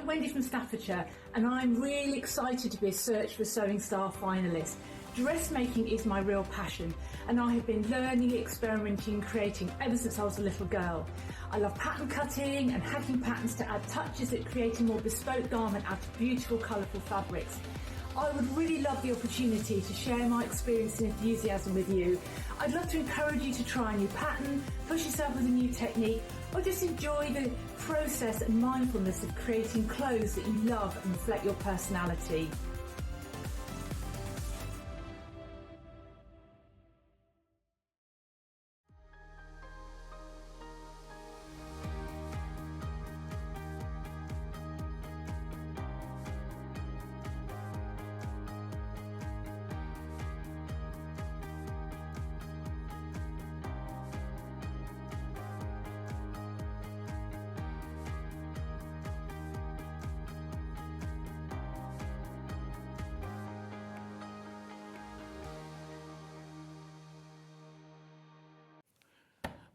Wendy from Staffordshire, and I'm really excited to be a Search for Sewing Star finalist. Dressmaking is my real passion, and I have been learning, experimenting and creating ever since I was a little girl. I love pattern cutting and hacking patterns to add touches that create a more bespoke garment out of beautiful, colourful fabrics. I would really love the opportunity to share my experience and enthusiasm with you. I'd love to encourage you to try a new pattern, push yourself with a new technique, or just enjoy the process and mindfulness of creating clothes that you love and reflect your personality.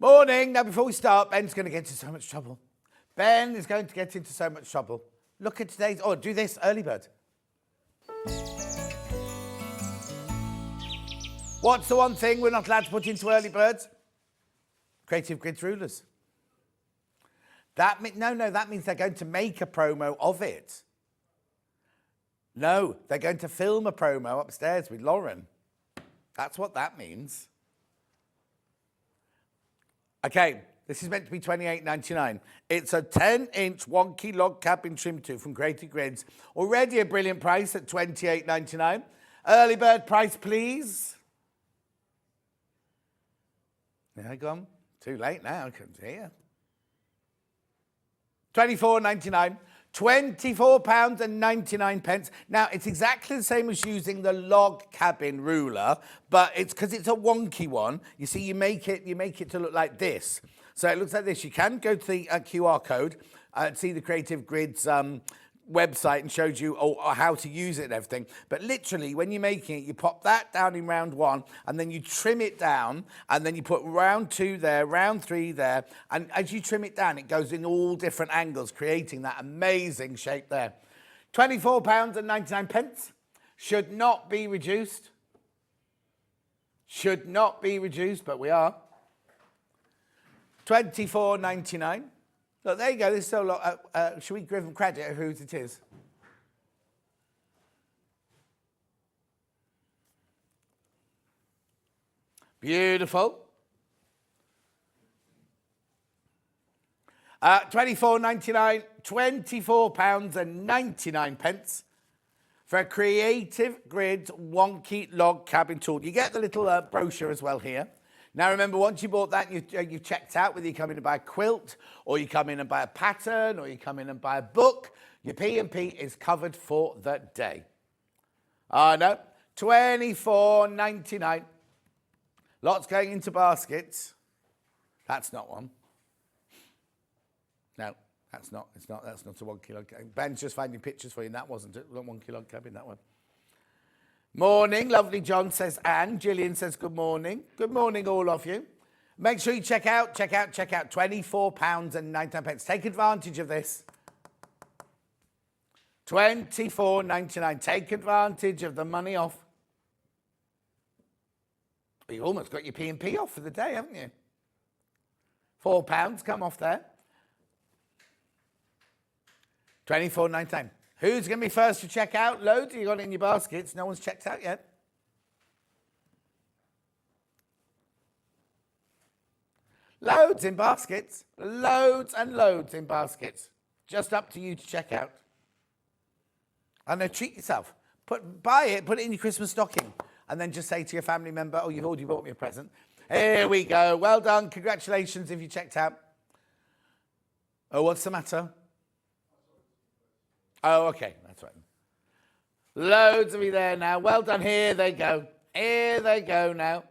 Morning. Now, before we start, Ben's going to get into so much trouble. Ben is going to get into so much trouble. Look at today's... Oh, do this, early bird. What's the one thing we're not allowed to put into early birds? Creative Grids rulers. That means they're going to make a promo of it. No, they're going to film a promo upstairs with Lauren. That's what that means. Okay, this is meant to be $28.99. It's a 10-inch wonky log cabin trim tool from Creative Grids. Already a brilliant price at $28.99. Early bird price, please. There, gone. Too late now, I can see you. $24.99. £24.99. Now, it's exactly the same as using the log cabin ruler, but it's because it's a wonky one. You see, you make it to look like this. So it looks like this. You can go to the QR code, see the Creative Grids website and shows you how to use it and everything. But literally, when you're making it, you pop that down in round 1, and then you trim it down, and then you put round 2 there, round 3 there, and as you trim it down, it goes in all different angles, creating that amazing shape there. £24.99. Should not be reduced. Should not be reduced, but we are. $24.99. Look, there you go. There's so long. Should we give them credit of whose it is? Beautiful. £24.99, £24.99 for a Creative Grids wonky log cabin tool. You get the little brochure as well here. Now, remember, once you bought that, you've checked out whether you come in and buy a quilt, or you come in and buy a pattern, or you come in and buy a book. Your P&P is covered for the day. No, $24.99. Lots going into baskets. That's not one. No, that's not a wonky log cabin. Ben's just finding pictures for you, and that wasn't a wonky log cabin, that one. Morning, lovely John says, and Gillian says good morning. Good morning, all of you. Make sure you check out. £24.99. Take advantage of this. $24.99. Take advantage of the money off. You almost got your P&P off for the day, haven't you? £4 come off there. $24.99. Who's going to be first to check out? Loads you got in your baskets. No one's checked out yet. Loads in baskets. Loads and loads in baskets. Just up to you to check out. And then treat yourself. Buy it, put it in your Christmas stocking. And then just say to your family member, oh, you've already bought me a present. Here we go. Well done. Congratulations if you checked out. Oh, what's the matter? Oh, okay, that's right. Loads of you there now. Well done. Here they go. Here they go now.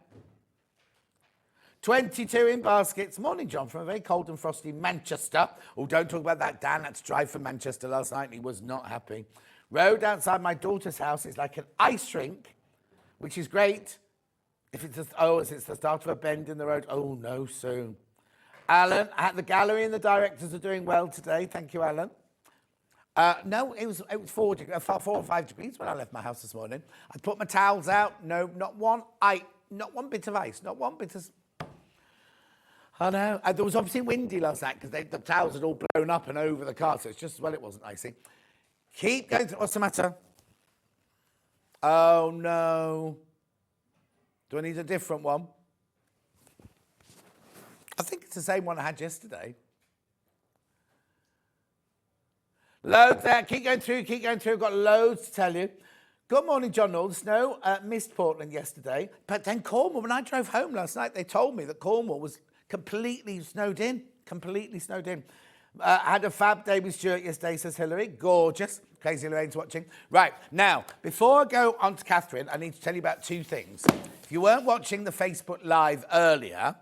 22 in baskets. Morning, John, from a very cold and frosty Manchester. Oh, don't talk about that. Dan had to drive from Manchester last night and he was not happy. Road outside my daughter's house is like an ice rink, which is great. If it's the start of a bend in the road. Oh, no, soon. Alan, at the gallery and the directors are doing well today. Thank you, Alan. No, it was 4 or 5 degrees when I left my house this morning. I put my towels out. No, not one bit of ice, not one bit of... I know. There was obviously windy last night because the towels had all blown up and over the car, so it's just as well it wasn't icy. Keep going. What's the matter? Oh, no. Do I need a different one? I think it's the same one I had yesterday. Loads there. Keep going through. I've got loads to tell you. Good morning, John. All the snow missed Portland yesterday. But then Cornwall, when I drove home last night, they told me that Cornwall was completely snowed in. I had a fab day with Stuart yesterday, says Hillary. Gorgeous. Crazy Lorraine's watching. Right, now, before I go on to Catherine, I need to tell you about 2 things. If you weren't watching the Facebook Live earlier,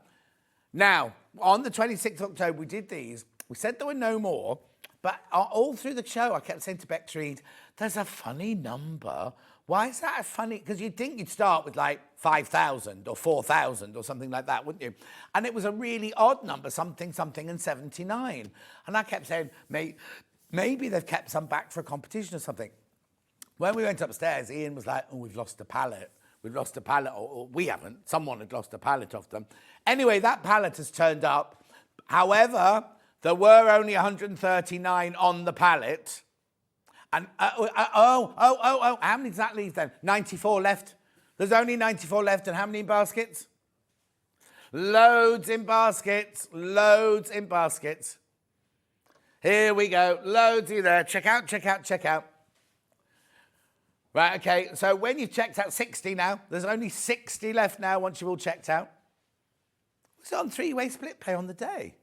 now, on the 26th of October, we did these. We said there were no more, but all through the show, I kept saying to Bex Reed, there's a funny number. Why is that a funny? Because you'd think you'd start with like 5,000 or 4,000 or something like that, wouldn't you? And it was a really odd number, something, and 79. And I kept saying, maybe they've kept some back for a competition or something. When we went upstairs, Ian was like, oh, we've lost a pallet. Or we haven't. Someone had lost a pallet of them. Anyway, that pallet has turned up. However, there were only 139 on the pallet. And, how many does that leave then? 94 left. There's only 94 left. And how many in baskets? Loads in baskets. Here we go. Loads in there. Check out. Right, okay. So when you've checked out 60 now, there's only 60 left now once you've all checked out. It's on 3-way split pay on the day.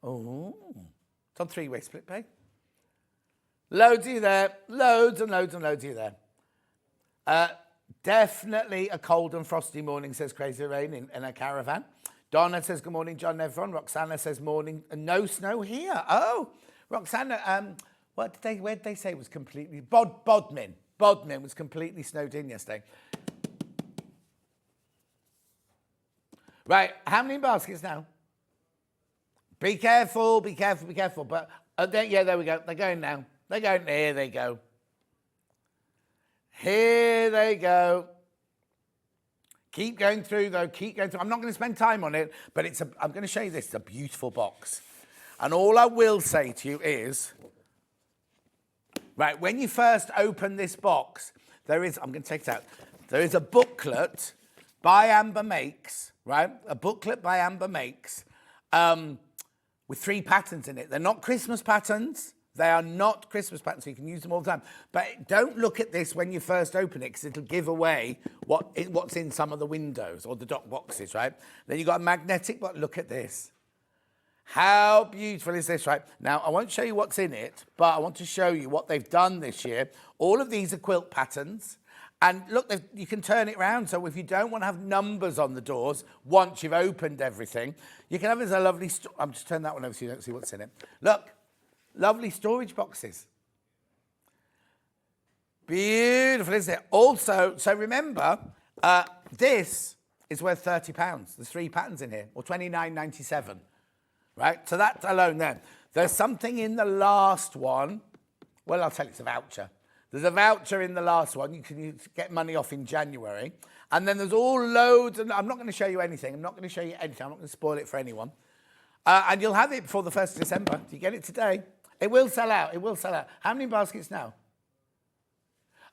Oh, it's on 3-way split pay. Loads of you there. Loads and loads of you there. Definitely a cold and frosty morning, says Crazy Rain in a caravan. Donna says, good morning, John and everyone. Roxana says, morning. No snow here. Oh, Roxana, where did they say it was completely... Bodmin. Bodmin was completely snowed in yesterday. Right, how many baskets now? Be careful. But, there we go. They're going now. Here they go. Keep going through, though. I'm not going to spend time on it, but I'm going to show you this. It's a beautiful box. And all I will say to you is, right, when you first open this box, I'm going to take it out. There is a booklet by Amber Makes, right? A booklet by Amber Makes with 3 patterns in it. They're not Christmas patterns. They are not Christmas patterns, so you can use them all the time. But don't look at this when you first open it, because it'll give away what's in some of the windows or the dock boxes, right? Then you've got a magnetic, but look at this. How beautiful is this, right? Now, I won't show you what's in it, but I want to show you what they've done this year. All of these are quilt patterns. And look, you can turn it around. So if you don't want to have numbers on the doors once you've opened everything, you can have this a lovely... I'm just turning that one over so you don't see what's in it. Look. Lovely storage boxes. Beautiful, isn't it? Also, so remember, this is worth £30. There's 3 patterns in here, or £29.97, right? So that's alone there. There's something in the last one. Well, I'll tell you, it's a voucher. There's a voucher in the last one. You can get money off in January. And then there's all loads, and I'm not going to show you anything. I'm not going to spoil it for anyone. And you'll have it before the 1st of December. Do you get it today? It will sell out. How many baskets now?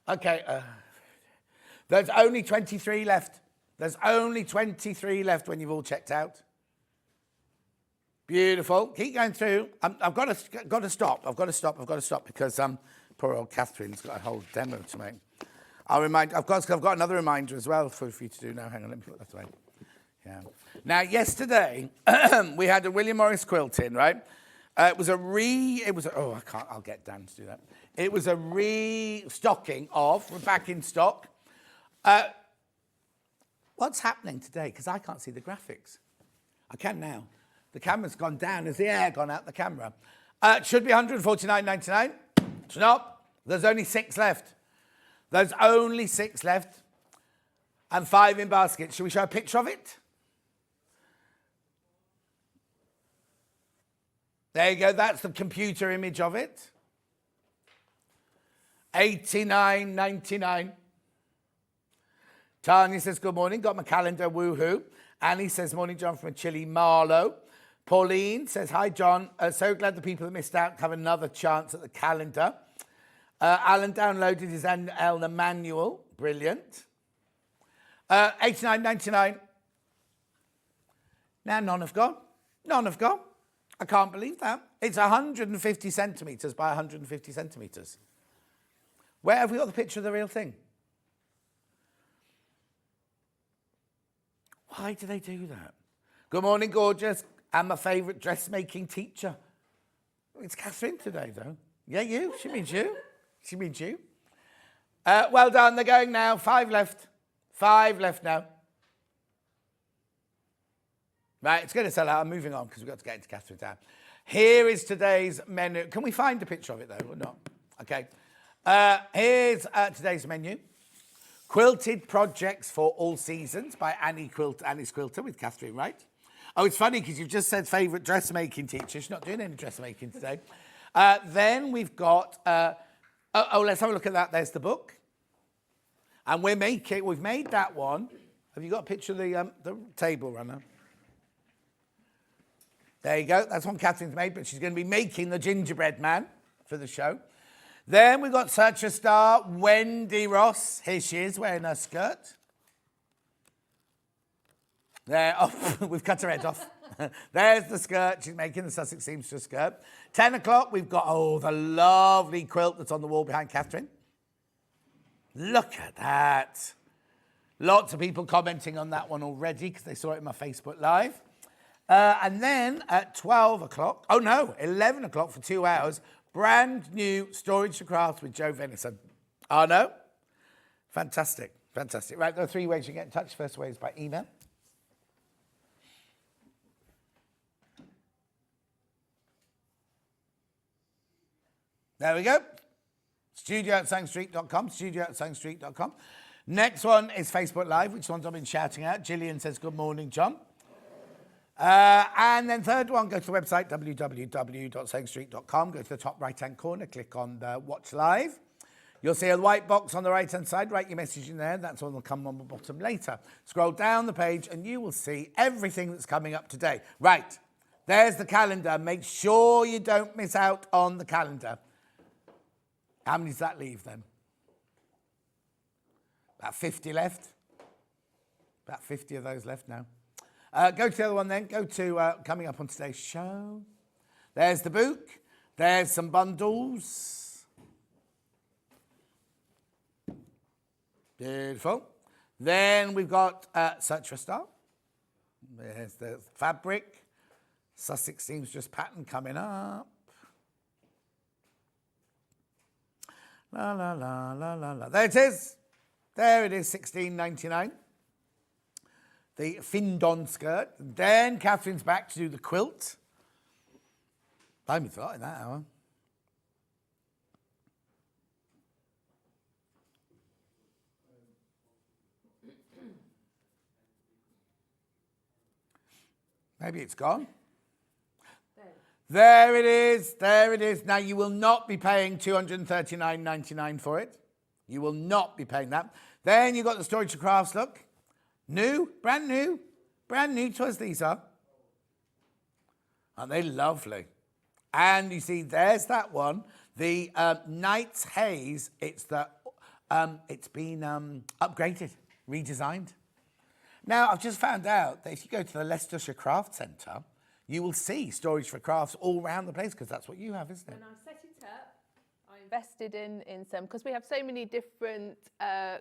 Okay. There's only 23 left. When you've all checked out. Beautiful. Keep going through. I've got to stop. I've got to stop because poor old Catherine's got a whole demo to make. I've got another reminder as well for you to do now. Hang on, let me put that away. Yeah. Now, yesterday we had a William Morris quilt in, right? I'll get Dan to do that. It was a restocking of, we're back in stock. What's happening today? Because I can't see the graphics. I can now. The camera's gone down as the air gone out the camera. It should be £149.99. It's not. There's only 6 left. And 5 in baskets. Shall we show a picture of it? There you go. That's the computer image of it. $89.99. Tanya says, good morning. Got my calendar, woohoo. Annie says, morning, John, from a chilly Marlow. Pauline says, hi, John. So glad the people that missed out have another chance at the calendar. Alan downloaded his Elna manual. Brilliant. $89.99. Now none have gone. None have gone. I can't believe that. It's 150 centimetres by 150 centimetres. Where have we got the picture of the real thing? Why do they do that? Good morning, gorgeous. I'm my favourite dressmaking teacher. It's Katharine today, though. Yeah, you. She means you. She means you. Well done. They're going now. 5 left. 5 left now. Right, it's going to sell out. I'm moving on because we've got to get into Catherine's time. Here is today's menu. Can we find a picture of it, though, or not? Okay. Here's today's menu. Quilted Projects for All Seasons by Annie's Quilter with Katharine Wright. Oh, it's funny because you've just said favourite dressmaking teacher. She's not doing any dressmaking today. Then we've got... let's have a look at that. There's the book. And we've made that one. Have you got a picture of the table runner? There you go. That's one Katharine's made, but she's going to be making the gingerbread man for the show. Then we've got such a star, Wendy Ross. Here she is, wearing her skirt. There, oh, we've cut her head off. There's the skirt. She's making the Sussex Seamstress Skirt. 10 o'clock, we've got, the lovely quilt that's on the wall behind Katharine. Look at that. Lots of people commenting on that one already because they saw it in my Facebook Live. And then at 12 o'clock, 11 o'clock for 2 hours, brand new Storage4Crafts with Joe Venison. Oh, no? Fantastic, fantastic. Right, there are 3 ways you get in touch. First way is by email. There we go. studio@sangstreet.com, studio@sangstreet.com. Next one is Facebook Live, which ones I've been shouting out. Gillian says, good morning, John. And then third one, go to the website, www.sangstreet.com. Go to the top right-hand corner, click on the Watch Live. You'll see a white box on the right-hand side. Write your message in there. That's one will come on the bottom later. Scroll down the page and you will see everything that's coming up today. Right, there's the calendar. Make sure you don't miss out on the calendar. How many does that leave then? About 50 left. About 50 of those left now. Go to the other one then. Go to coming up on today's show. There's the book. There's some bundles. Beautiful. Then we've got Search for a Star. There's the fabric. Sussex Seamstress pattern coming up. La, la, la, la, la, la. There it is. There it is, $16.99. The Findon Skirt. Then Katharine's back to do the quilt. Buy me a lot in that hour. Maybe it's gone. There it is. There it is. Now, you will not be paying $239.99 for it. You will not be paying that. Then you've got the Storage4Crafts look. New, brand new to us these are. Aren't they lovely? And you see, there's that one. The Knight's Haze, it's been upgraded, redesigned. Now, I've just found out that if you go to the Leicestershire Craft Centre, you will see Storage4Crafts all around the place because that's what you have, isn't it? When I set it up, I invested in some, because we have so many different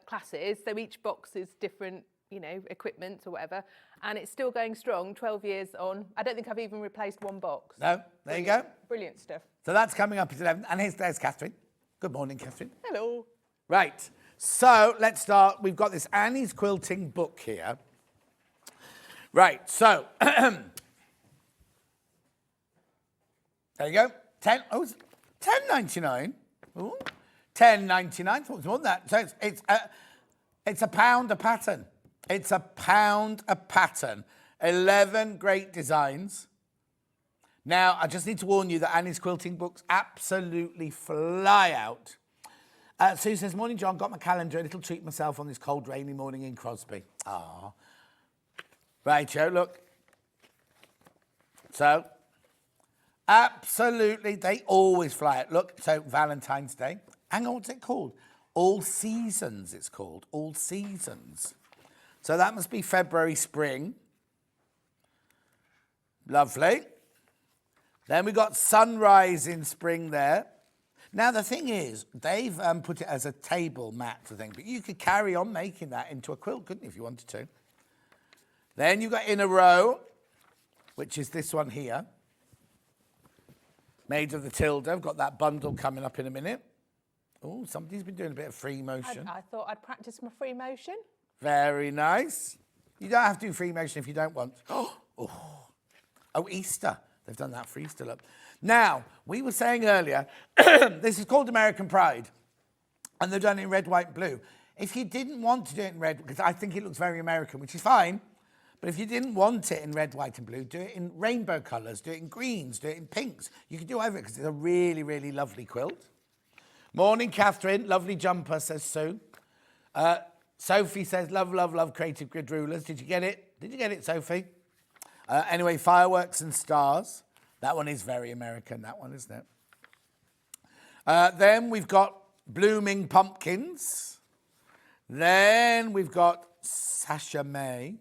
classes, so each box is different, equipment or whatever, and it's still going strong, 12 years on. I don't think I've even replaced one box. No, there you go. Brilliant stuff. So that's coming up at 11. And there's Katharine. Good morning, Katharine. Hello. Right, so let's start. We've got this Annie's Quilting book here. Right, so there you go. $10.99. Ooh, $10.99. Thought it was more than that. So it's a pound a pattern. It's a pound a pattern. 11 great designs. Now, I just need to warn you that Annie's quilting books absolutely fly out. Sue says, morning, John. Got my calendar. A little treat myself on this cold, rainy morning in Crosby. Ah. Right, Joe, look. So, absolutely, they always fly out. Look, so Valentine's Day. Hang on, what's it called? All Seasons, it's called. All Seasons. So that must be February, spring. Lovely. Then we got Sunrise in spring there. Now, the thing is, they've put it as a table mat thing, but you could carry on making that into a quilt, couldn't you, if you wanted to? Then you've got In a Row, which is this one here. Made of the Tilda. I've got that bundle coming up in a minute. Oh, somebody's been doing a bit of free motion. I thought I'd practice my free motion. Very nice. You don't have to do free motion if you don't want. Oh, Easter. They've done that for Easter, look. Now, we were saying earlier, this is called American Pride, and they've done it in red, white, and blue. If you didn't want to do it in red, because I think it looks very American, which is fine, but if you didn't want it in red, white, and blue, do it in rainbow colours, do it in greens, do it in pinks. You can do whatever, because it's a really, really lovely quilt. Morning, Catherine. Lovely jumper, says Sue. Sophie says, love, love, love creative grid rulers. Did you get it? Did you get it, Sophie? Anyway, Fireworks and Stars. That one is very American, that one, isn't it? Then we've got Blooming Pumpkins. Then we've got Sasha May.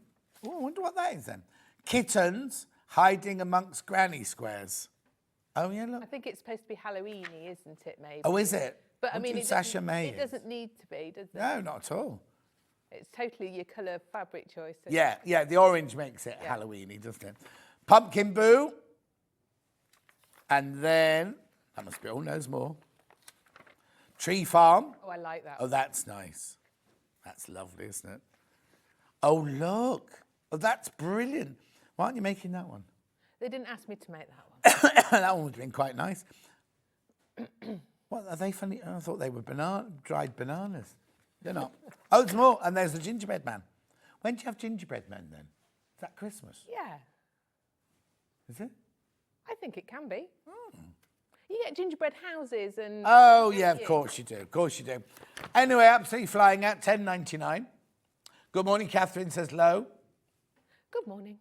Oh, I wonder what that is then. Kittens Hiding Amongst Granny Squares. Oh, yeah, look. I think it's supposed to be Halloween-y, isn't it, maybe? Oh, is it? But, I mean, it doesn't need to be, does it? No, not at all. It's totally your colour fabric choice. Yeah, the orange makes it Halloween-y, doesn't it? Pumpkin Boo. And then, that must be, oh, there's more. Tree Farm. Oh, I like that. Oh, that's nice. That's lovely, isn't it? Oh, look. Oh, that's brilliant. Why aren't you making that one? They didn't ask me to make that one. That one would have been quite nice. What, are they funny? Oh, I thought they were dried bananas. They're not. Oh, there's more. And there's the gingerbread man. When do you have gingerbread men then? Is that Christmas? Yeah. Is it? I think it can be. You get gingerbread houses and... Oh, yeah, of course you do. Of course you do. Anyway, absolutely flying out, $10.99. Good morning, Catherine says low. Good morning.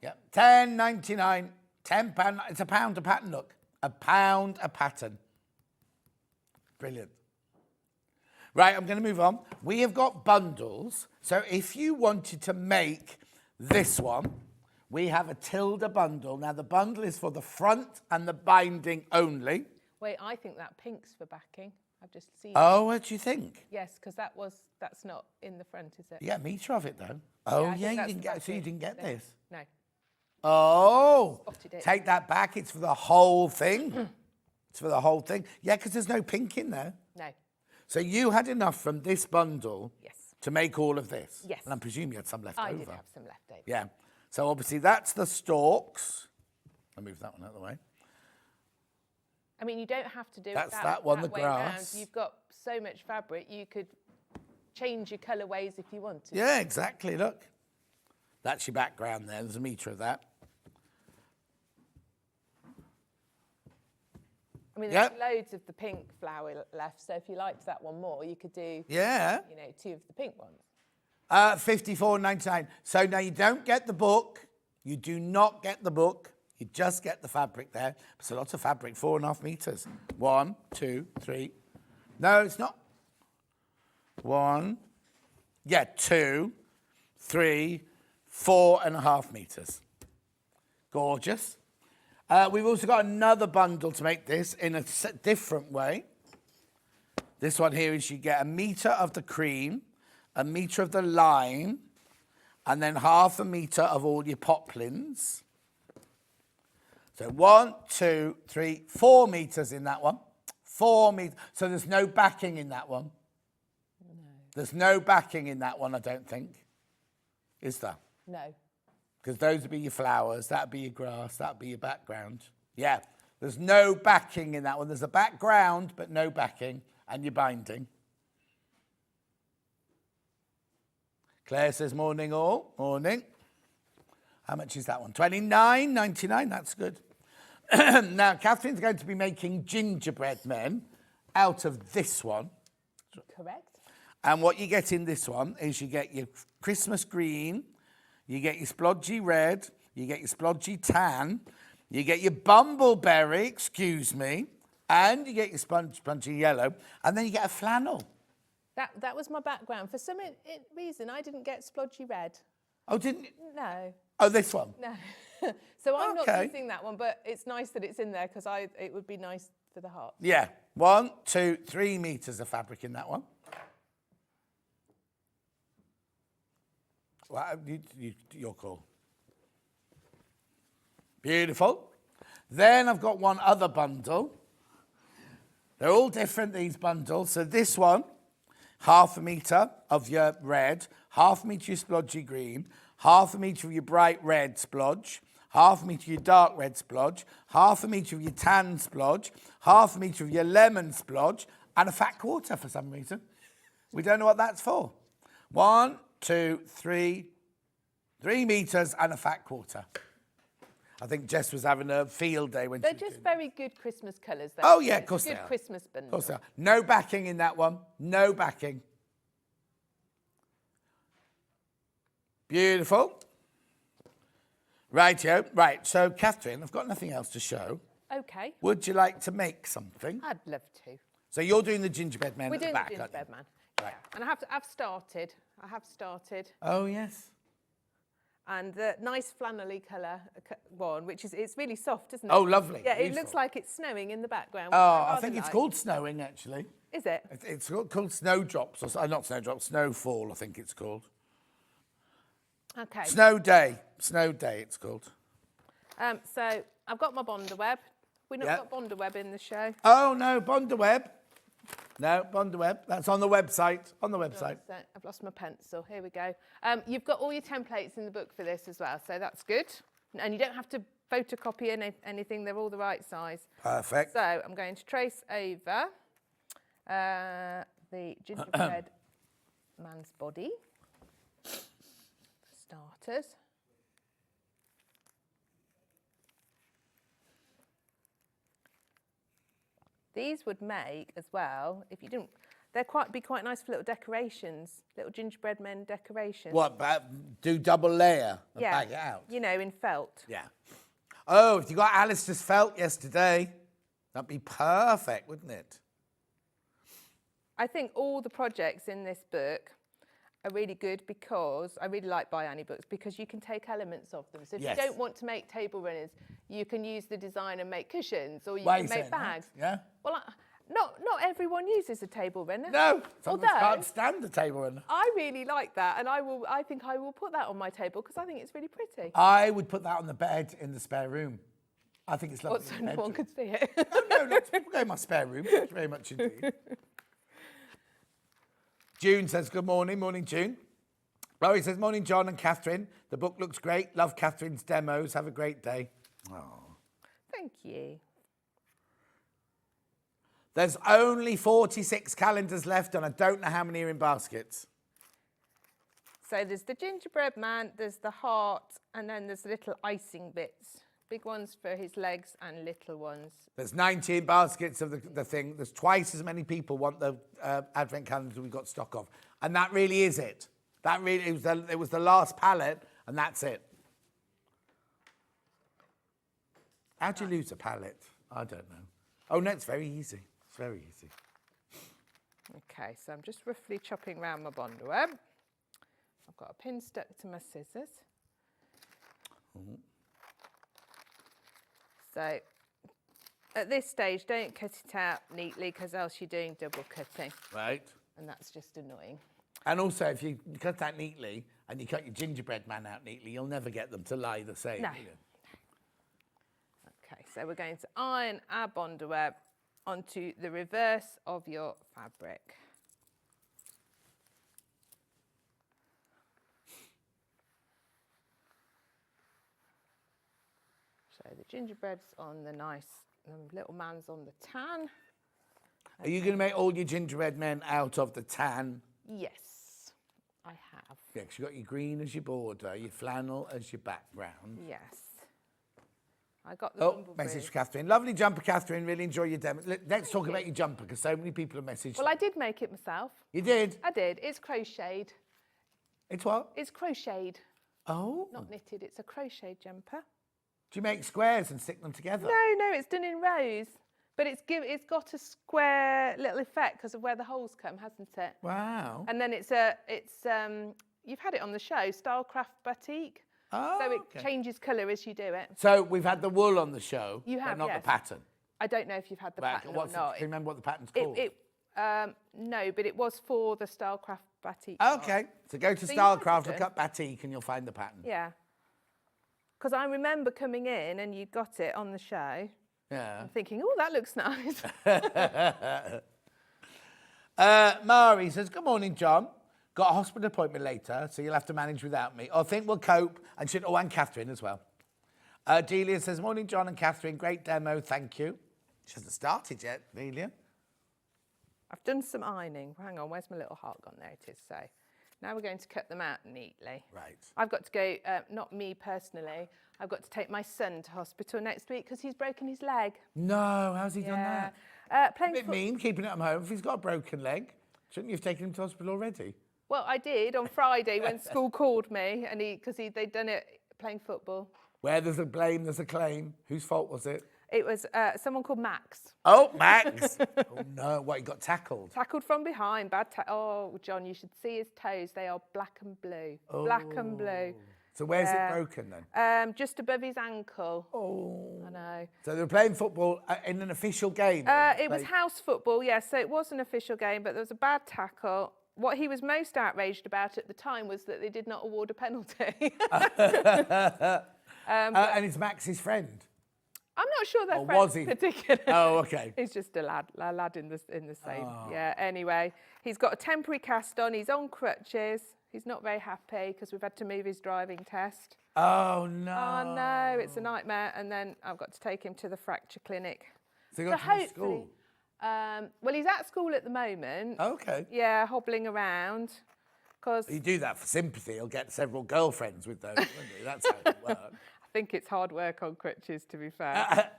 Yeah, $10.99, £10. It's a pound a pattern, look. A pound a pattern. Brilliant. Right, I'm going to move on. We have got bundles. So if you wanted to make this one, we have a Tilda bundle. Now, the bundle is for the front and the binding only. Wait, I think that pink's for backing. I've just seen Oh, what do you think? Yes, because that's not in the front, is it? You get a metre of it, though. Oh, Yeah, you didn't get, so you didn't get this? No. Oh, Spotted it. take that back. It's for the whole thing. It's for the whole thing. Yeah, because there's no pink in there. No. So you had enough from this bundle Yes. to make all of this? Yes. And I presume you had some left I over. did have some left over. Yeah. So obviously that's the stalks. I'll move that one out of the way. I mean, you don't have to do That's it that one, the way grass. round. You've got so much fabric, you could change your colourways if you wanted. Yeah, exactly. Look. That's your background there. There's a metre of that. I mean, there's loads of the pink flower left, so if you liked that one more, you could do, Yeah. you know, 2 of the pink ones. $54.99. So now you don't get the book. You do not get the book. You just get the fabric there. It's a lot of fabric, 4.5 metres. 1, 2, 3. No, it's not. 1. Yeah, 2, 3, 4.5 metres. Gorgeous. We've also got another bundle to make this in a different way. This one here is you get a metre of the cream, a metre of the lime, and then 1/2 metre of all your poplins. So 1, 2, 3, 4 metres in that one. 4 metres. So there's no backing in that one. No. There's no backing in that one, I don't think. Is there? No. Because those would be your flowers, that would be your grass, that would be your background. Yeah, there's no backing in that one. There's a background, but no backing, and your binding. Claire says, morning all, morning. How much is that one? £29.99. That's good. Now, Catherine's going to be making gingerbread men out of this one. Correct. And what you get in this one is you get your Christmas green, you get your splodgy red, you get your splodgy tan, you get your bumbleberry, excuse me, and you get your spongy yellow, and then you get a flannel. That was my background. For some reason, I didn't get splodgy red. Oh, didn't you? No. Oh, this one? No. So I'm Okay. not using that one, but it's nice that it's in there because it would be nice for the heart. Yeah. 1, 2, 3 metres of fabric in that one. Well, your call. Beautiful. Then I've got one other bundle. They're all different, these bundles. So this one, 1/2 metre of your red, 1/2 metre of your splodgy green, 1/2 metre of your bright red splodge, 1/2 metre of your dark red splodge, 1/2 metre of your tan splodge, 1/2 metre of your lemon splodge, and a fat quarter for some reason. We don't know what that's for. 1, 2, 3 metres and a fat quarter. I think Jess was having a field day when They're she was just doing very good Christmas colours. Though. Oh, yeah, of It's course a they good are. Christmas bundle. Of course they are. No backing in that one. No backing. Beautiful. Rightio. Right, so Catherine, I've got nothing else to show. Okay. Would you like to make something? I'd love to. So you're doing the gingerbread men We're at the doing back, the aren't you? gingerbread man. Right. Yeah. And I have started. Oh, yes. And the nice flannelly colour one, which is, it's really soft, isn't it? Oh, lovely. Yeah, Beautiful. it looks like it's snowing in the background. Oh, which I rather think it's like. called snowing, actually. Is it? It's called snowdrops, or not snowdrops, snowfall, I think it's called. Okay. Snow day, it's called. So I've got my Bonderweb. We've not Yep. got Bonderweb in the show. Oh, no, Bonderweb. No, Bonderweb. That's on the website. On the website. So I've lost my pencil. Here we go. You've got all your templates in the book for this as well, so that's good. And you don't have to photocopy anything. They're all the right size. Perfect. So I'm going to trace over the gingerbread man's body. For starters. These would make as well, if you didn't, be quite nice for little decorations, little gingerbread men decorations. What, do double layer and Yeah, bag it out? you know, in felt. Yeah. Oh, if you got Alistair's felt yesterday, that'd be perfect, wouldn't it? I think all the projects in this book are really good because I really like Buy Annie books because you can take elements of them. So if Yes. you don't want to make table runners, you can use the design and make cushions, or you Why are can you make saying that? bags. Yeah. Well, not everyone uses a table runner. No, some of us Although- can't stand the table runner. I really like that, and I think I will put that on my table because I think it's really pretty. I would put that on the bed in the spare room. I think it's lovely. So in the no one bedroom. could see it. No, lots of people go in my spare room. Thank you very much indeed. June says, good morning. Morning, June. Laurie says, morning, John and Catherine. The book looks great. Love Catherine's demos. Have a great day. Oh. Thank you. There's only 46 calendars left, and I don't know how many are in baskets. So there's the gingerbread man, there's the heart, and then there's little icing bits. Big ones for his legs and little ones. There's 19 baskets of the thing. There's twice as many people want the advent calendars we've got stock of. And that really is it. It was the last pallet, and that's it. How do you lose a pallet? I don't know. Oh, no, it's very easy. It's very easy. Okay, so I'm just roughly chopping round my Bonderweb. I've got a pin stuck to my scissors. So at this stage, don't cut it out neatly because else you're doing double cutting. Right. And that's just annoying. And also, if you cut that neatly and you cut your gingerbread man out neatly, you'll never get them to lie the same. No. will you? Okay, so we're going to iron our Bonderweb onto the reverse of your fabric. So the gingerbread's on the nice, little man's on the tan. Are you going to make all your gingerbread men out of the tan? Yes, I have. have. Yeah, 'cause you've got your green as your border, your flannel as your background. Yes. I got the Oh, bumblebee. message for Catherine. Lovely jumper, Catherine. Really enjoy your demo. Let's talk about your jumper, because so many people have messaged. Well, I did make it myself. You did? I did. It's crocheted. It's what? It's crocheted, Oh. not knitted. It's a crocheted jumper. Do you make squares and stick them together? No, it's done in rows. But it's got a square little effect because of where the holes come, hasn't it? Wow. And then you've had it on the show, Stylecraft Batik. Oh, So it okay. changes colour as you do it. So we've had the wool on the show, You have, but not yes. the pattern. I don't know if you've had the pattern or not. Can you remember what the pattern's called? No, but it was for the Stylecraft Batik. Okay, so go to So you might Stylecraft, have look done. up Batik, and you'll find the pattern. Yeah. Because I remember coming in and you got it on the show. Yeah. I'm thinking, oh, that looks nice. Mari says, good morning, John. Got a hospital appointment later, so you'll have to manage without me. I think we'll cope. And Catherine as well. Delia says, morning, John and Catherine. Great demo, thank you. She hasn't started yet, Delia. I've done some ironing. Hang on, where's my little heart gone? There it is. So now we're going to cut them out neatly. Right. I've got to go, not me personally, I've got to take my son to hospital next week because he's broken his leg. No, how's he done that? Yeah. A Playing bit mean, keeping him home. If he's got a broken leg, shouldn't you have taken him to hospital already? Well, I did on Friday when school called me and they'd done it playing football. Where there's a blame, there's a claim. Whose fault was it? It was someone called Max. Oh, Max. Oh, no. What, he got tackled? Tackled from behind. Oh, John, you should see his toes. They are black and blue. Black and blue. So where's it broken then? Just above his ankle. Oh. I know. So they were playing football in an official game? It was house football, yes. So it was an official game, but there was a bad tackle. What he was most outraged about at the time was that they did not award a penalty. And it's Max's friend? I'm not sure they're Or friends was he? particularly. Oh, okay. He's just a lad in the same. Yeah, anyway. He's got a temporary cast on. He's on crutches. He's not very happy because we've had to move his driving test. Oh, no. Oh, no, it's a nightmare. And then I've got to take him to the fracture clinic. So you got to the school? Well, he's at school at the moment. Okay. Yeah, hobbling around. Cause You do that for sympathy. He'll get several girlfriends with those, won't he? That's how it works. I think it's hard work on crutches, to be fair.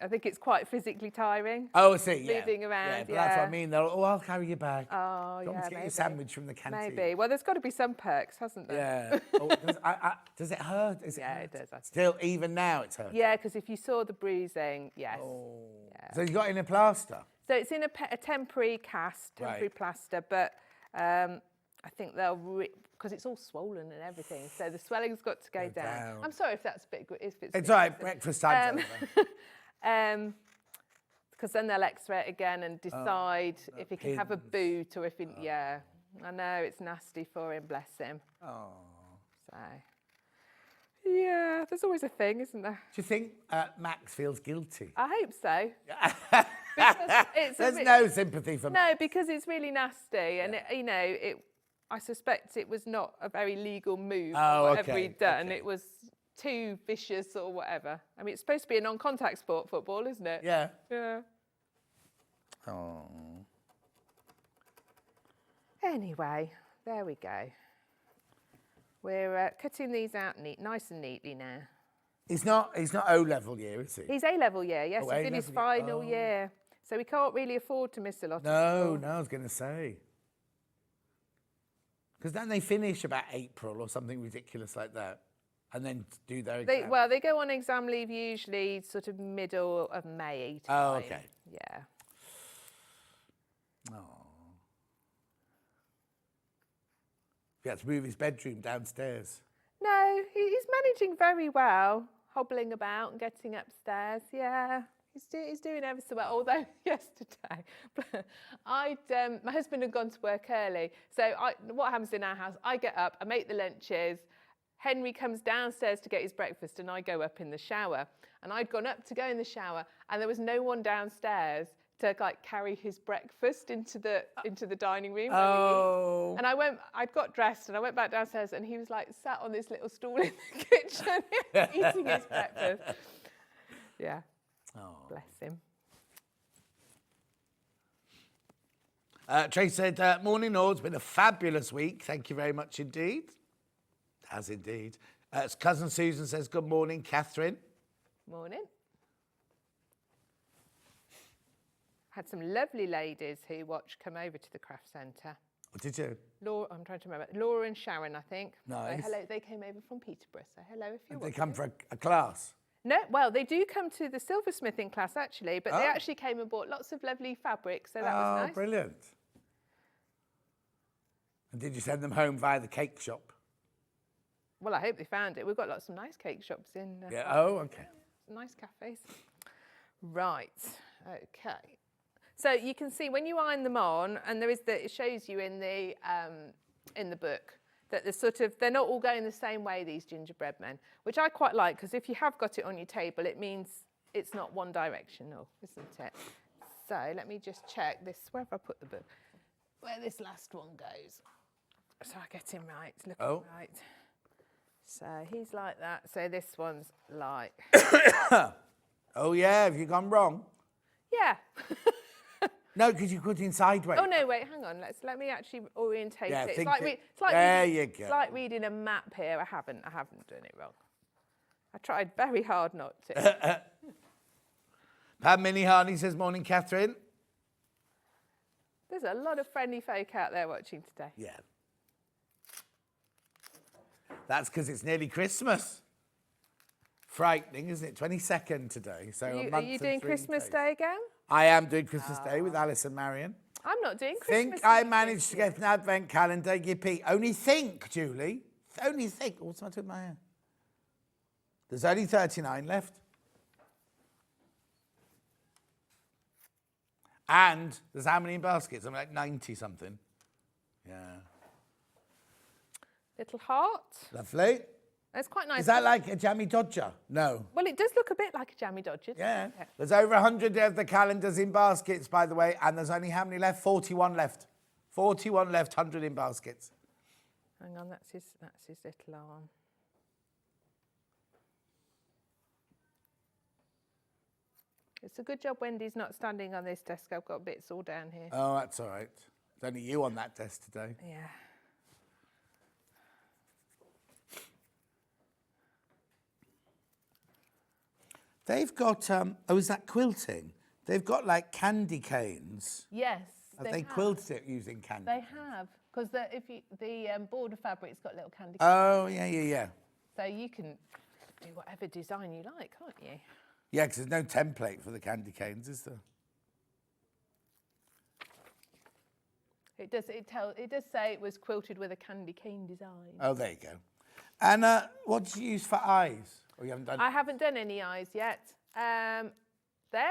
I think it's quite physically tiring. Oh, I see, yeah. Moving around, yeah. But that's what I mean. They'll, I'll carry you back. Oh, Don't yeah, to get maybe. your sandwich from the canteen. Maybe. Well, there's got to be some perks, hasn't there? Yeah. Does it hurt? Yeah, it does, I think. Still, even now, it's hurt. Yeah, because if you saw the bruising, yes. Oh. Yeah. So you got in a plaster? So it's in a temporary cast, temporary Right. plaster, but I think they'll, because it's all swollen and everything, so the swelling's got to go down. I'm sorry if that's a bit... It's all right, breakfast time's over. Because then they'll x-ray it again and decide if he can have a pins. boot or if he... Yeah, I know, it's nasty for him, bless him. Oh. So... Yeah, there's always a thing, isn't there? Do you think Max feels guilty? I hope so. Because it's There's no sympathy for No, because it's really nasty, and I suspect it was not a very legal move. Oh, or whatever okay, he'd done. okay. It was too vicious or whatever. I mean, it's supposed to be a non-contact sport, football, isn't it? Yeah. Yeah. Oh. Anyway, there we go. We're cutting these out nice and neatly now. He's not O-level year, is he? He's A-level year, yes. Oh, He's in his A-level year. final Oh. year. So we can't really afford to miss a lot No, of school. I was going to say. Because then they finish about April or something ridiculous like that, and then do their exam. They go on exam leave usually sort of middle of May time. Oh, okay. Yeah. Oh. He had to move his bedroom downstairs. No, he's managing very well, hobbling about and getting upstairs. Yeah, he's doing ever so well. Although yesterday, my husband had gone to work early. So what happens in our house? I get up, I make the lunches. Henry comes downstairs to get his breakfast, and I go up in the shower. And I'd gone up to go in the shower, and there was no one downstairs to carry his breakfast into the dining room. Oh. And I'd got dressed and I went back downstairs, and he was sat on this little stool in the kitchen eating his breakfast. Yeah. Oh. Bless him. Trace said, morning all, it's been a fabulous week. Thank you very much indeed. It has indeed. Cousin Susan says, good morning, Catherine. Morning. Had some lovely ladies who come over to the craft centre. What did you? Laura, I'm trying to remember. Laura and Sharon, I think. Nice. So hello, they came over from Peterborough. So hello if you're They watching. come for a class? No, well, they do come to the silversmithing class actually, but they actually came and bought lots of lovely fabrics, so that was nice. Oh, brilliant. And did you send them home via the cake shop? Well, I hope they found it. We've got lots of nice cake shops in. Yeah. Oh, okay. Nice cafes. Right. Okay. So you can see when you iron them on, and it shows you in the book that they're not all going the same way, these gingerbread men, which I quite like, because if you have got it on your table, it means it's not one directional, isn't it? So let me just check this. Where have I put the book? Where this last one goes. So I get him right. Looking right. So he's like that. So this one's like. Oh yeah, have you gone wrong? Yeah. No, because you put it in sideways. Oh no, wait, hang on. Let me actually orientate Yeah, it. think It's like there reading, you go. It's like reading a map here. I haven't done it wrong. I tried very hard not to. Pam Minnie Harney says, morning, Catherine. There's a lot of friendly folk out there watching today. Yeah. That's because it's nearly Christmas. Frightening, isn't it? 22nd today. So Are you doing Christmas Day again? I am doing Christmas Day with Alice and Marion. I'm not doing Christmas Think I Day managed to get an advent calendar, yippee. Only think, Julie. Only think. What's the matter with my hair? There's only 39 left. And there's how many in baskets? I'm like 90 something. Yeah. Little heart. Lovely. That's quite nice. Is that like a jammy dodger? No. Well, it does look a bit like a jammy dodger. Yeah. Doesn't it? There's over 100 of the calendars in baskets, by the way, and there's only how many left? 41 left. 41 left, 100 in baskets. Hang on, that's his little arm. It's a good job Wendy's not standing on this desk. I've got bits all down here. Oh, that's all right. There's only you on that desk today. Yeah. They've got, is that quilting? They've got like candy canes. Yes. Have they quilted it using candy? They have, because the border fabric's got little candy. Oh, yeah. So you can do whatever design you like, can't you? Yeah, because there's no template for the candy canes, is there? It does say it was quilted with a candy cane design. Oh, there you go. And what did you use for eyes? Or you haven't done? I haven't done any eyes yet. They're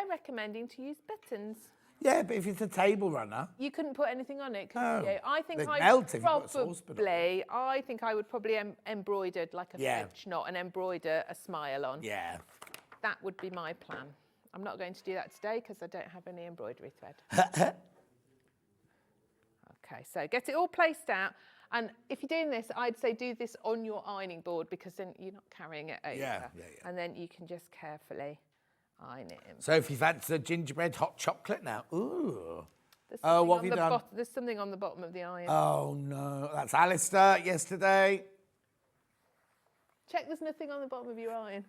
recommending to use buttons. Yeah, but if it's a table runner. You couldn't put anything on it, could No. you? I think They'd I melt if you put a saucepan on. I think I would probably embroider like a French knot and embroider a smile on. Yeah. That would be my plan. I'm not going to do that today because I don't have any embroidery thread. Okay, so get it all placed out. And if you're doing this, I'd say do this on your ironing board, because then you're not carrying it over. Yeah. And then you can just carefully iron it in. So if you've had the gingerbread hot chocolate now. Ooh. Oh, what have you done? There's something on the bottom of the iron. Oh, no. That's Alistair yesterday. Check there's nothing on the bottom of your iron.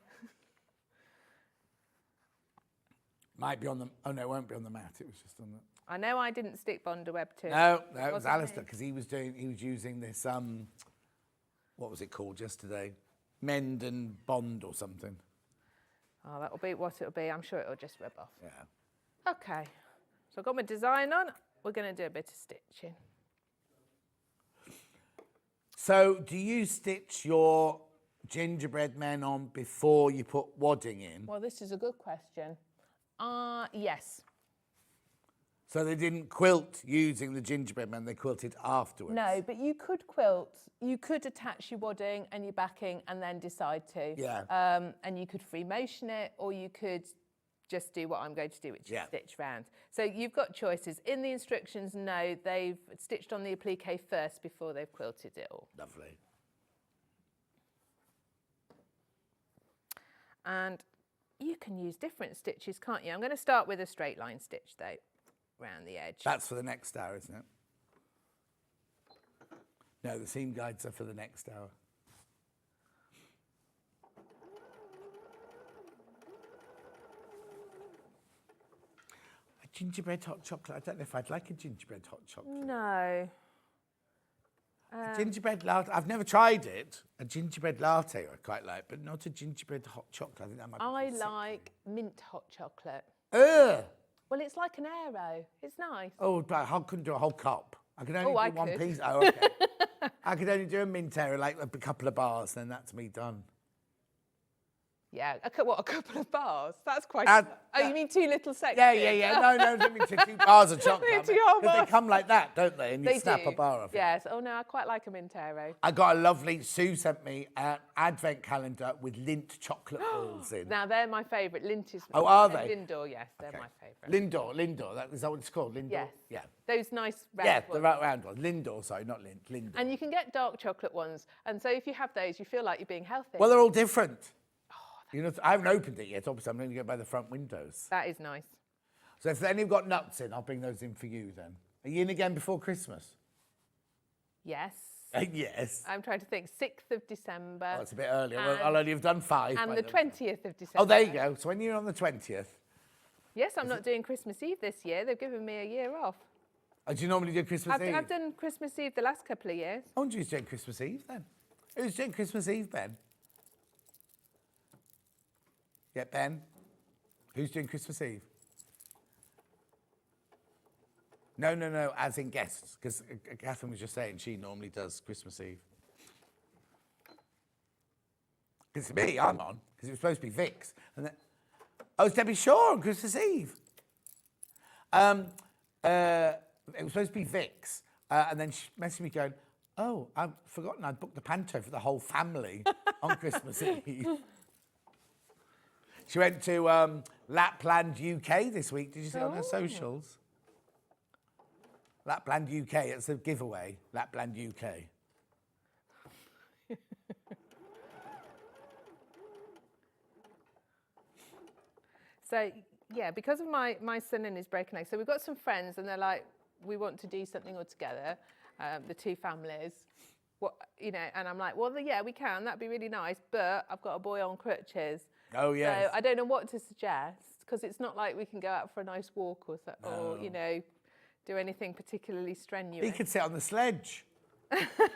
Might be on the... Oh, no, it won't be on the mat. It was just on the... I know I didn't stick Bondaweb to it. No, it was Wasn't Alistair, me. because he was using this, what was it called yesterday? Mend and Bond or something. Oh, that'll be what it'll be. I'm sure it'll just rub off. Yeah. Okay. So I've got my design on. We're going to do a bit of stitching. So do you stitch your gingerbread men on before you put wadding in? Well, this is a good question. Yes. So they didn't quilt using the gingerbread men, they quilted afterwards? No, but you could quilt. You could attach your wadding and your backing and then decide to. Yeah. And you could free motion it, or you could just do what I'm going to do, which is stitch round. So you've got choices. In the instructions, no, they've stitched on the applique first before they've quilted it all. Lovely. And you can use different stitches, can't you? I'm going to start with a straight line stitch though. around the edge. That's for the next hour, isn't it? No, the seam guides are for the next hour. A gingerbread hot chocolate. I don't know if I'd like a gingerbread hot chocolate. No. A gingerbread latte. I've never tried it. A gingerbread latte I quite like, but not a gingerbread hot chocolate. I think that might be I too sick. like mint hot chocolate. Ugh. Well, it's like an aero. It's nice. Oh, but I couldn't do a whole cup. I could only Oh, I do one could. piece. Oh, okay. I could only do a mint aero, like a couple of bars, then that's me done. Yeah, a couple of bars? That's quite... Uh, oh, you mean 2 little sections? Yeah. No, don't mean 2 bars of chocolate. Two whole Because they bars. come like that, don't they? And you They snap do. a bar off it. Yes. Oh, no, I quite like a mint aero. I got a lovely, Sue sent me an advent calendar with Lindt chocolate balls in. Now, they're my favourite. Lint is... Oh, are they? Lindor, yes, they're my favourite. Lindor, is that what it's called? Lindor? Yes. Yeah. Those nice round Yeah, ones. the round ones. Lindor, sorry, not Lindt. Lindor. And you can get dark chocolate ones. And so if you have those, you feel like you're being healthy. Well, they're all different. You know, I haven't opened it yet. Obviously, I'm going to go by the front windows. That is nice. So if any have got nuts in, I'll bring those in for you then. Are you in again before Christmas? Yes. Yes. I'm trying to think. 6th of December. Oh, it's a bit earlier. Well, And- I'll only have done 5. And by the then. 20th of December. Oh, there you go. So when you're on the 20th, Yes, I'm not doing Christmas Eve this year. They've given me a year off. oh, do you normally do Christmas Eve? I've done Christmas Eve the last couple of years. Oh, and who's doing Christmas Eve then? Who's doing Christmas Eve, Ben? Yeah, Ben. Who's doing Christmas Eve? No, as in guests, because Catherine was just saying she normally does Christmas Eve. It's me, I'm on, because it was supposed to be Vic's. And then, oh, it's Debbie Shaw on Christmas Eve. It was supposed to be Vic's, and then she messaged me going, oh, I've forgotten I'd booked the panto for the whole family on Christmas Eve. She went to Lapland, UK this week. Did you see on her socials? Lapland, UK. It's a giveaway. Lapland, UK. So, yeah, because of my son and his broken leg. So we've got some friends and they're like, we want to do something all together, the 2 families. What, you know, and I'm like, well, yeah, we can. That'd be really nice. But I've got a boy on crutches. Oh, yes. So I don't know what to suggest because it's not like we can go out for a nice walk or you know, do anything particularly strenuous. He could sit on the sledge.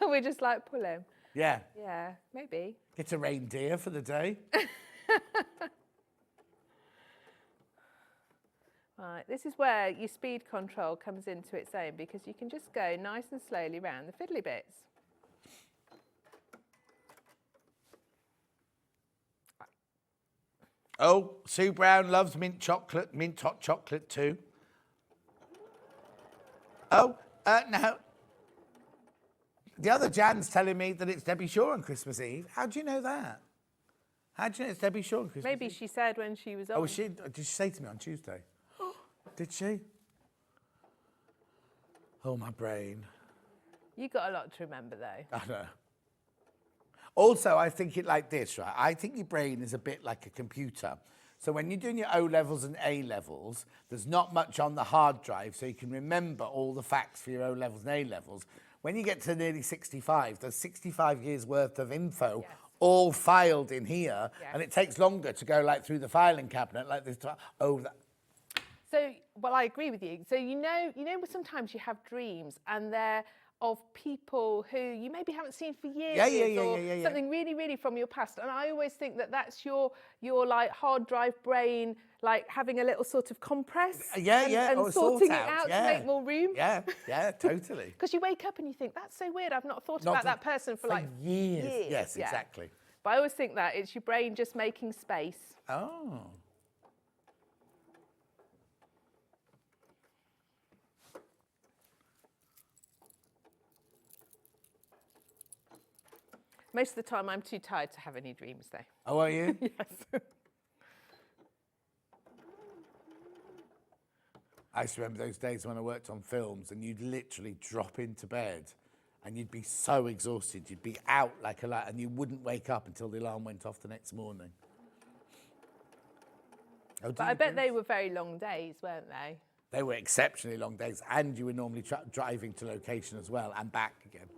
We just like pull him. Yeah. Yeah, maybe. Get a reindeer for the day. Right, this is where your speed control comes into its own because you can just go nice and slowly round the fiddly bits. Oh, Sue Brown loves mint chocolate, mint hot chocolate too. Oh, no. The other Jan's telling me that it's Debbie Shaw on Christmas Eve. How do you know that? How do you know it's Debbie Shaw on Christmas Maybe Eve? she said when she was on. Oh, did she say to me on Tuesday? Did she? Oh, my brain. You got a lot to remember though. I know. Also, I think it like this, right? I think your brain is a bit like a computer. So when you're doing your O-levels and A-levels, there's not much on the hard drive, so you can remember all the facts for your O-levels and A-levels. When you get to nearly 65, there's 65 years worth of info all filed in here, and it takes longer to go like through the filing cabinet like this. So, well, I agree with you. So you know, sometimes you have dreams and they're of people who you maybe haven't seen for years, or something really, really from your past. And I always think that that's your like hard drive brain, like having a little sort of compress, and sorting it out to make more room. Yeah, totally. Because you wake up and you think that's so weird. I've not thought about that person for like years. Yes, exactly. But I always think that it's your brain just making space. Oh. Most of the time, I'm too tired to have any dreams, though. Oh, are you? Yes. I used to remember those days when I worked on films and you'd literally drop into bed and you'd be so exhausted, you'd be out like a light and you wouldn't wake up until the alarm went off the next morning. Oh, But I bet they were very long days, weren't they? They were exceptionally long days, and you were normally driving to location as well and back again.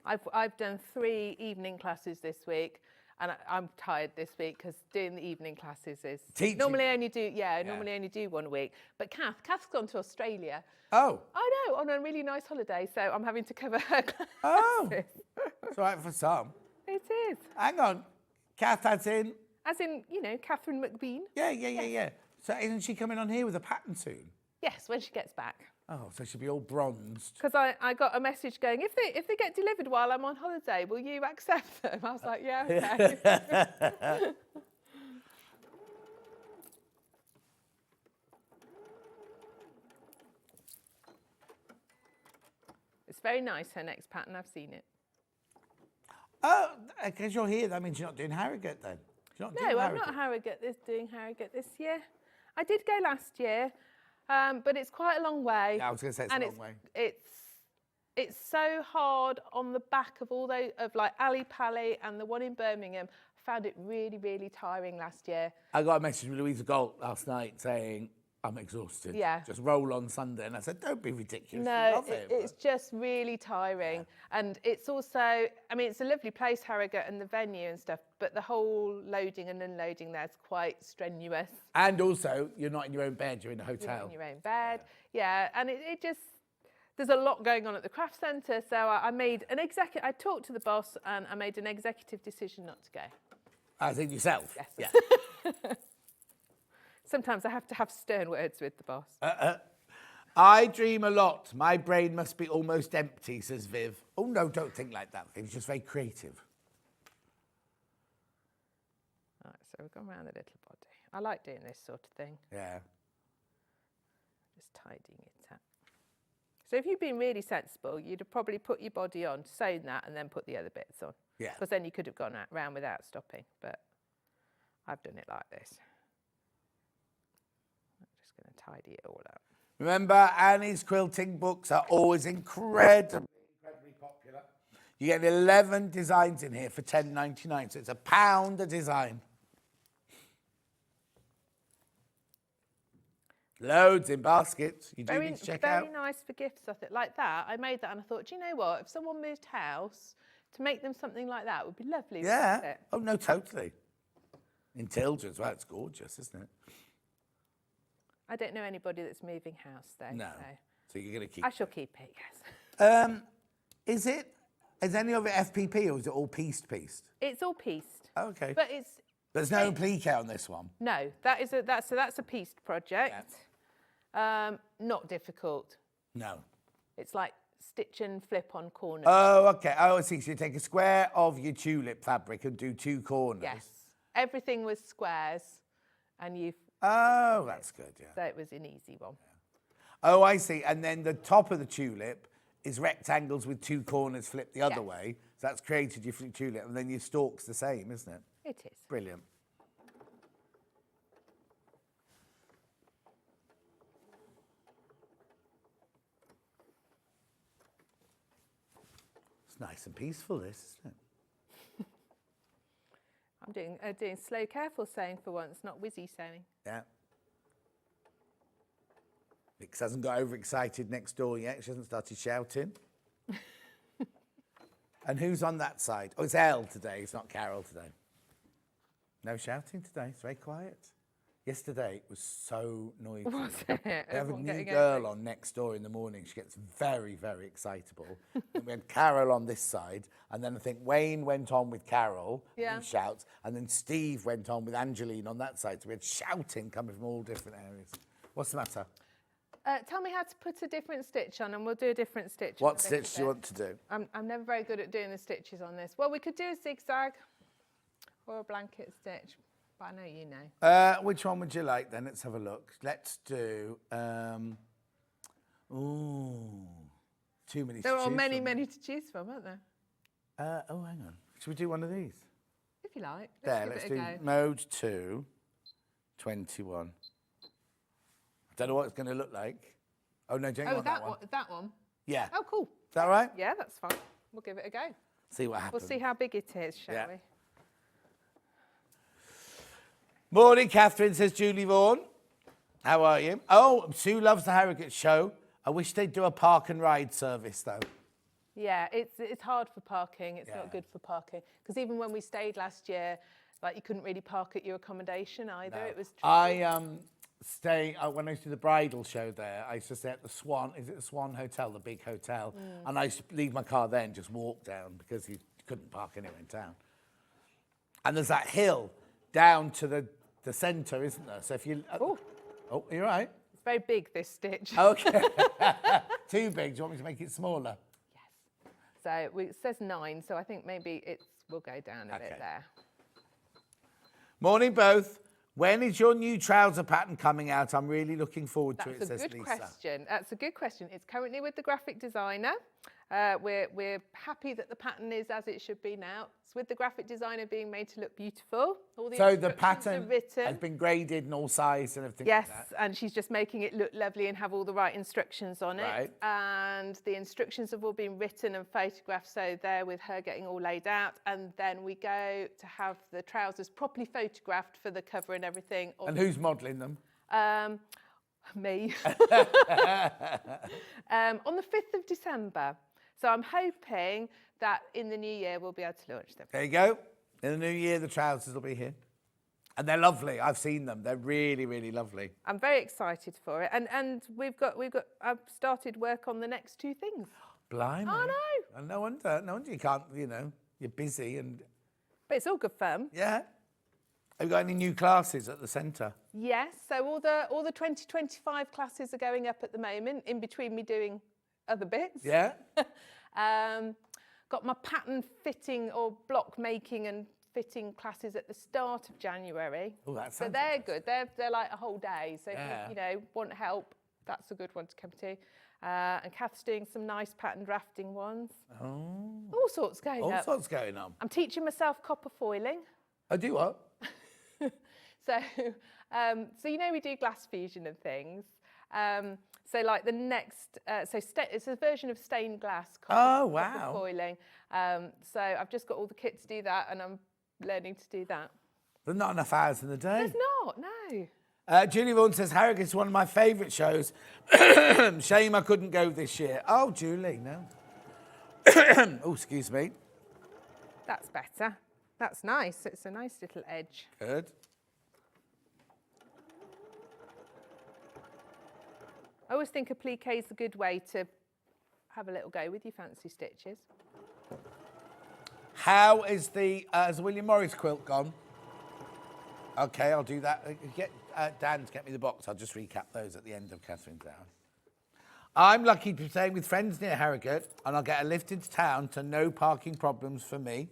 I've done 3 evening classes this week, and I'm tired this week because doing the evening classes is Teaching. normally only do 1 week. But Kath's gone to Australia. Oh. I know, on a really nice holiday, so I'm having to cover her classes. Oh. It's all right for some. It is. Hang on. Kath, as in? As in, you know, Catherine McBean. Yeah. So isn't she coming on here with a pattern soon? Yes, when she gets back. Oh, so she'll be all bronzed. Because I got a message going, if they get delivered while I'm on holiday, will you accept them? I was like, yeah, okay. It's very nice, her next pattern. I've seen it. Oh, because you're here, that means you're not doing Harrogate then? No, I'm not doing Harrogate this year. I did go last year, but it's quite a long way. Yeah, I was going to say it's a long way. It's so hard on the back of all those, of like Ali Pally and the one in Birmingham. I found it really, really tiring last year. I got a message from Louisa Galt last night saying, I'm exhausted. Yeah. Just roll on Sunday. And I said, don't be ridiculous. No, it's just really tiring. Yeah. And it's also, I mean, it's a lovely place, Harrogate, and the venue and stuff, but the whole loading and unloading there is quite strenuous. And also, you're not in your own bed, you're in a hotel. You're not in your own bed, yeah. And it just, there's a lot going on at the craft centre, so I made an I talked to the boss and I made an executive decision not to go. As in yourself? Yes. Yeah. Sometimes I have to have stern words with the boss. I dream a lot. My brain must be almost empty, says Viv. Oh, no, don't think like that, Viv. It's just very creative. Right, so we've gone around the little body. I like doing this sort of thing. Yeah. Just tidying it up. So if you'd been really sensible, you'd have probably put your body on, sewn that, and then put the other bits on. Yeah. Because then you could have gone round without stopping. But I've done it like this. Going to tidy it all up. Remember, Annie's quilting books are always incredibly popular. You get 11 designs in here for £10.99, so it's £1 a design. Loads in baskets. You do need to check out. Very nice for gifts, I think. Like that, I made that and I thought, do you know what? If someone moved house, to make them something like that would be lovely. Yeah. Wouldn't it? Oh, no, totally. In Tilge as well, it's gorgeous, isn't it? I don't know anybody that's moving house, though. No. So you're going to keep I shall keep it, yes. Is any of it FPP or is it all pieced? It's all pieced. Oh, okay. But it's... There's no applique on this one? No, that's a pieced project. Yeah. Not difficult. No. It's like stitch and flip on corners. Oh, okay. Oh, I see. So you take a square of your tulip fabric and do 2 corners. Yes. Everything was squares and you've... Oh, that's good, yeah. So it was an easy one. Yeah. Oh, I see. And then the top of the tulip is rectangles with 2 corners flipped the other way. So that's created your tulip. And then your stalk's the same, isn't it? It is. Brilliant. It's nice and peaceful, this, isn't it? I'm doing slow, careful sewing for once, not whizzy sewing. Yeah. Vix hasn't got overexcited next door yet. She hasn't started shouting. And who's on that side? Oh, it's Elle today. It's not Carol today. No shouting today. It's very quiet. Yesterday, it was so noisy. Was it? We have a Everyone new getting girl angry. on next door in the morning. She gets very, very excitable. And we had Carol on this side. And then I think Wayne went on with Carol. Yeah. He shouts. And then Steve went on with Angeline on that side. So we had shouting coming from all different areas. What's the matter? Tell me how to put a different stitch on and we'll do a different stitch. What stitch do you want to do? I'm never very good at doing the stitches on this. Well, we could do a zigzag or a blanket stitch, but I know you know. Which one would you like then? Let's have a look. Let's do, too many to There are choose many, from. many to choose from, aren't there? Oh, hang on. Should we do one of these? If you like. Let's give it do a go. mode 2, 21. I don't know what it's going to look like. Oh, no, don't you want that one? That one? Yeah. Oh, cool. Is that all right? Yeah, that's fine. we'll give it a go. See what happens. We'll see how big it is, shall we? Morning, Catherine, says Julie Vaughan. How are you? Oh, Sue loves the Harrogate show. I wish they'd do a park and ride service, though. Yeah, it's hard for parking. It's not good for parking. Because even when we stayed last year, like you couldn't really park at your accommodation either. No. It was when I used to do the bridal show there, I used to stay at the Swan, is it the Swan Hotel, the big hotel? And I used to leave my car there and just walk down because you couldn't park anywhere in town. And there's that hill down to the centre, isn't there? So if you... Oh, you're right. It's very big, this stitch. Okay. Too big. Do you want me to make it smaller? Yes. So it says 9, so I think maybe we'll go down a bit there. Morning, both. When is your new trouser pattern coming out? I'm really looking forward to it, says Lisa. That's a good question. It's currently with the graphic designer. We're happy that the pattern is as it should be now. It's with the graphic designer being made to look beautiful. So the pattern has been graded and all sized and everything like that? Yes, and she's just making it look lovely and have all the right instructions on it. And the instructions have all been written and photographed, so there with her getting all laid out. And then we go to have the trousers properly photographed for the cover and everything. And who's modelling them? Me. On the 5th of December. So I'm hoping that in the new year we'll be able to launch them. There you go. In the new year, the trousers will be here. And they're lovely. I've seen them. They're really, really lovely. I'm very excited for it. And I've started work on the next 2 things. Blimey. I know. And no wonder you can't, you're busy and... But it's all good fun. Yeah. Have you got any new classes at the centre? Yes. So all the 2025 classes are going up at the moment, in between me doing other bits. Yeah. Got my pattern fitting or block making and fitting classes at the start of January. Oh, that sounds so they're good. They're like a whole day. So if you want help, that's a good one to come to. And Kath's doing some nice pattern drafting ones. Oh. All sorts going on. All sorts going on. I'm teaching myself copper foiling. Oh, do what? So we do glass fusion and things. So like the next, it's a version of stained glass copper foiling. So I've just got all the kit to do that, and I'm learning to do that. There's not enough hours in the day. There's not, no. Julie Vaughan says, Harrogate is one of my favourite shows. Shame I couldn't go this year. Oh, Julie, no. Oh, excuse me. That's better. That's nice. It's a nice little edge. Good. I always think applique is a good way to have a little go with your fancy stitches. How is has the William Morris quilt gone? Okay, I'll do that. Get Dan to get me the box. I'll just recap those at the end of Catherine's hour. I'm lucky to be staying with friends near Harrogate, and I'll get a lift into town, so no parking problems for me.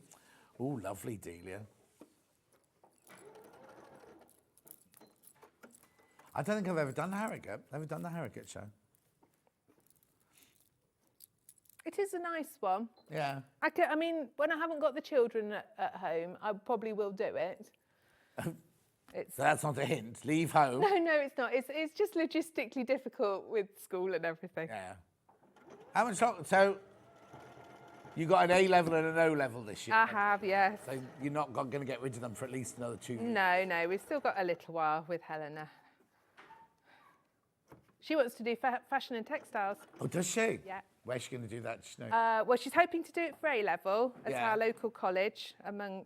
Oh, lovely, Delia. I don't think I've ever done Harrogate. Never done the Harrogate show. It is a nice one. Yeah. I mean, when I haven't got the children at home, I probably will do it. So that's not a hint. Leave home. No, it's not. It's just logistically difficult with school and everything. Yeah. How much longer? So you got an A level and an O level this year. I have, yes. So you're not going to get rid of them for at least another 2 years. No, we've still got a little while with Helena. She wants to do fashion and textiles. Oh, does she? Yeah. Where's she going to do that? Does she know? Well, she's hoping to do it for A level at our local college, among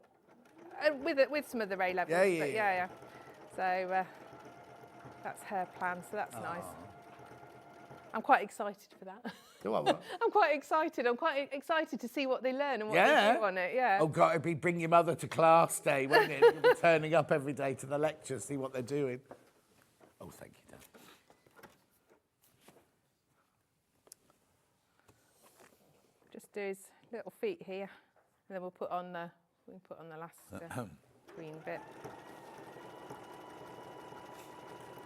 with some of the A levels. Yeah. So that's her plan. So that's nice. I'm quite excited for that. What? I'm quite excited. I'm quite excited to see what they learn and what they do on it. Yeah. Oh God, it'd be bring your mother to class day, wouldn't it? You'd be turning up every day to the lectures, see what they're doing. Oh, thank you, Dan. Just do his little feet here, and then we'll put on the last green bit.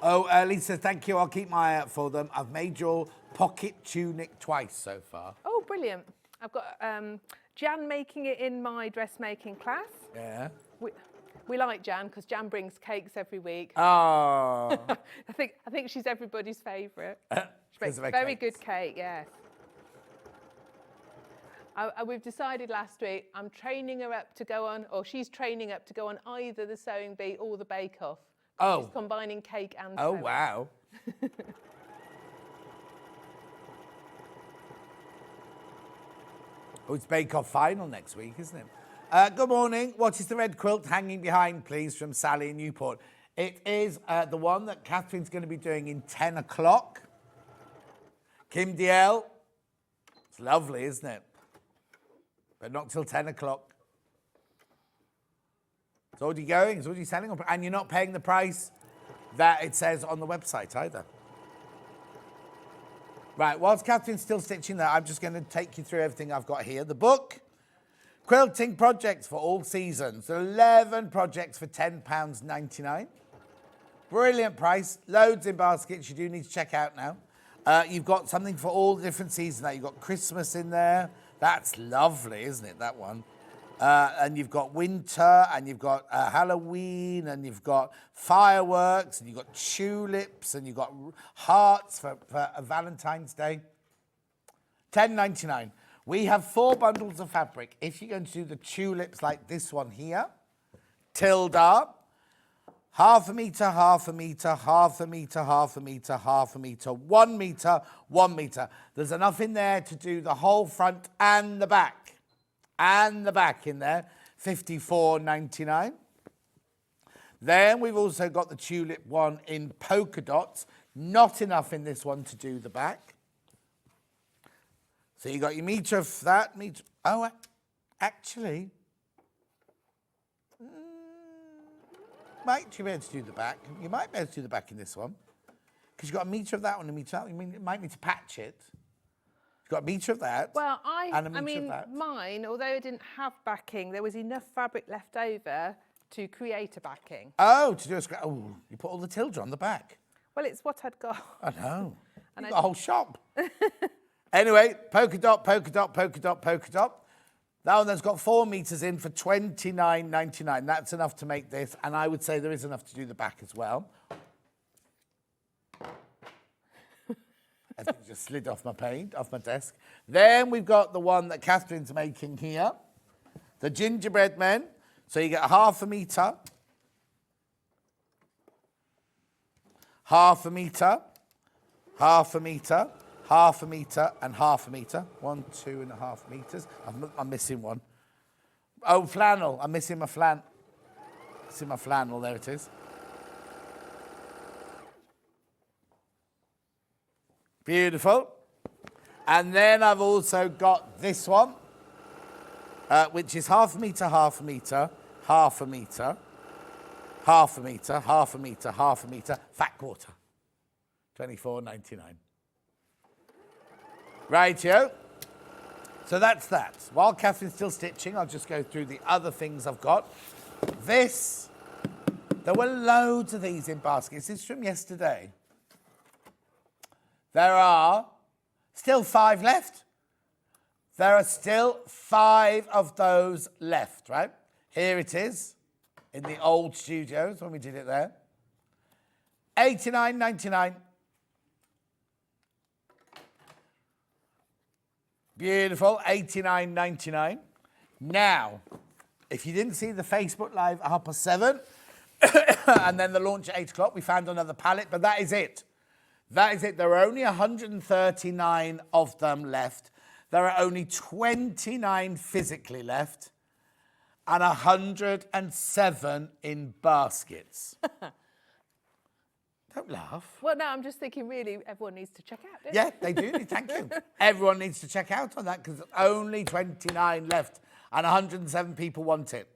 Oh, Lisa, thank you. I'll keep my eye out for them. I've made your pocket tunic twice so far. Oh, brilliant. I've got Jan making it in my dressmaking class. Yeah. We like Jan because Jan brings cakes every week. Oh. I think she's everybody's favourite. She makes Because of her very cakes. good cake, yes. We've decided last week I'm training her up to go on, or she's training up to go on either the sewing bee or the bake off. Oh. She's combining cake and Oh, sewing. wow. Oh, it's Bake Off final next week, isn't it? Good morning. What is the red quilt hanging behind, please, from Sally in Newport? It is the one that Catherine's going to be doing in 10 o'clock. Kim Diehl. It's lovely, isn't it? But not till 10 o'clock. It's already going. It's already selling. And you're not paying the price that it says on the website either. Right, whilst Catherine's still stitching that, I'm just going to take you through everything I've got here. The book, Quilting Projects for All Seasons. 11 projects for £10.99. Brilliant price. Loads in baskets you do need to check out now. You've got something for all the different seasons now. You've got Christmas in there. That's lovely, isn't it, that one? And you've got winter, and you've got Halloween, and you've got fireworks, and you've got tulips, and you've got hearts for Valentine's Day. £10.99. We have 4 bundles of fabric. If you're going to do the tulips like this one here, Tilda, half a metre, half a metre, half a metre, half a metre, half a metre, 1 metre, 1 metre. There's enough in there to do the whole front and the back. And the back in there, £54.99. Then we've also got the tulip one in polka dots. Not enough in this one to do the back. So you got your metre of that, metre. Oh, actually, might you be able to do the back? You might be able to do the back in this one. Because you've got a metre of that one and a metre of that. You might need to patch it. You've got a metre of that. Well, and a metre of that. Mine, although it didn't have backing, there was enough fabric left over to create a backing. Oh, to do a scrap. Oh, you put all the Tilda on the back. Well, it's what I'd got. I know. You've got a whole shop. Anyway, polka dot, polka dot, polka dot, polka dot. That one has got 4 metres in for £29.99. That's enough to make this, and I would say there is enough to do the back as well. I think it just slid off my paint, off my desk. Then we've got the one that Catherine's making here, the gingerbread men. So you get half a metre, half a metre, half a metre, half a metre, and half a metre. 1, 2.5 metres. I'm missing one. Oh, flannel. I'm missing my flannel. Missing my flannel. There it is. Beautiful. And then I've also got this one, which is half a metre, half a metre, half a metre, half a metre, half a metre, half a metre, fat quarter. £24.99. Rightio. So that's that. While Catherine's still stitching, I'll just go through the other things I've got. This, there were loads of these in baskets. This is from yesterday. There are still 5 left. There are still 5 of those left, right? Here it is in the old studios when we did it there. £89.99. Beautiful, £89.99. Now, if you didn't see the Facebook Live at 7:30 and then the launch at 8 o'clock, we found another pallet, but that is it. That is it. There are only 139 of them left. There are only 29 physically left and 107 in baskets. Don't laugh. Well, no, I'm just thinking really everyone needs to check out, don't Yeah, they do. Thank you. Everyone needs to check out on that because only 29 left and 107 people want it.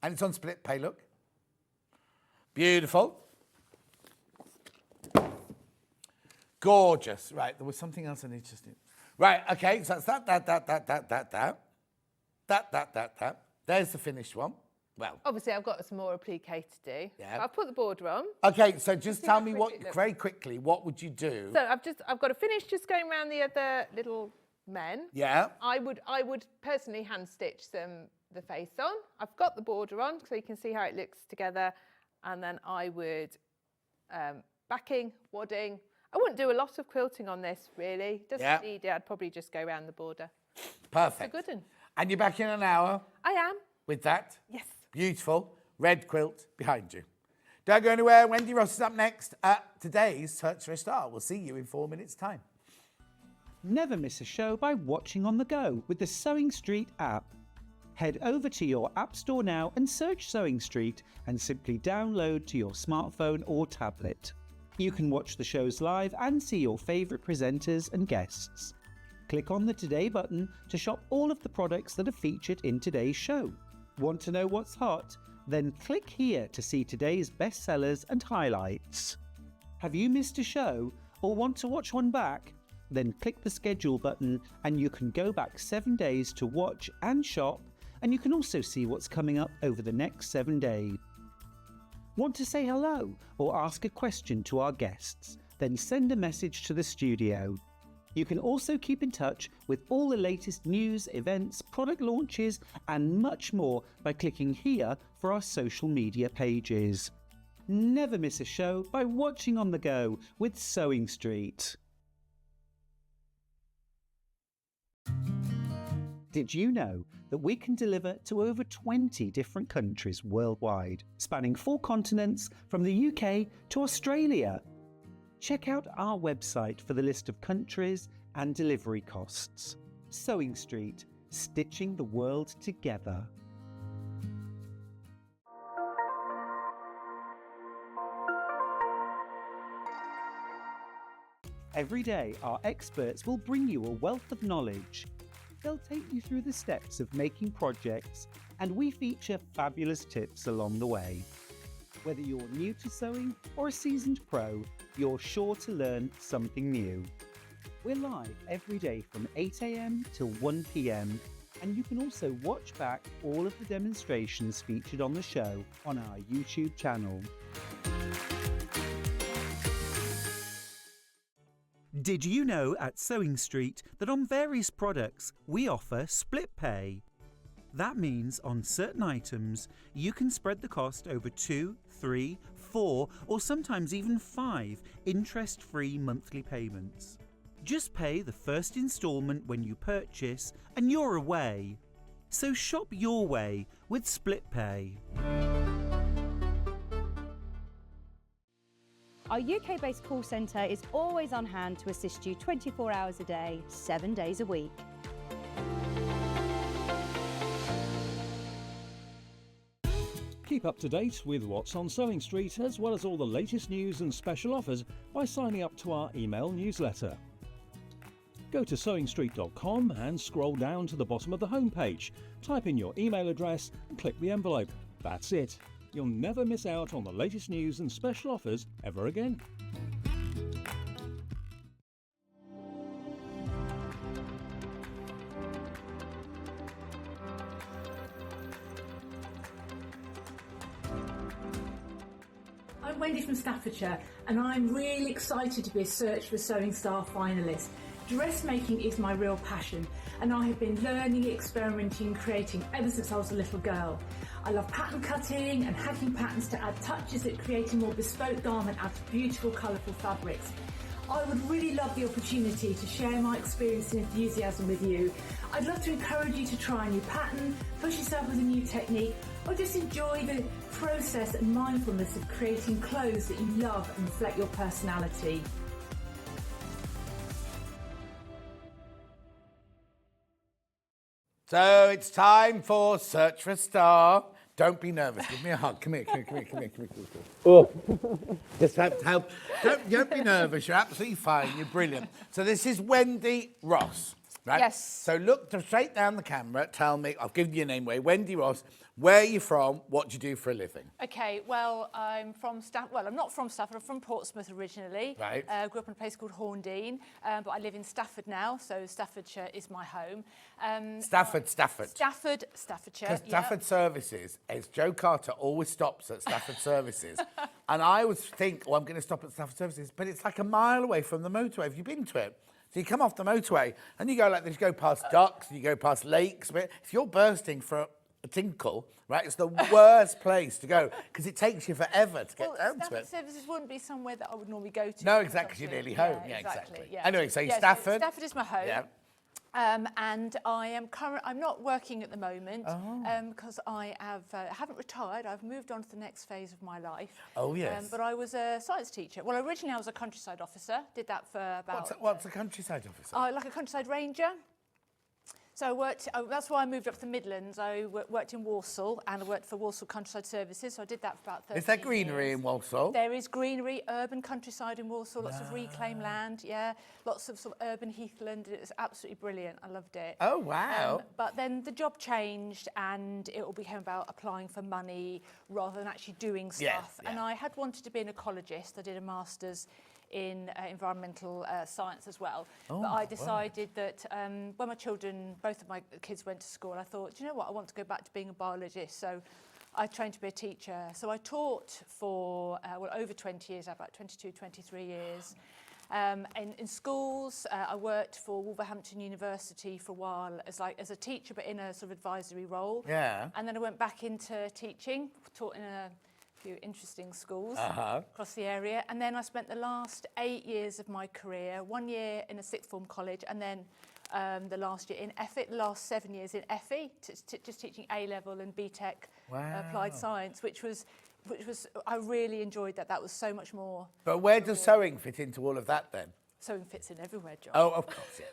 And it's on split pay, look. Beautiful. Gorgeous. Right, there was something else I need to do. Right, okay, so that's that. There's the finished one. Well, Obviously, I've got some more applique to do. Yeah. I've put the border on. okay, so just tell me quickly look. very quickly, what would you do? So I've got to finish just going around the other little men. Yeah. I would personally hand stitch the face on. I've got the border on so you can see how it looks together, and then I would backing, wadding. I wouldn't do a lot of quilting on this really. Doesn't need it. I'd probably just go around the border. Perfect. It's a good one. And you're back in an hour I am. with that? Yes. Beautiful red quilt behind you. Don't go anywhere. Wendy Ross is up next at today's Search for a Star. We'll see you in 4 minutes' time. Never miss a show by watching on the go with the Sewing Street app. Head over to your app store now and search Sewing Street and simply download to your smartphone or tablet. You can watch the shows live and see your favourite presenters and guests. Click on the Today button to shop all of the products that are featured in today's show. Want to know what's hot? Then click here to see today's bestsellers and highlights. Have you missed a show or want to watch one back? Then click the schedule button and you can go back 7 days to watch and shop, and you can also see what's coming up over the next 7 days. Want to say hello or ask a question to our guests? Then send a message to the studio. You can also keep in touch with all the latest news, events, product launches and much more by clicking here for our social media pages. Never miss a show by watching on the go with Sewing Street. Did you know that we can deliver to over 20 different countries worldwide, spanning 4 continents from the UK to Australia? Check out our website for the list of countries and delivery costs. Sewing Street, stitching the world together. Every day, our experts will bring you a wealth of knowledge. They'll take you through the steps of making projects, and we feature fabulous tips along the way. Whether you're new to sewing or a seasoned pro, you're sure to learn something new. We're live every day from 8 AM till 1 PM, and you can also watch back all of the demonstrations featured on the show on our YouTube channel. Did you know at Sewing Street that on various products we offer split pay? That means on certain items you can spread the cost over 2, 3, 4 or sometimes even 5 interest-free monthly payments. Just pay the first instalment when you purchase and you're away. So shop your way with split pay. Our UK-based call centre is always on hand to assist you 24 hours a day, 7 days a week. Keep up to date with what's on Sewing Street, as well as all the latest news and special offers by signing up to our email newsletter. Go to sewingstreet.com and scroll down to the bottom of the homepage. Type in your email address and click the envelope. That's it. You'll never miss out on the latest news and special offers ever again. I'm Wendy from Staffordshire, and I'm really excited to be a Search for Sewing Star finalist. Dressmaking is my real passion, and I have been learning, experimenting, creating ever since I was a little girl. I love pattern cutting and hacking patterns to add touches that create a more bespoke garment out of beautiful, colourful fabrics. I would really love the opportunity to share my experience and enthusiasm with you. I'd love to encourage you to try a new pattern, push yourself with a new technique, or just enjoy the process and mindfulness of creating clothes that you love and reflect your personality. So it's time for Search for a Star. Don't be nervous. Give me a hug. Come here. Oh, just have to help. Don't be nervous. You're absolutely fine. You're brilliant. So this is Wendy Ross, right? Yes. So look straight down the camera. Tell me. I'll give you your name away. Wendy Ross. Where are you from? What do you do for a living? Okay, well, I'm from Stafford. Well, I'm not from Stafford. I'm from Portsmouth originally. Right. Grew up in a place called Horndean, but I live in Stafford now, so Staffordshire is my home. Staffordshire. Staffordshire. Because Stafford Services, as Joe Carter always stops at Stafford Services. And I always think, I'm going to stop at Stafford Services, but it's like a mile away from the motorway. Have you been to it? So you come off the motorway and you go like this, you go past ducks, and you go past lakes. But if you're bursting for a tinkle, right, it's the worst place to go because it takes you forever to get down to Stafford it. Services wouldn't be somewhere that I would normally go to. No, exactly, you're nearly home. Yeah, exactly. Yeah. Anyway, so yeah, Stafford. Stafford is my home. Yeah. And I'm not working at the moment because I haven't retired. I've moved on to the next phase of my life. Oh, yes. But I was a science teacher. Well, originally I was a countryside officer. Did that for about... What's a countryside officer? Like a countryside ranger. So I worked, that's why I moved up to the Midlands. I worked in Walsall and I worked for Walsall Countryside Services. So I did that for about 13 years. Is there greenery in Walsall? There is greenery, urban countryside in Walsall, lots of reclaimed land, yeah. Lots of sort of urban heathland. It was absolutely brilliant. I loved it. Oh, wow. But then the job changed and it all became about applying for money rather than actually doing stuff. Yeah. And I had wanted to be an ecologist. I did a master's in environmental science as well. But I decided that when my children, both of my kids went to school, I thought, do you know what, I want to go back to being a biologist. So I trained to be a teacher. So I taught for, over 20 years, about 22, 23 years. In schools, I worked for Wolverhampton University for a while as a teacher, but in a sort of advisory role. Yeah. And then I went back into teaching, taught in a few interesting schools across the area. And then I spent the last 8 years of my career, 1 year in a sixth form college, and then the last year in FE, the last 7 years in FE, just teaching A-level and BTEC applied science, which was I really enjoyed that. That was so much more. But where does sewing fit into all of that then? Sewing fits in everywhere, John. Oh, of course, yes.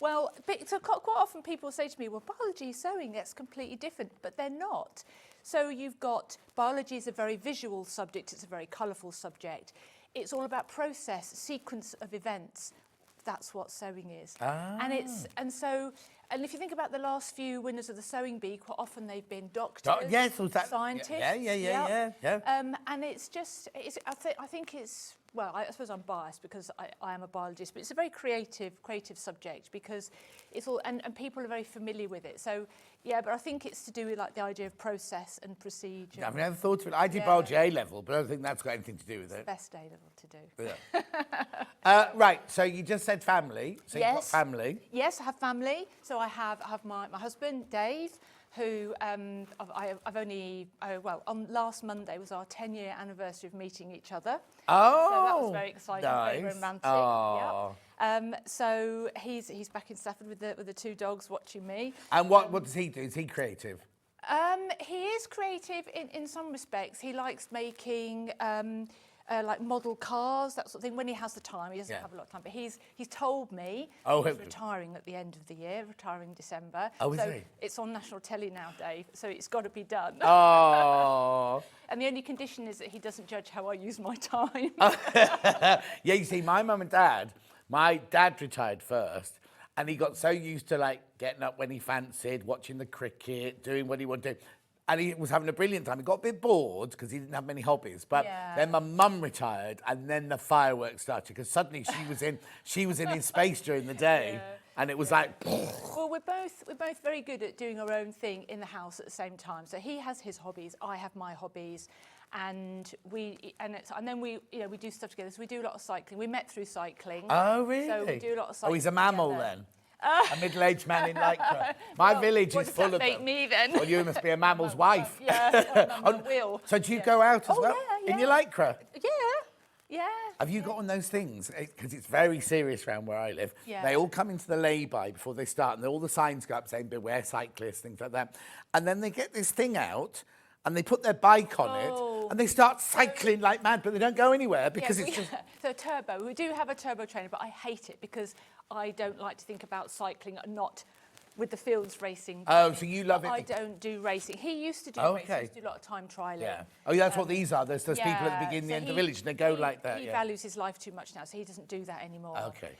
Well, so quite often people say to me, well, biology, sewing, that's completely different, but they're not. So you've got, biology is a very visual subject, it's a very colourful subject. It's all about process, sequence of events. That's what sewing is. And if you think about the last few winners of the Sewing Bee, quite often they've been doctors, scientists. Yeah. And it's just, I think it's, well, I suppose I'm biased because I am a biologist, but it's a very creative subject because it's all, and people are very familiar with it. So, yeah, but I think it's to do with like the idea of process and procedure. I've never thought of it. I did biology A-level, but I don't think that's got anything to do with it. Best A-level to do. Yeah. Right, so you just said family. So you've got family. Yes, I have family. So I have my husband, Dave, who I've only, on last Monday was our 10-year anniversary of meeting each other. Oh, so that was very exciting, nice. very romantic. Oh. Yep. So he's back in Stafford with the two dogs watching me. And what does he do? Is he creative? He is creative in some respects. He likes making like model cars, that sort of thing. When he has the time, he doesn't have a lot of time. But he's told me he's retiring at the end of the year, retiring December. Oh, is so he? It's on national telly now, Dave. So it's got to be done. Oh. And the only condition is that he doesn't judge how I use my time. Yeah, you see, my mum and dad, my dad retired first, and he got so used to like getting up when he fancied, watching the cricket, doing what he wanted to. And he was having a brilliant time. He got a bit bored because he didn't have many hobbies. But then my mum retired, and then the fireworks started because suddenly she was in his space during the day, and it was like. Well, we're both very good at doing our own thing in the house at the same time. So he has his hobbies, I have my hobbies, and then we do stuff together. So we do a lot of cycling. We met through cycling. Oh, really? So we do a lot of cycling. Oh, he's a mammal together. then. A middle-aged man in lycra. My village is full of them. Make me then? Well, you must be a mammal's wife. Yeah, on the wheel. So do you go out as well in your lycra? Yeah. Have you got on those things? Because it's very serious around where I live. Yeah. They all come into the lay-by before they start, and all the signs go up saying beware cyclists, things like that. And then they get this thing out, and they put their bike on it, and they start cycling like mad, but they don't go anywhere because it's just... So turbo, we do have a turbo trainer, but I hate it because I don't like to think about cycling, not with the fields racing. Oh, so you love it? I don't do racing. He used to do racing. He used to do a lot of time trialling. Yeah. Oh, yeah, that's what these are. There's people at the beginning and the end of the village, and they go like that. He values his life too much now, so he doesn't do that anymore. Okay.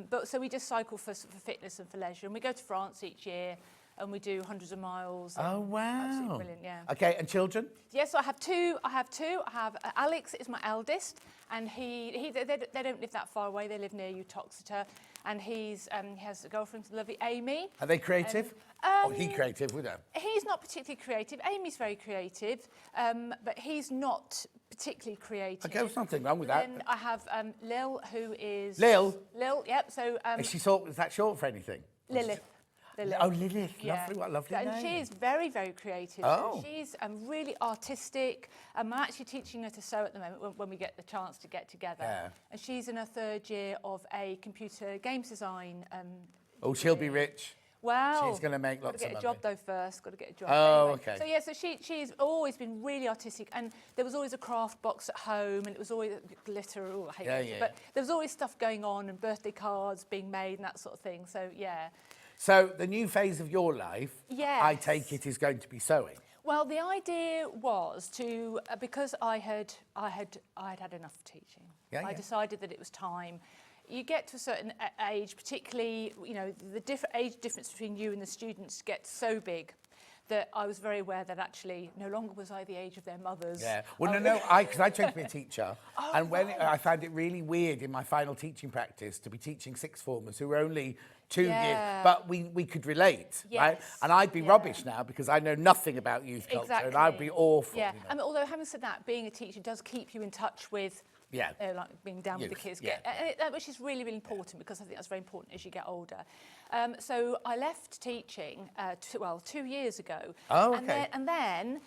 But so we just cycle for fitness and for leisure, and we go to France each year. And we do hundreds of miles. Oh, wow. Absolutely brilliant, yeah. Okay, and children? Yes, so I have two. I have Alex is my eldest, and they don't live that far away. They live near Uttoxeter, and he has a girlfriend, lovely Amy. Are they creative? He creative, we don't. He's not particularly creative. Amy's very creative, but he's not particularly creative. Okay, there's nothing wrong with that. Then I have Lil, who is... Lil? Lil, yep. So... is that short for anything? Lilith. Oh, Lilith. Lovely, what a lovely name. And she is very, very creative. Oh. So she's really artistic. I'm actually teaching her to sew at the moment when we get the chance to get together. Yeah. And she's in her third year of a computer games design Oh, she'll be rich. Well, She's going to make lots of money. Got to get a job though first. Got to get a job. Oh, anyway. okay. So yeah, so she's always been really artistic, and there was always a craft box at home, and it was always glitter. Oh, I hate glitter. Yeah. But there was always stuff going on, and birthday cards being made, and that sort of thing. So yeah. So the new phase of your life, Yes. I take it, is going to be sewing. Well, the idea was to because I had had enough of teaching. Yeah. I decided that it was time. You get to a certain age, particularly, you know, the age difference between you and the students gets so big that I was very aware that actually no longer was I the age of their mothers. Yeah. Well, because I trained to be a teacher, and when I found it really weird in my final teaching practice to be teaching sixth formers who were only 2 years, but we could relate, right? And I'd be rubbish now because I know nothing about youth culture, and I'd be awful. Yeah, you know? and although having said that, being a teacher does keep you in touch with like being down with the kids, which is really, really important because I think that's very important as you get older. So I left teaching, 2 years ago. Oh, okay. And then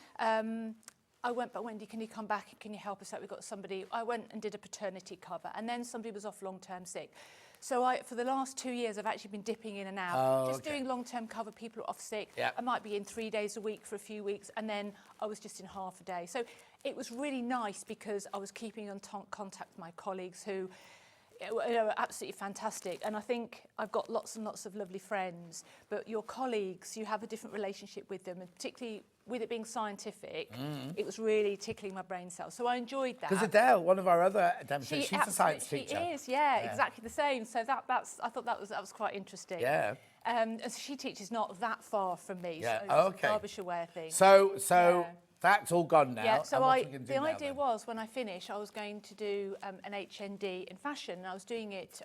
I went, but Wendy, can you come back? Can you help us out? We've got somebody. I went and did a paternity cover, and then somebody was off long-term sick. So for the last 2 years, I've actually been dipping in and out, doing long-term cover. People are off sick. I might be in 3 days a week for a few weeks, and then I was just in half a day. So it was really nice because I was keeping in contact with my colleagues who are absolutely fantastic. And I think I've got lots and lots of lovely friends, but your colleagues, you have a different relationship with them, and particularly with it being scientific, it was really tickling my brain cells. So I enjoyed that. Because Diehl, one of our other demonstrators, she's a science teacher. She is, yeah, exactly the same. So I thought that was quite interesting. Yeah. And she teaches not that far from me. Yeah. So it's a Derbyshire way of thing. So that's all gone now. Yeah, so the now, idea then? was when I finish, I was going to do an HND in fashion. And I was doing it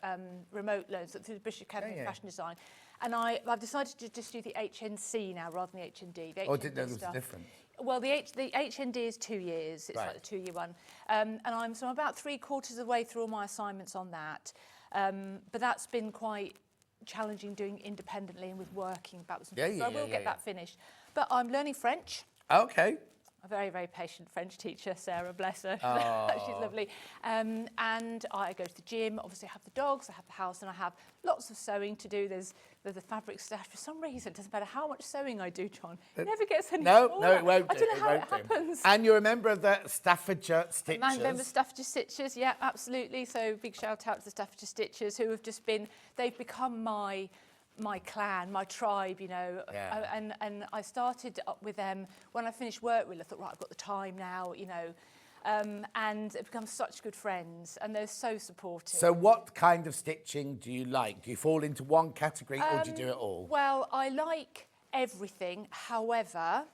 remote loans through the British Academy of Fashion Design. And I've decided to just do the HNC now rather than the HND. The I didn't know there was a difference. Well, the HND is 2 years. It's like the 2-year one. And I'm about 3/4 of the way through all my assignments on that. But that's been quite challenging doing independently and with working backwards and forwards. So I will get that finished. But I'm learning French. Okay. A very, very patient French teacher, Sarah, bless her. She's lovely. And I go to the gym. Obviously, I have the dogs, I have the house, and I have lots of sewing to do. There's the fabric stuff. For some reason, it doesn't matter how much sewing I do, John. It never gets any smaller. No, it won't. I don't know how it happens. And you're a member of the Staffordshire Stitchers. I'm a member of Staffordshire Stitchers, yeah, absolutely. So big shout out to the Staffordshire Stitchers who have just been, they've become my clan, my tribe, you know, and I started up with them when I finished work. Really, I thought, right, I've got the time now, you know, and they've become such good friends, and they're so supportive. So, what kind of stitching do you like? Do you fall into one category, or do you do it all? Well, I like everything. However,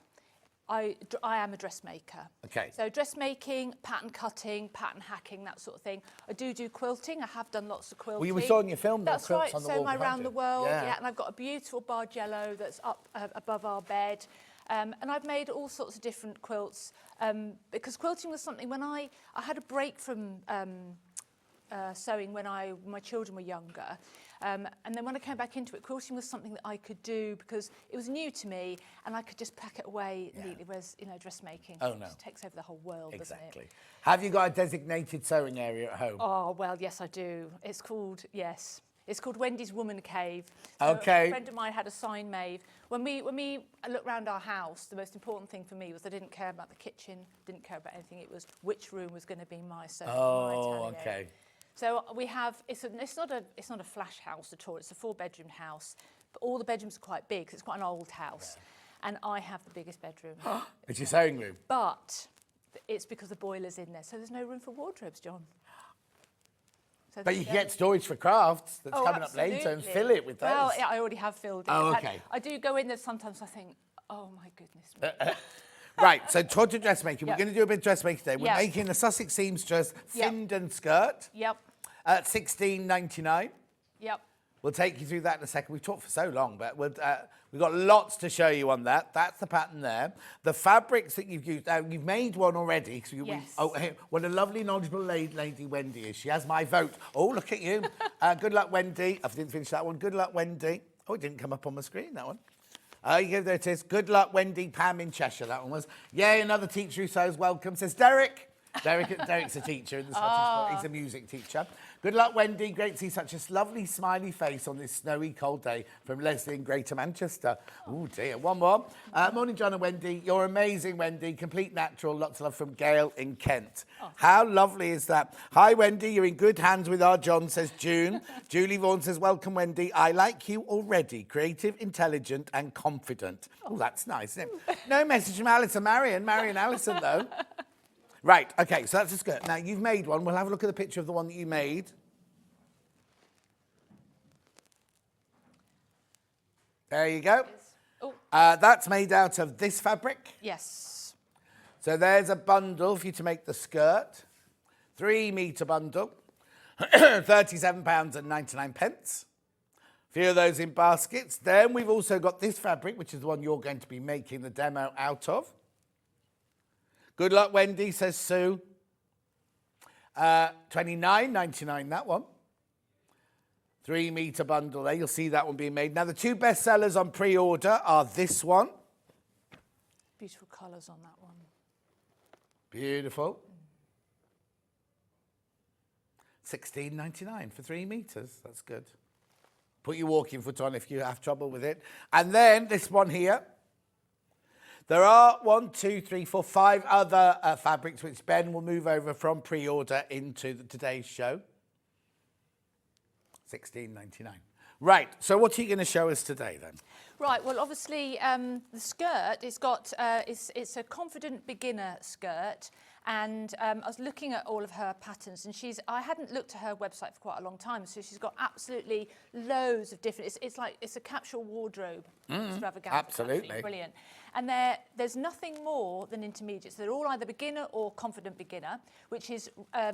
I am a dressmaker. Okay. So dressmaking, pattern cutting, pattern hacking, that sort of thing. I do quilting. I have done lots of quilting. Well, you were showing your film. That's quilts right. on the So wall my behind Around you. the World, Yeah. and I've got a beautiful bargello that's up above our bed. And I've made all sorts of different quilts because quilting was something when I had a break from sewing when my children were younger. And then when I came back into it, quilting was something that I could do because it was new to me and I could just pack it away neatly, whereas, you know, dressmaking just takes over the whole world, doesn't it? Have you got a designated sewing area at home? Oh, well, yes, I do. It's called Wendy's Woman Cave. So Okay. A friend of mine had a sign made. When we looked around our house, the most important thing for me was I didn't care about the kitchen, didn't care about anything. It was which room was going to be my sewing. Oh, okay. So we have, it's not a flash house at all, it's a 4-bedroom house, but all the bedrooms are quite big, 'cause it's quite an old house. And I have the biggest bedroom. It's your sewing room? But it's because the boiler's in there, so there's no room for wardrobes, John. So But you can get Storage4Crafts that's coming up later and absolutely. fill it with those. Well, yeah, I already have filled it. Oh, okay. I do go in there sometimes, I think, oh my goodness me. Right, so towards dressmaking. We're going to do a bit of dressmaking today. We're Yep. making the Sussex Seamstress Findon Skirt Yep, at $16.99. yep. We'll take you through that in a second. We've talked for so long, but we've got lots to show you on that. That's the pattern there. The fabrics that you've used, you've made one already. So Yes. What a lovely, knowledgeable lady Wendy is. She has my vote. Oh, look at you. Good luck, Wendy. I didn't finish that one. Good luck, Wendy. Oh, it didn't come up on the screen, that one. Yeah, there it is. Good luck, Wendy. Pam in Cheshire, that one was. Yay, another teacher who sews welcome. Says Derek, Derek's a teacher in the Scottish. He's a music teacher. Good luck, Wendy. Great to see such a lovely smiley face on this snowy, cold day from Leslie in Greater Manchester. Oh dear. One more. Morning, John and Wendy. You're amazing, Wendy. Complete natural. Lots of love from Gail in Kent. How lovely is that? Hi, Wendy. You're in good hands with our John, says June. Julie Vaughan says, welcome, Wendy. I like you already. Creative, intelligent, and confident. Oh, that's nice, isn't it? No message from Alison Marion. Marion Allison, though. Right, okay, so that's a skirt. Now, you've made one. We'll have a look at the picture of the one that you made. There you go. Oh. That's made out of this fabric. Yes. So there's a bundle for you to make the skirt. 3-metre bundle. £37.99. A few of those in baskets. Then we've also got this fabric, which is the one you're going to be making the demo out of. Good luck, Wendy, says Sue. $29.99, that one. 3-metre bundle there. You'll see that one being made. Now, the 2 best sellers on pre-order are this one. Beautiful colours on that one. Beautiful. $16.99 for 3 metres. That's good. Put your walking foot on if you have trouble with it. And then this one here. There are 1, 2, 3, 4, 5 other fabrics which Ben will move over from pre-order into today's show. $16.99. Right, so what are you going to show us today then? Right, well, obviously, the skirt, it's a confident beginner skirt. And I was looking at all of her patterns, and I hadn't looked at her website for quite a long time, so she's got absolutely loads of different, it's a capsule wardrobe extravaganza. Absolutely. Brilliant. And there's nothing more than intermediates. They're all either beginner or confident beginner, which is,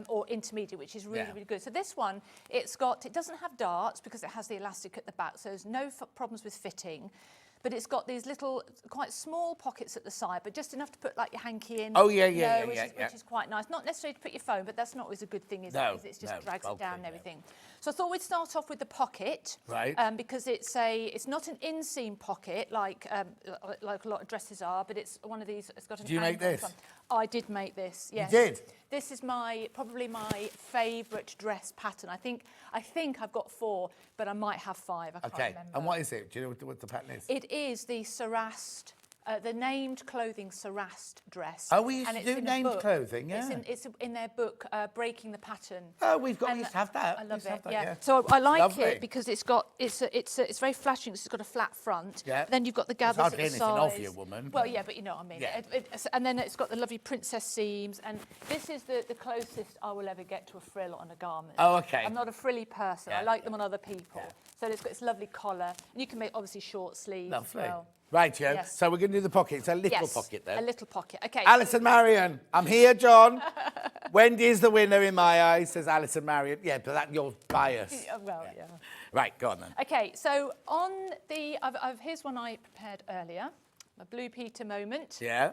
or intermediate, which is really, really good. So this one, it doesn't have darts because it has the elastic at the back, so there's no problems with fitting. But it's got these little, quite small pockets at the side, but just enough to put like your hanky in. Oh, yeah, which is quite nice. Not necessarily to put your phone, but that's not always a good thing, is it? Because it just drags it down and everything. So I thought we'd start off with the pocket, right? Because it's not an inseam pocket like a lot of dresses are, but it's one of these. It's got an. Did you make this? I did make this. Yes. You did. This is probably my favourite dress pattern. I think I've got 4, but I might have 5. I can't remember. And what is it? Do you know what the pattern is? It is the Sarast, the named clothing Sarast dress. Oh, we used to do named clothing, yeah. It's in their book, Breaking the Pattern. Oh, we used to have that. I love it. Yeah. So I like it because it's very flashing. It's got a flat front. Yeah. Then you've got the gathers at the sides. Of you, woman. Well, yeah, but you know what I mean. Yeah. And then it's got the lovely princess seams, and this is the closest I will ever get to a frill on a garment. Oh, okay. I'm not a frilly person. I like them on other people. Yeah. So it's got its lovely collar, and you can make obviously short sleeves as well. Right, Joe. Yes. So we're going to do the pocket. It's a little pocket there. A little pocket. Okay. Alison Marion. I'm here, John. Wendy is the winner in my eyes, says Alison Marion. Yeah, but you're biased. Well, yeah. Right, go on then. Okay, so on here's one I prepared earlier. A Blue Peter moment. Yeah.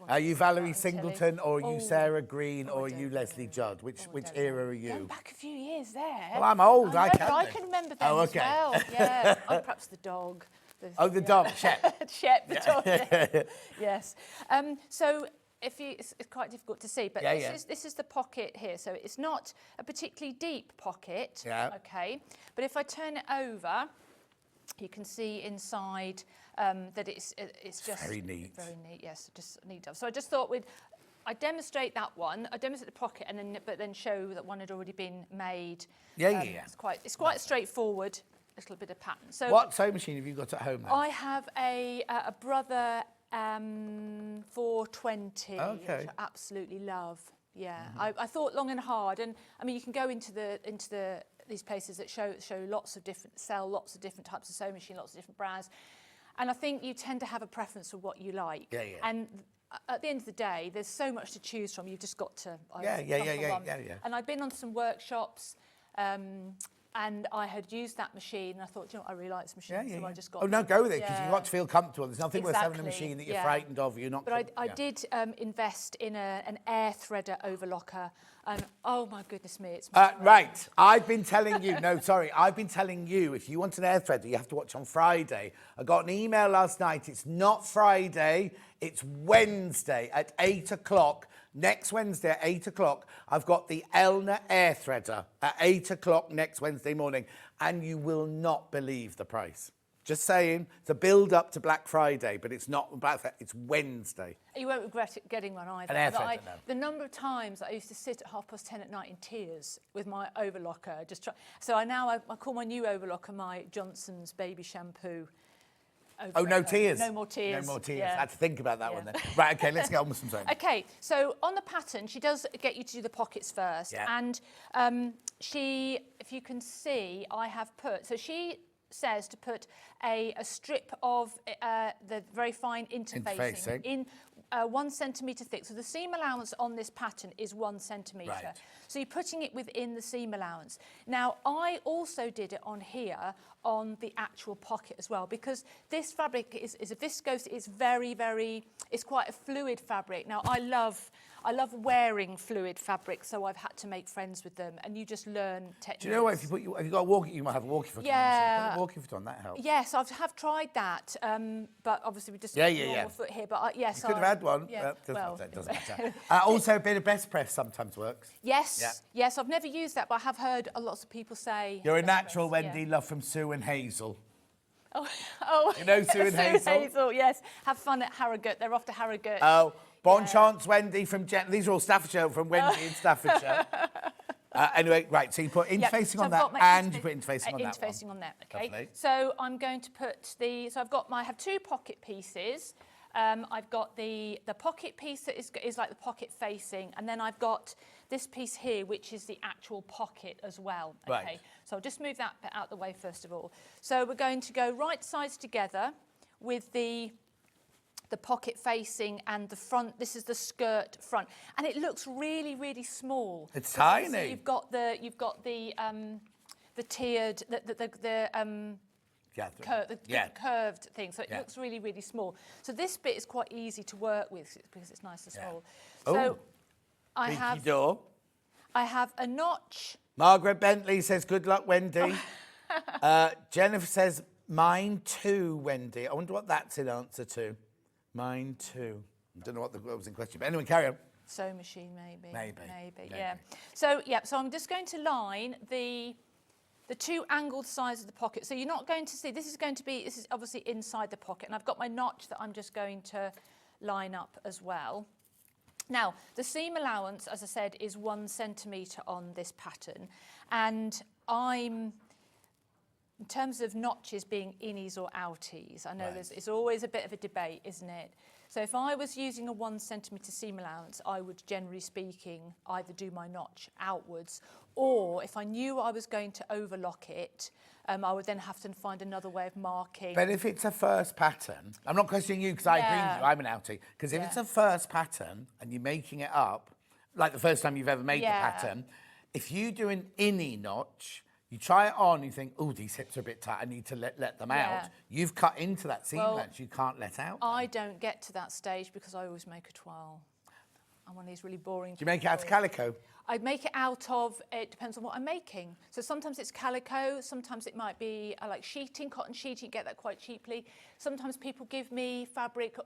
Are you Valerie Singleton, or are you Sarah Green, or are you Leslie Judd? Which era are you? Going back a few years there. Well, I'm old. I can remember them as well. Yeah. Perhaps the dog. The dog, Shep. Shep, the dog. Yes. So it's quite difficult to see, but this is the pocket here. So it's not a particularly deep pocket. Yeah. Okay. But if I turn it over, you can see inside that it's just very neat. Very neat. Yes, just neat. So I just thought I demonstrate that one. I demonstrate the pocket, but then show that one had already been made. Yeah. It's quite straightforward. Little bit of pattern. So what sewing machine have you got at home then? I have a Brother 420, which I absolutely love. Yeah, I thought long and hard, and I mean you can go into these places that sell lots of different types of sewing machine, lots of different brands, and I think you tend to have a preference for what you like. Yeah. And at the end of the day, there's so much to choose from. You've just got to. Yeah. And I've been on some workshops. And I had used that machine, and I thought, you know what, I really like this machine, so I just got. Oh no, go with it, because you've got to feel comfortable. There's nothing worth having a machine that you're frightened of. You're not. But I did invest in an air threader overlocker, and oh my goodness me, it's. Right, I've been telling you. I've been telling you. If you want an air threader, you have to watch on Friday. I got an email last night. It's not Friday. It's Wednesday at 8 o'clock. Next Wednesday at 8 o'clock, I've got the Elna Air Threader at 8 o'clock next Wednesday morning, and you will not believe the price. Just saying, it's a build up to Black Friday, but it's not Black Friday, it's Wednesday. You won't regret getting one either. An air threader, no. The number of times I used to sit at 10:30 at night in tears with my overlocker. So I call my new overlocker my Johnson's baby shampoo. Oh, no tears. No more tears. No more tears. Yeah. I had to think about that Yeah. one then. Right, okay, let's get on with some sewing. Okay, so on the pattern, she does get you to do the pockets first. Yeah. And she, if you can see, I have put, so she says to put a strip of the very fine interfacing in 1 centimetre thick. So the seam allowance on this pattern is 1 centimetre. Right. So you're putting it within the seam allowance. Now, I also did it on here on the actual pocket as well, because this fabric is a viscose. It's very, very, it's quite a fluid fabric. Now, I love wearing fluid fabric, so I've had to make friends with them, and you just learn techniques. Do you know what, if you got a walkie, you might have a walkie foot Yeah. on. Put a walkie foot on, that helps. Yes, I have tried that, but obviously we just normal foot here. But yes, You could have had one. Yeah, It doesn't matter. Also, a bit of best press sometimes works. Yes, Yeah. yes, I've never used that, but I have heard lots of people say. You're a best natural, press, Wendy. yeah. Love from Sue and Hazel. Oh, You know Sue and Hazel? Hazel, yes. Have fun at Harrogate. They're off to Harrogate. Oh, bon chance, Wendy from These are all Staffordshire from Wendy in Staffordshire. Anyway, right, so you put interfacing on that and you put interfacing on that one. Interfacing on that, okay. Lovely. So I'm going to put I have 2 pocket pieces. I've got the pocket piece that is like the pocket facing, and then I've got this piece here, which is the actual pocket as well. Okay. Right. So I'll just move that bit out the way first of all. So we're going to go right sides together with the pocket facing and the front. This is the skirt front, and it looks really, really small. It's tiny. So you've got the tiered curved thing, so it looks really, really small. So this bit is quite easy to work with because it's nice and small. So I have a notch. Margaret Bentley says, good luck, Wendy. Jennifer says, mine too, Wendy. I wonder what that's in answer to. Mine too. I don't know what was in question, but anyway, carry on. Sewing machine, maybe. Maybe. Yeah. So I'm just going to line the 2 angled sides of the pocket. So you're not going to see, this is obviously inside the pocket, and I've got my notch that I'm just going to line up as well. Now, the seam allowance, as I said, is 1 centimetre on this pattern, and in terms of notches being innies or outies, I know it's always a bit of a debate, isn't it? So if I was using a 1 centimetre seam allowance, I would, generally speaking, either do my notch outwards, or if I knew I was going to overlock it, I would then have to find another way of marking. But if it's a first pattern, I'm not questioning you because I agree with you, I'm an outie. Because if it's a first pattern and you're making it up, like the first time you've ever made the pattern, if you do an innie notch, you try it on, you think, oh, these hips are a bit tight, I need to let them out. You've cut into that seam allowance you can't let out. I don't get to that stage because I always make a toile. I'm one of these really boring. Do you make it out of calico? I make it out of, it depends on what I'm making. So sometimes it's calico, sometimes it might be like sheeting, cotton sheeting, you get that quite cheaply. Sometimes people give me fabric,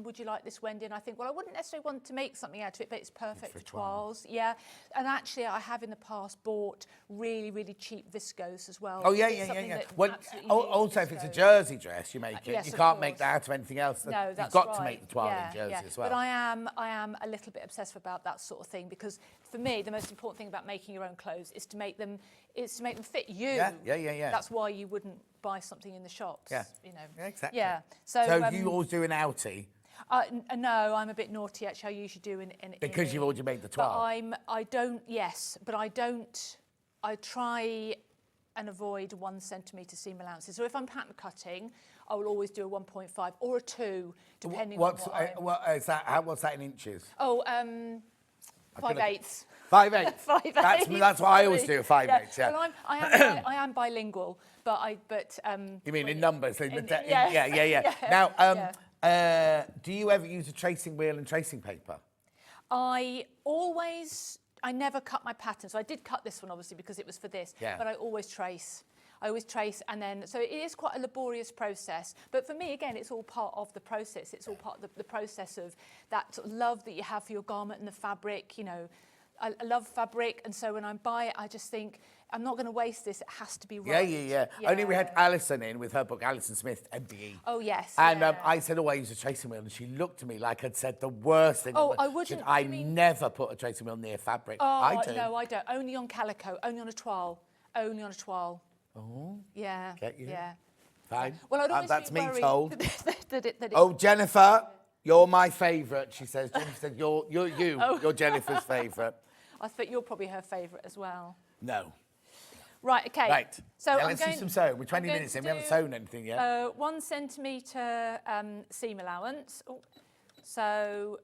would you like this, Wendy? And I think, well, I wouldn't necessarily want to make something out of it, but it's perfect for toiles. Yeah, and actually I have in the past bought really, really cheap viscose as well. Oh, yeah. Well, also, if it's a jersey dress, you make it. Yes, you of can't course. make that out of anything else. No, that's You've got right. to make the toile in jersey as well. But I am a little bit obsessive about that sort of thing, because for me, the most important thing about making your own clothes is to make them fit you. Yeah. That's why you wouldn't buy something in the shops. Yeah. You know. Yeah, exactly. Yeah. So you always do an outie? No, I'm a bit naughty actually. I usually do because you've already made the toile. But I try and avoid 1 centimetre seam allowances. So if I'm pattern cutting, I will always do a 1.5 or a 2, depending on what's that in inches? 5/8. 5/8. 5/8. That's what I always do. 5/8. Yeah. Well, I am bilingual, but you mean in numbers? Yeah. Now, do you ever use a tracing wheel and tracing paper? I never cut my pattern. So I did cut this one, obviously, because it was for this. Yeah. But I always trace. I always trace, and then, so it is quite a laborious process. But for me, again, it's all part of the process. It's all part of the process of that sort of love that you have for your garment and the fabric. You know, I love fabric, and so when I buy it, I just think, I'm not going to waste this. It has to be right. Yeah. Only we had Alison in with her book, Alison Smith, MBE. Oh, yes. And I said, I use a tracing wheel. And she looked at me like I'd said the worst thing. Oh, ever. I wouldn't. She said, I never put a tracing wheel near fabric. Oh, I do. no, I don't. Only on calico, only on a toile. Only on a toile. Oh. Yeah. Get you. Yeah. Fine. Well, I'd always that's be me worried told. that it Oh, Jennifer, you're my favourite, she says. Jennifer said, you're Jennifer's favourite. I think you're probably her favourite as well. No. Right, okay. Right. So now let's do some sewing. We're 20 minutes in. We haven't sewn anything yet. 1 centimetre seam allowance. Oh. So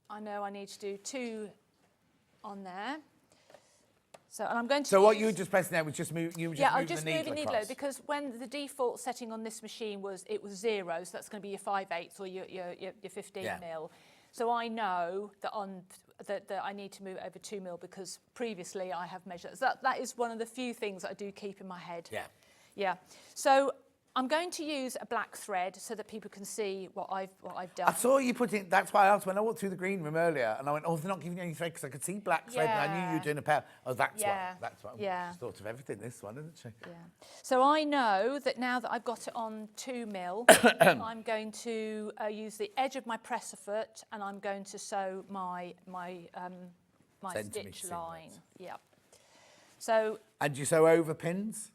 I know I need to do 2 on there. So, and I'm going to. So what you were just pressing there was just move. You were just I'm moving just the needle moving the needle across. over because when the default setting on this machine was 0, so that's going to be your 5/8 or your 15 mil. So I know that that I need to move it over 2 mil because previously I have measured. So that is one of the few things that I do keep in my head. Yeah. Yeah. So I'm going to use a black thread so that people can see what I've done. I saw you putting. That's why I asked when I walked through the green room earlier, and I went, "Oh, they're not giving you any thread because I could see black thread, and I knew you were doing a pair." Oh, that's why. That's why. Yeah. She's thought of everything. This one, isn't she? Yeah. So I know that now that I've got it on 2 mil, I'm going to use the edge of my presser foot, and I'm going to sew my stitch line. Yeah. So. And you sew over pins?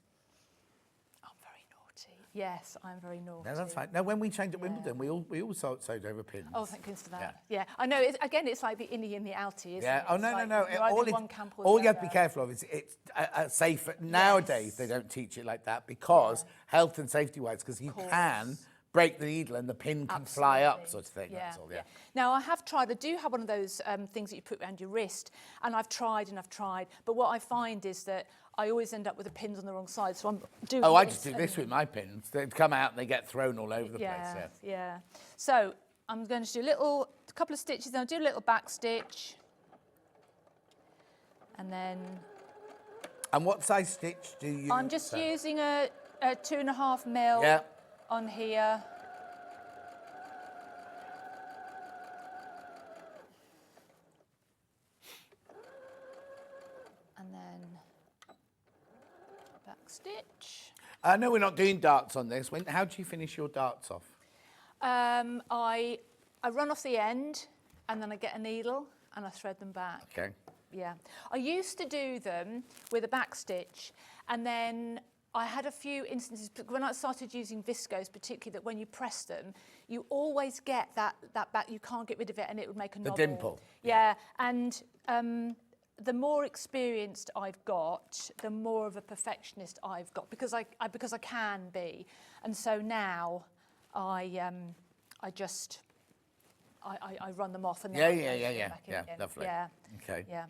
Yes, I'm very naughty. No, that's fine. No, when we trained at Wimbledon, we all sewed over pins. Oh, thank goodness for that. Yeah. I know. It's like the innie and the outie, isn't it? Oh, no. You're one camp or All the you have to be other. careful of is it's safe. Nowadays, they don't teach it like that because health and safety-wise, because you can break the needle and the pin can fly up, sort of thing. Yeah. That's all, yeah. Now, I do have one of those things that you put around your wrist, and I've tried, but what I find is that I always end up with the pins on the wrong side, so I'm doing I just do this with my pins. They come out and they get thrown all over the place. Yeah. So I'm going to do a couple of stitches, then I'll do a little back stitch, and then. And what size stitch do you? I'm just using a 2.5 mil on here. And then back stitch. I know we're not doing darts on this. How do you finish your darts off? I run off the end, and then I get a needle and I thread them back. Okay. Yeah. I used to do them with a back stitch, and then I had a few instances when I started using viscose, particularly, that when you press them, you always get that back. You can't get rid of it, and it would make a knobble. The dimple. Yeah, and the more experienced I've got, the more of a perfectionist I've got because I can be, and so now I run them off and then yeah, lovely. Yeah. Okay. Yeah.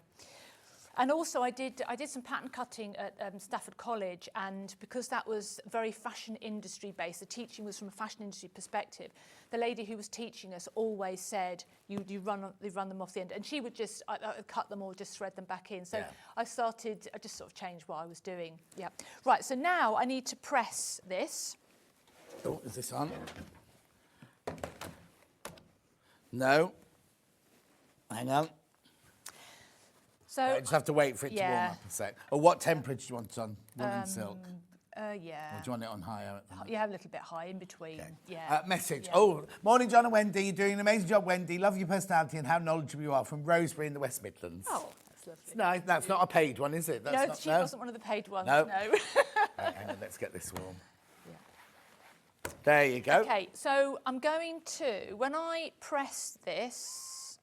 And also I did some pattern cutting at Stafford College, and because that was very fashion industry based, the teaching was from a fashion industry perspective, the lady who was teaching us always said you run them off the end, and she would just I'd cut them or just thread them back in. So I just sort of changed what I was doing. Yeah. Right, so now I need to press this. Oh, is this on? No. Hang on. So I just have to wait for it to warm up a sec. Or what temperature do you want it on? Woolen silk? Yeah. Or do you want it on higher? You have a little bit high in between. Okay. Yeah. Message. Yeah. Oh, morning, John and Wendy. You're doing an amazing job, Wendy. Love your personality and how knowledgeable you are. From Rosebery in the West Midlands. Oh, that's lovely. No, that's not a paid one, is it? That's No, she wasn't one of the paid ones. No. No. Right, hang on, let's get this warm. Yeah. There you go. Okay, so I'm going to, when I press this,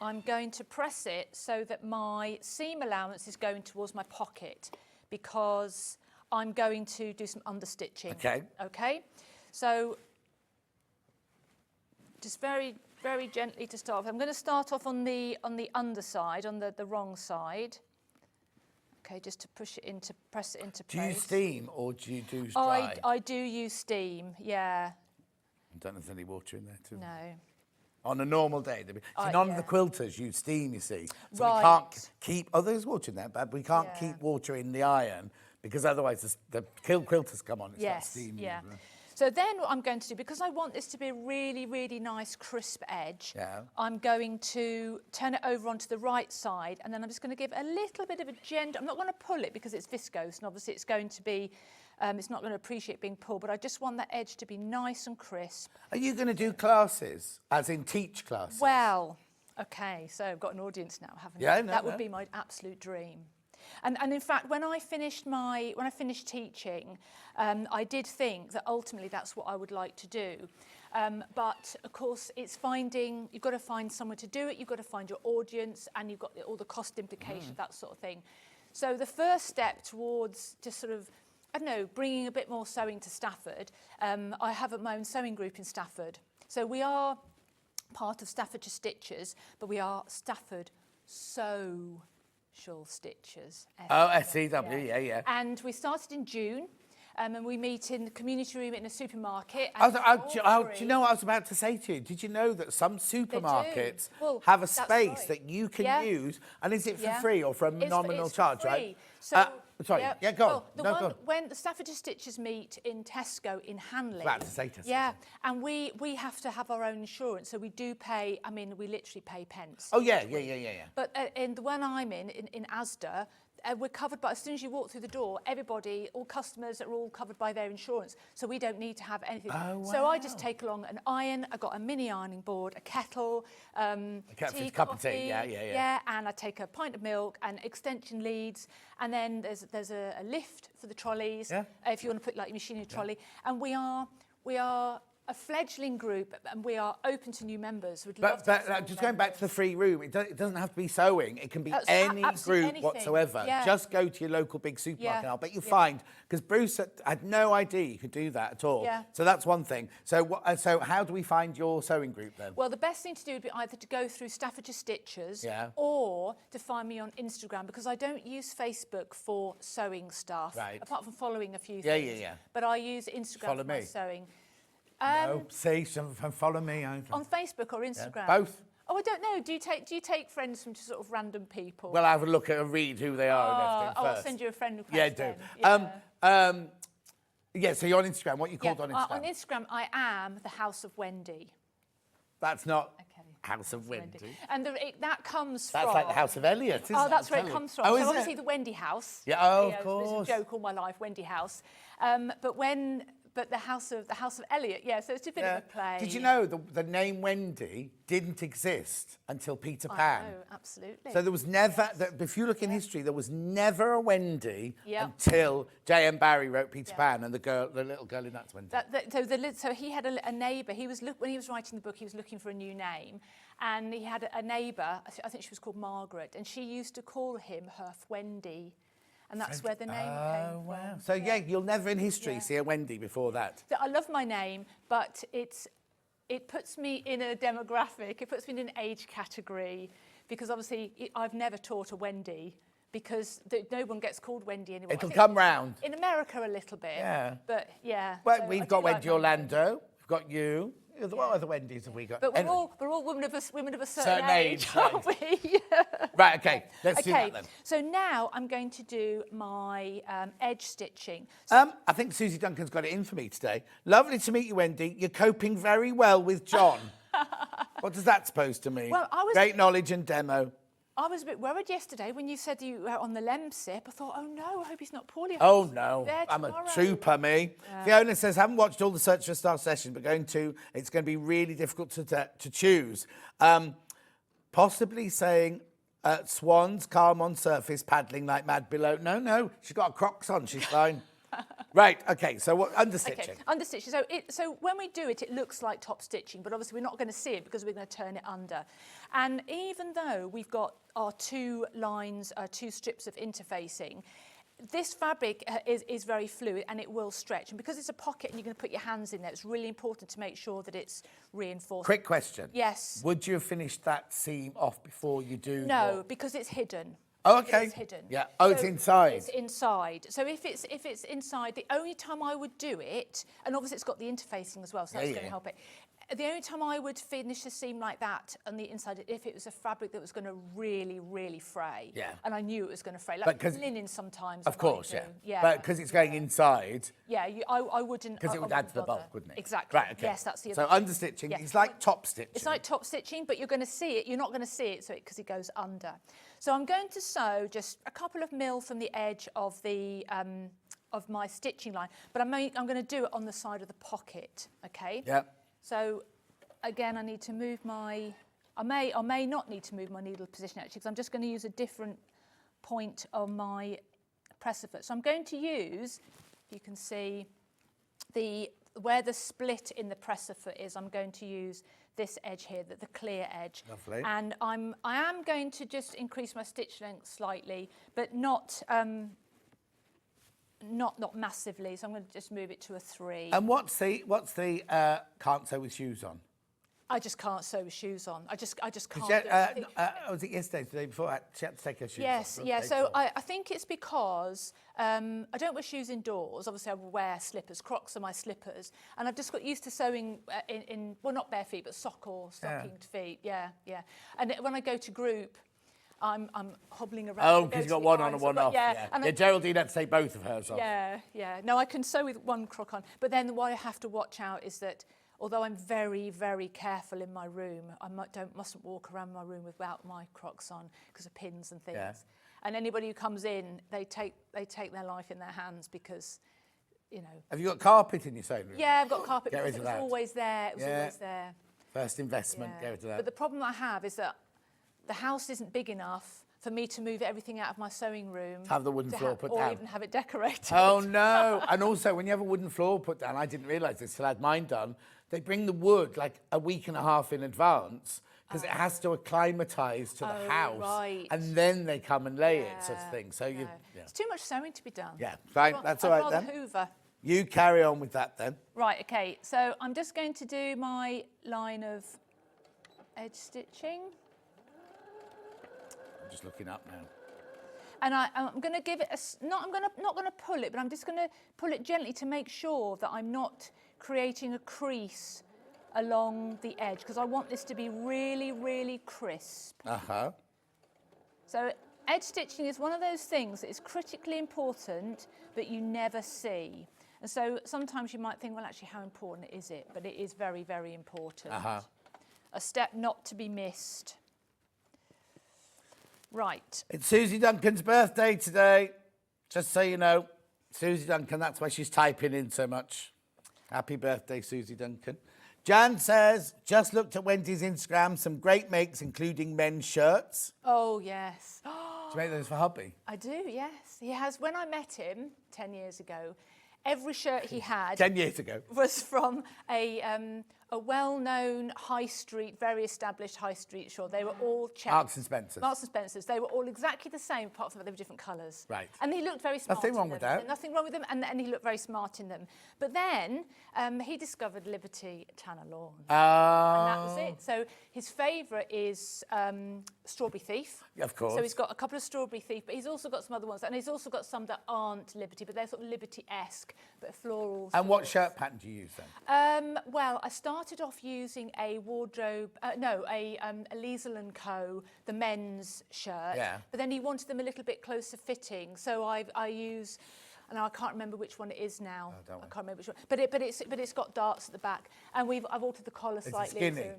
I'm going to press it so that my seam allowance is going towards my pocket because I'm going to do some understitching. Okay. Okay, so just very, very gently to start off. I'm going to start off on the underside, on the wrong side. Okay, just to press it into place. Do you steam or do you do dry? I do use steam, yeah. I don't know if there's any water in there too. No. On a normal day. None of the quilters use steam, you see. So Right. we can't keep, there's water in there, but we can't keep water in the iron because otherwise the quilters come on. It's Yes, steamy. yeah. So then what I'm going to do, because I want this to be a really, really nice crisp edge, I'm going to turn it over onto the right side, and then I'm just going to give a little bit of a gentle, I'm not going to pull it because it's viscose, and obviously it's going to be, it's not going to appreciate being pulled, but I just want that edge to be nice and crisp. Are you going to do classes, as in teach classes? Well, okay, so I've got an audience now, haven't I? That would be my absolute dream. And in fact, when I finished teaching, I did think that ultimately that's what I would like to do. But of course, you've got to find someone to do it, you've got to find your audience, and you've got all the cost implications, that sort of thing. So the first step towards just sort of, I don't know, bringing a bit more sewing to Stafford, I have my own sewing group in Stafford. So we are part of Staffordshire Stitchers, but we are Stafford Social Stitchers. Oh, SCW, yeah. And we started in June, and we meet in the community room in a supermarket. Do you know what I was about to say to you? Did you know that some supermarkets have a space that you can use, and is it for free or for a nominal charge, free. right? So, go on. Well, when the Staffordshire Stitchers meet in Tesco in Hanley. About to say Tesco. Yeah, and we have to have our own insurance, so we do pay. I mean, we literally pay pence. Oh yeah. But in the one I'm in Asda, we're covered by, as soon as you walk through the door, all customers are all covered by their insurance, so we don't need to have anything. Oh, wow. So I just take along an iron, I've got a mini ironing board, a kettle, tea, cup of tea, coffee, yeah. and I take a pint of milk and extension leads, and then there's a lift for the trolleys, if you want to put like your machinery trolley, and we are a fledgling group, and we are open to new members. We'd love to have just going back to the free room, it doesn't have to be sewing. It can be any group anything. whatsoever. Yeah. Just go to your local big supermarket, and I'll bet you'll find, because Bruce had no idea you could do that at all. Yeah. So that's one thing. So how do we find your sewing group then? Well, the best thing to do would be either to go through Staffordshire Stitchers or to find me on Instagram, because I don't use Facebook for sewing stuff, apart from following a few things. But I use Instagram for my sewing. No, follow me. On Facebook or Instagram? Both. Oh, I don't know. Do you take friends from just sort of random people? Well, I have a look at and read who they are and everything first. I'll send you a friend request. Yeah, do. Then. So you're on Instagram. What are you called on Instagram? On Instagram, I am the House of Wendy. That's not House of Wendy. And that comes from... That's like the House of Elliot, isn't it? Oh, that's where it comes from. Oh, so obviously the Wendy House. Yeah, of course. It's a joke all my life, Wendy House. But the House of Elliot, so it's a bit of a play. Did you know the name Wendy didn't exist until Peter Pan? I know, absolutely. So there was never, if you look in history, there was never a Wendy until J.M. Barrie wrote Peter Pan, and the little girl in that's Wendy. So he had a neighbour. When he was writing the book, he was looking for a new name, and he had a neighbour. I think she was called Margaret, and she used to call him her Wendy. And that's where the name came from. Wow. So you'll never in history see a Wendy before that. I love my name, but it puts me in a demographic, it puts me in an age category, because obviously I've never taught a Wendy, because no one gets called Wendy anymore. It'll come round. In America a little bit. Yeah. But yeah. Well, so we've got Wendy Orlando, we've got you. What other Wendy's have we got? But we're all women of a certain age, aren't we? Right, okay. Let's do that then. So now I'm going to do my edge stitching. I think Susie Duncan's got it in for me today. Lovely to meet you, Wendy. You're coping very well with John. What does that supposed to mean? Well, Great knowledge and demo. I was a bit worried yesterday when you said you were on the Lemsip. I thought, oh no, I hope he's not poorly. Oh no, I'm a trooper, me. Fiona says, haven't watched all the Search for a Star sessions, but it's going to be really difficult to choose. Possibly saying swans, calm on surface, paddling like mad below. No, she's got Crocs on, she's fine. Right, okay, so what, understitching. Okay, understitching. So when we do it, it looks like top stitching, but obviously we're not going to see it because we're going to turn it under. And even though we've got our two lines, two strips of interfacing, this fabric is very fluid and it will stretch. And because it's a pocket and you're going to put your hands in there, it's really important to make sure that it's reinforced. Quick question. Yes. Would you have finished that seam off before you do? No, because it's hidden. Oh, okay. It's hidden. Yeah. Oh, so it's inside. It's inside. So if it's inside, the only time I would do it, and obviously it's got the interfacing as well, so that's going to help it. The only time I would finish a seam like that on the inside, if it was a fabric that was going to really, really fray. Yeah. And I knew it was going to fray. Like linen sometimes. Of course, I yeah. do. Yeah. But because it's going inside. Yeah, I wouldn't. Because it would add to the bulk, wouldn't it? Exactly. Right, okay. Yes, that's the So other understitching, Yeah. it's like top stitching. It's like top stitching, but you're going to see it. You're not going to see it because it goes under. So I'm going to sew just a couple of mil from the edge of the of my stitching line, but I'm going to do it on the side of the pocket. Okay. Yeah. So again, I need to move my. I may not need to move my needle position actually, because I'm just going to use a different point on my presser foot. So I'm going to use, you can see, where the split in the presser foot is. I'm going to use this edge here, the clear edge. Lovely. And I am going to just increase my stitch length slightly, but not massively. So I'm going to just move it to a 3. And what's the can't sew with shoes on? I just can't sew with shoes on. I just can't. Was it yesterday, the day before? She had to take her shoes Yes, off. yeah. Okay, So cool. I think it's because I don't wear shoes indoors. Obviously, I will wear slippers. Crocs are my slippers, and I've just got used to sewing in well, not bare feet, but sock or stockinged feet. Yeah, yeah. And when I go to group, I'm hobbling around. Oh, because you've got one on and one off. Yeah, and Geraldine had to take both of hers off. yeah, yeah. No, I can sew with one croc on, but then what I have to watch out is that. Although I'm very, very careful in my room, I mustn't walk around my room without my Crocs on because of pins and things. Yeah. And anybody who comes in, they take their life in their hands because, you know. Have you got carpet in your sewing room? Yeah, I've got carpet. Get rid It of was that. always there. It was Yeah. always there. First investment, Yeah. get rid of that. But the problem I have is that the house isn't big enough for me to move everything out of my sewing room. Have the wooden floor put or down. Or even have it decorated. Oh, no. And also, when you have a wooden floor put down, I didn't realise this till I had mine done, they bring the wood like a week and a half in advance because it has to acclimatise to the house. Right. And then they come and lay it, sort of thing. So you, No. yeah. It's too much sewing to be done. Yeah, fine. That's all right then. Hoover. You carry on with that then. Right, okay, so I'm just going to do my line of edge stitching. I'm just looking up now. And I'm going to give it not going to pull it, but I'm just going to pull it gently to make sure that I'm not creating a crease along the edge because I want this to be really, really crisp. Uh-huh. So edge stitching is one of those things that is critically important, but you never see. And so sometimes you might think, well, actually, how important is it? But it is very, very important. Uh-huh. A step not to be missed. Right. It's Susie Duncan's birthday today. Just so you know, Susie Duncan, that's why she's typing in so much. Happy birthday, Susie Duncan. Jan says, just looked at Wendy's Instagram, some great makes, including men's shirts. Oh, yes. Do you make those for hubby? I do, yes. He has. When I met him 10 years ago, every shirt he had 10 years ago. was from a well-known high street, very established high street shop. They were all checked. Marks and Spencer's. Marks and Spencer's. They were all exactly the same, apart from that they were different colours. Right. And he looked very smart. Nothing wrong in with them. that. Nothing wrong with them, and he looked very smart in them. But then he discovered Liberty Tanner Lawn. And that was it. So his favourite is Strawberry Thief. Of course. So he's got a couple of Strawberry Thief, but he's also got some other ones. And he's also got some that aren't Liberty, but they're sort of Liberty-esque, but floral. And what shirt pattern do you use then? Well, I started off using a wardrobe, a Liesel & Co., the men's shirt. Yeah. But then he wanted them a little bit closer fitting, so I use. And I can't remember which one it is now. don't I can't remember which one. But it's got darts at the back, and I've altered the collar slightly. skinny? So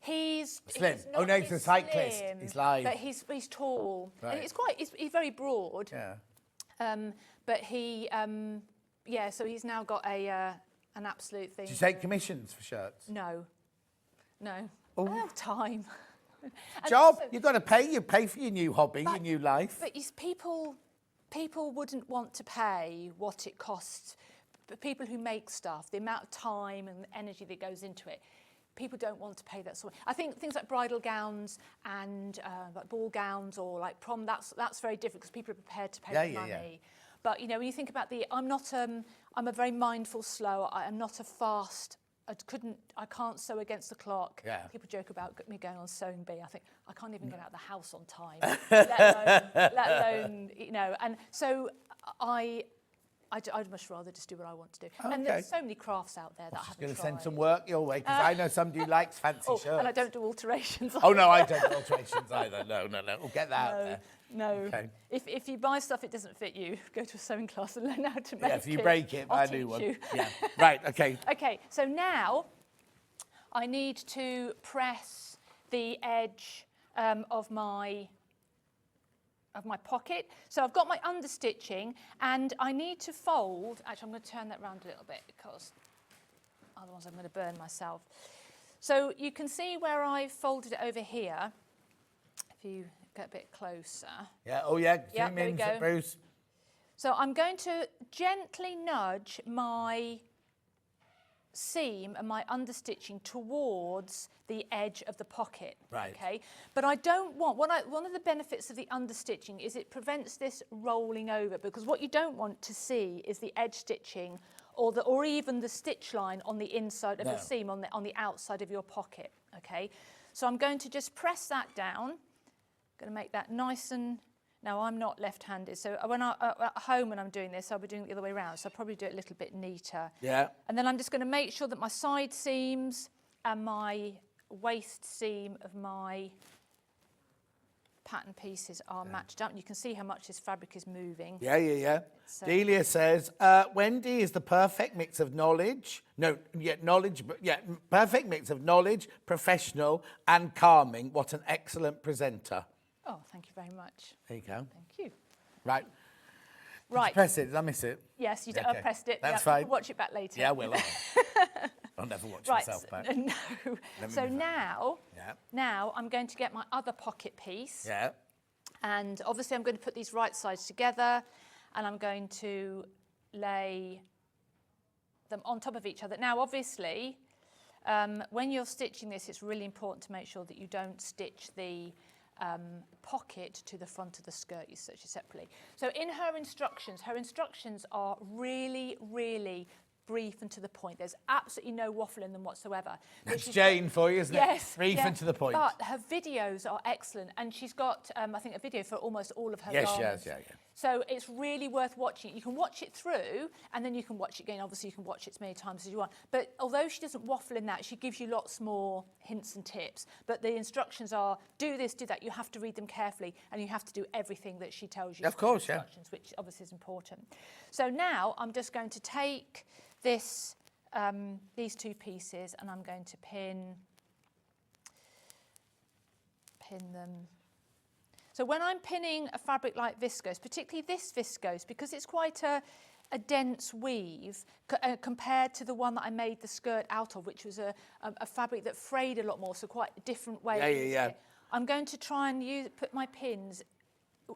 he's Slim. He's Oh, not, no, he's a cyclist. slim, He's live. But he's tall. Right. And he's very broad. Yeah. But he so he's now got an absolute thing. Do you take commissions for shirts? No. I Oh. don't have time. And Job, also- you've got to pay. You pay for your new hobby, your new life. But people wouldn't want to pay what it costs. But people who make stuff, the amount of time and energy that goes into it, people don't want to pay that sort of. I think things like bridal gowns and like ball gowns or like prom, that's very different because people are prepared to pay the money. Yeah. But when you think about I'm a very mindful slow. I am not a fast. I can't sew against the clock. Yeah. People joke about me going on sewing bee. I think I can't even get out of the house on time, let alone, and so I'd much rather just do what I want to do. Okay. And there's so many crafts out there that I She's haven't going to tried. send some work your way, because I know somebody who likes fancy shirts. And I don't do alterations. Oh, no, I don't do alterations either. No. We'll get that out there. No. Okay. If you buy stuff it doesn't fit you, go to a sewing class and learn how to make it. Yeah, if you break it, buy I'll a new teach one. you. Yeah. Right, okay. Okay, so now I need to press the edge of my pocket. So I've got my understitching and I need to fold. Actually, I'm going to turn that around a little bit because otherwise I'm going to burn myself. So you can see where I've folded it over here. If you get a bit closer. Yeah, oh yeah, Yeah, zoom there we in, go. Bruce. So I'm going to gently nudge my seam and my understitching towards the edge of the pocket. Right. Okay. But I don't want, one of the benefits of the understitching is it prevents this rolling over, because what you don't want to see is the edge stitching or even the stitch line on the inside of the seam on the outside of your pocket. Okay. So I'm going to just press that down. Going to make that nice and. Now, I'm not left-handed, so when at home when I'm doing this, I'll be doing it the other way around, so I'll probably do it a little bit neater. Yeah. And then I'm just going to make sure that my side seams and my waist seam of my pattern pieces are matched up. And you can see how much this fabric is moving. Yeah. Delia says, Wendy is the perfect mix of perfect mix of knowledge, professional and calming. What an excellent presenter. Oh, thank you very much. There you go. Thank you. Right. Right. Did you press it? Did I miss it? Yes, you did. Okay. I pressed it. That's Yeah, fine. Watch it back later. Yeah, I will. I'll never watch Right. myself back. No. So now I'm going to get my other pocket piece. Yeah. And obviously I'm going to put these right sides together and I'm going to lay them on top of each other. Now, obviously, when you're stitching this, it's really important to make sure that you don't stitch the pocket to the front of the skirt. You stitch it separately. So in her instructions are really, really brief and to the point. There's absolutely no waffle in them whatsoever. That's Jane for you, isn't it? Yes. Brief and to the point. But her videos are excellent, and she's got, I think, a video for almost all of her Yes, garments. yeah. So it's really worth watching. You can watch it through, and then you can watch it again. Obviously, you can watch it as many times as you want. But although she doesn't waffle in that, she gives you lots more hints and tips. But the instructions are, do this, do that. You have to read them carefully, and you have to do everything that she tells you. Of course, yeah. Which obviously is important. So now I'm just going to take this, these two pieces, and I'm going to pin them. So when I'm pinning a fabric like viscose, particularly this viscose, because it's quite a dense weave compared to the one that I made the skirt out of, which was a fabric that frayed a lot more, so quite a different way. Yeah. I'm going to try and put my pins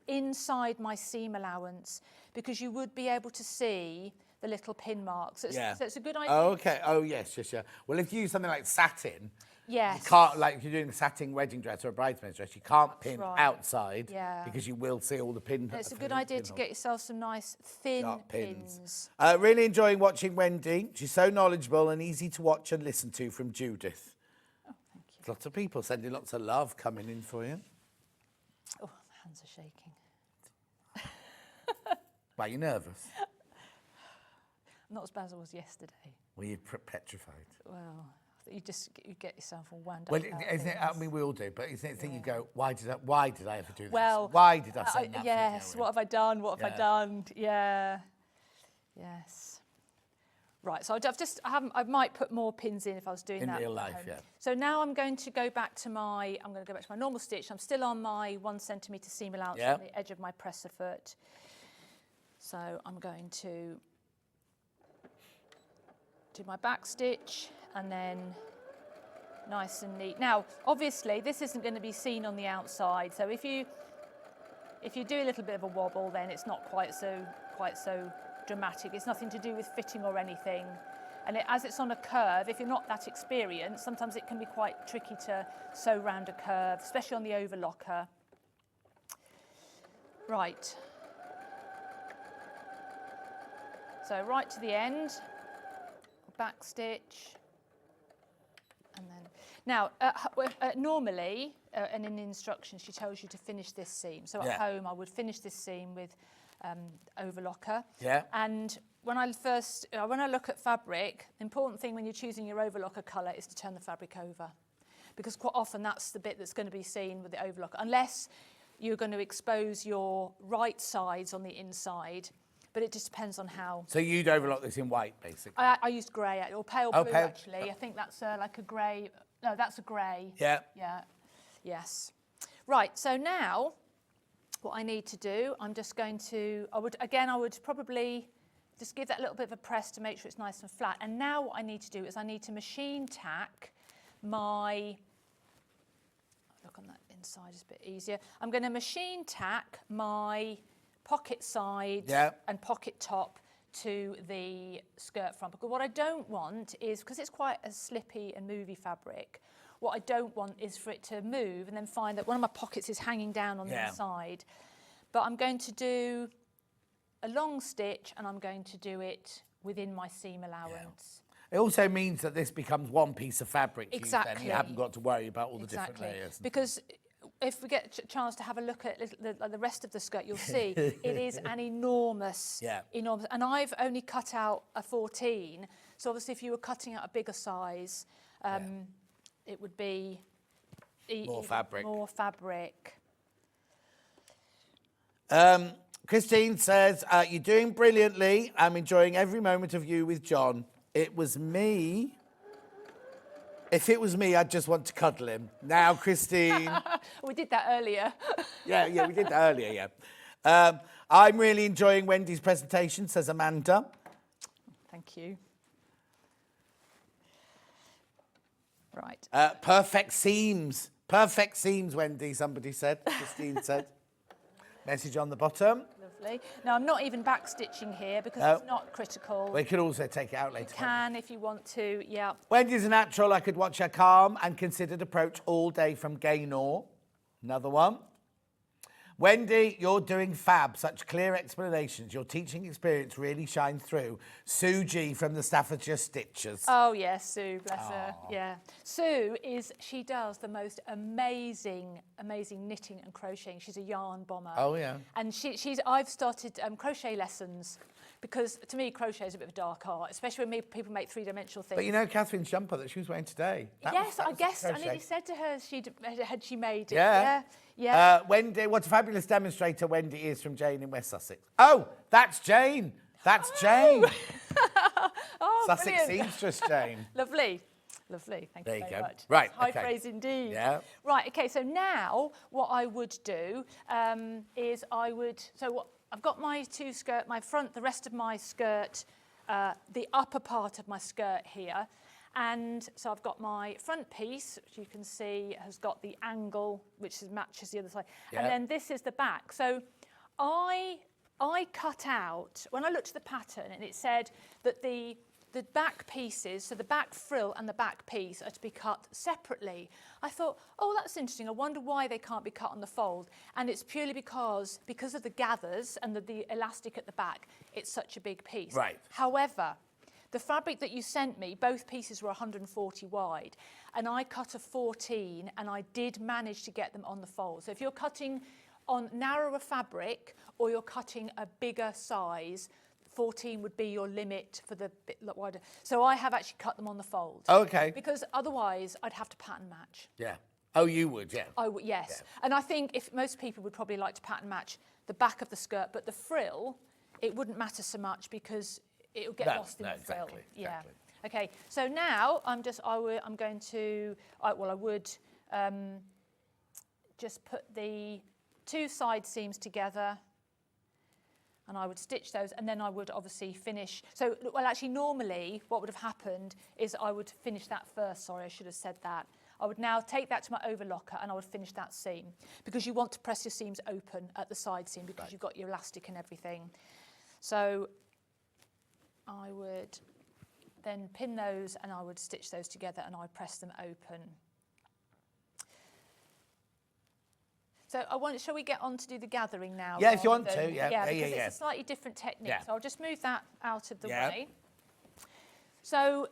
inside my seam allowance, because you would be able to see the little pin marks. So it's a good idea. Oh, okay. Oh, yes. Well, if you use something like satin, yes. you can't, like if you're doing a satin wedding dress or a bridesmaid's dress, you can't pin right. outside Yeah. because you will see all the pin. And it's a good idea to get yourself some nice thin sharp pins. Really enjoying watching Wendy. She's so knowledgeable and easy to watch and listen to. From Judith. Oh, thank you. Lots of people sending lots of love coming in for you. Oh, my hands are shaking. Why, you nervous? Not as bad as I was yesterday. Were you petrified? Well, you get yourself all wound Well, up. about isn't it, I things. mean, we all do, but isn't it the thing you go, why did I have to do this? Well, Why did I send that yes, video what have I done? What have I Yeah. done? Yeah. Yes. Right, so I might put more pins in if I was doing In that. real at life, home. yeah. So now I'm going to go back to my normal stitch. I'm still on my 1 centimetre seam allowance Yeah. on the edge of my presser foot. So I'm going to do my back stitch and then nice and neat. Now, obviously, this isn't going to be seen on the outside. So if you do a little bit of a wobble, then it's not quite so dramatic. It's nothing to do with fitting or anything. And as it's on a curve, if you're not that experienced, sometimes it can be quite tricky to sew round a curve, especially on the overlocker. Right. So right to the end, back stitch, and then now normally, and in the instructions, she tells you to finish this seam. So at home, I would finish this seam with overlocker. Yeah. And when I look at fabric, the important thing when you're choosing your overlocker colour is to turn the fabric over, because quite often that's the bit that's going to be seen with the overlocker, unless you're going to expose your right sides on the inside. But it just depends on how. So you'd overlock this in white, basically? I used grey or pale blue, pale. actually. I think that's like a grey. No, that's a grey. Yeah. Yeah. Yes. Right. So now, what I need to do, I'm just going to. I would probably just give that a little bit of a press to make sure it's nice and flat. And now what I need to do is I need to machine tack my. Look on that inside, it's a bit easier. I'm going to machine tack my pocket side and pocket top to the skirt front. Because what I don't want is, because it's quite a slippy and movey fabric, what I don't want is for it to move and then find that one of my pockets is hanging down on the inside. But I'm going to do a long stitch and I'm going to do it within my seam allowance. It also means that this becomes one piece of fabric. Exactly. Then you haven't got to worry about all the different layers. Because if we get a chance to have a look at the rest of the skirt, you'll see it is an enormous, enormous. And I've only cut out a 14. So obviously if you were cutting out a bigger size, it would be more fabric. More fabric. Christine says, you're doing brilliantly. I'm enjoying every moment of you with John. It was me. If it was me, I'd just want to cuddle him. Now, Christine. We did that earlier. yeah, we did that earlier, yeah. I'm really enjoying Wendy's presentation, says Amanda. Thank you. Right. Perfect seams. Perfect seams, Wendy, somebody said. Christine said. Message on the bottom. Lovely. Now, I'm not even back stitching here because it's not critical. We could also take it out later. You can if you want to, yeah. Wendy's a natural. I could watch her calm and considered approach all day from Gaynor. Another one. Wendy, you're doing fab. Such clear explanations. Your teaching experience really shines through. Sue G from the Staffordshire Stitchers. Oh, yes, Sue, bless her. Yeah. Sue she does the most amazing knitting and crocheting. She's a yarn bomber. Oh, yeah. And I've started crochet lessons because, to me, crochet is a bit of a dark art, especially when people make three-dimensional things. But you know Catherine's jumper that she was wearing today? Yes, I guessed. I nearly said to her had she made it. Yeah. Yeah. Wendy, what a fabulous demonstrator Wendy is from Jane in West Sussex. Oh, that's Jane. That's Jane. Oh, Sussex brilliant. Seamstress Jane. Lovely. Thank you There you very go. much. Right, High okay. praise indeed. Yeah. Right, okay, so now what I would do is I've got my two skirt, the rest of my skirt, the upper part of my skirt here. And so I've got my front piece, which you can see has got the angle, which matches the other side. Yeah. And then this is the back. So I cut out, when I looked at the pattern, and it said that the back pieces, so the back frill and the back piece are to be cut separately. I thought, oh, that's interesting. I wonder why they can't be cut on the fold. And it's purely because of the gathers and the elastic at the back, it's such a big piece. Right. However, the fabric that you sent me, both pieces were 140 wide, and I cut a 14, and I did manage to get them on the fold. So if you're cutting on narrower fabric or you're cutting a bigger size, 14 would be your limit for the bit wider. So I have actually cut them on the fold. Okay. Because otherwise I'd have to pattern match. Yeah. Oh, you would, yeah. I would, yes. Yeah. And I think if most people would probably like to pattern match the back of the skirt, but the frill, it wouldn't matter so much because it'll get lost in the frill. Exactly. Yeah. Okay. So now I would just put the two side seams together, and I would stitch those, and then I would obviously finish. So, well, actually, normally what would have happened is I would finish that first. Sorry, I should have said that. I would now take that to my overlocker and I would finish that seam, because you want to press your seams open at the side seam because you've got your elastic and everything. So I would then pin those and I would stitch those together and I would press them open. So shall we get on to do the gathering now? Yeah, if you want to, yeah. Yeah, because it's a slightly different technique. Yeah. So I'll just move that out of the way. So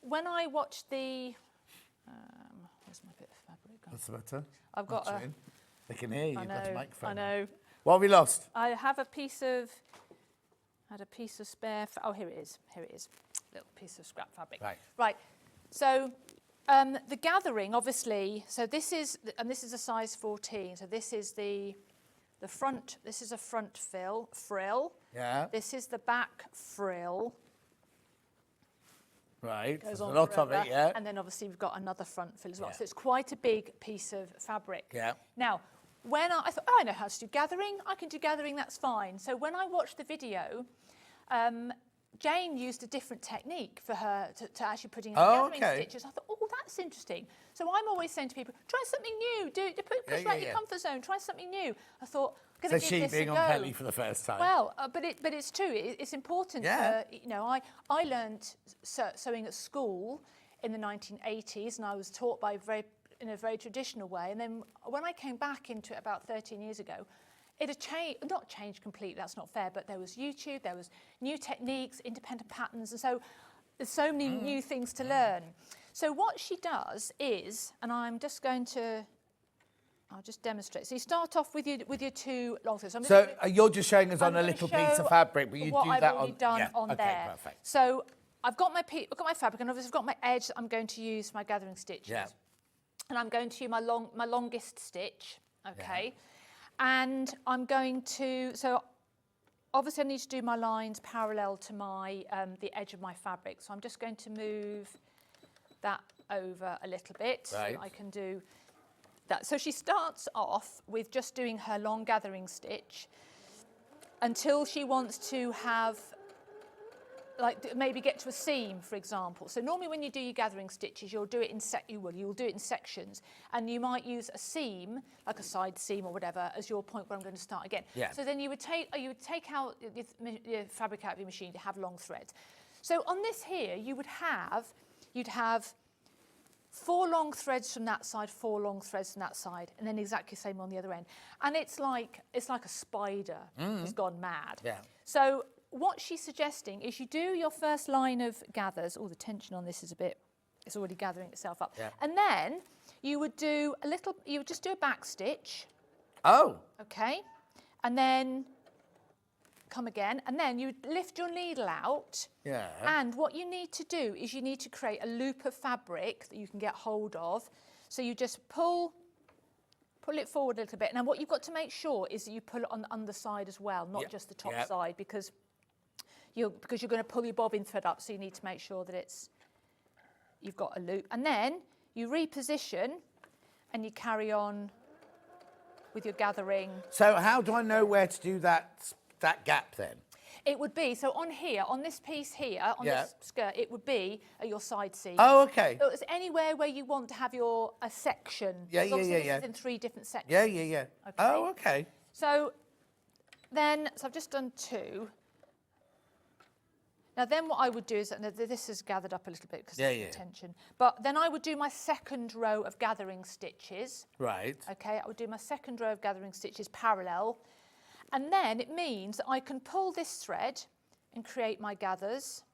when I watched the, where's my bit of fabric gone? What's the matter? I've got They can hear you. You've got a microphone. I know. What have we lost? I have a piece of, had a piece of spare, oh, here it is, little piece of scrap fabric. Right, so the gathering, obviously, so this is, and this is a size 14, so this is the front, this is a front frill. Yeah. This is the back frill. Right, there's Goes a on lot of forever, it, yeah. And then obviously we've got another front frill as well. Yeah. So it's quite a big piece of fabric. Yeah. Now, when I thought, oh, I know how to do gathering. I can do gathering, that's fine. So when I watched the video, Jane used a different technique for her to actually putting in the gathering stitches. I thought, oh, that's interesting. So I'm always saying to people, try something new. Push out your comfort zone. Try something new. I thought, I'm going to give this a go. So she being on telly for the first time. Well, but it's true. It's important. Yeah. You know, I learned sewing at school in the 1980s, and I was taught in a very traditional way. And then when I came back into it about 13 years ago, it had changed, not changed completely, that's not fair, but there was YouTube, there was new techniques, independent patterns, and so there's so many new things to learn. So what she does is, and I'm just going to, I'll just demonstrate. So you start off with your two long threads. So you're just showing us on a little piece of fabric, but you do that on... done on okay, there. Perfect. So I've got my fabric, and obviously I've got my edge that I'm going to use for my gathering stitches. Yeah. And I'm going to use my longest stitch, okay? Yeah. And I'm going to, so obviously I need to do my lines parallel to my the edge of my fabric. So I'm just going to move that over a little bit. Right. So I can do that. So she starts off with just doing her long gathering stitch until she wants to have, like maybe get to a seam, for example. So normally when you do your gathering stitches, you'll do it in you'll do it in sections, and you might use a seam, like a side seam or whatever, as your point where I'm going to start again. Yeah. So then you would take out your fabric out of your machine to have long threads. So on this here, you'd have 4 long threads from that side, 4 long threads from that side, and then exactly the same on the other end. And it's like a spider has gone mad. Yeah. So what she's suggesting is you do your first line of gathers. Oh, the tension on this is it's already gathering itself up. Yeah. And then you would just do a back stitch. Oh. Okay. And then come again. And then you lift your needle out. Yeah. And what you need to do is you need to create a loop of fabric that you can get hold of. So you just pull it forward a little bit. Now what you've got to make sure is that you pull it on the underside as well, not just the top side, because you're going to pull your bobbin thread up, so you need to make sure that you've got a loop. And then you reposition and you carry on with your gathering. So how do I know where to do that gap then? It would be, so on here, on this piece here, on this skirt, it would be at your side seam. Oh, okay. So it's anywhere where you want to have a section. Yeah. This is in 3 different sections. Yeah. Okay. Oh, okay. So I've just done 2. Now then what I would do is, this is gathered up a little bit because of the tension, but then I would do my second row of gathering stitches. Right. Okay, I would do my second row of gathering stitches parallel, and then it means that I can pull this thread and create my gathers.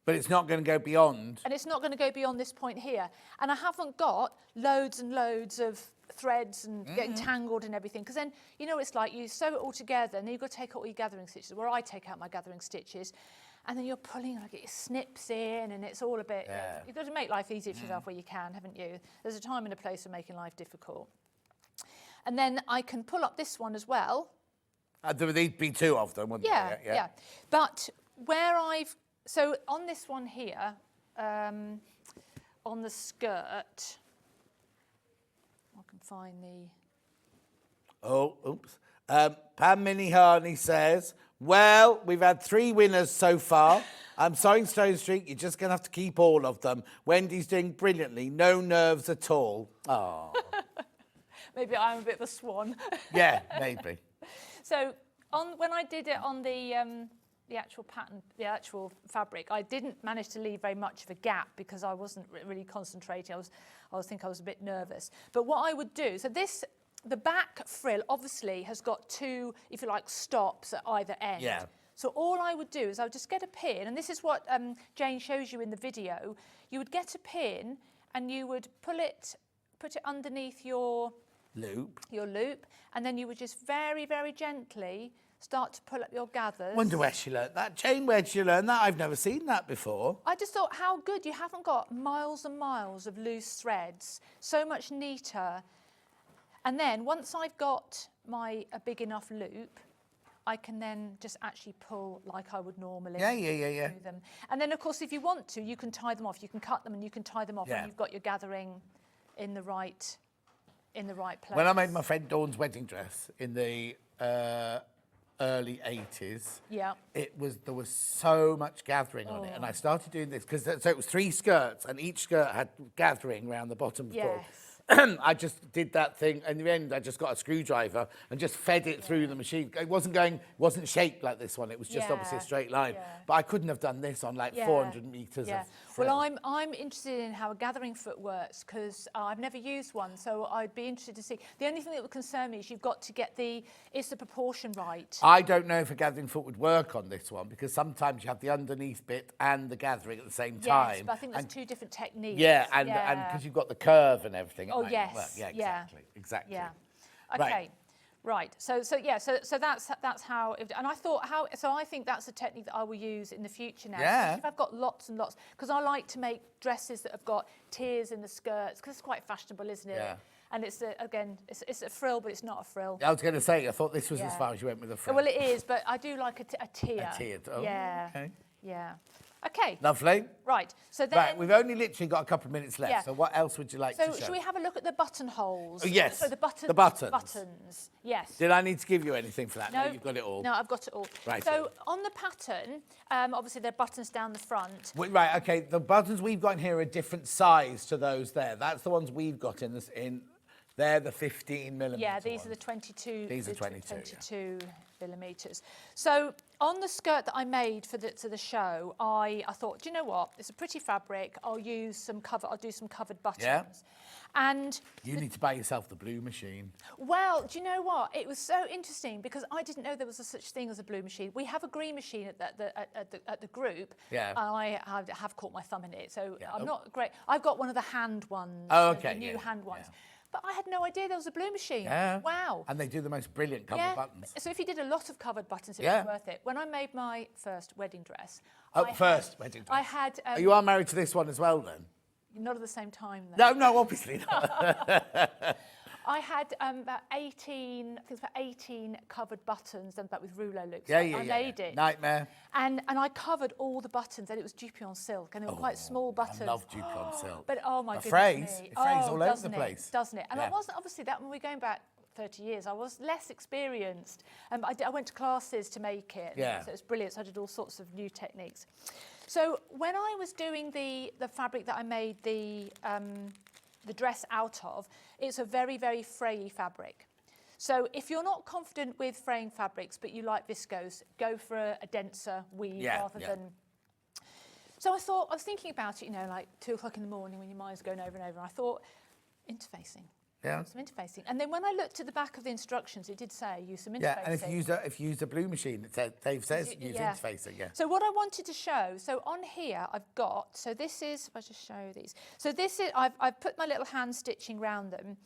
But it's not going to go beyond. And it's not going to go beyond this point here. And I haven't got loads and loads of threads and getting tangled and everything, because then, you know, it's like you sew it all together and then you've got to take out all your gathering stitches, where I take out my gathering stitches, and then you're pulling, like, get your snips in, and it's all a bit... You've got to make life easier for yourself where you can, haven't you? There's a time and a place for making life difficult. And then I can pull up this one as well. There would be 2 of them, wouldn't there? Yeah. But where so on this one here, on the skirt, I can find the... Oh, oops. Pam Minihani says, well, we've had 3 winners so far. I'm sorry, Stone Street, you're just going to have to keep all of them. Wendy's doing brilliantly, no nerves at all. Oh. Maybe I'm a bit of a swan. Yeah, maybe. So when I did it on the actual pattern, the actual fabric, I didn't manage to leave very much of a gap because I wasn't really concentrating. I think I was a bit nervous. But what I would do, so the back frill obviously has got 2, if you like, stops at either end. Yeah. So all I would do is I would just get a pin, and this is what Jane shows you in the video. You would get a pin and you would put it underneath your loop. And then you would just very, very gently start to pull up your gathers. Wonder where she learnt that. Jane, where'd she learn that? I've never seen that before. I just thought how good. You haven't got miles and miles of loose threads. So much neater. And then once I've got a big enough loop, I can then just actually pull like I would normally do them. And then, of course, if you want to, you can tie them off. You can cut them and you can tie them off when you've got your gathering in the right place. When I made my friend Dawn's wedding dress in the early 80s, there was so much gathering on it, and I started doing this because so it was 3 skirts, and each skirt had gathering around the bottom. I just did that thing. In the end, I just got a screwdriver and just fed it through the machine. It wasn't shaped like this one. It was just obviously a straight line. But I couldn't have done this on like 400 metres of frill. Well, I'm interested in how a gathering foot works because I've never used one, so I'd be interested to see. The only thing that would concern me is you've got to get the proportion right. I don't know if a gathering foot would work on this one because sometimes you have the underneath bit and the gathering at the same time. Yes, but I think that's 2 different techniques. Yeah, and because you've got the curve and everything. Oh, yes. Well, yeah, exactly. Yeah. Okay. Right. So that's how. And I thought So I think that's a technique that I will use in the future now. Yeah. Especially if I've got lots and lots, because I like to make dresses that have got tiers in the skirts because it's quite fashionable, isn't it? Yeah. And it's a frill, but it's not a frill. I was going to say, I thought this was as far as you went with a frill. Well, it is, but I do like a tier. A tiered. Oh, yeah. Okay. Yeah. Okay. Lovely. Right. So then. Right, we've only literally got a couple of minutes left. Yeah. So what else would you like to show? So should we have a look at the buttonholes? Oh, yes. So the buttons. The buttons. Buttons. Yes. Did I need to give you anything for that? No, you've got it all. No, I've got it all. Right. So on the pattern, obviously there are buttons down the front. Right. Okay. The buttons we've got in here are a different size to those there. That's the ones we've got in this. They're the 15 millimetre. Yeah, these ones. are the 22. These are 22. 22 millimetres. So on the skirt that I made for the show, I thought, do you know what? It's a pretty fabric. I'll do some covered buttons. Yeah. And you need to buy yourself the blue machine. Well, do you know what? It was so interesting because I didn't know there was a such thing as a blue machine. We have a green machine at the group. Yeah. And I have caught my thumb in it, so I'm not great. I've got one of the hand ones. Oh, okay. The new hand ones. But I had no idea there was a blue machine. Yeah. Wow. And they do the most brilliant covered buttons. So if you did a lot of covered buttons, it was worth it. When I made my first wedding dress. Wedding dress. I had. You are married to this one as well, then? Not at the same time, though. No, obviously not. I had about 18 covered buttons done back with rouleau loops. I made it. Nightmare. And I covered all the buttons, and it was Dupion silk, and they were quite small buttons. I love Dupion silk. But oh my goodness It frays all over the place. Doesn't it? And I wasn't, obviously, that when we're going back 30 years, I was less experienced. I went to classes to make it. Yeah. So it was brilliant. So I did all sorts of new techniques. So when I was doing the fabric that I made the dress out of, it's a very, very frayy fabric. So if you're not confident with fraying fabrics, but you like viscose, go for a denser weave rather than... So I was thinking about it, like 2 o'clock in the morning when your mind's going over and over, and I thought, interfacing. Yeah. Some interfacing. And then when I looked at the back of the instructions, it did say use some interfacing. Yeah, and if you use a blue machine, Dave says use interfacing, So what I wanted to show, so on here I've got, so this is, if I just show these. So this is, I've put my little hand stitching around them.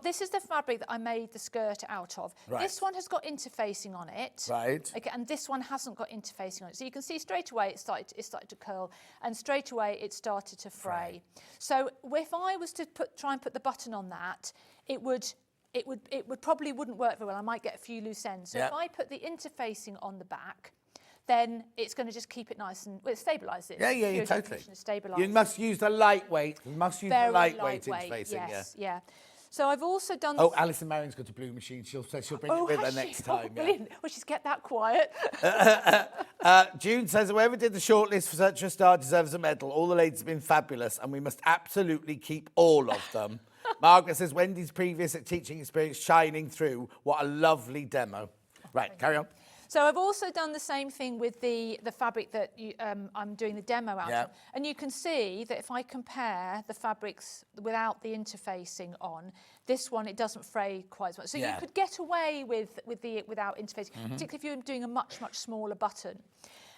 This is the fabric that I made the skirt out of. Right. This one has got interfacing on it. Right. Okay, and this one hasn't got interfacing on it. So you can see straight away it started to curl, and straight away it started to fray. So if I was to try and put the button on that, it would probably wouldn't work very well. I might get a few loose ends. So if I put the interfacing on the back, then it's going to just keep it nice and stabilise it. Yeah, totally. Stabilise. You must use the lightweight. Very lightweight interfacing. Yes, yeah. So I've also done. Oh, Alison Marion's got a blue machine. She'll bring it with her next time. Brilliant. Well, she's kept that quiet. June says, whoever did the shortlist for such a star deserves a medal. All the ladies have been fabulous, and we must absolutely keep all of them. Margaret says, Wendy's previous teaching experience shining through. What a lovely demo. Right, carry on. So I've also done the same thing with the fabric that I'm doing the demo out of. And you can see that if I compare the fabrics without the interfacing on, this one, it doesn't fray quite as much. So you could get away without interfacing, particularly if you're doing a much, much smaller button.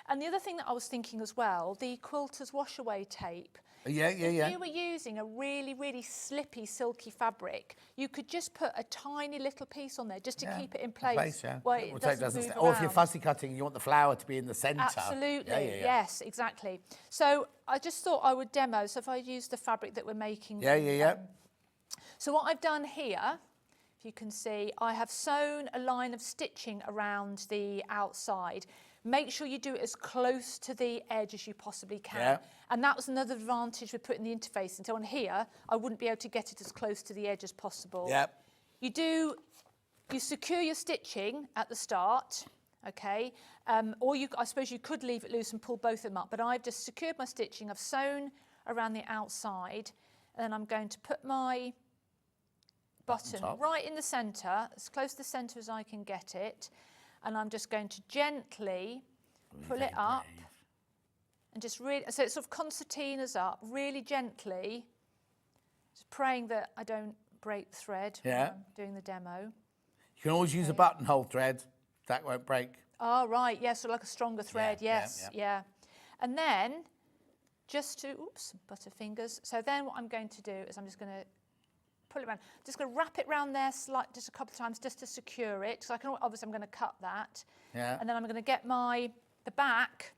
And the other thing that I was thinking as well, the quilter's wash away tape. Yeah. If you were using a really, really slippy, silky fabric, you could just put a tiny little piece on there just to keep it in place. Where it doesn't move or if you're around. fussy cutting, you want the flower to be in the centre. Absolutely, yes, exactly. So I just thought I would demo. So if I use the fabric that we're making. So what I've done here, if you can see, I have sewn a line of stitching around the outside. Make sure you do it as close to the edge as you possibly can. Yeah. And that was another advantage with putting the interfacing. So on here, I wouldn't be able to get it as close to the edge as possible. Yeah. You secure your stitching at the start, okay? Or I suppose you could leave it loose and pull both of them up, but I've just secured my stitching. I've sewn around the outside, and then I'm going to put my button right in the centre, as close to the centre as I can get it. And I'm just going to gently pull it up and just really, so it sort of concertinas up really gently, just praying that I don't break the thread when I'm doing the demo. You can always use a buttonhole thread. That won't break. Oh, right, yes, so like a stronger thread, yes. And then just to, butterfingers. So then what I'm going to do is I'm just going to pull it around. Just going to wrap it around there just a couple of times just to secure it. So obviously I'm going to cut that. Yeah. And then I'm going to get the back,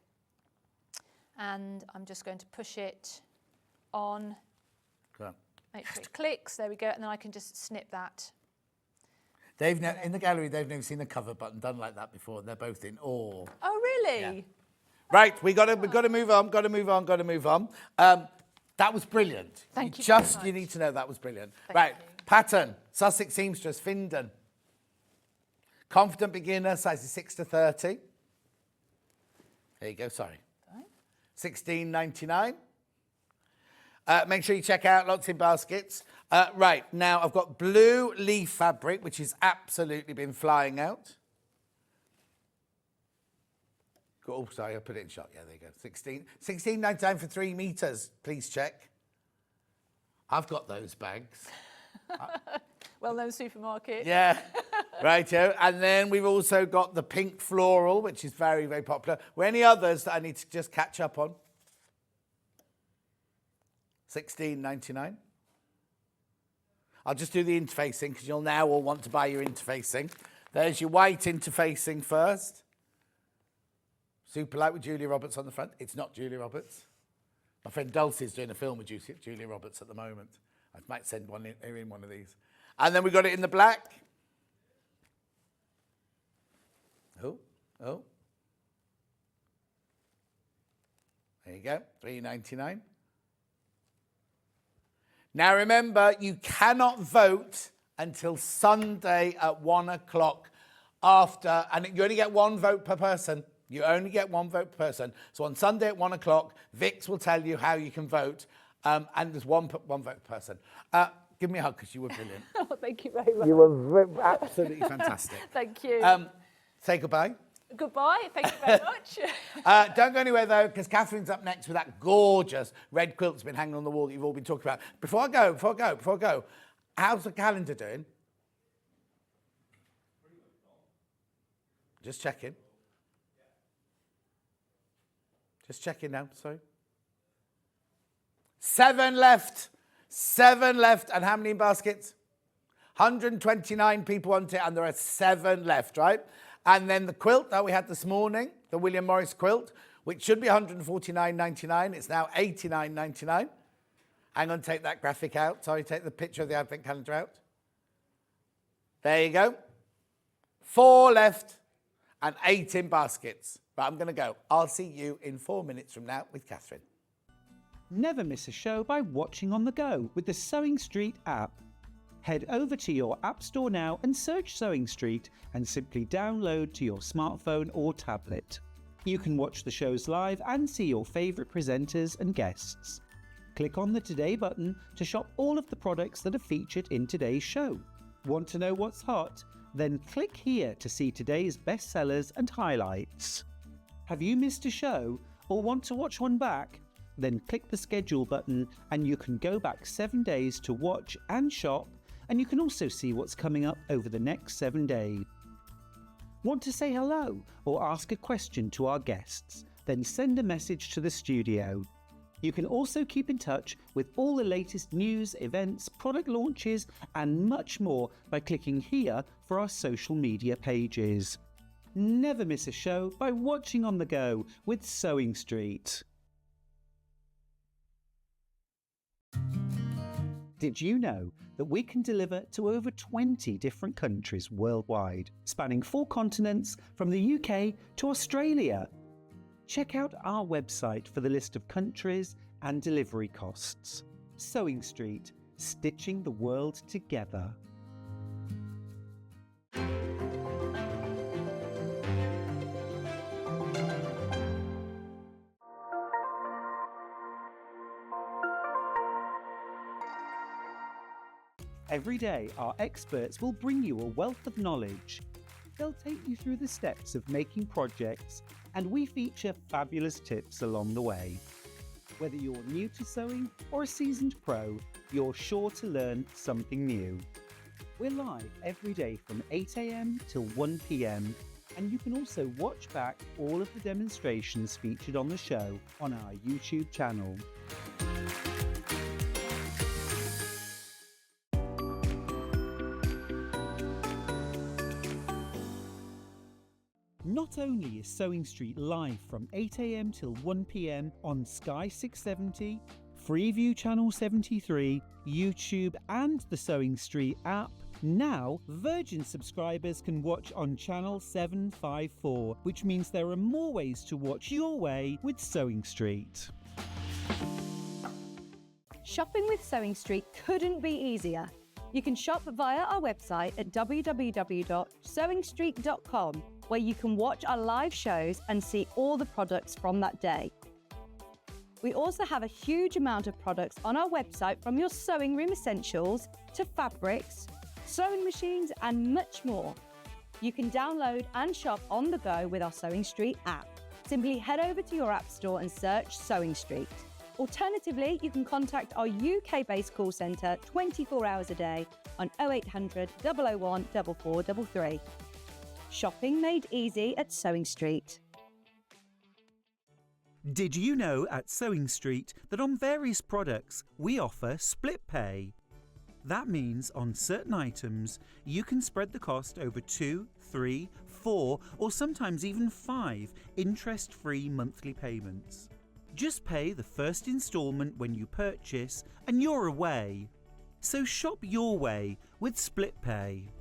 and I'm just going to push it on. Go on. Make sure it clicks. There we go. And then I can just snip that. In the gallery, they've never seen a cover button done like that before. They're both in awe. Oh, really? Yeah. Right, we've got to move on. Got to move on. That was brilliant. Thank you. You need to know that was brilliant. Thank you. Pattern, Sussex Seamstress Findon. Confident beginner, sizes 6 to 30. There you go, sorry. $16.99. Make sure you check out lots in baskets. Right, now I've got blue leaf fabric, which has absolutely been flying out. Oh, sorry, I put it in shot. Yeah, there you go. $16.99 for 3 meters. Please check. I've got those bags. Well-known supermarket. Yeah, righto. And then we've also got the pink floral, which is very, very popular. Were any others that I need to just catch up on? $16.99. I'll just do the interfacing because you'll now all want to buy your interfacing. There's your white interfacing first. Super light with Julia Roberts on the front. It's not Julia Roberts. My friend Dulcie's doing a film with Julia Roberts at the moment. I might send her in one of these. And then we got it in the black. Oh. There you go, $3.99. Now remember, you cannot vote until Sunday at 1 o'clock after, and you only get 1 vote per person. You only get 1 vote per person. So on Sunday at 1 o'clock, Vix will tell you how you can vote, and there's one vote per person. Give me a hug because you were brilliant. Oh, thank you very much. You were absolutely fantastic. Thank you. Say goodbye. Goodbye. Thank you very much. Don't go anywhere though, because Catherine's up next with that gorgeous red quilt that's been hanging on the wall that you've all been talking about. Before I go, how's the calendar doing? Just checking. Just checking now, sorry. 7 left. 7 left. And how many in baskets? 129 people want it, and there are 7 left, right? And then the quilt that we had this morning, the William Morris quilt, which should be $149.99. It's now $89.99. Hang on, take that graphic out. Sorry, take the picture of the advent calendar out. There you go. 4 left and 8 in baskets. But I'm going to go. I'll see you in 4 minutes from now with Katharine. Never miss a show by watching on the go with the Sewing Street app. Head over to your app store now and search Sewing Street and simply download to your smartphone or tablet. You can watch the shows live and see your favourite presenters and guests. Click on the Today button to shop all of the products that are featured in today's show. Want to know what's hot? Then click here to see today's bestsellers and highlights. Have you missed a show or want to watch one back? Then click the schedule button and you can go back 7 days to watch and shop, and you can also see what's coming up over the next 7 days. Want to say hello or ask a question to our guests? then send a message to the studio. You can also keep in touch with all the latest news, events, product launches, and much more by clicking here for our social media pages. Never miss a show by watching on the go with Sewing Street. Did you know that we can deliver to over 20 different countries worldwide, spanning 4 continents from the UK to Australia? Check out our website for the list of countries and delivery costs. Sewing Street, stitching the world together. Every day, our experts will bring you a wealth of knowledge. They'll take you through the steps of making projects, and we feature fabulous tips along the way. Whether you're new to sewing or a seasoned pro, you're sure to learn something new. We're live every day from 8 AM till 1 PM, and you can also watch back all of the demonstrations featured on the show on our YouTube channel. Not only is Sewing Street live from 8 AM till 1 PM on Sky 670, Freeview Channel 73, YouTube and the Sewing Street app, now Virgin subscribers can watch on Channel 754, which means there are more ways to watch your way with Sewing Street. Shopping with Sewing Street couldn't be easier. You can shop via our website at www.sewingstreet.com, where you can watch our live shows and see all the products from that day. We also have a huge amount of products on our website, from your sewing room essentials to fabrics, sewing machines and much more. You can download and shop on the go with our Sewing Street app. Simply head over to your app store and search Sewing Street. Alternatively, you can contact our UK-based call centre 24 hours a day on 0800 001 4433. Shopping made easy at Sewing Street. Did you know at Sewing Street that on various products we offer split pay? That means on certain items you can spread the cost over 2, 3, 4 or sometimes even 5 interest-free monthly payments. Just pay the first instalment when you purchase and you're away. So shop your way with split pay.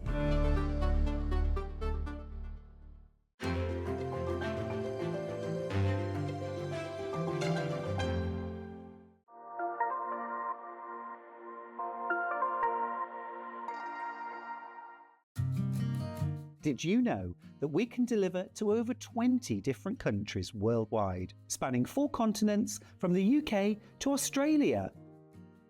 Did you know that we can deliver to over 20 different countries worldwide, spanning 4 continents from the UK to Australia?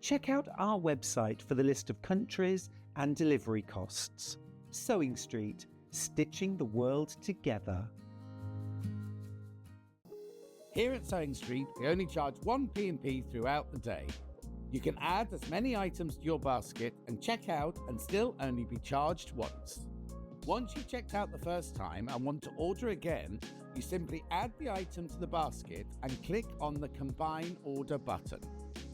Check out our website for the list of countries and delivery costs. Sewing Street, stitching the world together. Here at Sewing Street, we only charge 1 P&P throughout the day. You can add as many items to your basket and check out and still only be charged once. Once you've checked out the first time and want to order again, you simply add the item to the basket and click on the Combine Order button.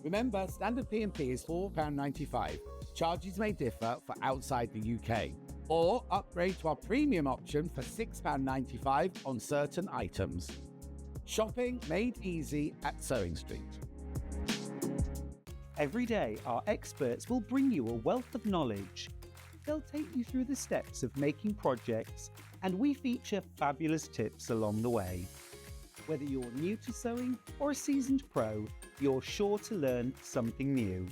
Remember, standard P&P is £4.95. Charges may differ for outside the UK. Or upgrade to our premium option for £6.95 on certain items. Shopping made easy at Sewing Street. Every day, our experts will bring you a wealth of knowledge. They'll take you through the steps of making projects, and we feature fabulous tips along the way. Whether you're new to sewing or a seasoned pro, you're sure to learn something new.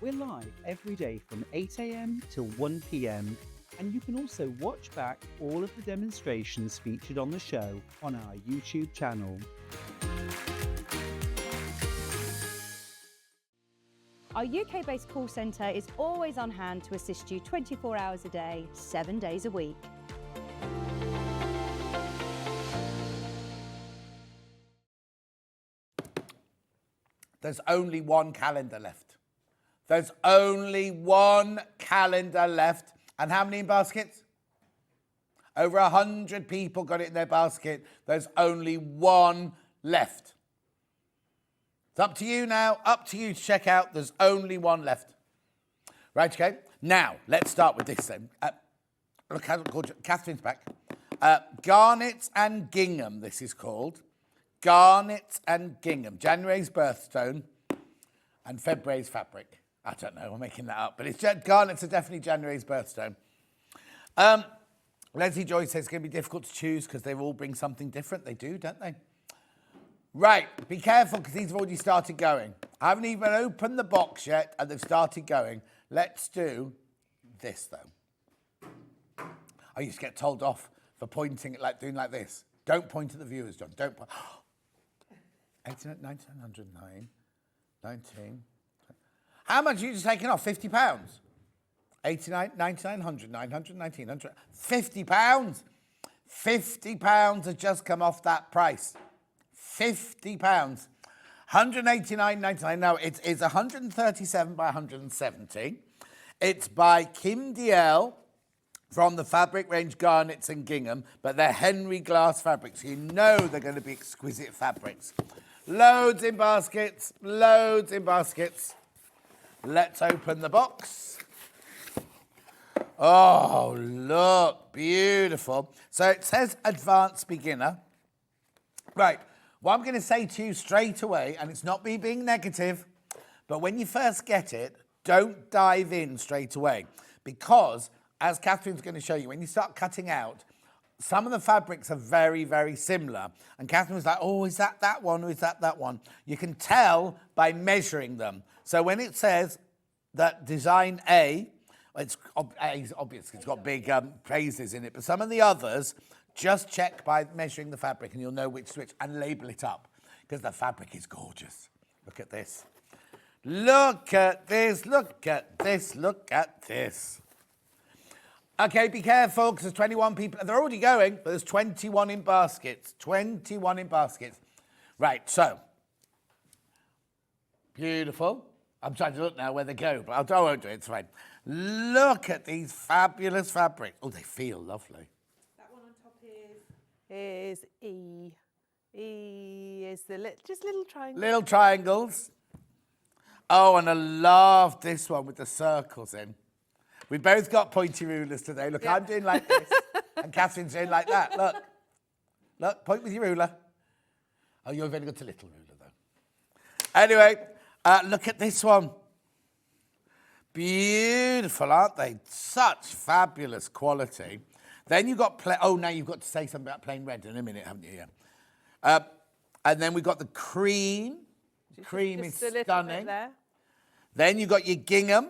We're live every day from 8 AM till 1 PM, and you can also watch back all of the demonstrations featured on the show on our YouTube channel. Our UK-based call centre is always on hand to assist you 24 hours a day, 7 days a week. There's only one calendar left. There's only one calendar left. And how many in baskets? Over 100 people got it in their basket. There's only one left. It's up to you now, up to you to check out. There's only one left. Right, okay. Now, let's start with this then. Look how gorgeous. Catherine's back. Garnets and Gingham, this is called. Garnets and Gingham. January's birthstone and February's fabric. I don't know, I'm making that up. But it's garnets are definitely January's birthstone. Leslie Joy says it's going to be difficult to choose because they all bring something different. They do, don't they? Right, be careful because these have already started going. I haven't even opened the box yet and they've started going. Let's do this though. I used to get told off for pointing at doing like this. Don't point at the viewers, John. Don't point. 1909, 19. How much are you just taking off? £50. 89, 99, 100, 900, 1900. £50. £50 has just come off that price. £50. 189.99. No, it's 137 by 170. It's by Kim Diehl from the fabric range Garnets and Gingham, but they're Henry glass fabrics. So you know they're going to be exquisite fabrics. Loads in baskets, loads in baskets. Let's open the box. Oh, look, beautiful. So it says advanced beginner. Right, what I'm going to say to you straight away, and it's not me being negative, but when you first get it, don't dive in straight away. Because, as Catherine's going to show you, when you start cutting out, some of the fabrics are very, very similar. And Catherine was like, oh, is that that one or is that that one? You can tell by measuring them. So when it says that design A, it's obvious, it's got big praises in it, but some of the others, just check by measuring the fabric and you'll know which and label it up because the fabric is gorgeous. Look at this. Look at this, look at this, look at this. Okay, be careful because there's 21 people. They're already going, but there's 21 in baskets. 21 in baskets. Right, so. Beautiful. I'm trying to look now where they go, but I won't do it, it's fine. Look at these fabulous fabrics. Oh, they feel lovely. That one on top is E. E is the just little triangle. Little triangles. Oh, and I love this one with the circles in. We both got pointy rulers today. Look, yeah. I'm doing like this, and Catherine's doing like that. Look. Look, point with your ruler. Oh, you've only got a little ruler, though. Anyway, look at this one. Beautiful, aren't they? Such fabulous quality. Then you've got... now you've got to say something about plain red in a minute, haven't you? Yeah. And then we've got the cream. Cream is stunning. There. Then you've got your gingham.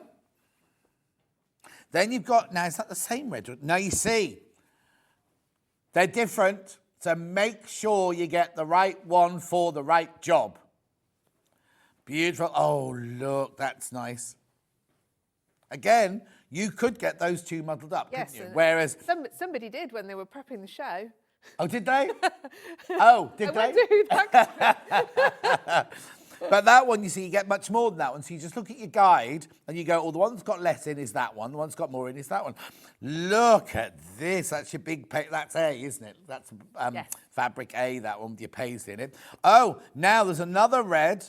Then you've got, now is that the same red? Now you see, they're different, so make sure you get the right one for the right job. Beautiful. Oh, look, that's nice. Again, you could get those two muddled up, yes, couldn't you? Whereas... Somebody did when they were prepping the show. Oh, did they? Oh, did they? Do that. But that one, you see, you get much more than that one. So you just look at your guide and you go, oh, the one that's got less in is that one. The one that's got more in is that one. Look at this. That's your big, that's A, isn't it? That's yes. Fabric A, that one with your paste in it. Oh, now there's another red.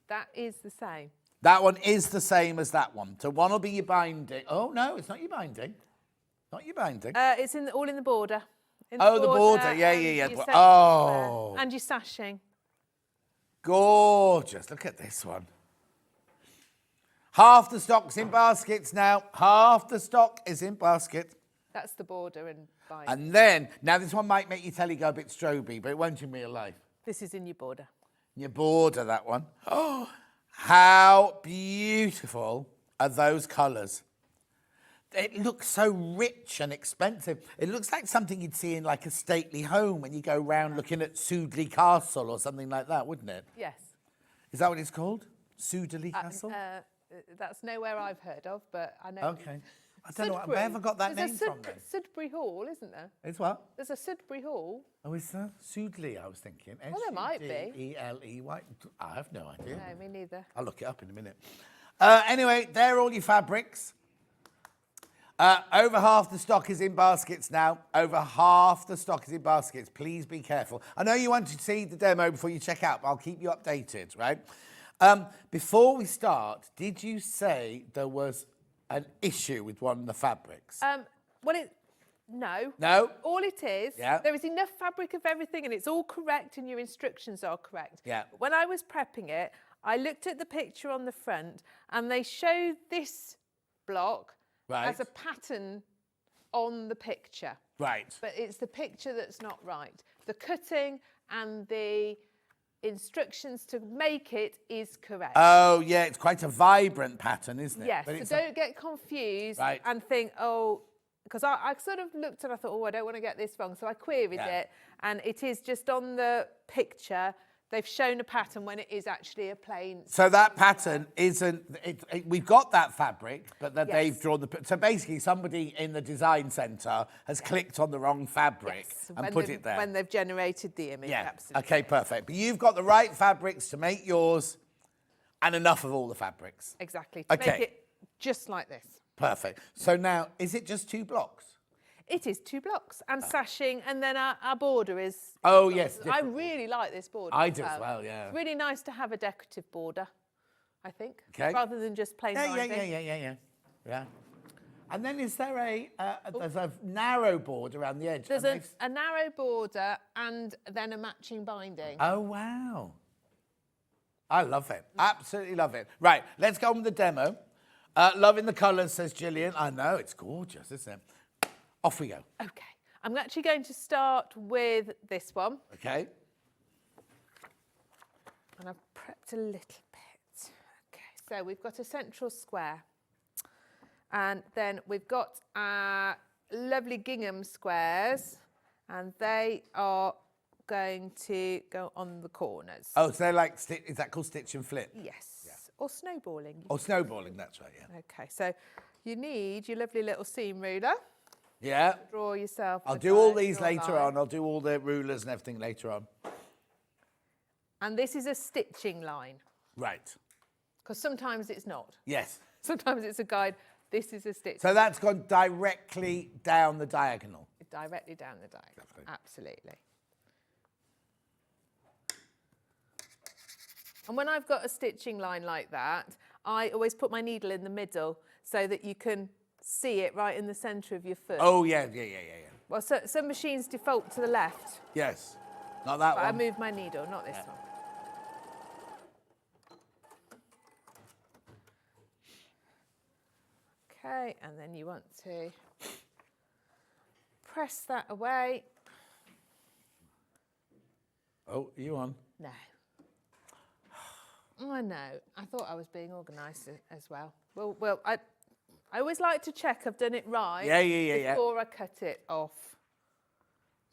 That is the same. That one is the same as that one. So one will be your binding. Oh, no, it's not your binding. Not your binding. It's all in the border. The border. Yeah. Oh. And your sashing. Gorgeous. Look at this one. Half the stock's in baskets now. Half the stock is in baskets. That's the border and binding. And then, now this one might make your telly go a bit stroby, but it won't in real life. This is in your border. Your border, that one. Oh, how beautiful are those colours. It looks so rich and expensive. It looks like something you'd see in like a stately home when you go round looking at Sudeley Castle or something like that, wouldn't it? Yes. Is that what it's called? Sudeley Castle? That's nowhere I've heard of, but I know. Okay. I don't know. Where have I got that name from then? Sudbury Hall, isn't there? It's what? There's a Sudbury Hall. Oh, is there? Sudeley, I was thinking. Well, there might be. S-U-D-E-L-E-Y. I have no idea. No, me neither. I'll look it up in a minute. Anyway, they're all your fabrics. Over half the stock is in baskets now. Over half the stock is in baskets. Please be careful. I know you want to see the demo before you check out, but I'll keep you updated, right? Before we start, did you say there was an issue with one of the fabrics? No. No? All it is, there is enough fabric of everything and it's all correct and your instructions are correct. Yeah. But when I was prepping it, I looked at the picture on the front and they showed this block as a pattern on the picture. Right. But it's the picture that's not right. The cutting and the instructions to make it is correct. Oh, yeah, it's quite a vibrant pattern, isn't it? Yes, But so don't get confused Right. and think, oh, because I sort of looked and I thought, oh, I don't want to get this wrong. So I queried it, and it is just on the picture. They've shown a pattern when it is actually a plain. So that pattern isn't, we've got that fabric, but that they've drawn the, so basically somebody in the design centre has clicked on the wrong fabric and put it there. When they've generated the image, absolutely. Okay, perfect. But you've got the right fabrics to make yours and enough of all the fabrics. Exactly, to make it just like this. Perfect. So now, is it just 2 blocks? It is 2 blocks and sashing, and then our border is. Oh, yes. I really like this border. I do as well, yeah. It's really nice to have a decorative border, I think, Okay. rather than just plain binding. Yeah. And then is there there's a narrow border around the edge? There's a narrow border and then a matching binding. Oh, wow. I love it. Absolutely love it. Right, let's go on with the demo. Loving the colours, says Gillian. I know, it's gorgeous, isn't it? Off we go. Okay. I'm actually going to start with this one. Okay. And I've prepped a little bit. Okay, so we've got a central square. And then we've got our lovely gingham squares. And they are going to go on the corners. Oh, so they're like, is that called stitch and flip? Yes. Or snowballing. Or snowballing, that's right, yeah. Okay, so you need your lovely little seam ruler. Yeah. Draw yourself. I'll do all these later on. I'll do all the rulers and everything later on. And this is a stitching line. Right. Because sometimes it's not. Yes. Sometimes it's a guide. This is a stitch. So that's gone directly down the diagonal. Directly down the diagonal. Lovely. Absolutely. And when I've got a stitching line like that, I always put my needle in the middle so that you can see it right in the centre of your foot. Oh, yeah. Well, some machines default to the left. Yes. Not that But one. I move my needle, not this one. Okay, and then you want to press that away. Oh, are you on? No. I know. I thought I was being organised as well. Well, I always like to check I've done it right before I cut it off.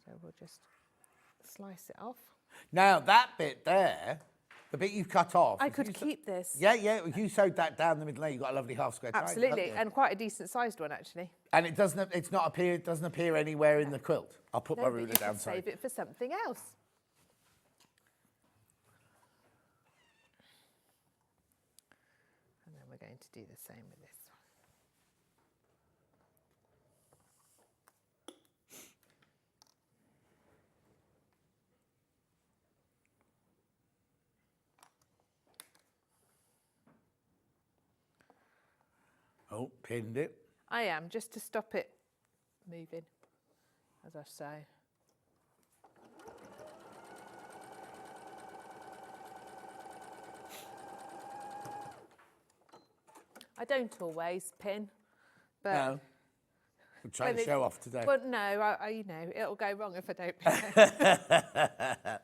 So we'll just slice it off. Now, that bit there, the bit you've cut off. I could keep this. Yeah, if you sewed that down the middle there, you've got a lovely half square triangle. Absolutely, and quite a decent sized one, actually. And it doesn't appear anywhere in the quilt. I'll put my ruler down, sorry. Save it for something else. And then we're going to do the same with this one. Oh, pinned it. I am, just to stop it moving as I sew. I don't always pin, but No. I'm trying to show off today. But no, I it'll go wrong if I don't pin.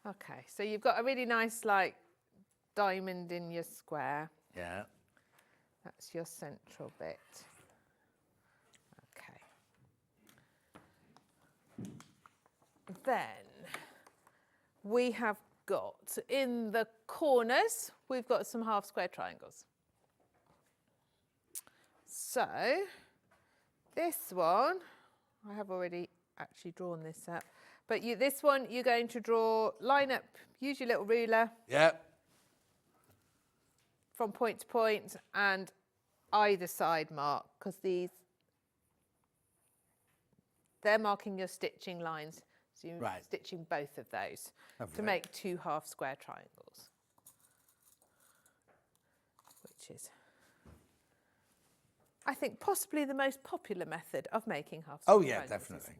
Okay, so you've got a really nice diamond in your square. Yeah. That's your central bit. Okay. Then we have got in the corners, we've got some half square triangles. So this one, I have already actually drawn this up, but this one you're going to line up, use your little ruler. Yeah. From point to point, and either side mark, because they're marking your stitching lines. So you're stitching both of those to make 2 half square triangles, which is, I think, possibly the most popular method of making half square triangles. Oh yeah, definitely.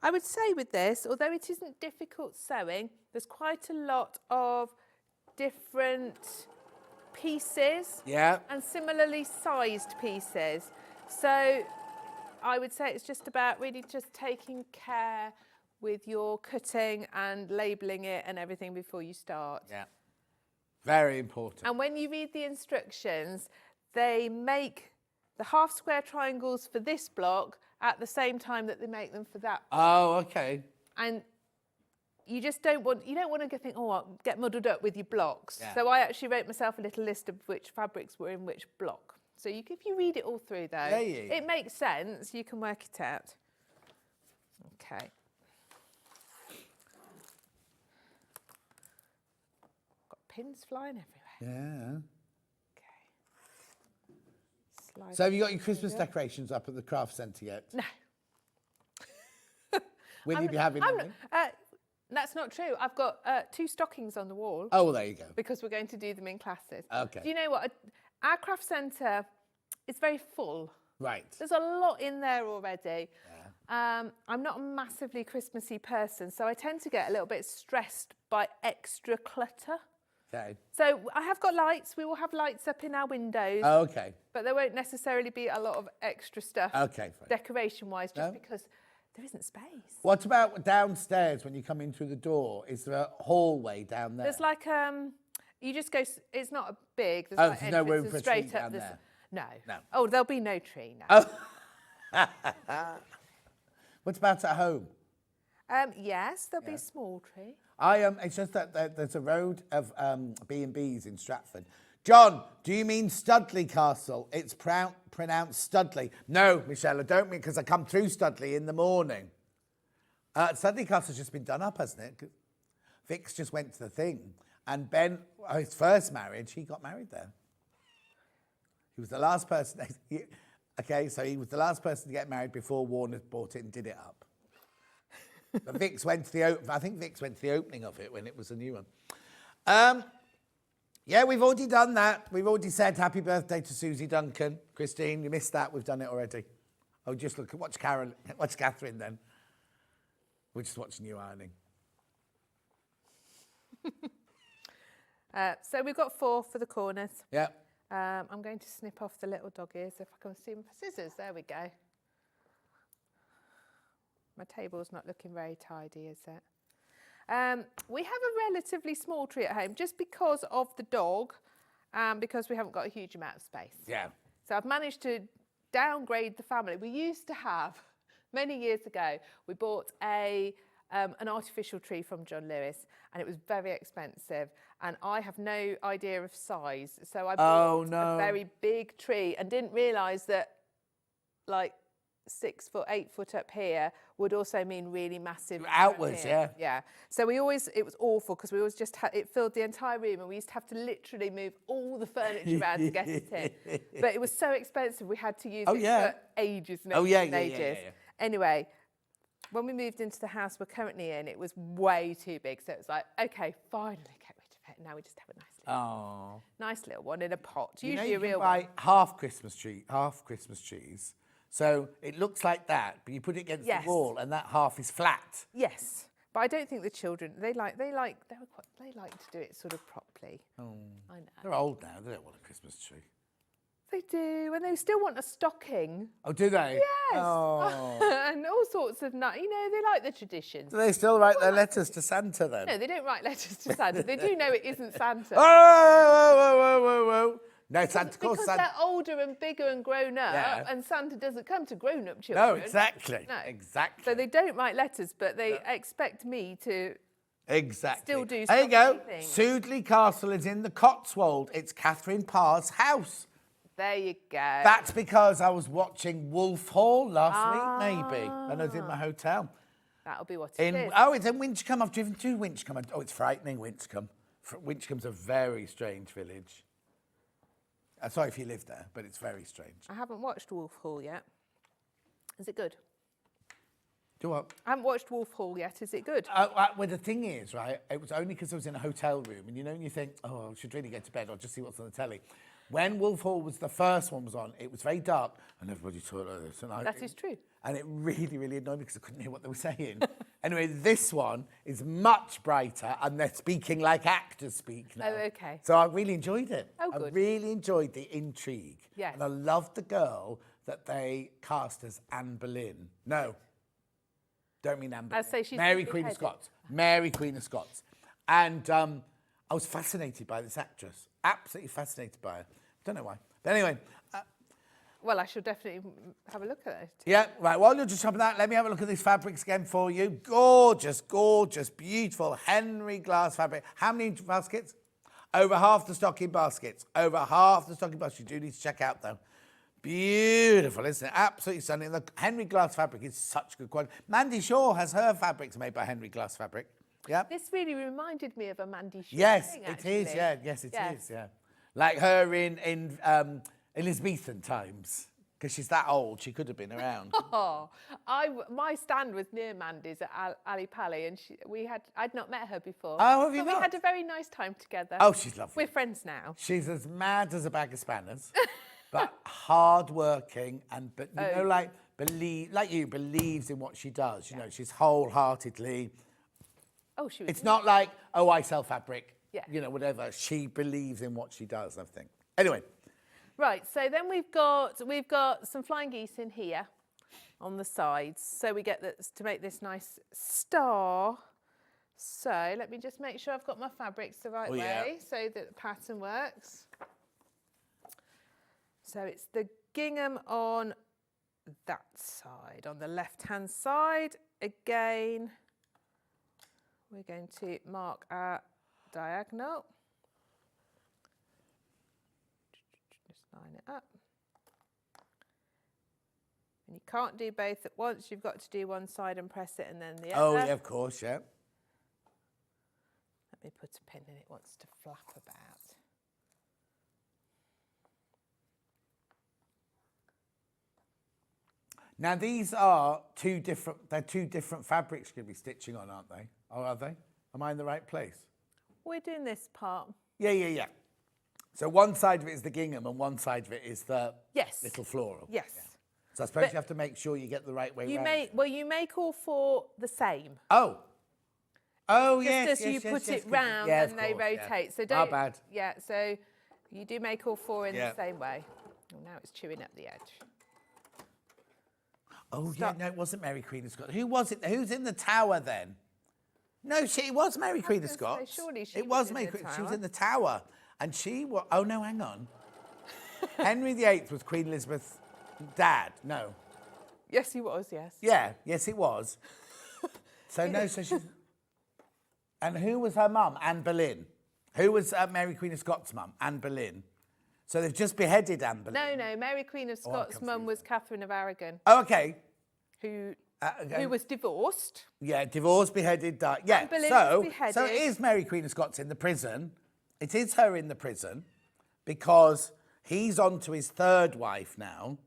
I would say with this, although it isn't difficult sewing, there's quite a lot of different pieces and similarly sized pieces. So I would say it's just about really just taking care with your cutting and labelling it and everything before you start. Yeah, very important. And when you read the instructions, they make the half square triangles for this block at the same time that they make them for that block. Oh, okay. And you just don't want to think, oh, I'll get muddled up with your blocks. Yeah. So I actually wrote myself a little list of which fabrics were in which block. So if you read it all through though, it makes sense. You can work it out. Okay. Got pins flying everywhere. Yeah. Slide so have you got your Christmas decorations up at the craft centre yet? No. Will you be having them? That's not true. I've got 2 stockings on the wall. Oh, well, there you go. Because we're going to do them in classes. Okay. Do you know what? Our craft centre is very full. Right. There's a lot in there already. Yeah. I'm not a massively Christmassy person, so I tend to get a little bit stressed by extra clutter. Okay. So I have got lights. We will have lights up in our windows. Oh, okay. But there won't necessarily be a lot of extra stuff. Okay, fine. Decoration-wise, just because there isn't space. What about downstairs when you come in through the door? Is there a hallway down there? There's like, you just go, it's not big. There's like there's no room for a tree straight up down there? No. No. Oh, there'll be no tree, no. Oh. What about at home? Yes, there'll be a small tree. It's just that there's a road of B&Bs in Stratford. John, do you mean Studley Castle? It's pronounced Studley. No, Michelle, I don't mean, because I come through Studley in the morning. Studley Castle's just been done up, hasn't it? Vix just went to the thing. And Ben, his first marriage, he got married there. He was the last person. Okay, so he was the last person to get married before Warner bought it and did it up. But Vix went to I think Vix went to the opening of it when it was a new one. Yeah, we've already done that. We've already said happy birthday to Susie Duncan. Christine, you missed that. We've done it already. Oh, just look, watch Katharine then. We're just watching you ironing. So we've got 4 for the corners. Yeah. I'm going to snip off the little dog ears if I can see my scissors. There we go. My table's not looking very tidy, is it? We have a relatively small tree at home just because of the dog and because we haven't got a huge amount of space. Yeah. So I've managed to downgrade the family. We used to have, many years ago, we bought an artificial tree from John Lewis and it was very expensive and I have no idea of size. So I bought a very big tree and didn't realise that like 6 foot, 8 foot up here would also mean really massive outwards. Yeah. So it was awful because we always just it filled the entire room and we used to have to literally move all the furniture around to get it in. But it was so expensive we had to use it for ages and ages. Anyway, when we moved into the house we're currently in, it was way too big. So it was like, okay, finally get rid of it. Now we just have a nice little one in a pot. Usually a real one. You buy half Christmas trees. So it looks like that, but you put it against the wall, and that half is flat. Yes, but I don't think the children they like to do it sort of properly. Oh, I know. They're old now. They don't want a Christmas tree. They do, and they still want a stocking. Oh, do they? Yes. Oh. And all sorts of they like the traditions. Do they still write their letters to Santa then? No, they don't write letters to Santa. They do know it isn't Santa. Whoa. No, Santa, because they're older and bigger and grown up, and Santa doesn't come to grown-up children. No, exactly. No. Exactly. So they don't write letters, but they expect me to Exactly. Still do There you so go. many things. Sudeley Castle is in the Cotswold. It's Catherine Parr's house. There you go. That's because I was watching Wolf Hall last week, maybe, and I was in my hotel. That'll be what it is. Oh, it's in Winchcombe. I've driven to Winchcombe. Oh, it's frightening, Winchcombe. Winchcombe's a very strange village. Sorry if you live there, but it's very strange. I haven't watched Wolf Hall yet. Is it good? Do what? I haven't watched Wolf Hall yet. Is it good? Well, the thing is, right, it was only because I was in a hotel room, and you know, when you think, oh, I should really go to bed, I'll just see what's on the telly. When Wolf Hall was the first one was on, it was very dark, and everybody talked like this. And That is true. And it really, really annoyed me because I couldn't hear what they were saying. Anyway, this one is much brighter, and they're speaking like actors speak now. Oh, okay. So I really enjoyed it. Oh, I good. really enjoyed the intrigue. Yes. And I loved the girl that they cast as Anne Boleyn. No, don't mean Anne Boleyn. I'd say she's Mary been Queen of beheaded. Scots. Mary Queen of Scots. And I was fascinated by this actress. Absolutely fascinated by her. Don't know why. But anyway, Well, I shall definitely have a look at it. yeah, right. While you're just shopping that, let me have a look at these fabrics again for you. Gorgeous, gorgeous, beautiful Henry glass fabric. How many baskets? Over half the stocking baskets. Over half the stocking baskets. You do need to check out, though. Beautiful, isn't it? Absolutely stunning. The Henry glass fabric is such good quality. Mandy Shaw has her fabrics made by Henry glass fabric. Yeah. This really reminded me of a Mandy Shaw Yes, thing, it is. actually. Yeah, yes, it is. Yes. Yeah, like her in Elizabethan times, because she's that old. She could have been around. Oh, my stand was near Mandy's at Ali Pali, and I'd not met her before. Oh, have you But we not? had a very nice time together. Oh, she's lovely. We're friends now. She's as mad as a bag of spanners, but hard-working and believes in what she does. You know, she's wholeheartedly. Oh, she was. It's not like, oh, I sell fabric. Yeah. You know, whatever. She believes in what she does. I think. Anyway. Right, so then we've got some flying geese in here on the sides. So we get this to make this nice star. So let me just make sure I've got my fabrics the right way so that the pattern works. So it's the gingham on that side. On the left-hand side, again, we're going to mark our diagonal. Just line it up. And you can't do both at once. You've got to do one side and press it and then the Oh, other. yeah, of course, yeah. Let me put a pin in it. Wants to flap about. Now, these are two different fabrics you're going to be stitching on, aren't they? Or are they? Am I in the right place? We're doing this part. Yeah. So one side of it is the gingham and one side of it is the Yes. little floral. Yes. Yeah. So I suppose But you have to make sure you get the right way You round. you make all four the same. Oh, Just yes. as you put it round and they rotate. So don't. bad. Yeah. So you do make all four in Yeah. the same way. Oh, now it's chewing up the edge. Oh, Stop. yeah, no, it wasn't Mary Queen of Scots. Who was it? Who's in the tower then? No, it was Mary Queen of was gonna say, Scots. surely she it was was in Mary the Queen. She was tower. in the tower. And she was, oh no, hang on. Henry VIII was Queen Elizabeth's dad. No. Yes, he was. Yes. Yeah, yes, it was. So she's. And who was her mum? Anne Boleyn. Who was Mary Queen of Scots' mum? Anne Boleyn. So they've just beheaded Anne Boleyn. No. Mary Queen of Oh, I'm Scots' mum was Catherine of Aragon, Oh, okay. who Okay. was divorced. Yeah, divorced, beheaded, died. Yeah, Anne Boleyn so was beheaded. it is Mary Queen of Scots in the prison. It is her in the prison because he's on to his third wife now,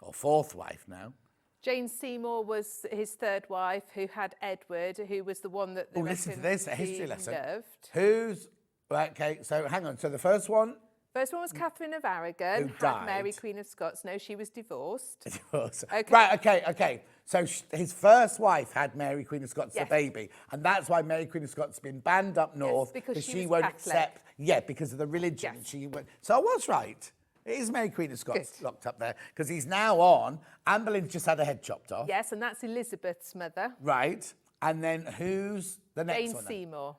or fourth wife now. Jane Seymour was his third wife, who had Edward, who was the one that they Listen to reckon this, a history he lesson. loved. Who's, right, okay, so hang on. So the first one, First one was Catherine of Aragon, Who had died. Mary Queen of Scots. No, she was divorced. okay. Right, okay. So his first wife had Mary Queen of Scots, the Yes. baby, and that's why Mary Queen of Scots has been banned up north because she she was won't Catholic. accept. Yeah, because of the religion. Yes. She went. So I was right. It is Mary Queen of Scots Good. locked up there because he's now on. Anne Boleyn's just had her head chopped off. Yes, and that's Elizabeth's mother, Right, and then who's the next Jane one? then? Seymour.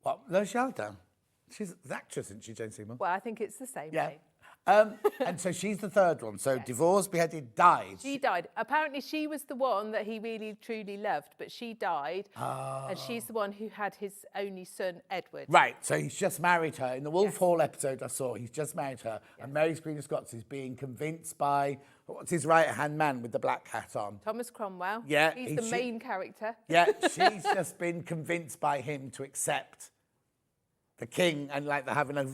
What? No, Sheldon. She's the actress, isn't she, Jane Seymour? Well, I think it's the same Yeah. name. And so she's the third one. So divorced, beheaded, died. She died. Apparently, she was the one that he really, truly loved, but she died. And she's the one who had his only son, Edward. Right, so he's just married her. In the Wolf Hall episode I saw, he's just married her. And Mary's Queen of Scots is being convinced by, what's his right-hand man with the black hat on? Thomas Cromwell. Yeah. He's the main character. Yeah, she's just been convinced by him to accept the king, and like they're having a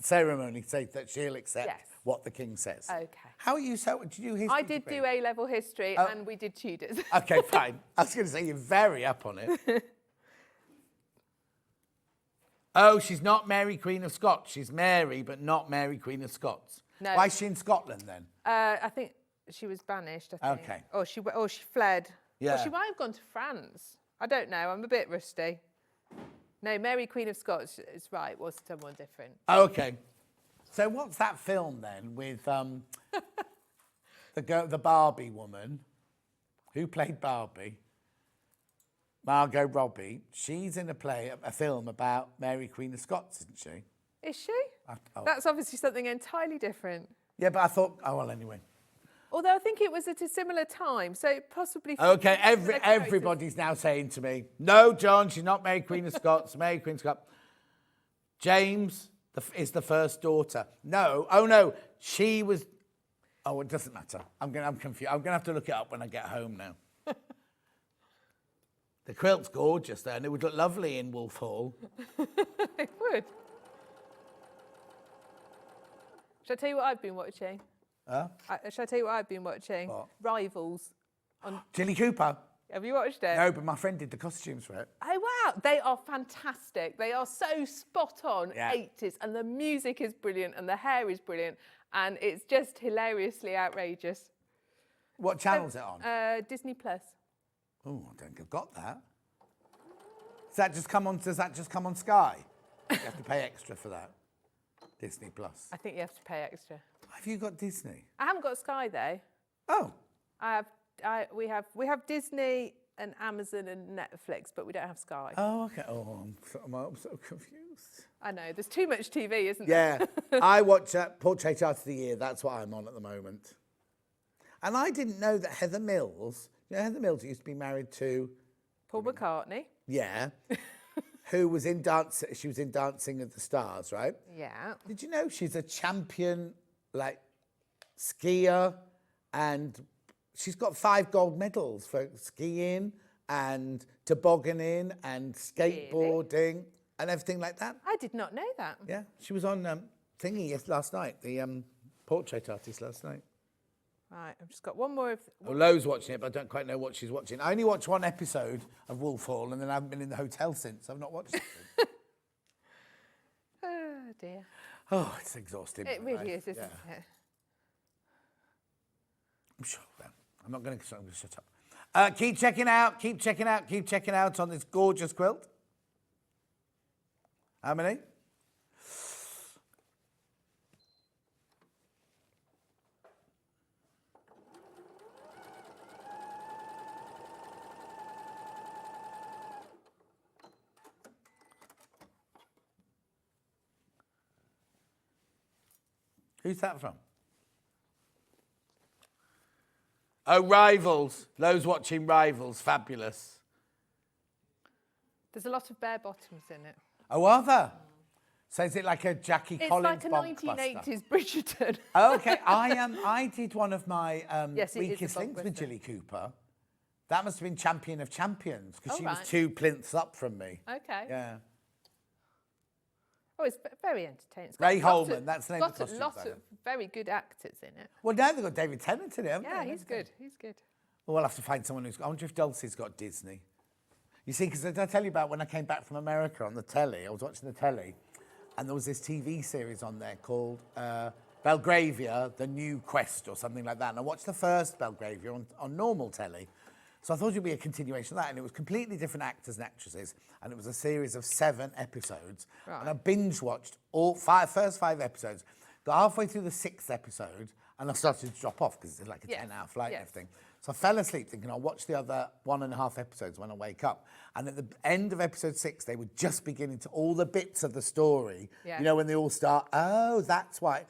ceremony, say that she'll accept what the king says. Okay. How are you? So did you do history? I did do A-level history, and we did Tudors. Okay, fine. I was going to say you're very up on it. Oh, she's not Mary Queen of Scots. She's Mary, but not Mary Queen of Scots. No. Why is she in Scotland then? I think she was banished. I think. Okay. Or she fled. Yeah. Or she might have gone to France. I don't know. I'm a bit rusty. No, Mary Queen of Scots is right. Was someone different. Okay. So what's that film then with the Barbie woman? Who played Barbie? Margot Robbie. She's in a film about Mary Queen of Scots, isn't she? Is she? That's obviously something entirely different. Yeah, but I thought, oh well, anyway. Although I think it was at a similar time, so possibly. Okay, everybody's now saying to me, no, John, she's not Mary Queen of Scots. Mary Queen of Scots. James is the first daughter. No, oh no, she was. Oh, it doesn't matter. I'm confused. I'm gonna have to look it up when I get home now. The quilt's gorgeous there, and it would look lovely in Wolf Hall. It would. Shall I tell you what I've been watching? Shall I tell you what I've been watching? What? Rivals. Jilly Cooper. Have you watched it? No, but my friend did the costumes for it. Oh, wow. They are fantastic. They are so spot on 80s, and the music is brilliant, and the hair is brilliant, and it's just hilariously outrageous. What channel's it on? Disney Plus. Oh, I don't think I've got that. Does that just come on Sky? You have to pay extra for that. Disney Plus. I think you have to pay extra. Have you got Disney? I haven't got Sky though. Oh. We have Disney and Amazon and Netflix, but we don't have Sky. Oh, okay. Oh, I'm so confused. I know. There's too much TV, isn't there? Yeah. I watch Portrait Art of the Year. That's what I'm on at the moment. And I didn't know that Heather Mills, Heather Mills used to be married to Paul McCartney. Yeah. Who was in dance? She was in Dancing with the Stars, right? Yeah. Did you know she's a champion, like, skier, and she's got 5 gold medals for skiing and tobogganing and skateboarding and everything like that? I did not know that. Yeah, she was on thingy last night, the portrait artist last night. Right, I've just got one more of... Well, Lo's watching it, but I don't quite know what she's watching. I only watched one episode of Wolf Hall, and then I haven't been in the hotel since. I've not watched it since. Oh, dear. Oh, it's exhausting. It really is, isn't it? I'm sure. I'm not going to shut up. Keep checking out on this gorgeous quilt. How many? Who's that from? Oh, Rivals. Lo's watching Rivals. Fabulous. There's a lot of bare bottoms in it. Oh, are there? So is it like a Jackie Collins It's like a 1980s Bridgerton. Oh, okay. I did one of my Yes, it is weakest a links with blockbuster. Jilly Cooper. That must have been Champion of Champions because Oh, she was right. 2 plinths up from me. Okay. Yeah. Oh, it's very entertaining. It's Ray got lots Holman, that's the name of the costume Lots designer. of very good actors in it. Well, now they've got David Tennant in it, haven't Yeah, they? he's good. He's good. Well, we'll have to find someone who's... I wonder if Dulcie's got Disney. You see, because did I tell you about when I came back from America on the telly? I was watching the telly, and there was this TV series on there called Belgravia, The New Quest, or something like that. And I watched the first Belgravia on normal telly. So I thought it would be a continuation of that, and it was completely different actors and actresses, and it was a series of 7 episodes. Right. And I binge-watched all first 5 episodes. Got halfway through the 6th episode, and I started to drop off because it's like a 10-hour flight and everything. So I fell asleep thinking I'll watch the other 1.5 episodes when I wake up. And at the end of episode 6, they were just beginning to all the bits of the story. Yeah. You know, when they all start, oh, that's why.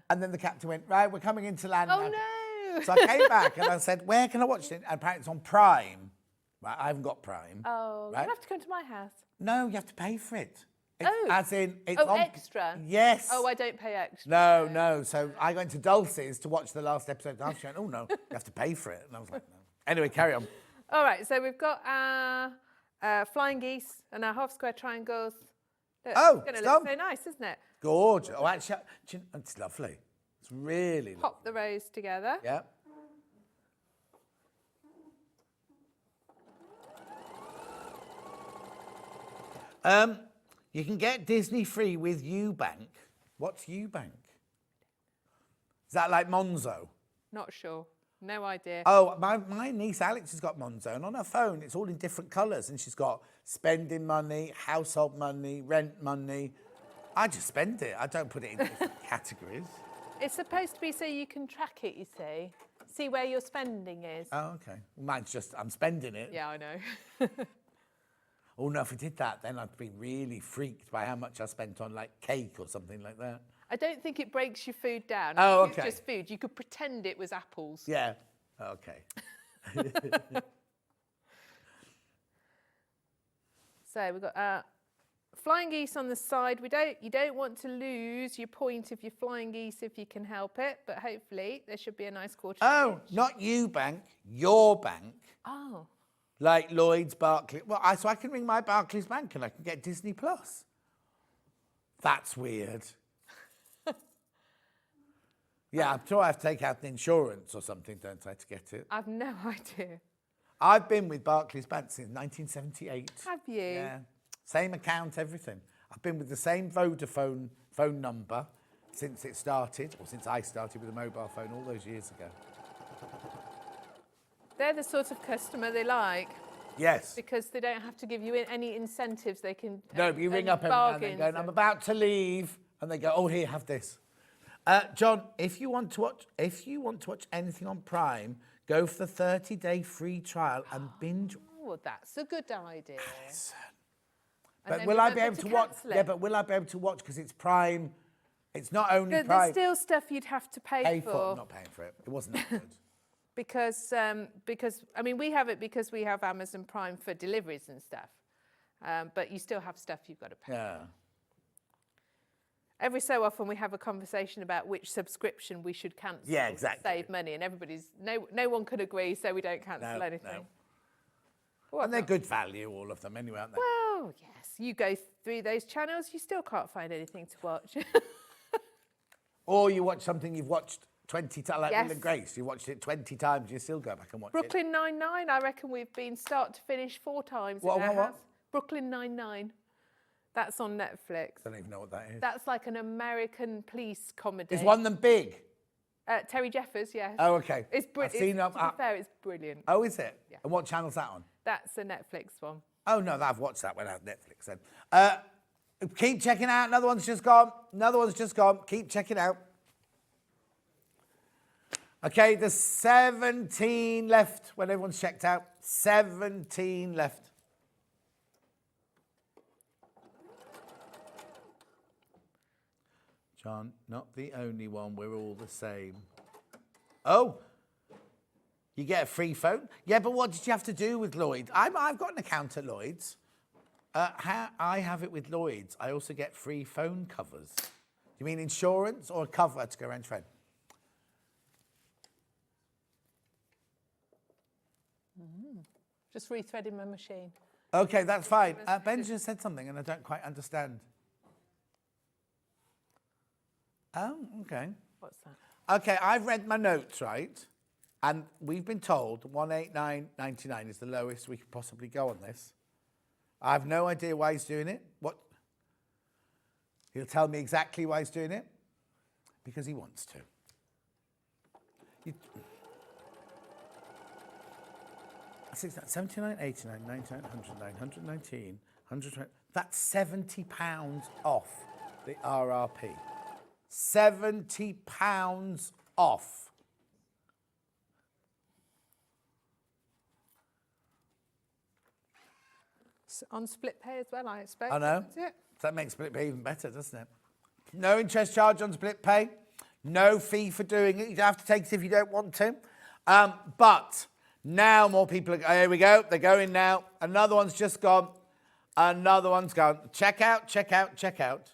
And then the captain went, right, we're coming into land Oh, now. no. So I came back and I said, where can I watch it? And apparently it's on Prime. Right, I haven't got Prime. Oh, right? you'll have to come to my house. No, you have to pay for it. It's, Oh. As in, it's Oh, on... extra? Yes. Oh, I don't pay extra. No. So I went to Dulce's to watch the last episode. And she went, oh, no, you have to pay for it. And I was like, no. Anyway, carry on. All right, so we've got our flying geese and our half square triangles. Look, Oh, it's going to stop. look so nice, isn't it? Gorgeous. Oh, actually, it's lovely. It's really lovely. Pop the rows together. Yeah. You can get Disney free with Ubank. What's Ubank? Is that like Monzo? Not sure. No idea. Oh, my niece Alex has got Monzo, and on her phone it's all in different colours, and she's got spending money, household money, rent money. I just spend it. I don't put it in different categories. It's supposed to be so you can track it, you see where your spending is. Oh, okay. Well, mine's just I'm spending it. Yeah, I know. Oh no, if I did that, then I'd be really freaked by how much I spent on like cake or something like that. I don't think it breaks your food down. Oh, It's okay. just food. You could pretend it was apples. Yeah. Okay. So we've got flying geese on the side. You don't want to lose your point of your flying geese if you can help it, but hopefully there should be a nice quarter. Oh, not Ubank, your bank. Oh. Like Lloyd's, Barclays. Well, so I can ring my Barclays bank and I can get Disney Plus. That's weird. Yeah, I'm sure I have to take out the insurance or something, don't I, to get it? I've no idea. I've been with Barclays Bank since 1978. Have you? Yeah. Same account, everything. I've been with the same Vodafone phone number since it started, or since I started with a mobile phone all those years ago. They're the sort of customer they like Yes. because they don't have to give you any incentives. They can No, but you ring up every now and then going, I'm about to leave, and they go, oh, here, have this. John, if you want to watch anything on Prime, go for the 30-day free trial and binge. Oh, that's a good idea. And But then will I be remember able to to watch? cancel it. Yeah, but will I be able to watch because it's Prime? It's not only There's Prime. still stuff you'd have to pay for. I'm not paying for it. It wasn't that good. Because I mean, we have it because we have Amazon Prime for deliveries and stuff. But you still have stuff you've got to pay. Yeah. Every so often we have a conversation about which subscription we should cancel Yeah, to exactly. save money, and no one can agree, so we don't cancel anything. No. What And they're not? good value, all of them, anyway, aren't they? Well, yes, you go through those channels, you still can't find anything to watch. Or you watch something you've watched 20 times, like Yes. Will and Grace. You watched it 20 times, you still go back and watch it. Brooklyn Nine-Nine, I reckon we've been start to finish 4 times What? in our house. Brooklyn Nine-Nine. That's on Netflix. I don't even know what that is. That's like an American police comedy. Is one of them big? Terry Jeffers, yes. Oh, okay. It's I've brilliant. seen To them. be fair, it's brilliant. Oh, is it? Yeah. And what channel's that on? That's a Netflix one. Oh, no, I've watched that one on Netflix then. Keep checking out. Another one's just gone. Keep checking out. Okay, there's 17 left when everyone's checked out. 17 left. John, not the only one. We're all the same. Oh, you get a free phone? Yeah, but what did you have to do with Lloyd? I've got an account at Lloyd's. I have it with Lloyd's. I also get free phone covers. You mean insurance or a cover to go around your phone? Just rethreading my machine. Okay, that's fine. Ben just said something and I don't quite understand. Oh, okay. What's that? Okay, I've read my notes, right? And we've been told 189.99 is the lowest we could possibly go on this. I have no idea why he's doing it. What? He'll tell me exactly why he's doing it. Because he wants to. I 79, 89, 99, 109, 119, 120. That's £70 off the RRP. £70 off. On split pay as well, I expect. I know. Isn't it? That makes split pay even better, doesn't it? No interest charge on split pay. No fee for doing it. You don't have to take it if you don't want to. But now more people are, here we go. They're going now. Another one's just gone. Another one's gone. Check out, check out, check out.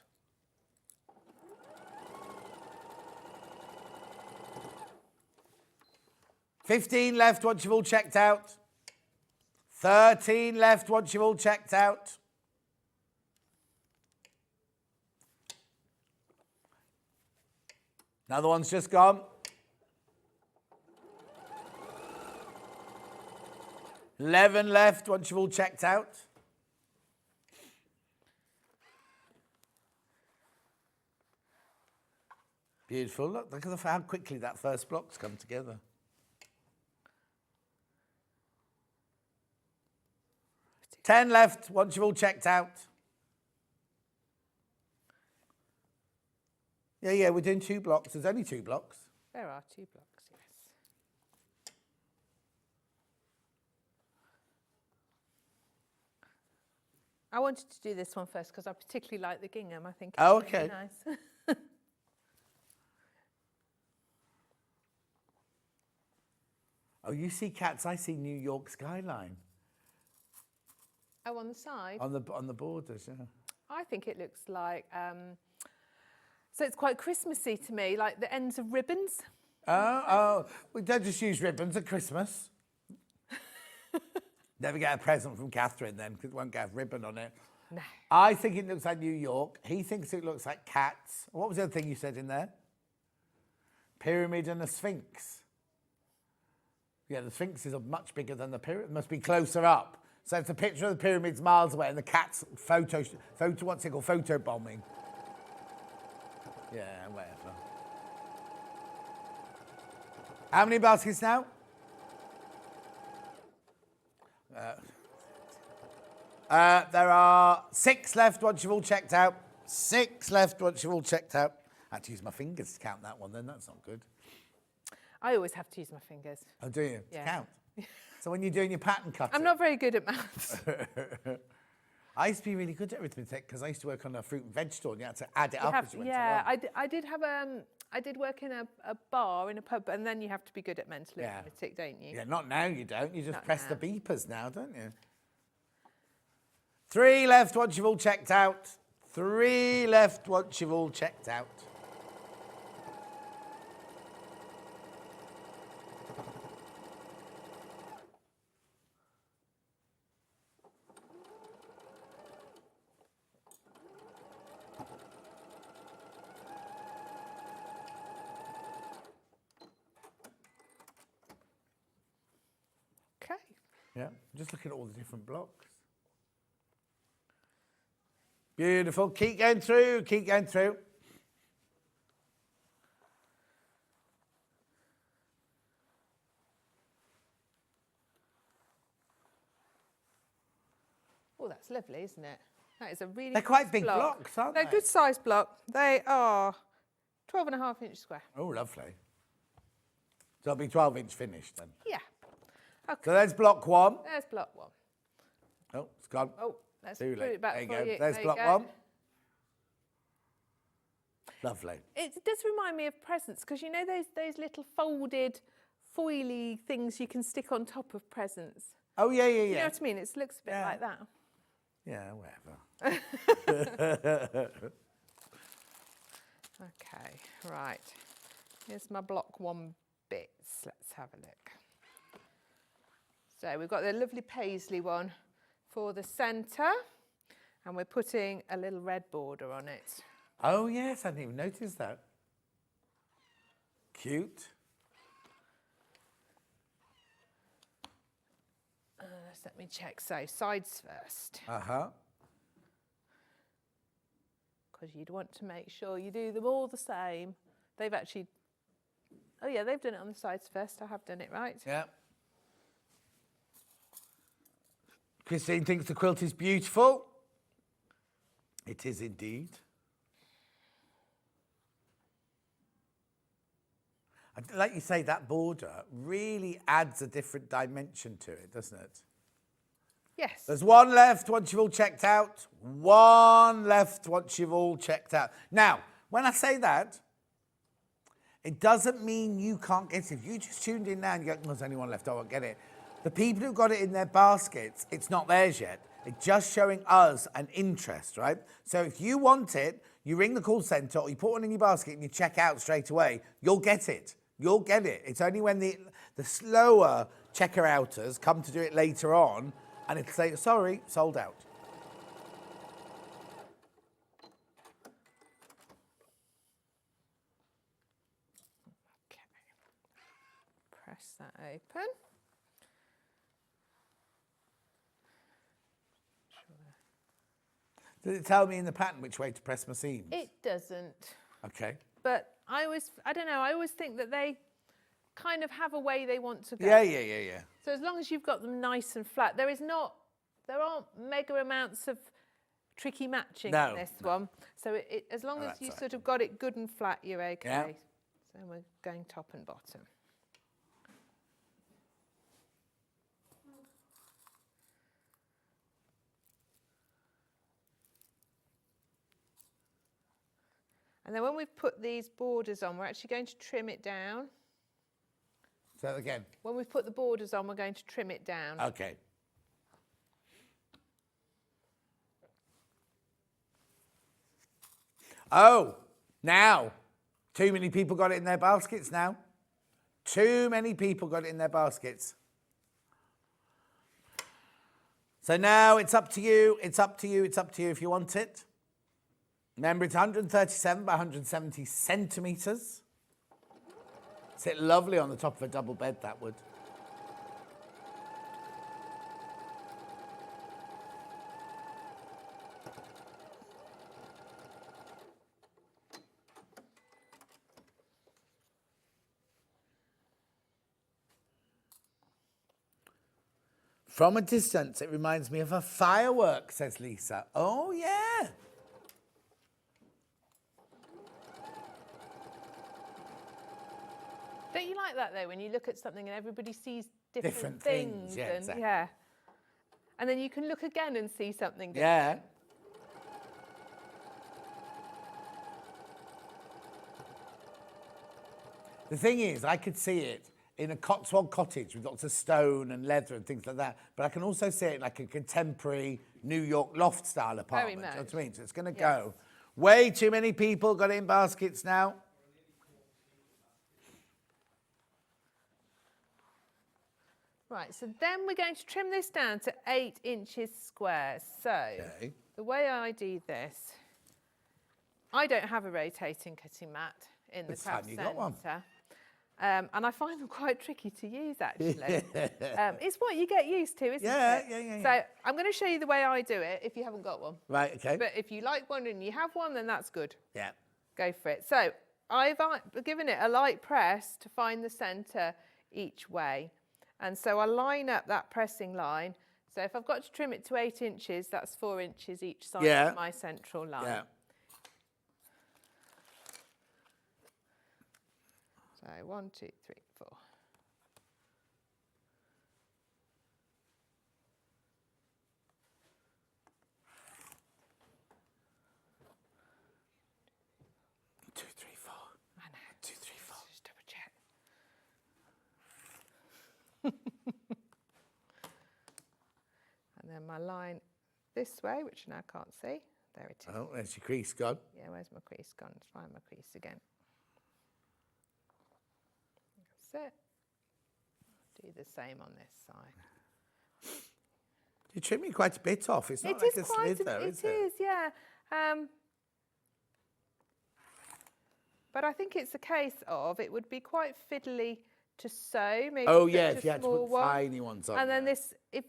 $15 left once you've all checked out. 13 left once you've all checked out. Another one's just gone. 11 left once you've all checked out. Beautiful. Look at how quickly that first block's come together. $10 left once you've all checked out. Yeah, we're doing 2 blocks. There's only 2 blocks. There are 2 blocks, yes. I wanted to do this one first because I particularly like the gingham. I think it's really nice. Oh, you see cats, I see New York skyline. Oh, on the side? On the borders, yeah. I think it looks like, so it's quite Christmassy to me, like the ends of ribbons. Oh, we don't just use ribbons at Christmas. Never get a present from Catherine then, because it won't get a ribbon on it. No. I think it looks like New York. He thinks it looks like cats. What was the other thing you said in there? Pyramid and a sphinx. Yeah, the sphinx is much bigger than the pyramid. It must be closer up. So it's a picture of the pyramids miles away and the cat's what's it called, photo bombing. Yeah, whatever. How many baskets now? There are 6 left once you've all checked out. 6 left once you've all checked out. I had to use my fingers to count that one then, that's not good. I always have to use my fingers. Oh, do you? Yeah. To count? So when you're doing your pattern cutting? I'm not very good at maths. I used to be really good at arithmetic because I used to work on a fruit and veg store and you had to add it up as you went along. I did work in a bar in a pub, and then you have to be good at mental arithmetic, don't you? Yeah, not now you don't. You just Not press now. the beepers now, don't you? 3 left once you've all checked out. 3 left once you've all checked out. Okay. Yeah, just look at all the different blocks. Beautiful. Keep going through, keep going through. Oh, that's lovely, isn't it? That is a really They're quite nice big block. blocks, aren't They're they? a good size block. They are 12.5-inch square. Oh, lovely. So it'll be 12-inch finished then. Yeah. Okay. So there's block 1. There's block 1. Oh, it's gone. Oh, let's Too put late. it back There you for go. you. There's There block you go. 1. Lovely. It does remind me of presents, because you know those little folded, foily things you can stick on top of presents. Oh, yeah, yeah, yeah. You know what I mean? It looks a bit like that. Yeah, whatever. Okay, right. Here's my block 1 bits. Let's have a look. So we've got the lovely paisley one for the centre, and we're putting a little red border on it. Oh, yes, I didn't even notice that. Cute. Let me check. So sides first, Uh-huh. because you'd want to make sure you do them all the same. They've actually, oh yeah, they've done it on the sides first. I have done it right. Yeah. Christine thinks the quilt is beautiful. It is indeed. Like you say, that border really adds a different dimension to it, doesn't it? Yes. There's 1 left once you've all checked out. 1 left once you've all checked out. Now, when I say that, It doesn't mean you can't get it. If you just tuned in now and you go, there's only one left, I won't get it. The people who got it in their baskets, it's not theirs yet. It's just showing us an interest, right? So if you want it, you ring the call centre or you put one in your basket and you check out straight away, you'll get it. You'll get it. It's only when the slower checker-outers come to do it later on and it'll say, sorry, sold out. Okay. Press that open. Does it tell me in the pattern which way to press my seams? It doesn't. Okay. But I don't know, I always think that they kind of have a way they want to go. Yeah. So as long as you've got them nice and flat, there aren't mega amounts of tricky matching in this one. So as long as you sort of got it good and flat, you're okay. Yeah. So we're going top and bottom. And then when we've put these borders on, we're actually going to trim it down. Say that again. When we've put the borders on, we're going to trim it down. Okay. Oh, now. Too many people got it in their baskets now. Too many people got it in their baskets. So now it's up to you. It's up to you. It's up to you if you want it. Remember, it's 137 by 170 centimetres. Sit lovely on the top of a double bed, that would. From a distance, it reminds me of a firework, says Lisa. Oh, yeah. Don't you like that though, when you look at something and everybody sees different things, things? yeah, And, exactly. yeah. And then you can look again and see something different. Yeah. The thing is, I could see it in a Cotswold cottage with lots of stone and leather and things like that, but I can also see it like a contemporary New York loft style apartment. Very much. You know what I mean? So it's going to Yes. go. Way too many people got it in baskets now. Right, so then we're going to trim this down to 8 inches square. So Okay. the way I do this, I don't have a rotating cutting mat in the This time craft you got one. centre. And I find them quite tricky to use, actually. It's what you get used to, isn't it? Yeah. So I'm going to show you the way I do it if you haven't got one. Right, okay. But if you like one and you have one, then that's good. Yeah. Go for it. So I've given it a light press to find the centre each way. And so I line up that pressing line. So if I've got to trim it to 8 inches, that's 4 inches each side Yeah. of my central line. Yeah. So 1, 2, 3, 4. Two, three, four. I know. 2, 3, 4. Just double check. And then my line this way, which I now can't see. There it is. Oh, there's your crease gone. Yeah, where's my crease gone? Let's find my crease again. That's it. Do the same on this side. You're trimming quite a bit off. It's not It like is a quite slither, it is it? is, yeah. But I think it's a case of it would be quite fiddly to sew. Maybe Oh, such yeah, a if you had to small put one. tiny ones on. And then there. this, if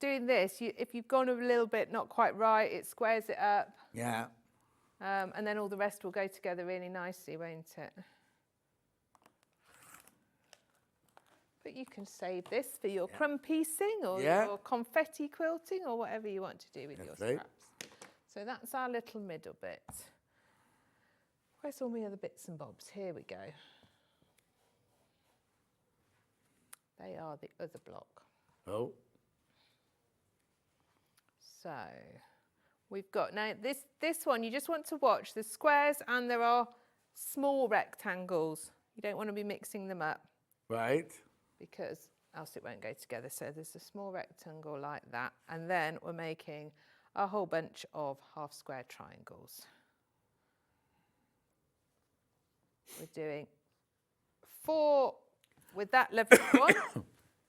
doing this, if you've gone a little bit not quite right, it squares it up. Yeah. And then all the rest will go together really nicely, won't it? But you can save this for your crumb piecing or Yeah. your confetti quilting or whatever you want to do with your Lovely. scraps. So that's our little middle bit. Where's all my other bits and bobs? Here we go. They are the other block. Oh. So we've got, now this one you just want to watch the squares and there are small rectangles. You don't want to be mixing them up Right. because else it won't go together. So there's a small rectangle like that. And then we're making a whole bunch of half square triangles. We're doing 4 with that level one,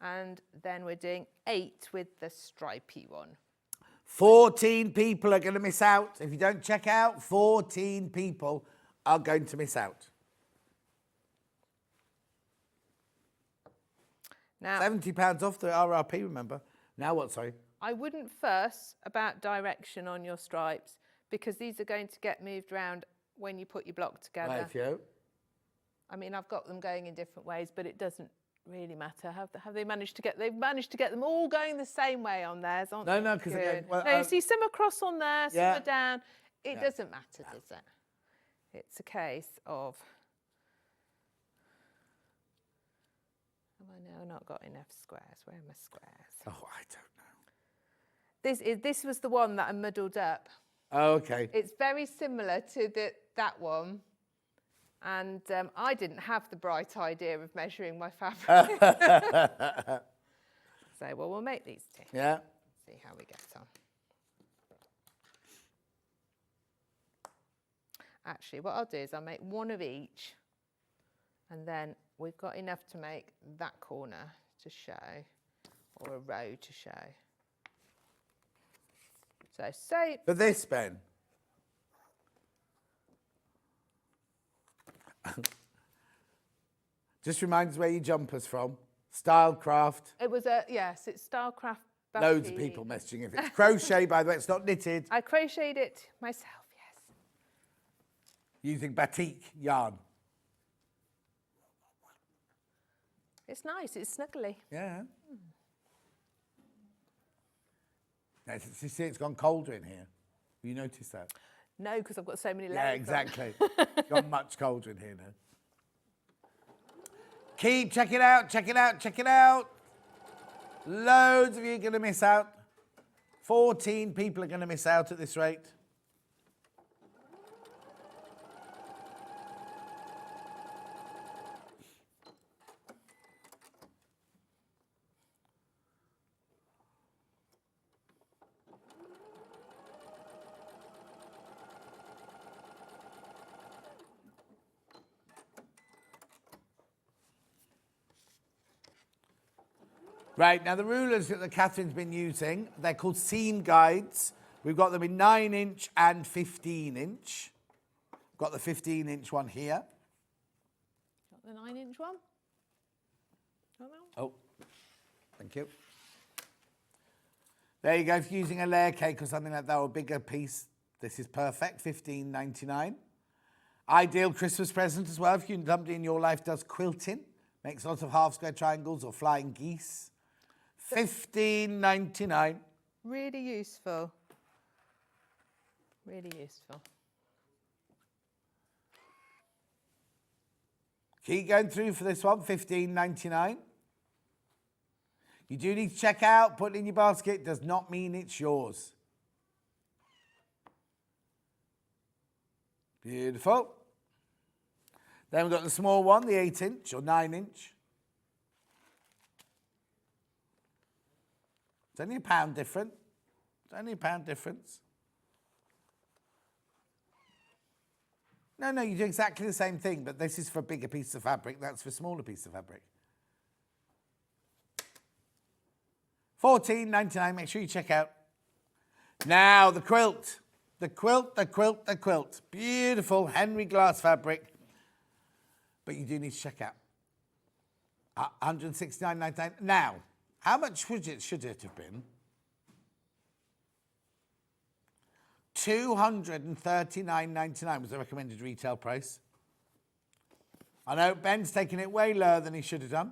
and then we're doing 8 with the stripy one. 14 people are going to miss out. If you don't check out, 14 people are going to miss out. Now, £70 off the RRP, remember. Now what, sorry? I wouldn't fuss about direction on your stripes because these are going to get moved around when you put your block together. Right, Joe. I mean, I've got them going in different ways, but it doesn't really matter. Have they managed to get? They've managed to get them all going the same way on theirs, aren't they? No, because again, well, no, you see some across on there, some yeah. are down. It Yeah. doesn't matter, does it? It's a case of have I now not got enough squares? Where are my squares? Oh, I don't know. This was the one that I muddled up. Oh, okay. It's very similar to that one. And I didn't have the bright idea of measuring my fabric. So, well, we'll make these 2. Yeah. See how we get on. Actually, what I'll do is I'll make 1 of each. And then we've got enough to make that corner to show, or a row to show. So, say... For this, Ben. Just reminds where your jumper's from. Stylecraft. It was yes, it's Stylecraft. Loads of people messaging. If it's crochet, by the way, it's not knitted. I crocheted it myself, yes. Using batik yarn. It's nice, it's snuggly. Yeah. Now, you see, it's gone colder in here. Have you noticed that? No, because I've got so many layers. Yeah, exactly. It's gone much colder in here now. Keep check it out, check it out, check it out. Loads of you are going to miss out. 14 people are going to miss out at this rate. Right, now the rulers that Catherine's been using, they're called seam guides. We've got them in 9-inch and 15-inch. Got the 15-inch one here. Got the 9-inch one? Oh, thank you. There you go, if you're using a layer cake or something like that, or a bigger piece, this is perfect, $15.99. Ideal Christmas present as well, if somebody in your life does quilting, makes lots of half square triangles or flying geese. $15.99. Really useful. Really useful. Keep going through for this one, $15.99. You do need to check out, put it in your basket, does not mean it's yours. Beautiful. Then we've got the small one, the 8-inch or 9-inch. It's only £1 different. It's only £1 difference. No, you do exactly the same thing, but this is for a bigger piece of fabric. That's for a smaller piece of fabric. $14.99. Make sure you check out. Now, the quilt. The quilt, the quilt, the quilt. Beautiful Henry glass fabric. But you do need to check out. $169.99. Now, how much should it have been? $239.99 was the recommended retail price. I know Ben's taken it way lower than he should have done.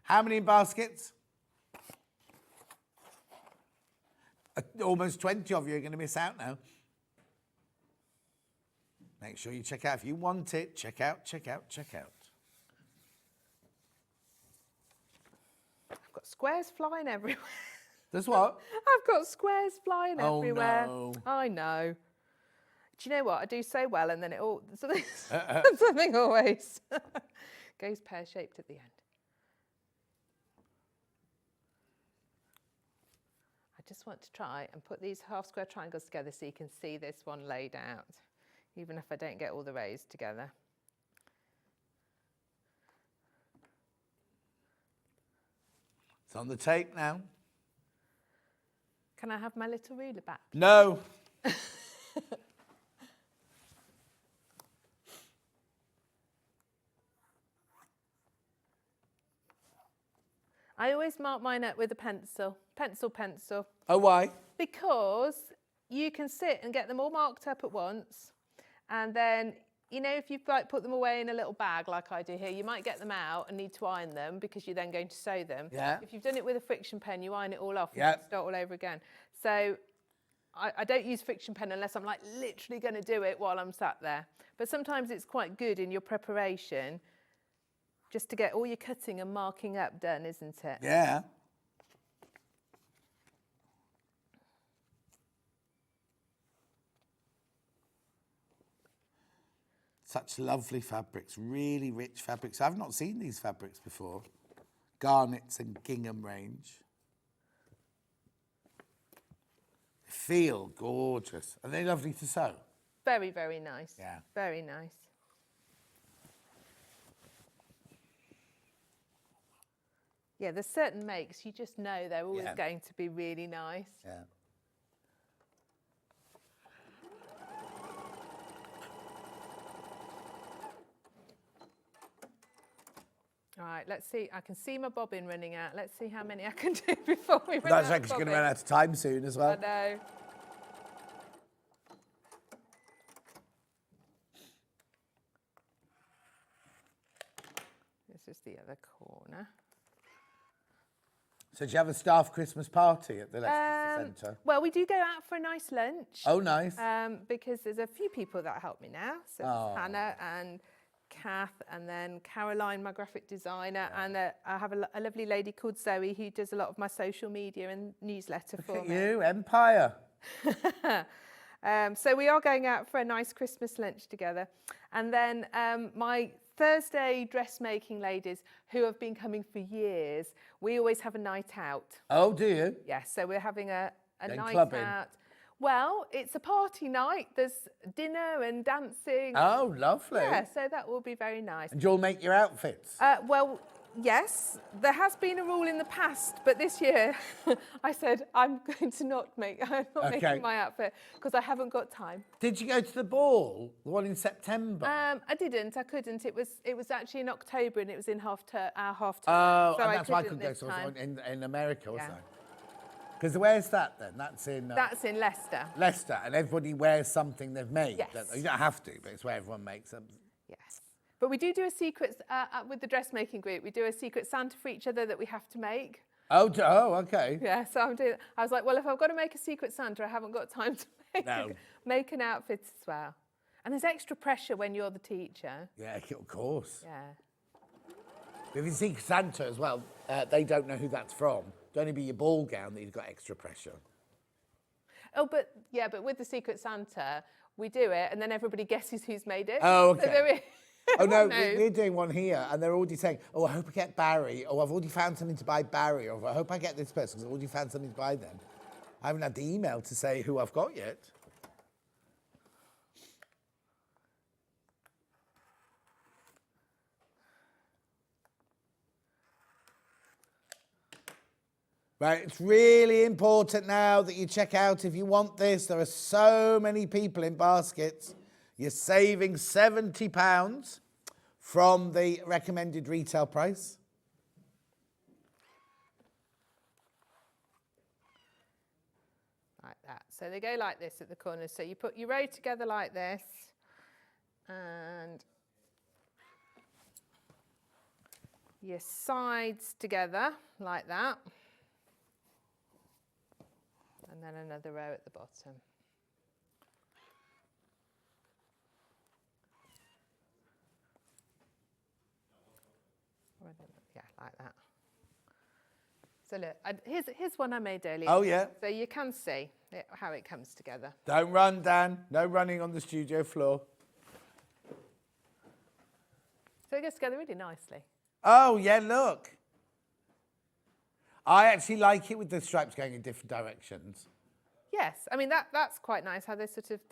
How many baskets? Almost 20 of you are going to miss out now. Make sure you check out. If you want it, check out, check out, check out. I've got squares flying everywhere. There's what? I've got squares flying everywhere. No. I know. Do you know what? I do so well, and then it all something always goes pear-shaped at the end. I just want to try and put these half square triangles together so you can see this one laid out, even if I don't get all the rays together. It's on the tape now. Can I have my little ruler back? No. I always mark mine up with a pencil. Pencil. Oh, why? Because you can sit and get them all marked up at once, and then, you know, if you like put them away in a little bag like I do here, you might get them out and need to iron them because you're then going to sew them. Yeah. If you've done it with a friction pen, you iron it all off and Yeah. start all over again. So I don't use friction pen unless I'm like literally going to do it while I'm sat there. But sometimes it's quite good in your preparation just to get all your cutting and marking up done, isn't it? Yeah. Such lovely fabrics, really rich fabrics. I've not seen these fabrics before. Garnets and Gingham range. They feel gorgeous. Are they lovely to sew? Very, very nice. Yeah. Very nice. Yeah, there's certain makes you just know they're always going to be really nice. Yeah. All right, let's see. I can see my bobbin running out. Let's see how many I can do before we run That's out like of she's going to bobbin. run out of time soon as well. I know. This is the other corner. So do you have a staff Christmas party at the Leicester Centre? Well, we do go out for a nice lunch. Oh, nice. Because there's a few people that help me now. So it's Hannah and Kath, and then Caroline, my graphic designer, and I have a lovely lady called Zoe who does a lot of my social media and newsletter for Look at me. you, Empire. So we are going out for a nice Christmas lunch together. And then my Thursday dressmaking ladies who have been coming for years, we always have a night out. Oh, do you? Yes, so we're having a Going night clubbing? out. Well, it's a party night. There's dinner and dancing. Oh, lovely. Yeah, so that will be very nice. And you'll make your outfits? Well, yes, there has been a rule in the past, but this year I said I'm going to not make, I'm not making my outfit because I haven't got time. Did you go to the ball, the one in September? I didn't, I couldn't. It was actually in October and it was in our half term. Oh, so and that's why I couldn't couldn't go. this So I was time. in America, wasn't Yeah. I? Because where's that then? That's in Leicester. Leicester, and everybody wears something they've made. Yes. You don't have to, but it's where everyone makes them. Yes. But we do a secret, with the dressmaking group, we do a secret Santa for each other that we have to make. Oh, okay. Yeah, so I was like, well, if I've got to make a secret Santa, I haven't got time to make an outfit as well. And there's extra pressure when you're the teacher. Yeah, of course. Yeah. If you see Santa as well, they don't know who that's from. It'd only be your ball gown that you've got extra pressure. Oh, but with the Secret Santa, we do it, and then everybody guesses who's made it. Oh, okay. So there is, Oh, no, knows. we're doing one here, and they're already saying, oh, I hope I get Barry, or I've already found something to buy Barry, or I hope I get this person, because I've already found something to buy them. I haven't had the email to say who I've got yet. Right, it's really important now that you check out if you want this. There are so many people in baskets. You're saving £70 from the recommended retail price. Like that. So they go like this at the corners. So you put your row together like this, and your sides together like that. And then another row at the bottom. Yeah, like that. So look, here's one I made earlier. Oh, yeah. So you can see. how it comes together. Don't run, Dan. No running on the studio floor. So it goes together really nicely. Oh, yeah, look. I actually like it with the stripes going in different directions. Yes, I mean that's quite nice how they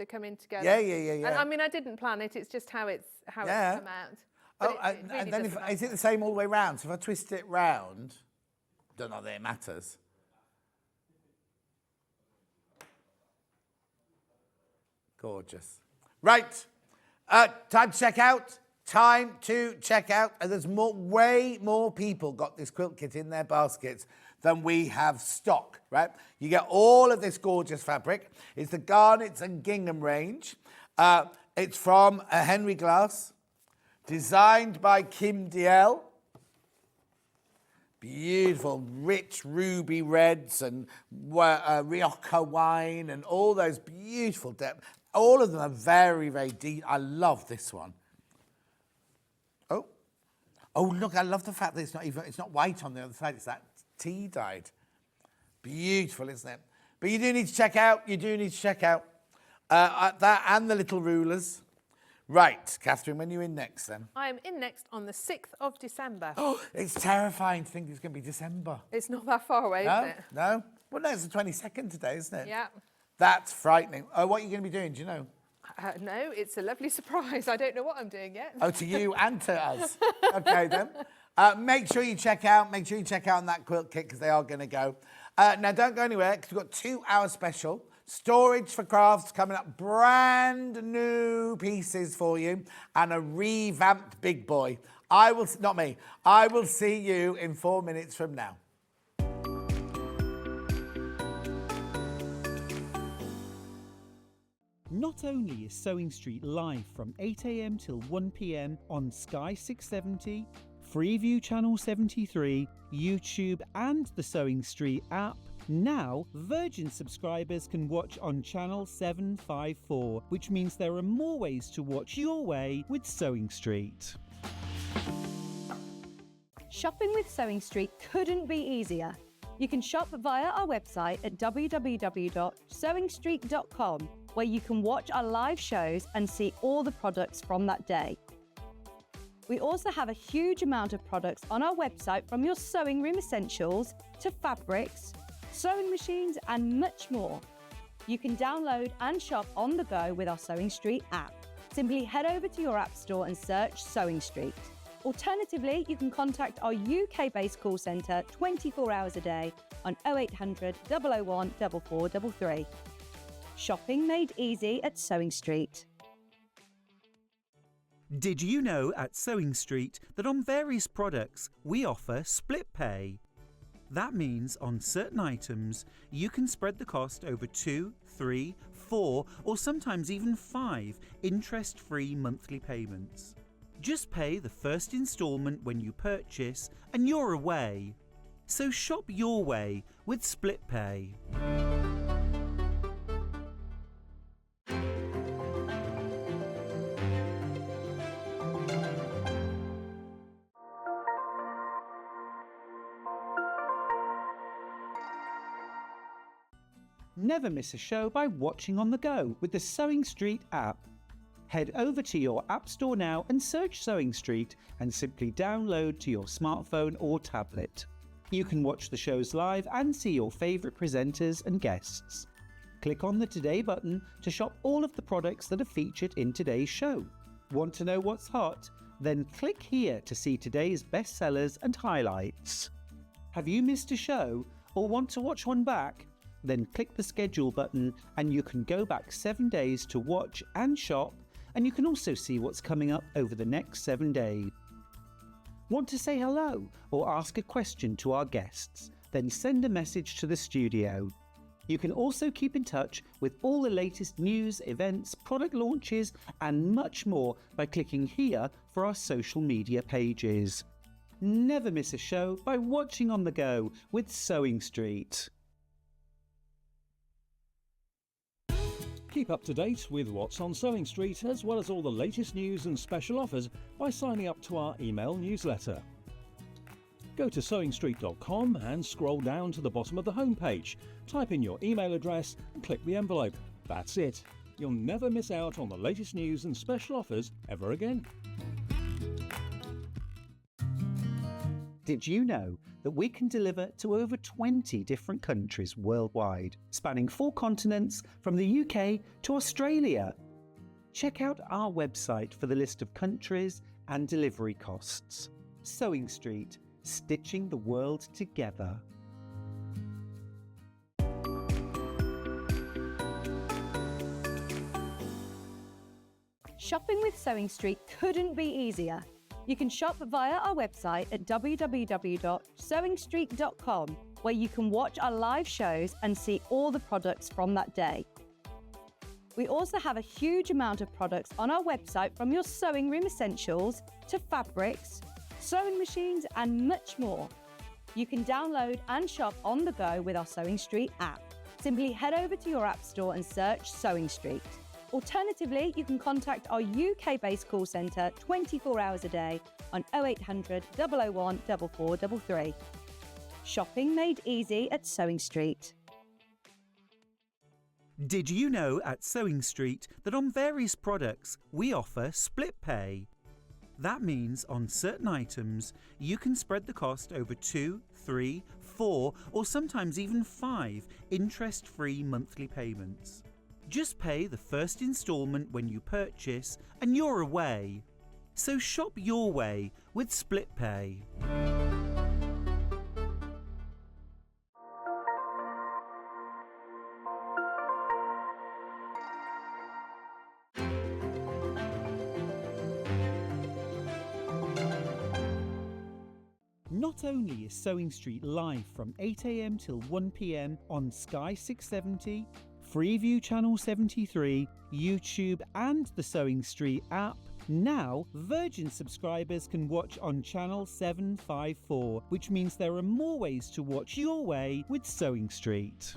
come in together. Yeah. And I mean I didn't plan it; it's just how it's come out. But it really and then does come is out. it the same all the way round? So if I twist it round, don't know that it matters. Gorgeous. Right, time to check out. Time to check out. And there's way more people got this quilt kit in their baskets than we have stock, right? You get all of this gorgeous fabric. It's the Garnets and Gingham range. It's from Henry Glass, designed by Diehl. Beautiful, rich ruby reds and Rioja wine and all those beautiful depths. All of them are very, very deep. I love this one. Oh, look, I love the fact that it's not white on the other side. It's that tea dyed. Beautiful, isn't it? But you do need to check out that and the little rulers. Right, Catherine, when are you in next then? I am in next on the 6th of December. Oh, it's terrifying to think it's going to be December. It's not that far away, is it? No? Well, no, it's the 22nd today, isn't it? Yeah. That's frightening. Oh, what are you going to be doing? Do you know? No, it's a lovely surprise. I don't know what I'm doing yet. Oh, to you and to us. Okay, then. Make sure you check out on that quilt kit because they are going to go. Now, don't go anywhere because we've got 2-hour special. Storage4Crafts coming up. Brand new pieces for you and a revamped big boy. I will see you in 4 minutes from now. Not only is Sewing Street live from 8 a.m. till 1 p.m. on Sky 670, Freeview Channel 73, YouTube and the Sewing Street app, now Virgin subscribers can watch on Channel 754, which means there are more ways to watch your way with Sewing Street. Shopping with Sewing Street couldn't be easier. You can shop via our website at www.sewingstreet.com, where you can watch our live shows and see all the products from that day. We also have a huge amount of products on our website, from your sewing room essentials to fabrics, sewing machines and much more. You can download and shop on the go with our Sewing Street app. Simply head over to your app store and search Sewing Street. Alternatively, you can contact our UK-based call centre 24 hours a day on 0800 001 4433. Shopping made easy at Sewing Street. Did you know at Sewing Street that on various products we offer split pay? That means on certain items you can spread the cost over 2, 3, 4 or sometimes even 5 interest-free monthly payments. Just pay the first instalment when you purchase and you're away. So shop your way with split pay. Never miss a show by watching on the go with the Sewing Street app. Head over to your app store now and search Sewing Street and simply download to your smartphone or tablet. You can watch the shows live and see your favourite presenters and guests. Click on the Today button to shop all of the products that are featured in today's show. Want to know what's hot? Then click here to see today's bestsellers and highlights. Have you missed a show or want to watch one back? Then click the schedule button and you can go back 7 days to watch and shop, and you can also see what's coming up over the next 7 days. Want to say hello or ask a question to our guests? Then send a message to the studio. You can also keep in touch with all the latest news, events, product launches and much more by clicking here for our social media pages. Never miss a show by watching on the go with Sewing Street. Keep up to date with what's on Sewing Street, as well as all the latest news and special offers by signing up to our email newsletter. Go to sewingstreet.com and scroll down to the bottom of the homepage. Type in your email address and click the envelope. That's it. You'll never miss out on the latest news and special offers ever again. Did you know that we can deliver to over 20 different countries worldwide, spanning 4 continents from the UK to Australia? Check out our website for the list of countries and delivery costs. Sewing Street, stitching the world together. Shopping with Sewing Street couldn't be easier. You can shop via our website at www.sewingstreet.com, where you can watch our live shows and see all the products from that day. We also have a huge amount of products on our website, from your sewing room essentials to fabrics, sewing machines and much more. You can download and shop on the go with our Sewing Street app. Simply head over to your app store and search Sewing Street. Alternatively, you can contact our UK-based call centre 24 hours a day on 0800 001 4433. Shopping made easy at Sewing Street. Did you know at Sewing Street that on various products we offer split pay? That means on certain items you can spread the cost over 2, 3, 4 or sometimes even 5 interest-free monthly payments. Just pay the first instalment when you purchase and you're away. So shop your way with split pay. Not only is Sewing Street live from 8 AM till 1 PM on Sky 670, Freeview Channel 73, YouTube and the Sewing Street app, now Virgin subscribers can watch on Channel 754, which means there are more ways to watch your way with Sewing Street.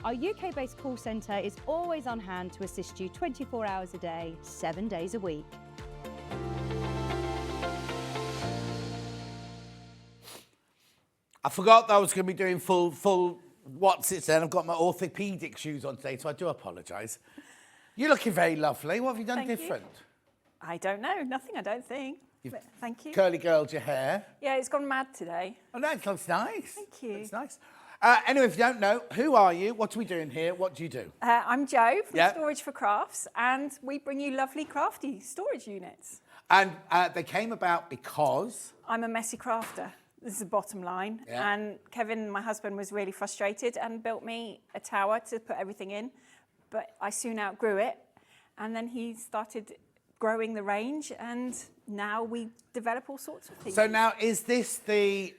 Our UK-based call centre is always on hand to assist you 24 hours a day, 7 days a week. I forgot that I was going to be doing full what's it then. I've got my orthopaedic shoes on today, so I do apologise. You're looking very lovely. What have you done Thank different? You. I don't know. Nothing, I don't think. But thank you. Curly girled your hair. Yeah, it's gone mad today. Oh, no, it looks nice. Thank you. It's nice. Anyway, if you don't know, who are you? What are we doing here? What do you do? I'm Jo from Storage4Crafts, and we bring you lovely crafty storage units. And they came about because... I'm a messy crafter. This is the bottom line. Yeah. And Kevin, my husband, was really frustrated and built me a tower to put everything in. But I soon outgrew it. And then he started growing the range, and now we develop all sorts of things. So now, is this the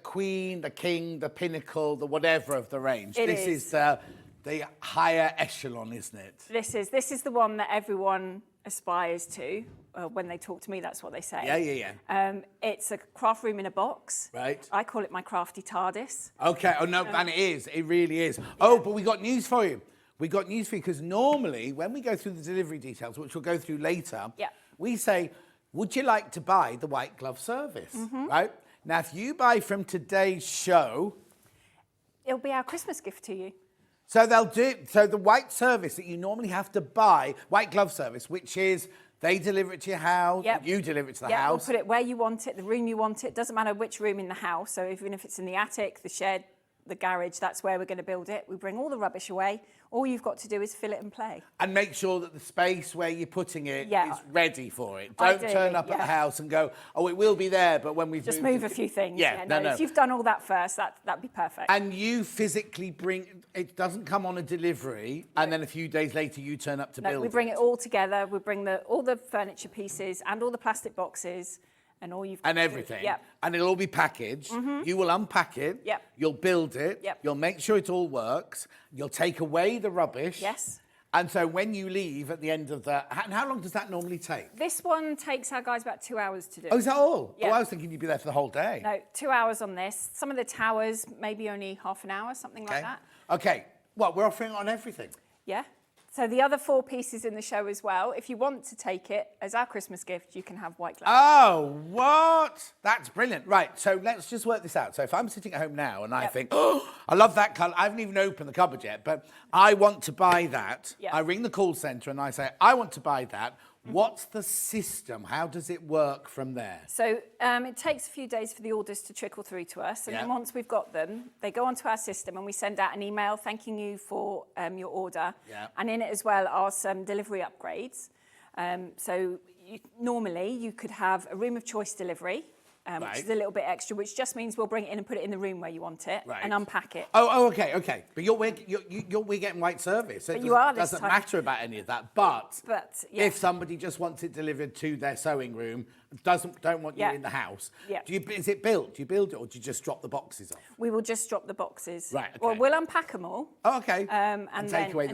queen, the king, the pinnacle, the whatever of the range? This is the higher echelon, isn't it? This is the one that everyone aspires to. When they talk to me, that's what they say. Yeah. It's a craft room in a box. Right. I call it my crafty TARDIS. Okay. Oh, no, and it is. It really is. Oh, but we got news for you. We got news for you because normally when we go through the delivery details, which we'll go through later, we say, would you like to buy the white glove service? Right? Now, if you buy from today's show... It'll be our Christmas gift to you. So they'll do... So the white service that you normally have to buy, white glove service, which is... They deliver it to your house, you deliver it to the house. We'll put it where you want it, the room you want it. Doesn't matter which room in the house. So even if it's in the attic, the shed, the garage, that's where we're going to build it. We bring all the rubbish away. All you've got to do is fill it and play. And make sure that the space where you're putting it is ready for it. Don't turn up at the house and go, oh, it will be there, but when we've just move a few things. No. If you've done all that first, that'd be perfect. And you physically bring, it doesn't come on a delivery, and then a few days later you turn up to build it. We bring it all together. We bring all the furniture pieces and all the plastic boxes. And all you've got and everything. And it'll all be packaged. You will unpack it. You'll build it. You'll make sure it all works. You'll take away the rubbish. Yes. And so when you leave at the end of the... And how long does that normally take? This one takes our guys about 2 hours to do. Oh, is that all? Yeah. Oh, I was thinking you'd be there for the whole day. No, 2 hours on this. Some of the towers, maybe only half an hour, something like that. Okay. Well, we're offering it on everything. Yeah. So the other 4 pieces in the show as well, if you want to take it as our Christmas gift, you can have white gloves. Oh, what? That's brilliant. Right, so let's just work this out. So if I'm sitting at home now and I think, oh, I love that colour. I haven't even opened the cupboard yet, but I want to buy that. Yeah. I ring the call centre and I say, I want to buy that. What's the system? How does it work from there? So it takes a few days for the orders to trickle through to us. And then once we've got them, they go onto our system and we send out an email thanking you for your order. Yeah. And in it as well are some delivery upgrades. So normally you could have a room of choice delivery, which is a little bit extra, which just means we'll bring it in and put it in the room where you want it and unpack it. Oh, okay. But we're getting white service. So But you are this doesn't time. matter about any of that. But yeah. if somebody just wants it delivered to their sewing room, don't want you in the house, is it built? Do you build it or do you just drop the boxes off? We will just drop the boxes. Right, okay. Well, we'll unpack them all. Oh, okay. And take away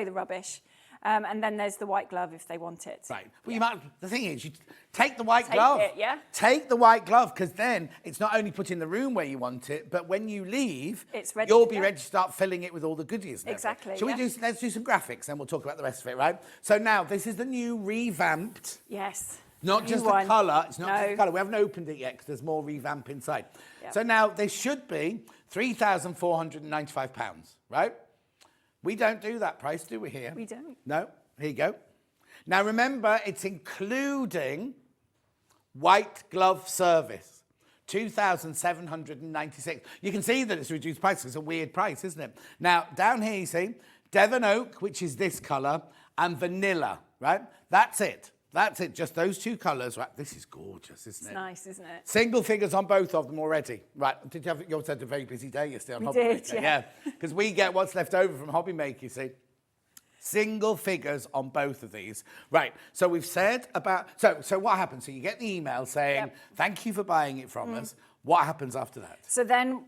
the rubbish. And then there's the white glove if they want it. Right. Well, you might. The thing is, you take the white glove. It, yeah. Take the white glove because then it's not only put in the room where you want it, but when you leave, it's ready you'll be ready to start filling it with all the goodies. Exactly. Shall we do? Let's do some graphics, and we'll talk about the rest of it. Right. So now this is the new revamped. Yes. Not just the colour. It's not just the colour. We haven't opened it yet because there's more revamp inside. Yep. So now this should be £3,495. Right. We don't do that price, do we here? We don't. No. Here you go. Now remember, it's including white glove service, £2,796. You can see that it's reduced price. It's a weird price, isn't it? Now, down here you see Devon Oak, which is this colour, and Vanilla, right? That's it. That's it, just those 2 colours. Right, this is gorgeous, isn't it? It's nice, isn't it? Single figures on both of them already. Right, did you have, you also had a very busy day yesterday on Hobby Maker. Yeah, because we get what's left over from Hobby Maker, you see. Single figures on both of these. Right, so we've said about... So what happens? So you get the email saying, thank you for buying it from us. What happens after that? So then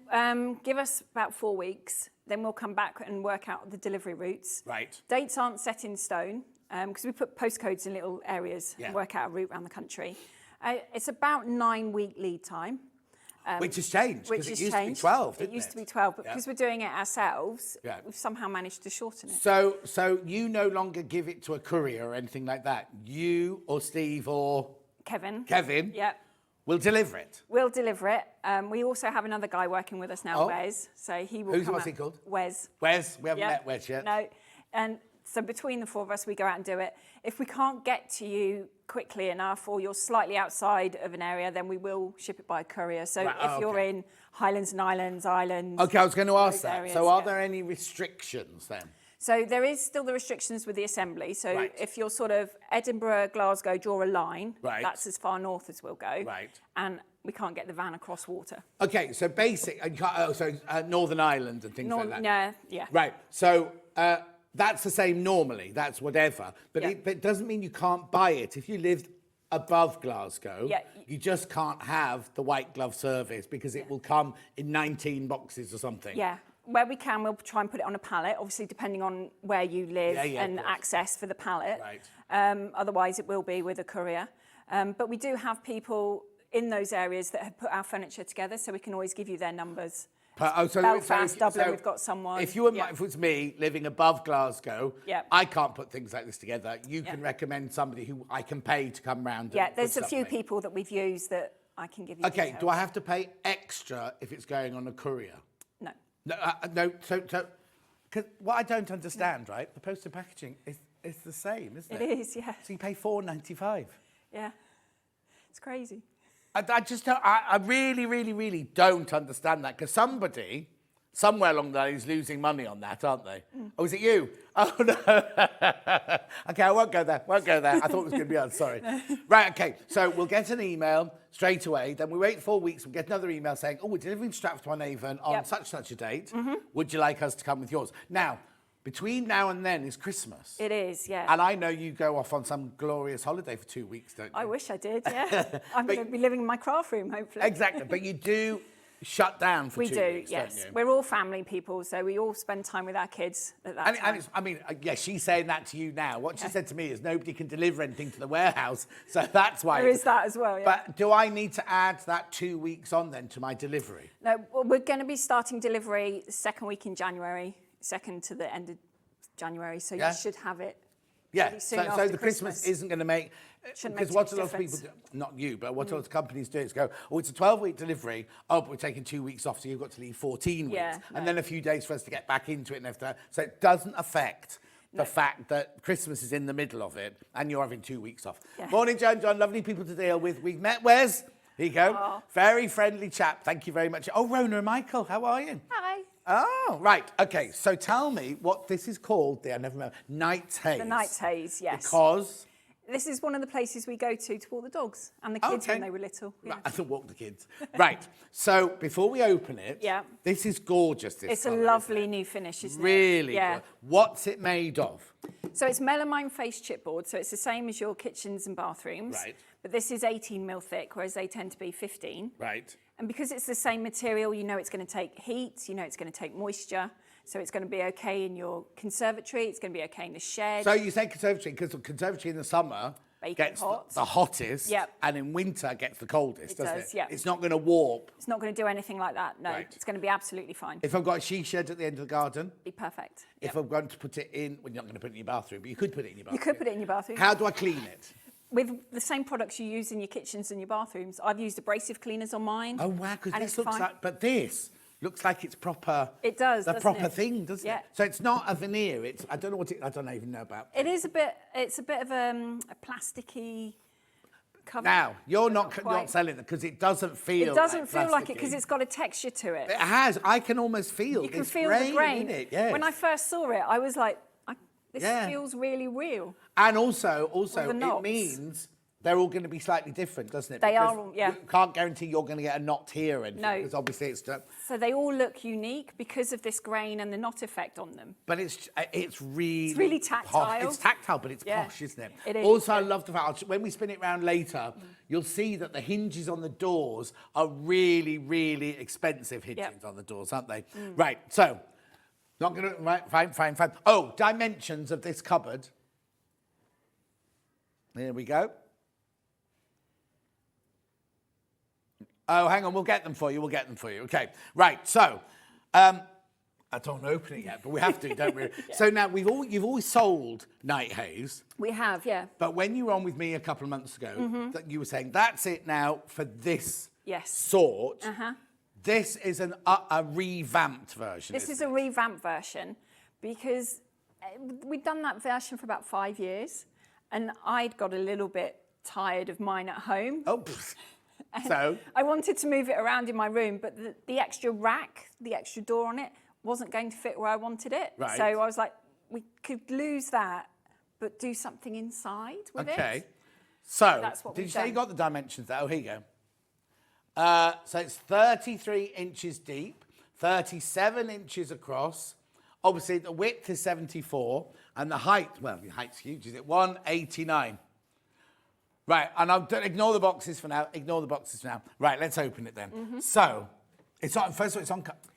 give us about 4 weeks. Then we'll come back and work out the delivery routes. Right. Dates aren't set in stone because we put postcodes in little areas and work out a route around the country. It's about 9-week lead time. Which has changed, because it used to be 12, didn't it? It used to be 12, but because we're doing it ourselves, we've somehow managed to shorten it. So you no longer give it to a courier or anything like that? You or Steve or... Kevin will deliver it? We'll deliver it. We also have another guy working with us now, Wes. So he will What's he called? Wes. Wes? We haven't met Wes yet. No. And so between the 4 of us, we go out and do it. If we can't get to you quickly enough or you're slightly outside of an area, then we will ship it by courier. So if you're in Highlands and Islands, Okay, I was going to ask that. Areas, so are there any restrictions then? So there is still the restrictions with the assembly. So if you're sort of Edinburgh, Glasgow, draw a line, that's as far north as we'll go. Right. And we can't get the van across water. Okay, so Northern Ireland and things like that. Yeah. Right, so that's the same normally, that's whatever. But it doesn't mean you can't buy it. If you lived above Glasgow, you just can't have the white glove service because it will come in 19 boxes or something. Yeah. Where we can, we'll try and put it on a pallet, obviously depending on where you live and access for the pallet. Right. Otherwise, it will be with a courier. But we do have people in those areas that have put our furniture together, so we can always give you their numbers. Belfast, Dublin, we've got someone. If if it's me living above Glasgow, I can't put things like this together. You can recommend somebody who I can pay to come round. Yeah, there's a few people that we've used that I can give you. Okay, details. do I have to pay extra if it's going on a courier? No. No. So because what I don't understand, right? The postal packaging is the same, isn't it? It is, yeah. So you pay £4.95. Yeah, it's crazy. I just don't, I really, really, really don't understand that because somebody somewhere along the line is losing money on that, aren't they? Oh, is it you? Oh, no. Okay, I won't go there. I thought it was going to be us, sorry. Right, okay, so we'll get an email straight away. Then we wait 4 weeks. We'll get another email saying, oh, we're delivering Stratford-upon-Avon on such a date. Would you like us to come with yours? Now, between now and then is Christmas. It is, yeah. And I know you go off on some glorious holiday for 2 weeks, don't you? I wish I did, yeah. I'm going to be living in my craft room, hopefully. Exactly, but you do shut down for 2 weeks, We do, yes. don't you? We're all family people, so we all spend time with our kids at that time. And it's, I mean, she's saying that to you now. What she said to me is nobody can deliver anything to the warehouse, so that's why. There is that as well, yeah. But do I need to add that 2 weeks on then to my delivery? No, well, we're going to be starting delivery the second week in January, second to the end of January, so Yeah. you should have it. Yeah, pretty soon so after the Christmas isn't going to make... Shouldn't make Because what too a much lot of people do, difference. not you, but what a lot of companies do is go, oh, it's a 12-week delivery, oh, but we're taking 2 weeks off, so you've got to leave 14 weeks. Yeah, And no. then a few days for us to get back into it and everything. So it doesn't affect the fact that Christmas is in the middle of it and you're having 2 weeks off. Yeah. Morning, John. Lovely people to deal with. We've met Wes. Here you go. Aww. Very friendly chap. Thank you very much. Oh, Rona and Michael, how are you? Hi. Oh, right. Okay, so tell me what this is called. I never remember. Night's Haze. The Night's Haze, yes. Because... This is one of the places we go to walk the dogs and the kids Okay. when they were little. Yeah. Right, I thought walk the kids. Right. So before we open it, Yeah. this is gorgeous. This It's a colour, lovely isn't new finish, it? isn't it? Really Yeah. good. What's it made of? So it's melamine face chipboard, so it's the same as your kitchens and bathrooms. Right. But this is 18 mil thick, whereas they tend to be 15. Right. And because it's the same material, you know it's going to take heat, you know it's going to take moisture. So it's going to be okay in your conservatory, it's going to be okay in the shed. So you say conservatory because the conservatory in the summer Baking gets hot. the hottest, Yep. and in winter gets the coldest, It doesn't does, it? yeah. It's not going to warp. It's not going to do anything like that, no. Right. It's going to be absolutely fine. If I've got a she shed at the end of the garden, Be perfect. if I'm going to put it in, well, you're not going to put it in your bathroom, but you could put it in your bathroom. You could put it in your bathroom. How do I clean it? With the same products you use in your kitchens and your bathrooms. I've used abrasive cleaners on mine. Oh, wow, because and this it's looks fine. like... But this looks like it's proper... It does, The doesn't proper it? thing, doesn't Yeah. it? So it's not a veneer. It's... I don't know what it... I don't even know about... It is a bit, it's a bit of a plasticky cover. Now, you're but not quite. selling it because it doesn't feel It doesn't feel like it plasticky. because it's got a texture to it. It has. I can almost feel You can this feel grain the grain. in it. Yes. When I first saw it, I was like, this Yeah. feels really real. And also the it knots. means they're all going to be slightly different, doesn't it? They Because are all, yeah. You can't guarantee you're going to get a knot here or anything. No. Because obviously it's... So they all look unique because of this grain and the knot effect on them. But it's really... really tactile. Posh. It's tactile, but it's Yeah. posh, isn't it? It is, Also, I yeah. love the fact, when we spin it round later, you'll see that the hinges on the doors are really, really expensive hinges Yep. on the doors, aren't they? Right, so, not going to... Right, fine. Oh, dimensions of this cupboard. There we go. Oh, hang on, we'll get them for you. Okay, right, so... I don't open it yet, but we have to, don't we? So now, you've always sold Night Haze, We have, yeah. but when you were on with me a couple of months ago, that you were saying, that's it now for this Yes. sort. Uh-huh. This is a revamped version. This isn't is a revamped version because we'd done that version for about 5 years and I'd got a little bit tired of mine at home. Oh, pfft. So? I wanted to move it around in my room, but the extra rack, the extra door on it, wasn't going to fit where I wanted it. Right. So I was like, we could lose that, but do something inside with it. Okay. So, That's what did you we've say you done. got the dimensions there? Oh, here you go. So it's 33 inches deep, 37 inches across. Obviously, the width is 74, and the height, well, the height's huge, is it? 189. Right, and I'll ignore the boxes for now. Right, let's open it then. So, it's on. First of all, it's on casters.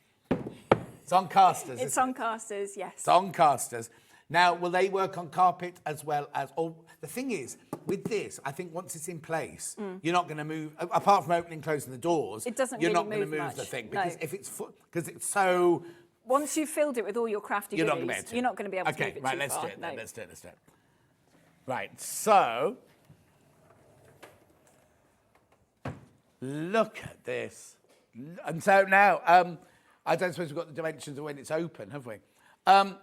It's on casters, yes. It's on casters. Now, will they work on carpet as well as... Oh, the thing is, with this, I think once it's in place, you're not going to move... Apart from opening and closing the doors, It doesn't you're really not going to move move the much, thing. no. Because if it's... Because it's so... Once you've filled it with all your crafty You're not goodies, going to be able to. you're not going to be able to Okay, move it right, too let's far. do it then. No. Let's do it. Right, so... Look at this. And so now, I don't suppose we've got the dimensions of when it's open, have we? Well,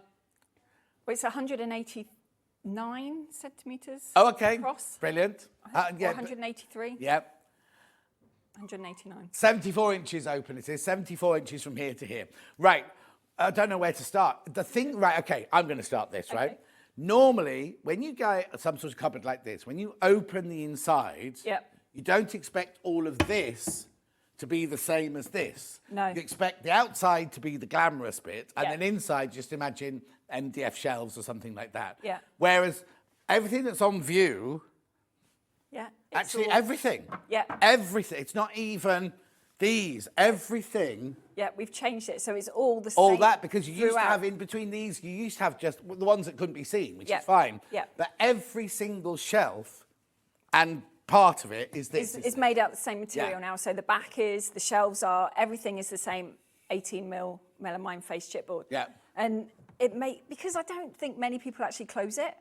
it's 189 centimetres Oh, okay. across. Brilliant. Or Yeah, 183, Yep. 189. 74 inches open, it is. 74 inches from here to here. Right. I don't know where to start. The thing, right, okay, I'm going to start this, right? Okay. Normally, when you get some sort of cupboard like this, when you open the inside, Yep. you don't expect all of this to be the same as this. No. You expect the outside to be the glamorous bit, and Yeah. then inside, just imagine MDF shelves or something like that. Yeah. Whereas everything that's on view, Yeah. it's actually all- everything. Yeah. Everything. It's not even these. Everything. Yeah, we've changed it, so it's all the same. All that, because you used to throughout. have in between these, you used to have just the ones that couldn't be seen, which Yeah. is fine. Yeah. But every single shelf and part of it is this. It's made out of the same material Yeah. now, so the back is, the shelves are, everything is the same 18 mil melamine face chipboard. Yeah. And because I don't think many people actually close it.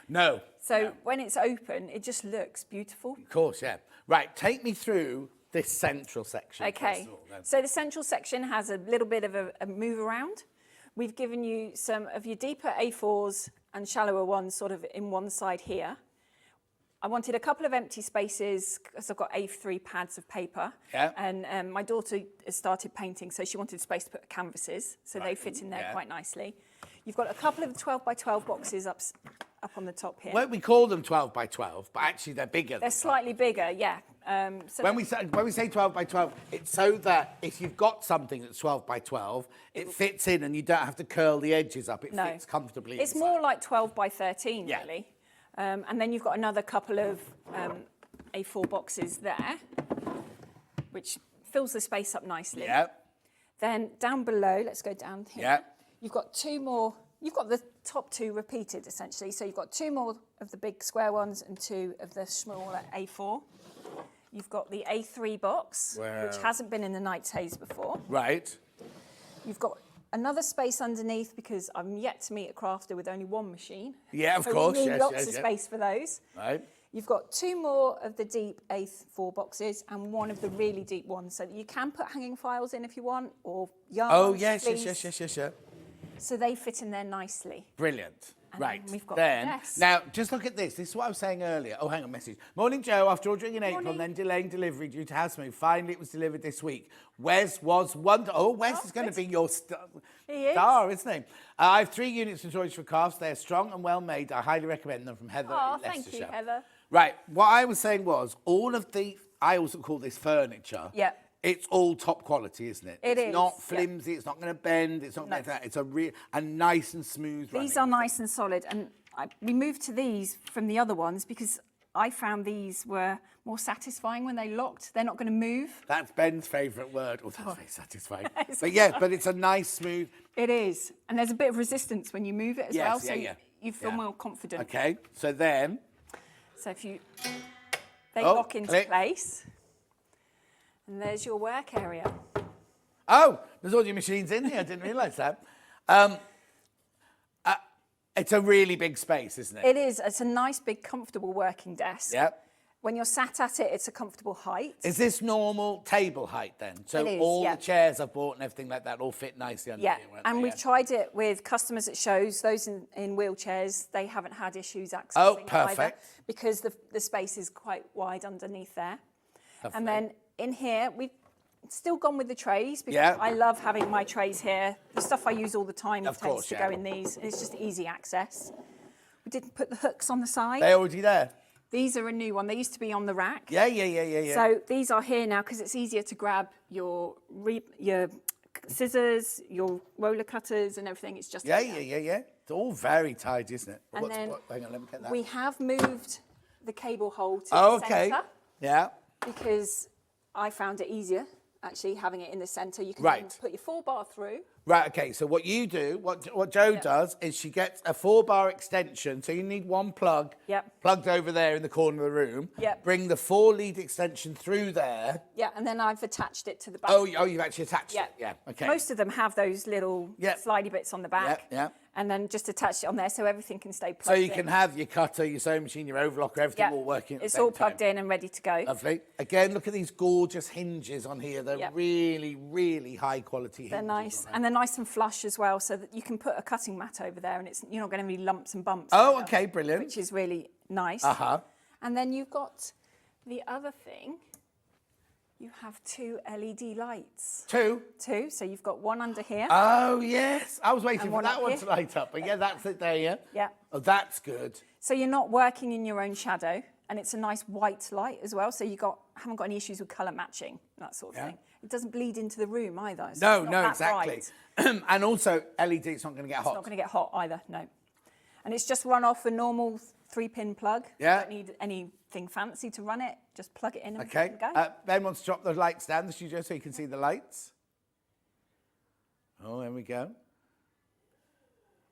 No. So when it's open, it just looks beautiful. Of course, yeah. Right, take me through this central section. Okay, first of all, then. so the central section has a little bit of a move around. We've given you some of your deeper A4s and shallower ones sort of in one side here. I wanted a couple of empty spaces because I've got A3 pads of paper. Yeah. And my daughter has started painting, so she wanted space to put canvases, so they fit in there quite nicely. You've got a couple of 12 by 12 boxes up on the top here. Well, we call them 12 by 12, but actually they're bigger. They're slightly bigger, yeah. So when we say 12 by 12, it's so that if you've got something that's 12 by 12, it fits in and you don't have to curl the edges up. It fits comfortably It's inside. more like 12 by 13, really. And then you've got another couple of A4 boxes there, which fills the space up nicely. Yeah. Then down below, let's go down here. Yeah. You've got two more, you've got the top two repeated essentially. So you've got two more of the big square ones and two of the smaller A4. You've got the A3 box, which hasn't been in the Night's Haze before. Right. You've got another space underneath because I'm yet to meet a crafter with only one machine. Yeah, of so course. We need Yes, lots of space for those. Right. You've got two more of the deep A4 boxes and one of the really deep ones, so that you can put hanging files in if you want, or yarn. Oh, yes. So they fit in there nicely. Brilliant. And right. then we've got then, the desk. now, just look at this. This is what I was saying earlier. Oh, hang on, message. Morning, Joe. After ordering in April Morning. and then delaying delivery due to house move, finally it was delivered this week. Wes was wonderful. Oh, Wes is going to be your He is. star, isn't he? I have 3 units from Storage4Crafts. They're strong and well made. I highly recommend them from Heather Oh, in thank Leicestershire. you, Heather. Right. What I was saying was all of the, I also call this furniture. Yeah. It's all top quality, isn't it? It it's is, not yeah. flimsy. It's not going to bend. It's not going to that. It's a nice and smooth. These are nice and solid, and we moved to these from the other ones because I found these were more satisfying when they locked. They're not going to move. That's Ben's favourite word. Oh, that's very satisfying. But yeah, but it's a nice, smooth. It is, and there's a bit of resistance when you move it as Yes, well, so yeah. you feel Yeah. more confident. Okay, so then. So if they Oh, lock into click. place, and there's your work area. Oh, there's all your machines in here. I didn't realise that. It's a really big space, isn't it? It is. It's a nice, big, comfortable working desk. Yep. When you're sat at it, it's a comfortable height. Is this normal table height then? So It is, all yeah. the chairs I've bought and everything like that all fit nicely under Yeah, here, won't and they? we've tried it with customers at shows, those in wheelchairs, they haven't had issues accessing Oh, either perfect. because the space is quite wide underneath there. Lovely. And then in here, we've still gone with the trays because Yeah. I love having my trays here. The stuff I use all the time Of tends course, to yeah. go in these, and it's just easy access. We didn't put the hooks on the side. They're already there? These are a new one. They used to be on the rack. Yeah. So these are here now because it's easier to grab your scissors, your roller cutters and everything. It's just Yeah. here. It's all very tidy, isn't it? And then hang on, let me get that. we have moved the cable hole to Oh, the okay. centre Yeah. because I found it easier actually having it in the centre. You can Right. then put your 4-bar through. Right, okay, so what you do, what Jo does, is she gets a 4-bar extension, so you need one plug Yep. plugged over there in the corner of the room. Yep. Bring the 4-lead extension through there. Yeah, and then I've attached it to the back. Oh, you've actually attached Yeah. it. Yeah, okay. Most of them have those little Yep. slidey bits on the back. Yeah. And then just attach it on there so everything can stay plugged So you in. can have your cutter, your sewing machine, your overlocker, everything all working at the It's same all plugged time. in and ready to go. Lovely. Again, look at these gorgeous hinges on here. They're Yep. really, really high quality hinges. They're nice, on there. and they're nice and flush as well, so that you can put a cutting mat over there, and you're not going to be lumps and bumps. Oh, either, okay, brilliant. Which is really nice. Uh-huh. And then you've got the other thing. You have 2 LED lights. 2. 2, so you've got one under here. Oh, yes. I was waiting And for one that up one here. to light up. But yeah, that's it there, yeah? Yeah. Oh, that's good. So you're not working in your own shadow, and it's a nice white light as well. So haven't got any issues with colour matching, that sort of Yeah. thing. It doesn't bleed into the room either. So No, it's not no, that exactly. bright. And also, LED, it's not going to get It's hot. not going to get hot either, no. And it's just run off a normal 3-pin plug. Yeah. You don't need anything fancy to run it. Just plug it in and Okay. go. Ben wants to drop the lights down the studio so you can see the lights. Oh, there we go.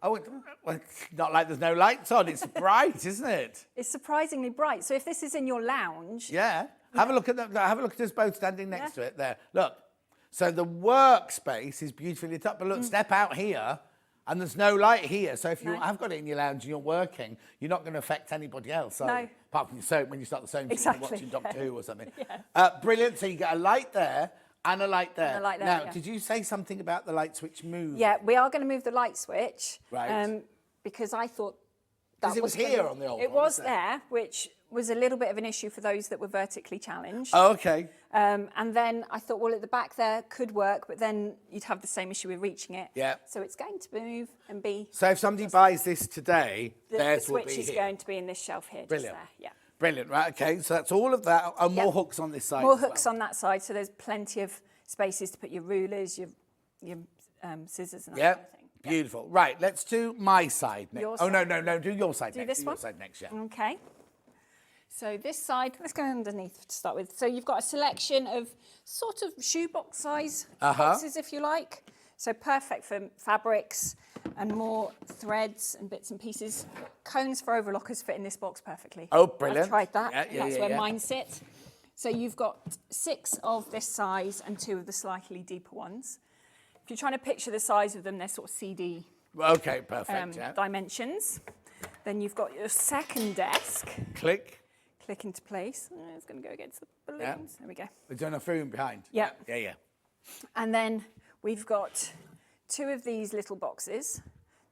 Oh, it's not like there's no lights on. It's bright, isn't it? It's surprisingly bright. So if this is in your lounge, Yeah. Have a look at have a look at us both standing next to it there. Look. So the workspace is beautifully lit up. But look, step out here. And there's no light here, so if you have got it in your lounge and you're working, you're not going to affect anybody else, are you? Apart from when you start the sewing machine and watching Doctor Who or something. Brilliant. So you get a light there and a light there. And a light there, now, did you say something about the light switch move? Yeah, we are going to move the light switch. Right. Because I thought because it was here on the old one. It was there, which was a little bit of an issue for those that were vertically challenged. Oh, okay. And then I thought, well, at the back there could work, but then you'd have the same issue with reaching it. Yeah. So it's going to move and be... So if somebody buys this today, theirs will be The switch is going to be in this shelf here. Brilliant. Just there. Yeah. Brilliant, right, okay. So that's all of that, and more hooks on this side. More hooks on that side, so there's plenty of spaces to put your rulers, your scissors and that kind of thing. Beautiful. Right, let's do my side next. Your Oh, side. no, do your side Do next. this do one? your side next, yeah. Okay. So this side, let's go underneath to start with. So you've got a selection of sort of shoebox size boxes, if you like. So perfect for fabrics and more threads and bits and pieces. Cones for overlockers fit in this box perfectly. Oh, brilliant. I've tried that. Yeah, That's where mine sit. So you've got 6 of this size and 2 of the slightly deeper ones. If you're trying to picture the size of them, they're sort of CD Okay, perfect, dimensions. Then you've got your second desk. Click. Click into place. It's going to go against the balloons. There we go. We've done enough room behind. Yeah. Yeah. And then we've got 2 of these little boxes.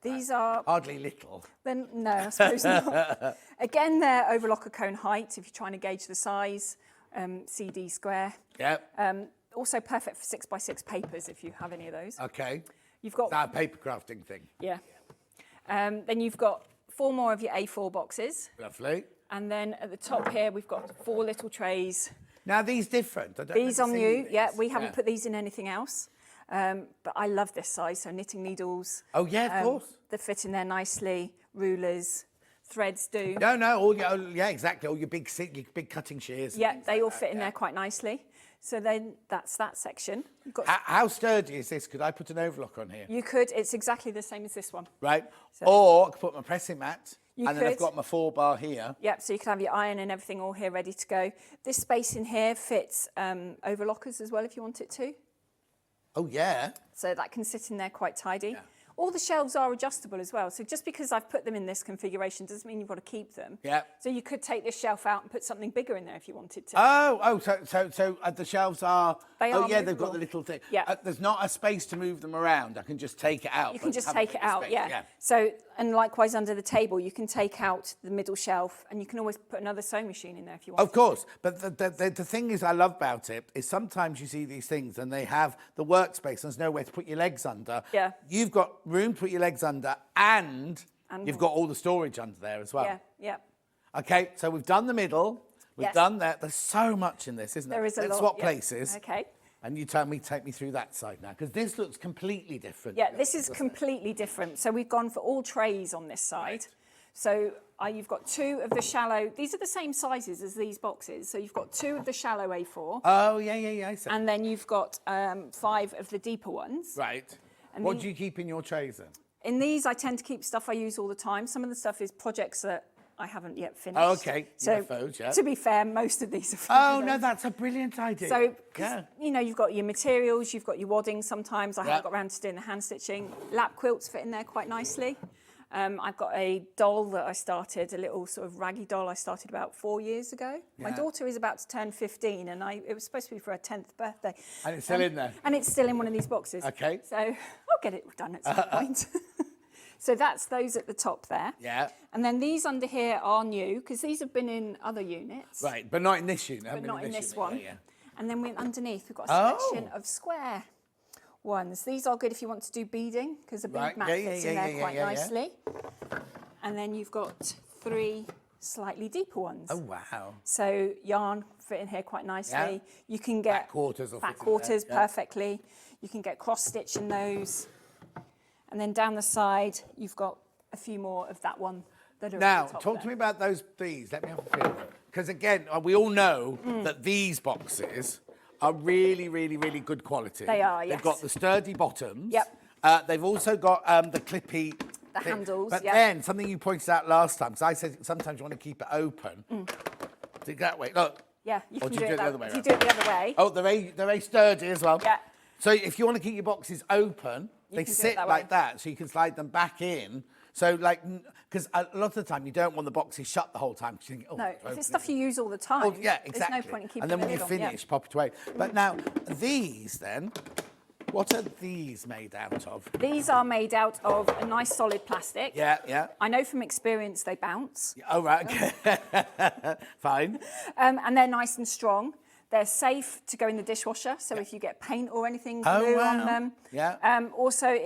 These are... Hardly little. Then no, I suppose not. Again, they're overlocker cone height, if you're trying to gauge the size. CD square. Yeah. Also perfect for 6x6 papers, if you have any of those. Okay. You've got... That paper crafting thing. Yeah. Then you've got 4 more of your A4 boxes. Lovely. And then at the top here, we've got 4 little trays. Now, these different. These on you, we haven't put these in anything else. But I love this size, so knitting needles. Oh, yeah, of course. They fit in there nicely. Rulers, threads do. No, all your, exactly. All your big cutting shears. Yeah, they all fit in there quite nicely. So then that's that section. You've got How sturdy is this? Could I put an overlock on here? You could. It's exactly the same as this one. Right. So- Or I could put my pressing mat. You and then I've could. got my 4-bar here. Yep, so you can have your iron and everything all here ready to go. This space in here fits overlockers as well if you want it to. Oh, yeah. So that can sit in there quite tidy. All the shelves are adjustable as well. So just because I've put them in this configuration doesn't mean you've got to keep them. Yeah. So you could take this shelf out and put something bigger in there if you wanted to. So the shelves are... They oh, are yeah, they've movable. got the little thing. Yeah. There's not a space to move them around. I can just take it out. You can but just haven't take got it the out, space. yeah. So, and likewise under the table, you can take out the middle shelf and you can always put another sewing machine in there if you want. Of course, but the thing is I love about it is sometimes you see these things and they have the workspace, there's nowhere to put your legs under. Yeah. You've got room to put your legs under and you've got all the storage under there as well. Yeah. Okay, so we've done the middle, we've Yes. done that. There's so much in this, isn't there? There is a Let's lot. swap yeah. places. Okay. And you take me through that side now, because this looks completely different. Yeah, this is completely different. So we've gone for all trays on this side. Right. So you've got 2 of the shallow, these are the same sizes as these boxes. So you've got 2 of the shallow A4. Oh, yeah. So, And then you've got 5 of the deeper ones. right. And What the- do you keep in your trays then? In these, I tend to keep stuff I use all the time. Some of the stuff is projects that I haven't yet finished. Oh, okay. So UFOs, yeah. to be fair, most of these are for Oh, no, those. that's a brilliant idea. So, 'cause, yeah. you know, you've got your materials, you've got your wadding sometimes. I Yeah. haven't got around to doing the hand stitching. Lap quilts fit in there quite nicely. I've got a doll that I started, a little sort of raggy doll I started about 4 years ago. My Yeah. daughter is about to turn 15 and it was supposed to be for her 10th birthday. And it's still in there? And it's still in one of these boxes. Okay. So I'll get it done at some point. So that's those at the top there. Yeah. And then these under here are new because these have been in other units. Right, but not in this unit. But not in this unit. one. Yeah. And then underneath, we've got a selection Oh. of square ones. These are good if you want to do beading because the bead Right, mat yeah, fits yeah, in yeah, there yeah, quite yeah, yeah. nicely. And then you've got 3 slightly deeper ones. Oh, wow. So yarn fit in here quite nicely. Yeah. You can get Back quarters will back fit in quarters there, yeah. perfectly. You can get cross stitch in those. And then down the side, you've got a few more of that one that are Now, at the top talk there. to me about these. Let me have a feel. Because again, we all know that these boxes are really, really, really good quality. They are, They've yes. got the sturdy bottoms. Yep. They've also got the clippy... The handles, But yep. then, something you pointed out last time, because I said sometimes you want to keep it open. Do it that way. Look. Yeah, you Or can do you do it the that other way If you around? do it the other way. Oh, they're very sturdy as well. Yeah. So if you want to keep your boxes open, they can do it sit that like way. that, so you can slide them back in. So like, because a lot of the time you don't want the boxes shut the whole time. 'Cause you think, oh, No, if open it's it. stuff you use all the time, Oh, yeah, exactly. there's no point in keeping and then the when you lid on, yeah. finish, pop it away. But now, these then, what are these made out of? These are made out of a nice solid plastic. Yeah, yeah. I know from experience they bounce. Oh, right, okay. Fine. And they're nice and strong. They're safe to go in the dishwasher, so if you get paint or anything Oh, glue wow. on them. Yeah. Also,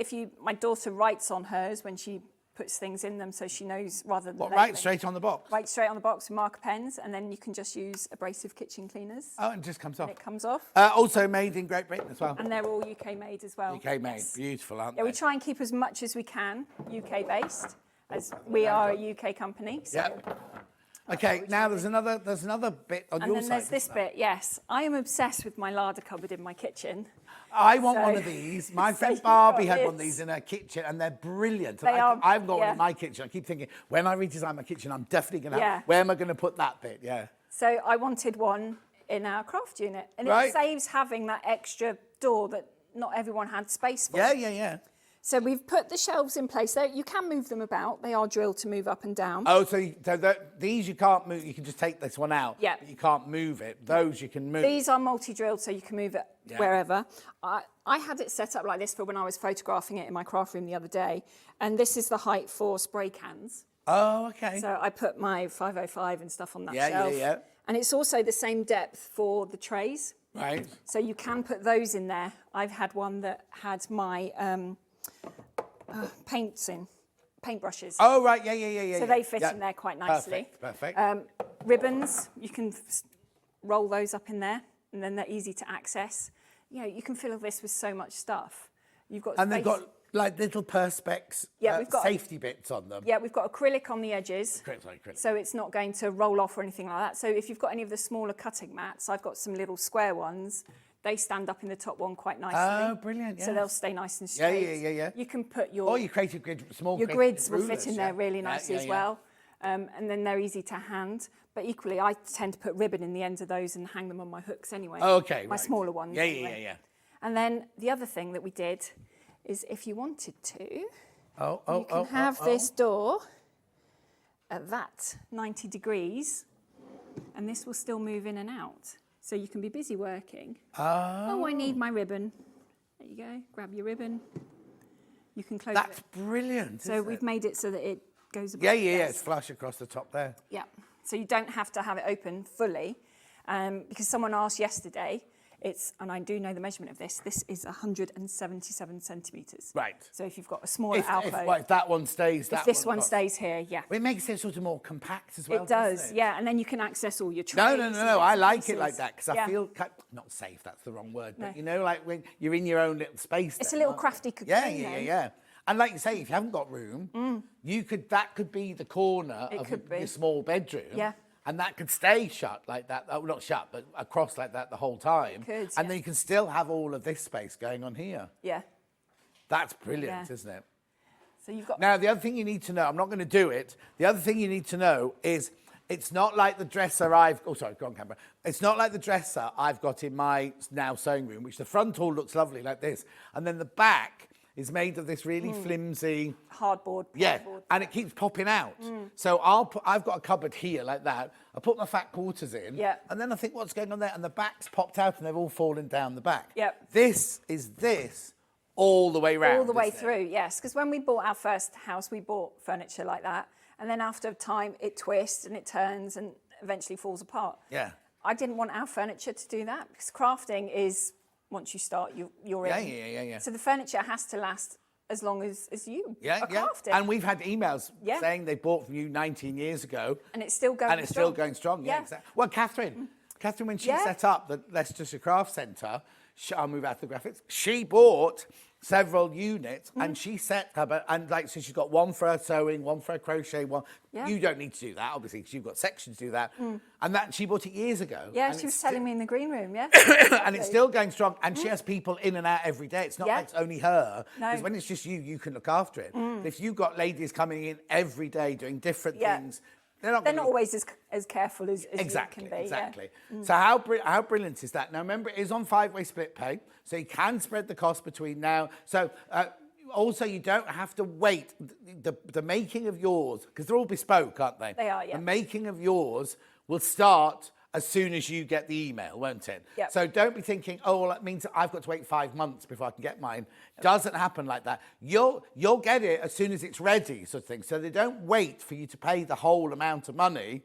my daughter writes on hers when she puts things in them, so she knows rather than What, labeling. right straight on the box? Right straight on the box with marker pens, and then you can just use abrasive kitchen cleaners. Oh, and it just comes off. And it comes off. Also made in Great Britain as well. And they're all UK made as well. UK made, Yes. beautiful, aren't Yeah, they? we try and keep as much as we can UK based, as we are a UK company. So. Yeah. Okay, now there's another bit on And your then side. there's this isn't there? bit, yes. I am obsessed with my larder cupboard in my kitchen. I want So- one of these. My so friend you've Barbie got had one of this. these in her kitchen, and they're brilliant. They are, I've got one yeah. in my kitchen. I keep thinking, when I redesign my kitchen, I'm definitely going to Yeah. have, where am I going to put that bit? Yeah. So I wanted one in our craft unit. And Right. it saves having that extra door that not everyone had space for. Yeah, yeah, yeah. So we've put the shelves in place. There, you can move them about. They are drilled to move up and down. Oh, so these you can't move. You can just take this one out. Yeah. But you can't move it. Those you can move. These are multi-drilled, so you can move it Yeah. wherever. I had it set up like this for when I was photographing it in my craft room the other day. And this is the height for spray cans. Oh, okay. So I put my 505 and stuff on that Yeah, shelf. yeah, yeah. And it's also the same depth for the trays. Right. So you can put those in there. I've had one that had my paintbrushes. Oh, right. Yeah, yeah, yeah, yeah. So yeah. they fit Yeah. in there quite nicely. Perfect. Perfect. Ribbons, you can roll those up in there, and then they're easy to access. You know, you can fill this with so much stuff. You've got And they've space- got like little perspex Yeah, we've got- safety bits on them. Yeah, we've got acrylic on the edges. Acrylic. So it's not going to roll off or anything like that. So if you've got any of the smaller cutting mats, I've got some little square ones. They stand up in the top one quite nicely. Oh, brilliant, So yeah. they'll stay nice and Yeah, straight. yeah. You can put your... Or you creative grid, small Your creative grids will rulers, fit in yeah. there really Yeah, nicely yeah, as yeah. well. And then they're easy to hand. But equally, I tend to put ribbon in the ends of those and hang them on my hooks anyway. Oh, okay, My right. smaller ones. Yeah. anyway. And then the other thing that we did is if you wanted to, you can have this door at that 90 degrees, and this will still move in and out. So you can be busy working. Oh, I need my ribbon. There you go. Grab your ribbon. You can close That's it. brilliant. So isn't we've it? made it so that it goes above Yeah, the yeah, yeah. desk. It's flush across the top there. Yeah. So you don't have to have it open fully, because someone asked yesterday. And I do know the measurement of this. This is 177 centimetres. Right. So if you've got a smaller If alcove, that one stays, if this one stays here, yeah. Well, it makes it sort of more compact as well. It does, doesn't it? yeah. And then you can access all your trays. No. and I bits like and it like pieces. that because I Yeah. feel not safe. That's the wrong word, but No. you know, like when you're in your own little space. It's then, a little aren't crafty you? cocoon Yeah. then. And like you say, if you haven't got room, that could be the corner It of could be. your small bedroom. Yeah. And that could stay shut like that. Oh, not shut, but across like that the whole time. It could, and yeah. then you can still have all of this space going on here. Yeah. That's brilliant, Yeah. isn't it? So you've got... Now, the other thing you need to know, I'm not going to do it. The other thing you need to know is it's not like the dresser go on camera. It's not like the dresser I've got in my now sewing room, which the front all looks lovely like this. And then the back is made of this really flimsy... Hardboard. Yeah, plywood. and it keeps popping out. So I've got a cupboard here like that. I put my fat quarters in, Yeah. and then I think, what's going on there? And the back's popped out and they've all fallen down the back. Yep. This is this all the way round. All the way isn't it? through, yes. Because when we bought our first house, we bought furniture like that. And then after a time, it twists and it turns and eventually falls apart. Yeah. I didn't want our furniture to do that because crafting is, once you start, you're in. Yeah. So the furniture has to last as long as you Yeah. are crafting. And we've had emails Yeah. saying they bought from you 19 years ago. And it's still going And it's still going strong. Yeah, exactly. Well, Catherine, when she Yeah. set up the Leicestershire Craft Centre, I'll move out to the graphics, she bought several units and she set up, and like, so she's got one for her sewing, one for her crochet, one. Yeah. You don't need to do that, obviously, because you've got sections to do that. And that she bought it years ago. Yeah, and she was it's telling me in the green room, yeah. and it's still going strong, and she has people in and out every day. It's not Yeah. like it's only her. No. Because when it's just you can look after it. But if you've got ladies coming in every day doing different Yeah. things, they're not They're gonna not always as careful as Exactly, you can be. exactly. Yeah. So how brilliant is that? Now remember, it is on 5-way split pay, so you can spread the cost between now. So also, you don't have to wait. The making of yours, because they're all bespoke, aren't they? They are, yeah. The making of yours will start as soon as you get the email, won't it? Yep. So don't be thinking, oh, well, that means I've got to wait 5 months before I can get mine. Doesn't happen like that. You'll get it as soon as it's ready, sort of thing. So they don't wait for you to pay the whole amount of money.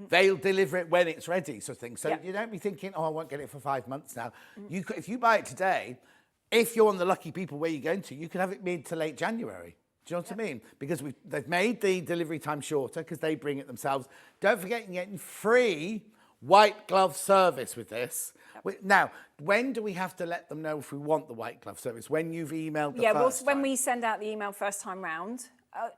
They'll deliver it when it's ready, sort of thing. So you don't be thinking, oh, I won't get it for 5 months now. If you buy it today, if you're one of the lucky people where you're going to, you can have it mid to late January. Do you know what I mean? Because they've made the delivery time shorter because they bring it themselves. Don't forget you're getting free white glove service with this. Now, when do we have to let them know if we want the white glove service? When you've emailed the first when time? we send out the email first time round.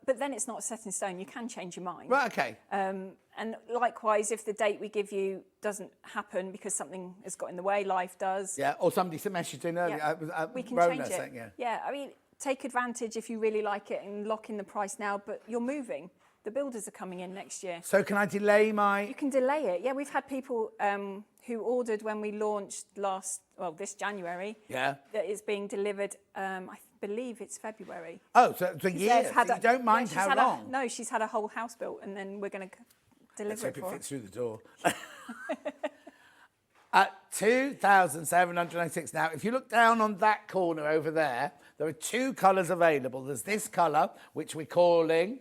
But then it's not set in stone. You can change your mind. Right, okay. And likewise, if the date we give you doesn't happen because something has got in the way, life does. Yeah, or somebody messaged in earlier. We can Rona change it. saying, Yeah, I mean, take advantage if you really like it and lock in the price now, but you're moving. The builders are coming in next year. So can I delay my... You can delay it. Yeah, we've had people who ordered when we launched this January. Yeah. That is being delivered, I believe it's February. Oh, so it's a year. So you don't mind how long? No, she's had a whole house built and then we're going to deliver Let's it hope for it fits through the door. At 2,796. Now, if you look down on that corner over there, there are 2 colours available. There's this colour, which we're calling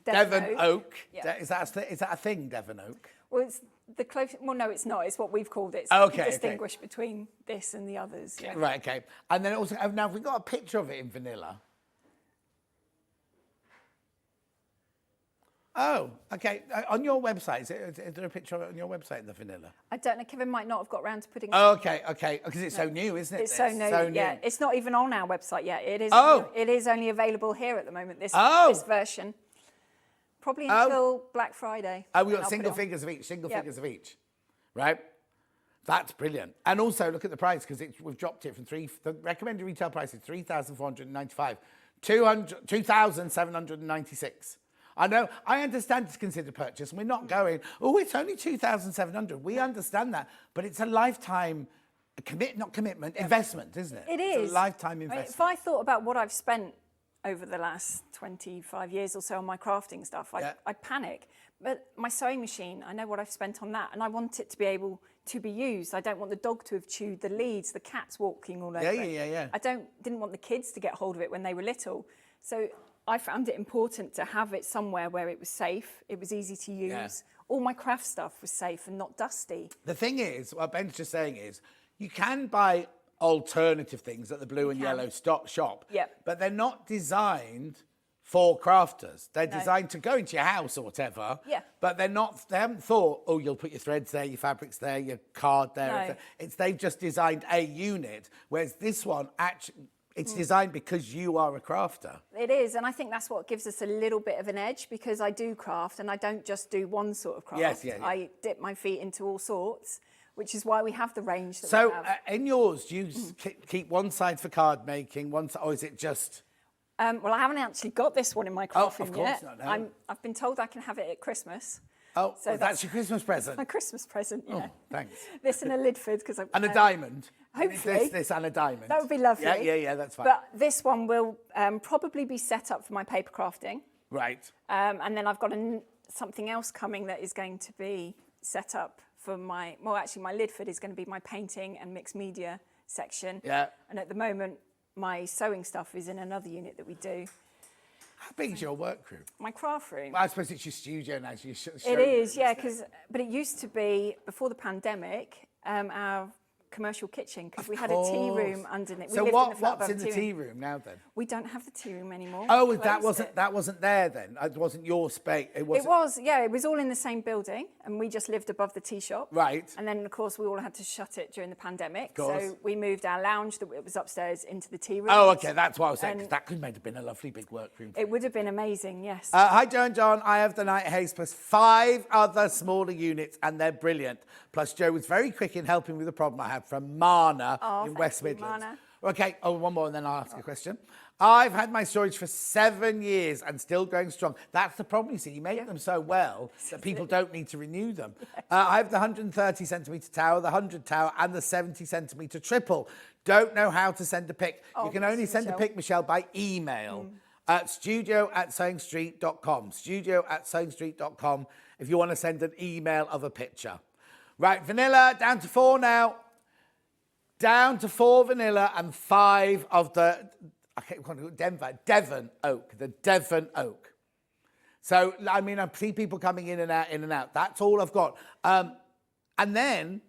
Devon Oak. Yeah. Is that a thing, Devon Oak? Well, it's the close. Well, no, it's not. It's what we've called it. Okay, to distinguish between this and the others. Yeah. Right, okay. And then also, now, have we got a picture of it in vanilla? Oh, okay. On your website, is there a picture of it on your website in the vanilla? I don't know. Kevin might not have got round to putting. Oh, okay. Because it's so new, isn't it? It's so new. Yeah, it's not even on our website yet. It is. Oh. It is only available here at the moment. This version. Probably until Black Friday. Oh, we've got single figures of each. Figures of each. Right. That's brilliant. And also look at the price because we've dropped it from the recommended retail price is $3,495, $2,796. I know, I understand it's considered purchase, and we're not going, oh, it's only $2,700. We understand that, but it's a lifetime investment, isn't it? It is. It's a lifetime investment. If I thought about what I've spent over the last 25 years or so on my crafting stuff, I'd panic. But my sewing machine, I know what I've spent on that, and I want it to be able to be used. I don't want the dog to have chewed the leads, the cat's walking all over it. Yeah. I didn't want the kids to get hold of it when they were little. So I found it important to have it somewhere where it was safe, it was easy to use. Yeah. All my craft stuff was safe and not dusty. The thing is, what Ben's just saying is, you can buy alternative things at the blue and yellow shop, but they're not designed for crafters. They're designed to go into your house or whatever, but they haven't thought, oh, you'll put your threads there, your fabrics there, your card there. No. They've just designed a unit, whereas this one actually, it's designed because you are a crafter. It is, and I think that's what gives us a little bit of an edge because I do craft and I don't just do one sort of craft. Yes. I dip my feet into all sorts, which is why we have the range that we have. So in yours, do you keep one side for card making, one side, or is it just... well, I haven't actually got this one in my craft room yet. Not, no. I've been told I can have it at Christmas. Oh, so that's your Christmas present? My Christmas present, yeah. Oh, thanks. This and a Lidford. And a diamond? Hopefully. This and a diamond? That would be lovely. Yeah, that's fine. But this one will probably be set up for my paper crafting. Right. And then I've got something else coming that is going to be set up for my... Well, actually, my Lidford is going to be my painting and mixed media section. Yeah. And at the moment, my sewing stuff is in another unit that we do. How big is your work room? My craft room. Well, I suppose it's your studio now. So it is, yeah, but it used to be, before the pandemic, our commercial kitchen, because we had a tea room underneath. So what's in the tea room now then? We don't have the tea room anymore. Oh, that wasn't there then? It wasn't your space? It was, yeah. It was all in the same building, and we just lived above the tea shop. Right. And then, of course, we all had to shut it during the pandemic. So we moved our lounge that was upstairs into the tea room. Oh, okay, that's what I was saying, because that could have been a lovely big workroom. It would have been amazing, yes. Hi, Joe and John. I have the Night Haze plus 5 other smaller units, and they're brilliant. Plus, Joe was very quick in helping with the problem I had from Marna in West Midlands. Marna. Okay, one more and then I'll ask a question. I've had my storage for 7 years and still going strong. That's the problem, you see. You make them so well that people don't need to renew them. I have the 130 centimetre tower, the 100 tower and the 70 centimetre triple. Don't know how to send a pic. You can only send a pic, Michelle, by email. Studio@sewingstreet.com. Studio@sewingstreet.com if you want to send an email of a picture. Right, vanilla, down to 4 now. Down to 4 vanilla and 5 of the... I can't call it Devon oak, the Devon oak. So, I mean, I see people coming in and out, That's all I've got. And then,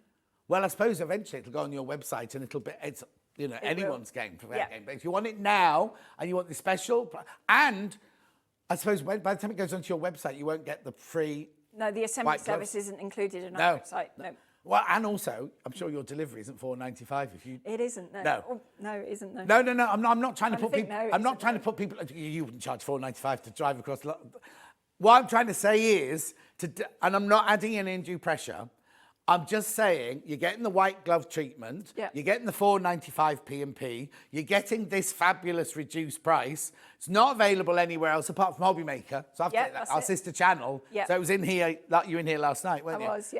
well, I suppose eventually it'll go on your website and it's, you know, anyone's game for that game. But if you want it now and you want the special, and I suppose by the time it goes onto your website, you won't get the free... No, the assembly service isn't included in our website. No. Well, and also, I'm sure your delivery isn't $4.95 if you... It isn't, no. No. Oh, no, it isn't, no. No. I'm not trying to put people... No, I'm not trying to put people... You wouldn't charge $4.95 to drive across... What I'm trying to say is, and I'm not adding in undue pressure, I'm just saying you're getting the white glove treatment, you're getting the $4.95 P&P, you're getting this fabulous reduced price. It's not available anywhere else apart from Hobby Maker. So I've our sister channel. So it was in here, you were in here last night, weren't you? I was,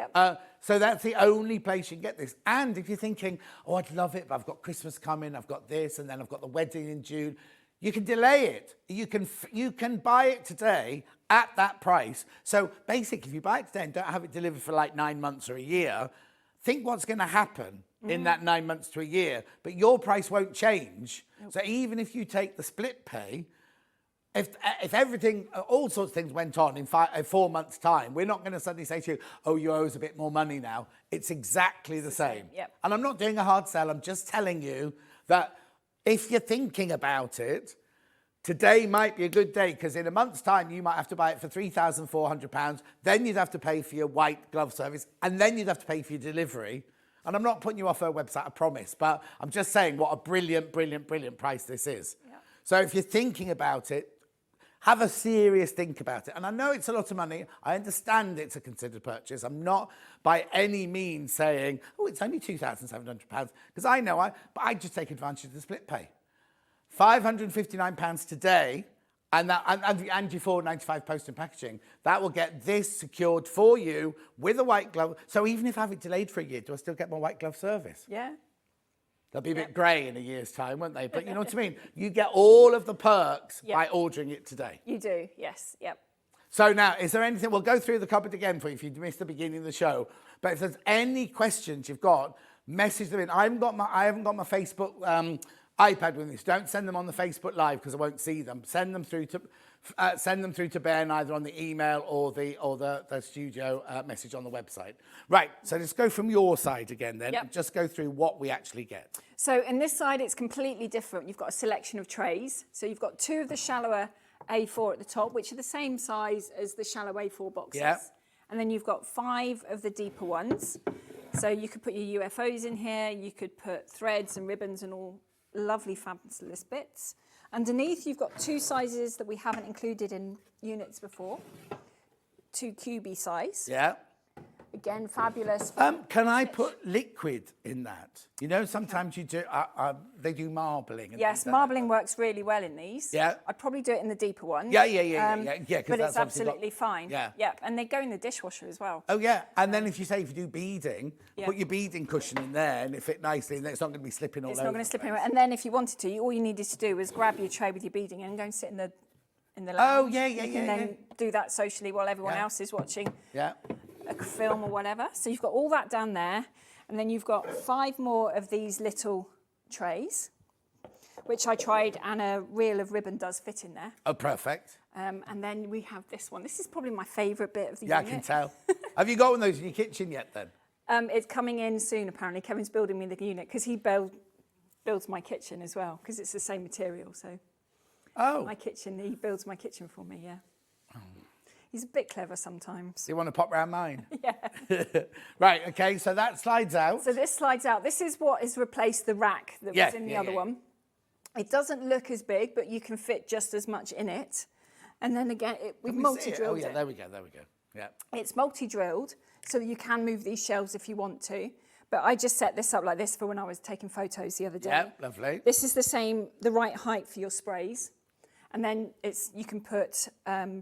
so that's the only place you can get this. And if you're thinking, oh, I'd love it, but I've got Christmas coming, I've got this, and then I've got the wedding in June, you can delay it. You can buy it today at that price. So basically, if you buy it today and don't have it delivered for like 9 months or a year, think what's going to happen in that 9 months to a year. But your price won't change. So even if you take the split pay, if everything, all sorts of things went on in 4 months' time, we're not going to suddenly say to you, oh, you owe us a bit more money now. It's exactly the same. And I'm not doing a hard sell. I'm just telling you that if you're thinking about it, today might be a good day because in a month's time, you might have to buy it for £3,400. Then you'd have to pay for your white glove service and then you'd have to pay for your delivery. And I'm not putting you off her website, I promise, but I'm just saying what a brilliant, brilliant, brilliant price this is. So if you're thinking about it, have a serious think about it. And I know it's a lot of money. I understand it's a considered purchase. I'm not by any means saying, oh, it's only £2,700, because I know, but I just take advantage of the split pay. £559 today, and your $4.95 post and packaging. That will get this secured for you with a white glove. So even if I have it delayed for a year, do I still get my white glove service? Yeah. They'll be a bit grey in a year's time, won't they? But you know what I mean? You get all of the perks by ordering it today. You do, yes, So now, is there anything... We'll go through the cupboard again for you if you missed the beginning of the show. But if there's any questions you've got, message them in. I haven't got my Facebook iPad with this. Don't send them on the Facebook Live because I won't see them. Send them through to Ben either on the email or the studio message on the website. Right, so let's go from your side again then and just go through what we actually get. So in this side, it's completely different. You've got a selection of trays. So you've got 2 of the shallower A4 at the top, which are the same size as the shallow A4 boxes. And then you've got 5 of the deeper ones. So you could put your UFOs in here. You could put threads and ribbons and all lovely fabulous bits. Underneath, you've got 2 sizes that we haven't included in units before. 2 QB size. Again, fabulous. Can I put liquid in that? You know, sometimes you do. They do marbling. And yes, marbling works really well in these. I'd probably do it in the deeper one. Yeah. But it's absolutely fine. And they go in the dishwasher as well. Oh yeah, and then if you do beading, put your beading cushion in there, and it fit nicely, and then it's not going to be slipping all over. It's not going to slip anywhere. And then if you wanted to, all you needed to do was grab your tray with your beading and go and sit in the lounge. Oh yeah. And then do that socially while everyone else is watching. A film or whatever. So you've got all that down there, and then you've got 5 more of these little trays, which I tried, and a reel of ribbon does fit in there. Oh, perfect. And then we have this one. This is probably my favourite bit of the unit. I can tell. Have you got one of those in your kitchen yet then? It's coming in soon, apparently. Kevin's building me the unit because he builds my kitchen as well, because it's the same material. So my kitchen, he builds my kitchen for me, He's a bit clever sometimes. You want to pop round mine? Right, okay, so that slides out. So this slides out. This is what has replaced the rack that was in the other one. It doesn't look as big, but you can fit just as much in it. And then again, we've multi-drilled it. There we go. Yeah. It's multi-drilled, so that you can move these shelves if you want to. But I just set this up like this for when I was taking photos the other day. Yeah, lovely. This is the right height for your sprays. And then you can put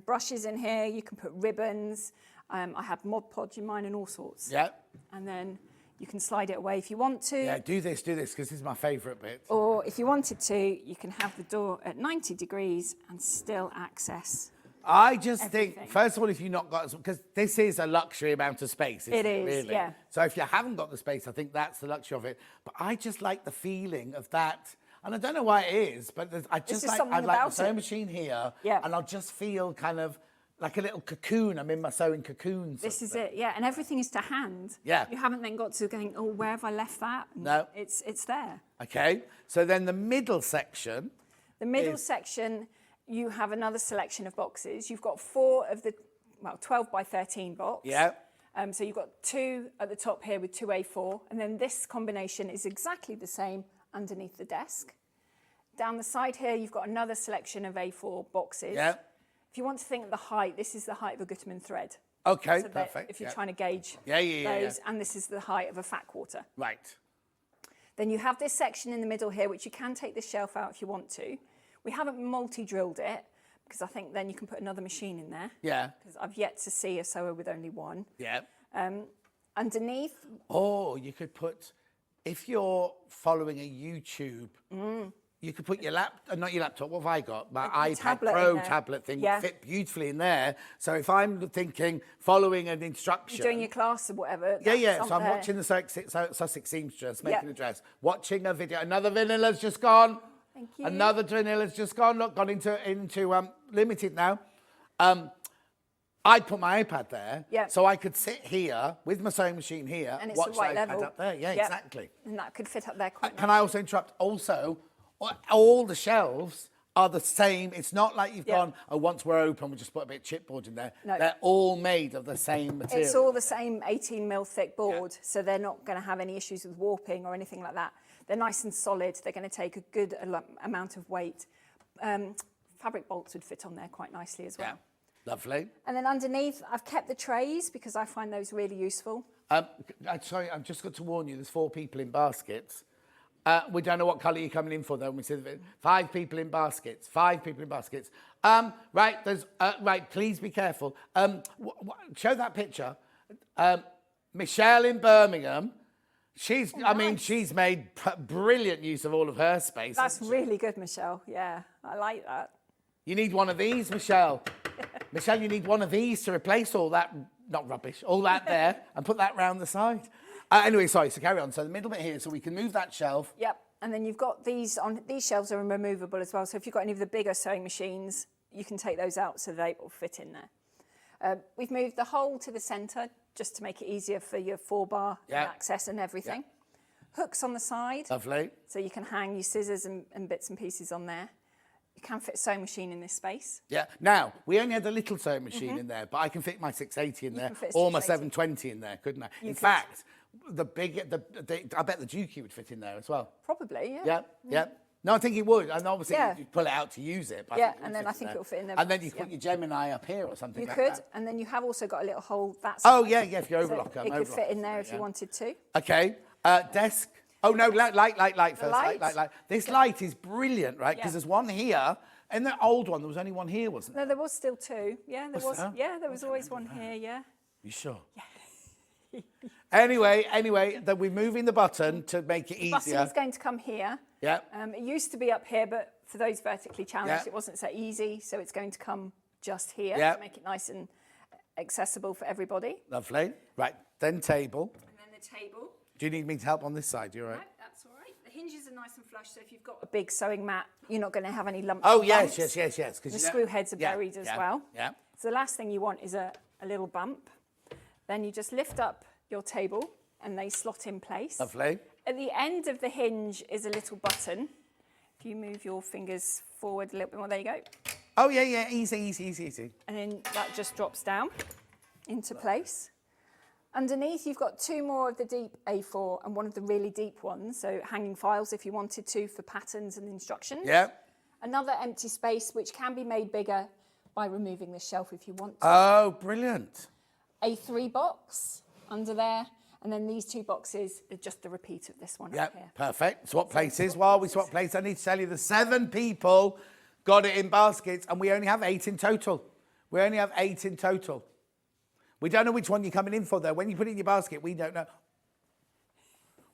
brushes in here, you can put ribbons. I have Mod Podge in mine and all sorts. Yeah. And then you can slide it away if you want to. Yeah, do this, because this is my favourite bit. Or if you wanted to, you can have the door at 90 degrees and still access. I just think, first of all, if you've not got, because this is a luxury amount of space, isn't It is, really? yeah. So if you haven't got the space, I think that's the luxury of it. But I just like the feeling of that. And I don't know why it is, but I just like the sewing machine here. Yeah. And I'll just feel kind of like a little cocoon. I'm in my sewing cocoon. This is it, yeah. And everything is to hand. Yeah. You haven't then got to going, oh, where have I left that? No. It's there. Okay. So then the middle section. The middle section, you have another selection of boxes. You've got 4 of the, 12 by 13 box. Yeah. So you've got 2 at the top here with 2 A4. And then this combination is exactly the same underneath the desk. Down the side here, you've got another selection of A4 boxes. Yeah. If you want to think of the height, this is the height of a Gutermann thread. Okay, So that perfect. if you're trying to gauge Yeah. those, and this is the height of a fat quarter. Right. Then you have this section in the middle here, which you can take this shelf out if you want to. We haven't multi-drilled it, because I think then you can put another machine in there. Yeah. Because I've yet to see a sewer with only one. Yeah. Underneath, Or you could put, if you're following a YouTube, you could put your not your laptop, what have I got? My iPad tablet in Pro there. tablet thing Yeah. would fit beautifully in there. So if I'm thinking, following an instruction. you're doing your class or whatever. Yeah. that's So I'm up there. watching the Sussex Seamstress making Yeah. a dress, watching a video. Another vanilla's just gone. Thank you. Another vanilla's just gone. Look, gone into limited now. I'd put my iPad there, Yeah. so I could sit here with my sewing machine here, And it's watch the right the iPad level. up there. Yeah, Yep. exactly. And that could fit up there quite Can I also interrupt? Also, all the shelves are the same. It's not like you've gone, once we're open, we'll just put a bit of chipboard in there. No. They're all made of the same material. It's all the same 18 mil thick board, so they're not going to have any issues with warping or anything like that. They're nice and solid. They're going to take a good amount of weight. Fabric bolts would fit on there quite nicely as well. Yeah. Lovely. And then underneath, I've kept the trays because I find those really useful. Sorry, I've just got to warn you, there's 4 people in baskets. We don't know what colour you're coming in for, though. When we see the 5 people in baskets. 5 people in baskets. Right, please be careful. Show that picture. Michelle in Birmingham. She's made brilliant use of all of her space. That's really good, Michelle. Yeah, I like that. You need one of these, Michelle. Michelle, you need one of these to replace all that, not rubbish, all that there, and put that round the side. Anyway, sorry, so carry on. So the middle bit here, so we can move that shelf. Yep, and then you've got these shelves are removable as well. So if you've got any of the bigger sewing machines, you can take those out so they will fit in there. We've moved the hole to the centre just to make it easier for your 4-bar access and everything. Hooks on the side. Lovely. So you can hang your scissors and bits and pieces on there. You can fit a sewing machine in this space. Yeah. Now, we only had a little sewing machine in there, but I can fit my 680 in there, or my 720 in there, couldn't I? In fact, I bet the Dukey would fit in there as well. Probably, yeah. Yeah. No, I think it would. And obviously, you'd pull it out to use it. But I think it'll fit in there. And then you could put your Gemini up here or something like that. You could, and then you have also got a little hole. If you overlock them. It could fit in there if you wanted to. Okay. Desk. Oh, no, light first. Light. This light is brilliant, right? Because there's one here. In the old one, there was only one here, wasn't there? No, there was still 2. Yeah, there was. there? Yeah, there was always one here, yeah. You sure? Yeah. Anyway, that we're moving the button to make it easier. The button is going to come here. Yeah. It used to be up here, but for those vertically challenged, Yeah. it wasn't so easy. So it's going to come just here Yeah. to make it nice and accessible for everybody. Lovely. Right, then table. And then the table. Do you need me to help on this side? You all right? No, that's all right. The hinges are nice and flush, so if you've got a big sewing mat, you're not going to have any lumps. Oh, and yes. bumps. The screw heads are buried as well. Yeah. So the last thing you want is a little bump. Then you just lift up your table and they slot in place. Lovely. At the end of the hinge is a little button. If you move your fingers forward a little bit more, there you go. Oh, yeah. Easy. And then that just drops down into place. Underneath, you've got 2 more of the deep A4 and one of the really deep ones, so hanging files if you wanted to for patterns and instructions. Yeah. Another empty space which can be made bigger by removing the shelf if you want to. Oh, brilliant. A3 box under there, And then these 2 boxes are just the repeat of this one up Yep, here. perfect. Swap places. While we swap places, I need to tell you the 7 people got it in baskets, and we only have 8 in total. We only have 8 in total. We don't know which one you're coming in for, though. When you put it in your basket, we don't know.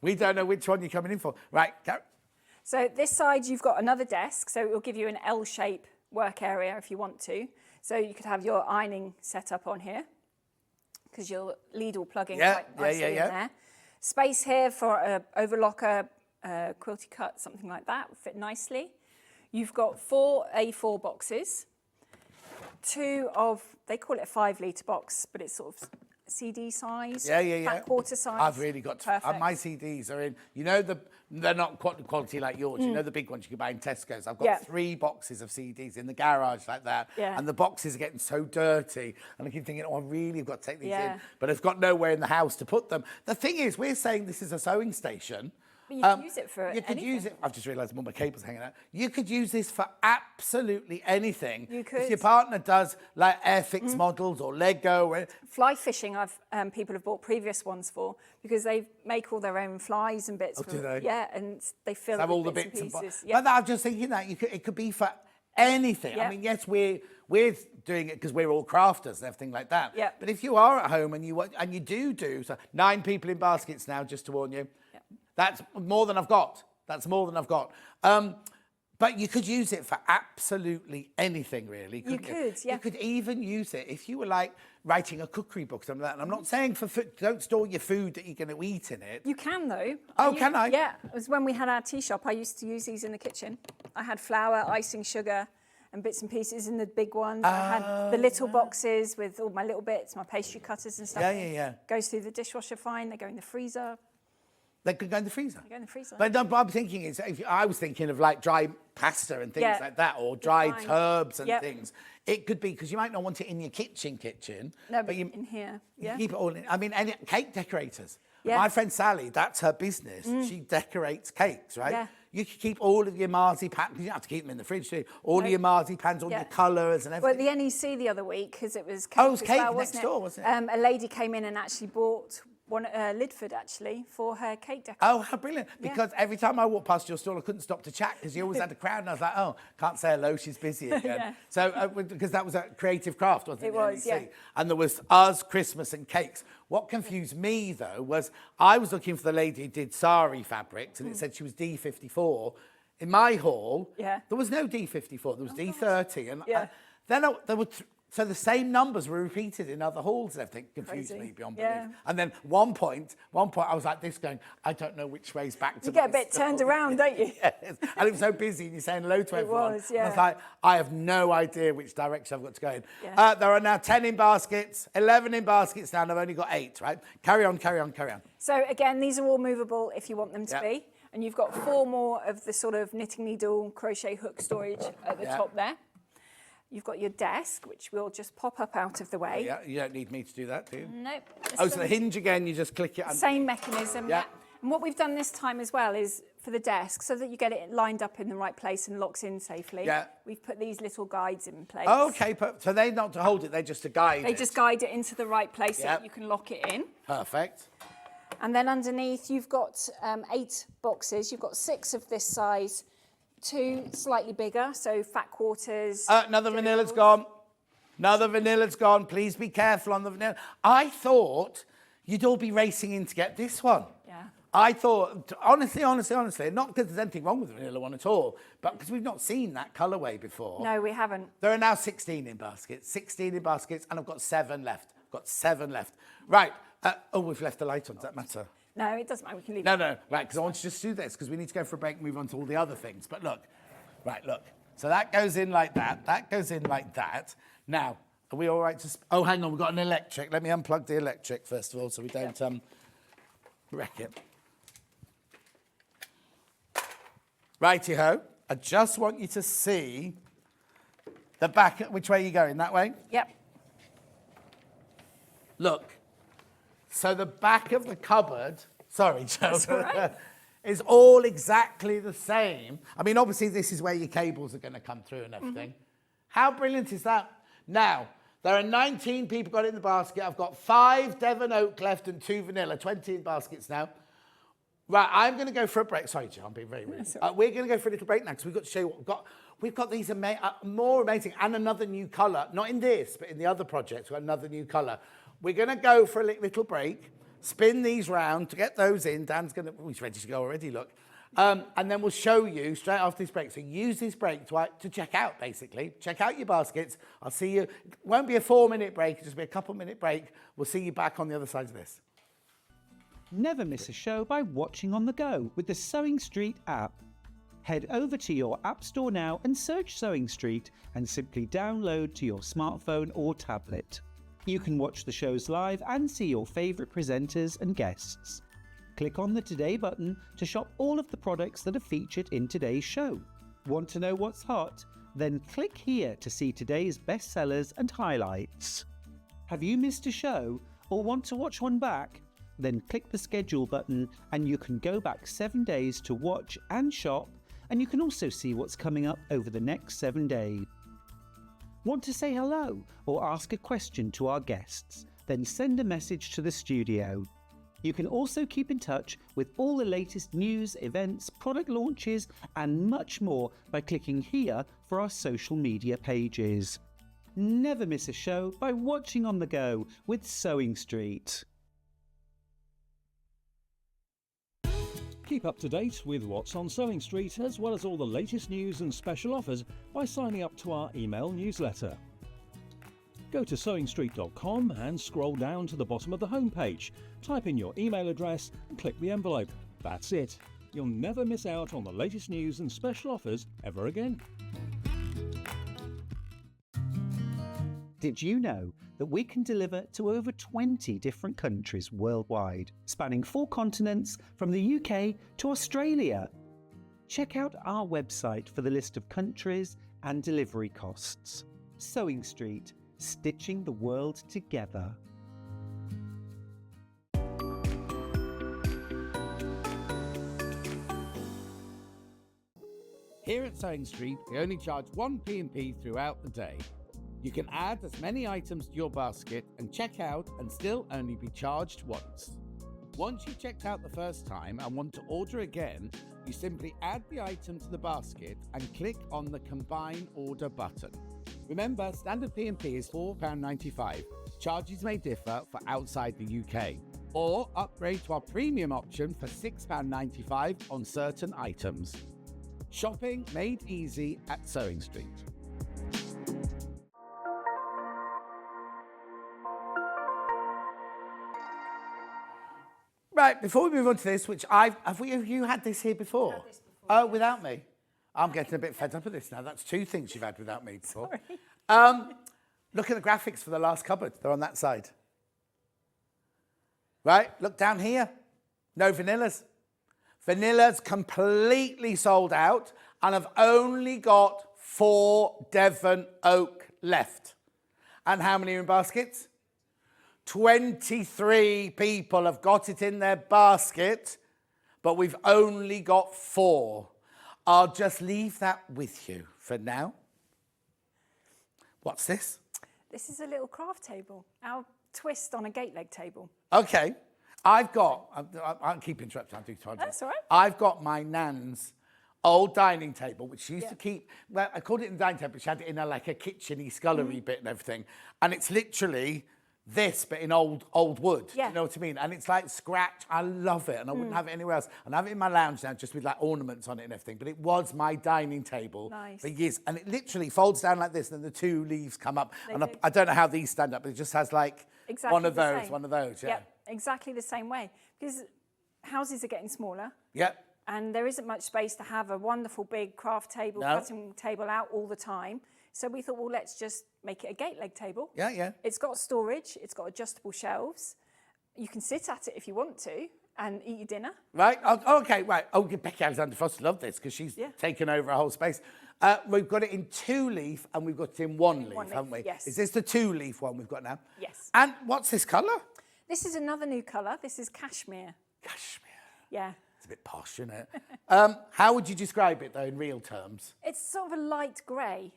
We don't know which one you're coming in for. Right, go. So this side, you've got another desk, so it will give you an L-shape work area if you want to. So you could have your ironing set up on here, because your lead will plug in quite nicely in there. Space here for a overlocker, quilty cut, something like that, will fit nicely. You've got 4 A4 boxes, 2 of, they call it a 5-litre box, but it's sort of CD size, fat quarter size. I've really got to, my CDs are in, you know, they're not quality like yours, you know the big ones you can buy in Tesco's. I've got 3 boxes of CDs in the garage like that, and the boxes are getting so dirty, and I keep thinking, oh, I really have got to take these in, but I've got nowhere in the house to put them. The thing is, we're saying this is a sewing station. But you can use it for You could use it. I've just realised all my cables hanging out. You could use this for absolutely anything. You could. If your partner does like Airfix models or Lego. Or fly fishing, people have bought previous ones for, because they make all their own flies and bits. Do they? Yeah, and they fill have with all the bits bits and and pieces. But I'm just thinking that it could be for anything. Yeah. I mean, yes, we're doing it because we're all crafters and everything like that. Yeah. But if you are at home and you do so 9 people in baskets now, just to warn you. That's more than I've got. That's more than I've got. But you could use it for absolutely anything, really. You could, yeah. You could even use it if you were like writing a cookery book, something like that. And I'm not saying for food, don't store your food that you're going to eat in it. You can, though. Oh, can I? Yeah. It was when we had our tea shop. I used to use these in the kitchen. I had flour, icing, sugar, and bits and pieces in the big ones. I had the little boxes with all my little bits, my pastry cutters and stuff. Yeah. Goes through the dishwasher fine. They go in the freezer. They could go in the freezer. They go in the freezer. But no, what I'm thinking is, I was thinking of like dry pasta and things like that, or dried herbs and things. It could be, because you might not want it in your kitchen. No, but in here, you keep it all in. I mean, any cake decorators. Yeah. My friend Sally, that's her business. She decorates cakes, right? Yeah. You can keep all of your marzipan, you don't have to keep them in the fridge, do you? All of your marzipans, all your colours and everything. Well, at the NEC the other week, because it was cake it was as cake well, next wasn't door, wasn't it? A lady came in and actually bought one at Lidford, actually, for her cake decoration. Oh, how brilliant. Because every time I walked past your stall, I couldn't stop to chat, because you always had a crowd, and I was like, oh, can't say hello, she's busy again. So, because that was a creative craft, wasn't it? It was, yeah. And there was us, Christmas and cakes. What confused me, though, was I was looking for the lady who did sari fabrics, and it said she was D54. In my hall, there was no D54, there was D30. And then there were... So the same numbers were repeated in other halls and everything. Confused me beyond belief. And then one point, I was like this going, I don't know which way's back to You get a bit turned around, don't you? Yes. And it was so busy and you're saying hello to everyone. It was, yeah. I was like, I have no idea which direction I've got to go in. Yeah. There are now 10 in baskets, 11 in baskets now, and I've only got 8, right? Carry on. So again, these are all movable if you want them to be. And you've got 4 more of the sort of knitting needle, crochet hook storage at the top there. You've got your desk, which will just pop up out of the way. Yeah, you don't need me to do that, do you? Nope. Oh, so the hinge again, you just click it. Same mechanism. Yeah. And what we've done this time as well is for the desk, so that you get it lined up in the right place and locks in safely. Yeah. We've put these little guides in place. Oh, okay. So they're not to hold it, they're just to guide it. They just guide it into the right place so that you can lock it in. Perfect. And then underneath, you've got 8 boxes. You've got 6 of this size. 2 slightly bigger, so fat quarters. Another vanilla's gone. Another vanilla's gone. Please be careful on the vanilla. I thought you'd all be racing in to get this one. Yeah. I thought, honestly, not because there's anything wrong with the vanilla one at all, but because we've not seen that colourway before. No, we haven't. There are now 16 in baskets, and I've got 7 left. Right. We've left the light on. Does that matter? No, it doesn't matter. We can leave it. No. Right, because I want to just do this, because we need to go for a break and move on to all the other things. But look. So that goes in like that. That goes in like that. Now, are we all right to... Oh, hang on. We've got an electric. Let me unplug the electric, first of all, so we don't wreck it. Righty-ho. I just want you to see the back... Which way are you going? That way? Yep. Look. So the back of the cupboard, sorry, Jo, is all exactly the same. I mean, obviously, this is where your cables are going to come through and everything. How brilliant is that? Now, There are 19 people got it in the basket. I've got 5 Devon Oak left and 2 vanilla, 20 in baskets now. Right, I'm going to go for a break. Sorry, Joe, I'm being very rude. We're going to go for a little break now because we've got to show you what we've got. We've got these more amazing and another new colour. Not in this, but in the other projects, we've got another new colour. We're going to go for a little break, spin these round to get those in. Dan's going to, he's ready to go already, look. And then we'll show you straight after this break. So use this break to check out, basically. Check out your baskets. I'll see you. It won't be a 4-minute break. It'll just be a couple-minute break. We'll see you back on the other side of this. Never miss a show by watching on the go with the Sewing Street app. Head over to your App Store now and search Sewing Street and simply download to your smartphone or tablet. You can watch the shows live and see your favourite presenters and guests. Click on the Today button to shop all of the products that are featured in today's show. Want to know what's hot? Then click here to see today's bestsellers and highlights. Have you missed a show or want to watch one back? Then click the schedule button and you can go back 7 days to watch and shop, and you can also see what's coming up over the next 7 days. Want to say hello or ask a question to our guests? Then send a message to the studio. You can also keep in touch with all the latest news, events, product launches and much more by clicking here for our social media pages. Never miss a show by watching on the go with Sewing Street. Keep up to date with what's on Sewing Street, as well as all the latest news and special offers by signing up to our email newsletter. Go to sewingstreet.com and scroll down to the bottom of the homepage. Type in your email address and click the envelope. That's it. You'll never miss out on the latest news and special offers ever again. Did you know that we can deliver to over 20 different countries worldwide, spanning 4 continents from the UK to Australia? Check out our website for the list of countries and delivery costs. Sewing Street, stitching the world together. Here at Sewing Street, we only charge 1 P&P throughout the day. You can add as many items to your basket and check out and still only be charged once. Once you've checked out the first time and want to order again, you simply add the item to the basket and click on the Combine Order button. Remember, standard P&P is £4.95. Charges may differ for outside the UK. Or upgrade to our premium option for £6.95 on certain items. Shopping made easy at Sewing Street. Right, before we move on to this, which have you had this here before? Had this before, Oh, yes. without me? I'm getting a bit fed up with this now. That's 2 things you've had without me before. Sorry. Look at the graphics for the last cupboard. They're on that side. Right, look down here. No vanillas. Vanillas completely sold out, and I've only got 4 Devon Oak left. And how many are in baskets? 23 people have got it in their basket, but we've only got 4. I'll just leave that with you for now. What's this? This is a little craft table, our twist on a gate leg table. Okay. I'll keep interrupting. I'll do time. That's all right. I've got my nan's old dining table, which she used to keep, well, I called it the dining table, but she had it in like a kitchen-y, scullery bit and everything. And it's literally this, but in old wood. Yeah. You know what I mean? And it's like scratch. I love it, and I wouldn't have it anywhere else. And I have it in my lounge now, just with like ornaments on it and everything. But it was my dining table for years, and it literally folds down like this, and the 2 leaves come up. And I don't know how these stand up, but it just has like one of those. Yeah. Yep, exactly the same way. Because houses are getting smaller. Yep. And there isn't much space to have a wonderful big craft table, cutting table out all the time. So we thought, well, let's just make it a gate leg table. Yeah, yeah. It's got storage. It's got adjustable shelves. You can sit at it if you want to and eat your dinner. Right. Oh, okay. Right. Oh, Becky Alexander Frost loved this because she's taken over a whole space. We've got it in 2-leaf and we've got it in 1-leaf, haven't we? Yes. Is this the 2-leaf one we've got now? Yes. And what's this colour? This is another new colour. This is cashmere. Cashmere. Yeah. It's a bit posh, isn't it? How would you describe it, though, in real terms? It's sort of a light grey.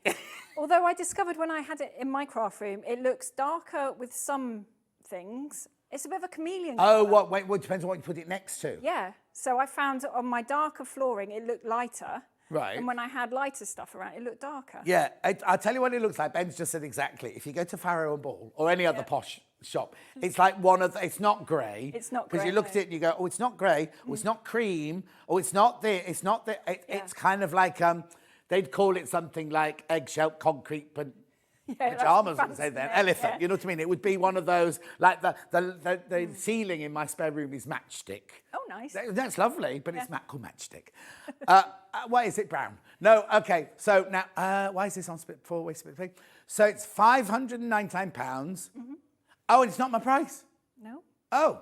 Although I discovered when I had it in my craft room, it looks darker with some things. It's a bit of a chameleon Oh, colour. well, it depends on what you put it next to. Yeah. So I found on my darker flooring, it looked lighter. Right. And when I had lighter stuff around, it looked darker. Yeah, I'll tell you what it looks like. Ben's just said exactly. If you go to Farrow and Ball or any other posh shop, it's like it's not grey. It's not Because you grey, look at no. it and you go, oh, it's not grey, oh, it's not cream, oh, it's not this, it's not that. It's kind of like, they'd call it something like eggshell concrete, but pajamas, would say then, elephant, you know what I mean? It would be one of those, like the ceiling in my spare room is matchstick. Oh, nice. That's lovely, but it's called matchstick. Why is it brown? No, okay, so now, why is this on split four-way split thing? So it's £599. Oh, and it's not my price? No. Oh.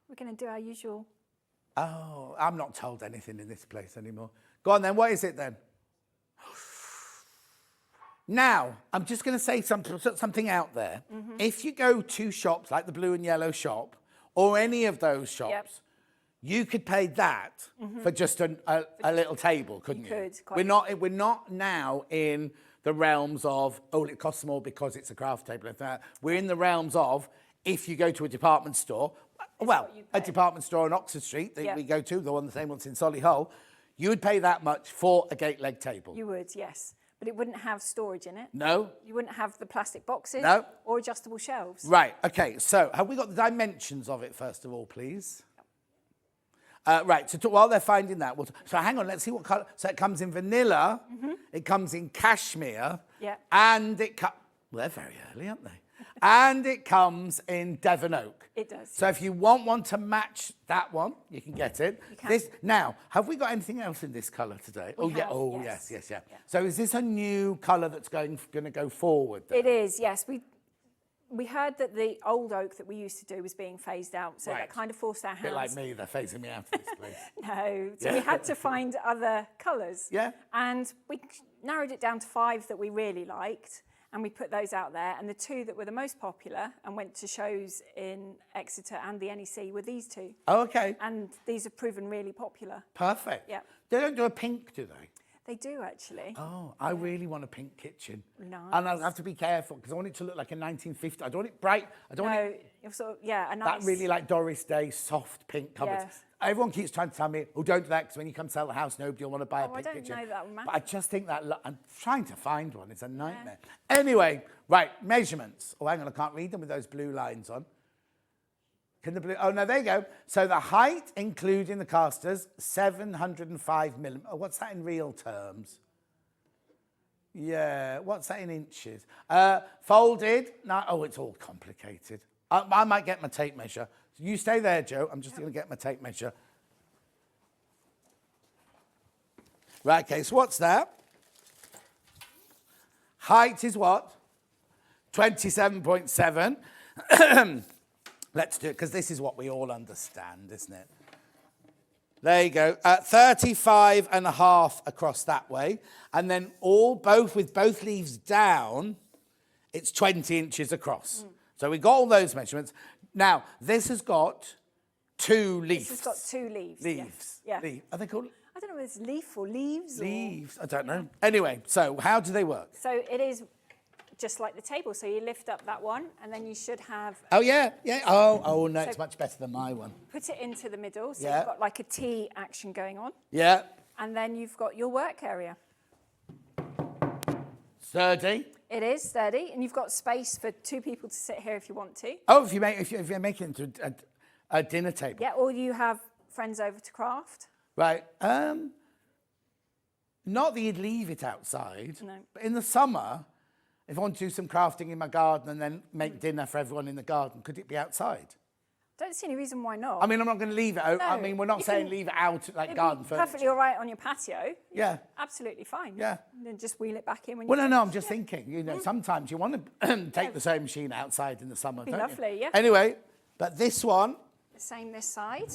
We're going to do our usual. Oh, I'm not told anything in this place anymore. Go on then, what is it then? Now, I'm just going to say something out there. If you go to shops like the blue and yellow shop or any of those shops, you could pay that for just a little table, couldn't you? Could, quite We're not now in the realms of, oh, it costs more because it's a craft table. We're in the realms of, if you go to a department store, well, a department store on Oxford Street that we go to, the same one's in Solihull, you would pay that much for a gate leg table. You would, yes. But it wouldn't have storage in it. No. You wouldn't have the plastic boxes. No. Or adjustable shelves. Right, okay, so have we got the dimensions of it first of all, please? Right, so while they're finding that, so hang on, let's see what colour. So it comes in vanilla, it comes in cashmere, and well, they're very early, aren't they? And it comes in Devon Oak. It does. So if you want one to match that one, you can get it. You can. Now, have we got anything else in this colour today? We have, Yes. Yeah. So is this a new colour that's going to go forward then? It is, yes. We heard that the old oak that we used to do was being phased out, so that kind of forced our A hands. bit like me, they're phasing me out of this place. No, so we had to find other colours. Yeah. And we narrowed it down to 5 that we really liked, and we put those out there. And the 2 that were the most popular and went to shows in Exeter and the NEC were these 2. Oh, okay. And these have proven really popular. Perfect. Yeah. They don't do a pink, do they? They do, actually. Oh, I really want a pink kitchen. Nice. And I'll have to be careful because I want it to look like a 1950s. I don't want it bright. I don't want it you're sort of, a nice... that really like Doris Day soft pink cupboards. Yes. Everyone keeps trying to tell me, oh, don't do that because when you come sell the house, nobody will want to buy a I pink don't kitchen. know that would matter. But I just think that, I'm trying to find one. It's a nightmare. Anyway, right, measurements. Oh, hang on, I can't read them with those blue lines on. Can the blue, oh, no, there you go. So the height, including the casters, 705 millimetres. Oh, what's that in real terms? Yeah, what's that in inches? Folded, no, oh, it's all complicated. I might get my tape measure. You stay there, Joe. I'm just going to get my tape measure. Right, okay, so what's that? Height is what? 27.7. Let's do it, because this is what we all understand, isn't it? There you go. 35 and a half across that way. And then with both leaves down, it's 20 inches across. So we got all those measurements. Now, this has got 2 leaves. This has got 2 leaves. Leaves. Yeah. Are they called? I don't know whether it's leaf or leaves. Leaves. I don't know. Anyway, so how do they work? So it is just like the table. So you lift up that one, and then you should have... Oh, yeah. Oh, no, it's much better than my one. Put it into the middle, so you've got like a T action going on. Yeah. And then you've got your work area. Sturdy. It is sturdy, and you've got space for 2 people to sit here if you want to. Oh, if you make it into a dinner table. Yeah, or you have friends over to craft. Right. Not that you'd leave it outside. No. But in the summer, if I want to do some crafting in my garden and then make dinner for everyone in the garden, could it be outside? Don't see any reason why not. I mean, I'm not going to leave it out. No, I mean, we're not saying leave it out like garden furniture. Perfectly all right on your patio. Yeah. Absolutely fine. Yeah. And then just wheel it back in when Well, you no, I'm just thinking, sometimes you want to take the sewing machine outside in the summer, Be don't lovely, you? yeah. Anyway, but this one... The same this side.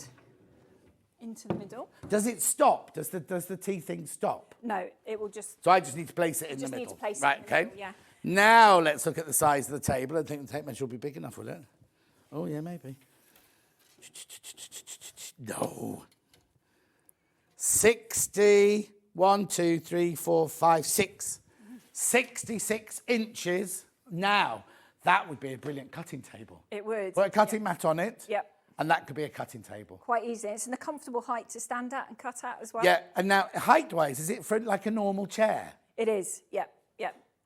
Into the middle. Does it stop? Does the tea thing stop? No, it will just... So I just need to place it in the just middle. need to place right, it in the okay. middle, yeah. Now let's look at the size of the table. I think the tape measure will be big enough, will it? Oh, yeah, maybe. No. 60, 1, 2, 3, 4, 5, 6. 66 inches. Now, that would be a brilliant cutting table. It would. Put a cutting mat on it. Yep. And that could be a cutting table. Quite easy. It's in a comfortable height to stand at and cut at as well. Yeah, and now height-wise, is it for like a normal chair? It is, yep.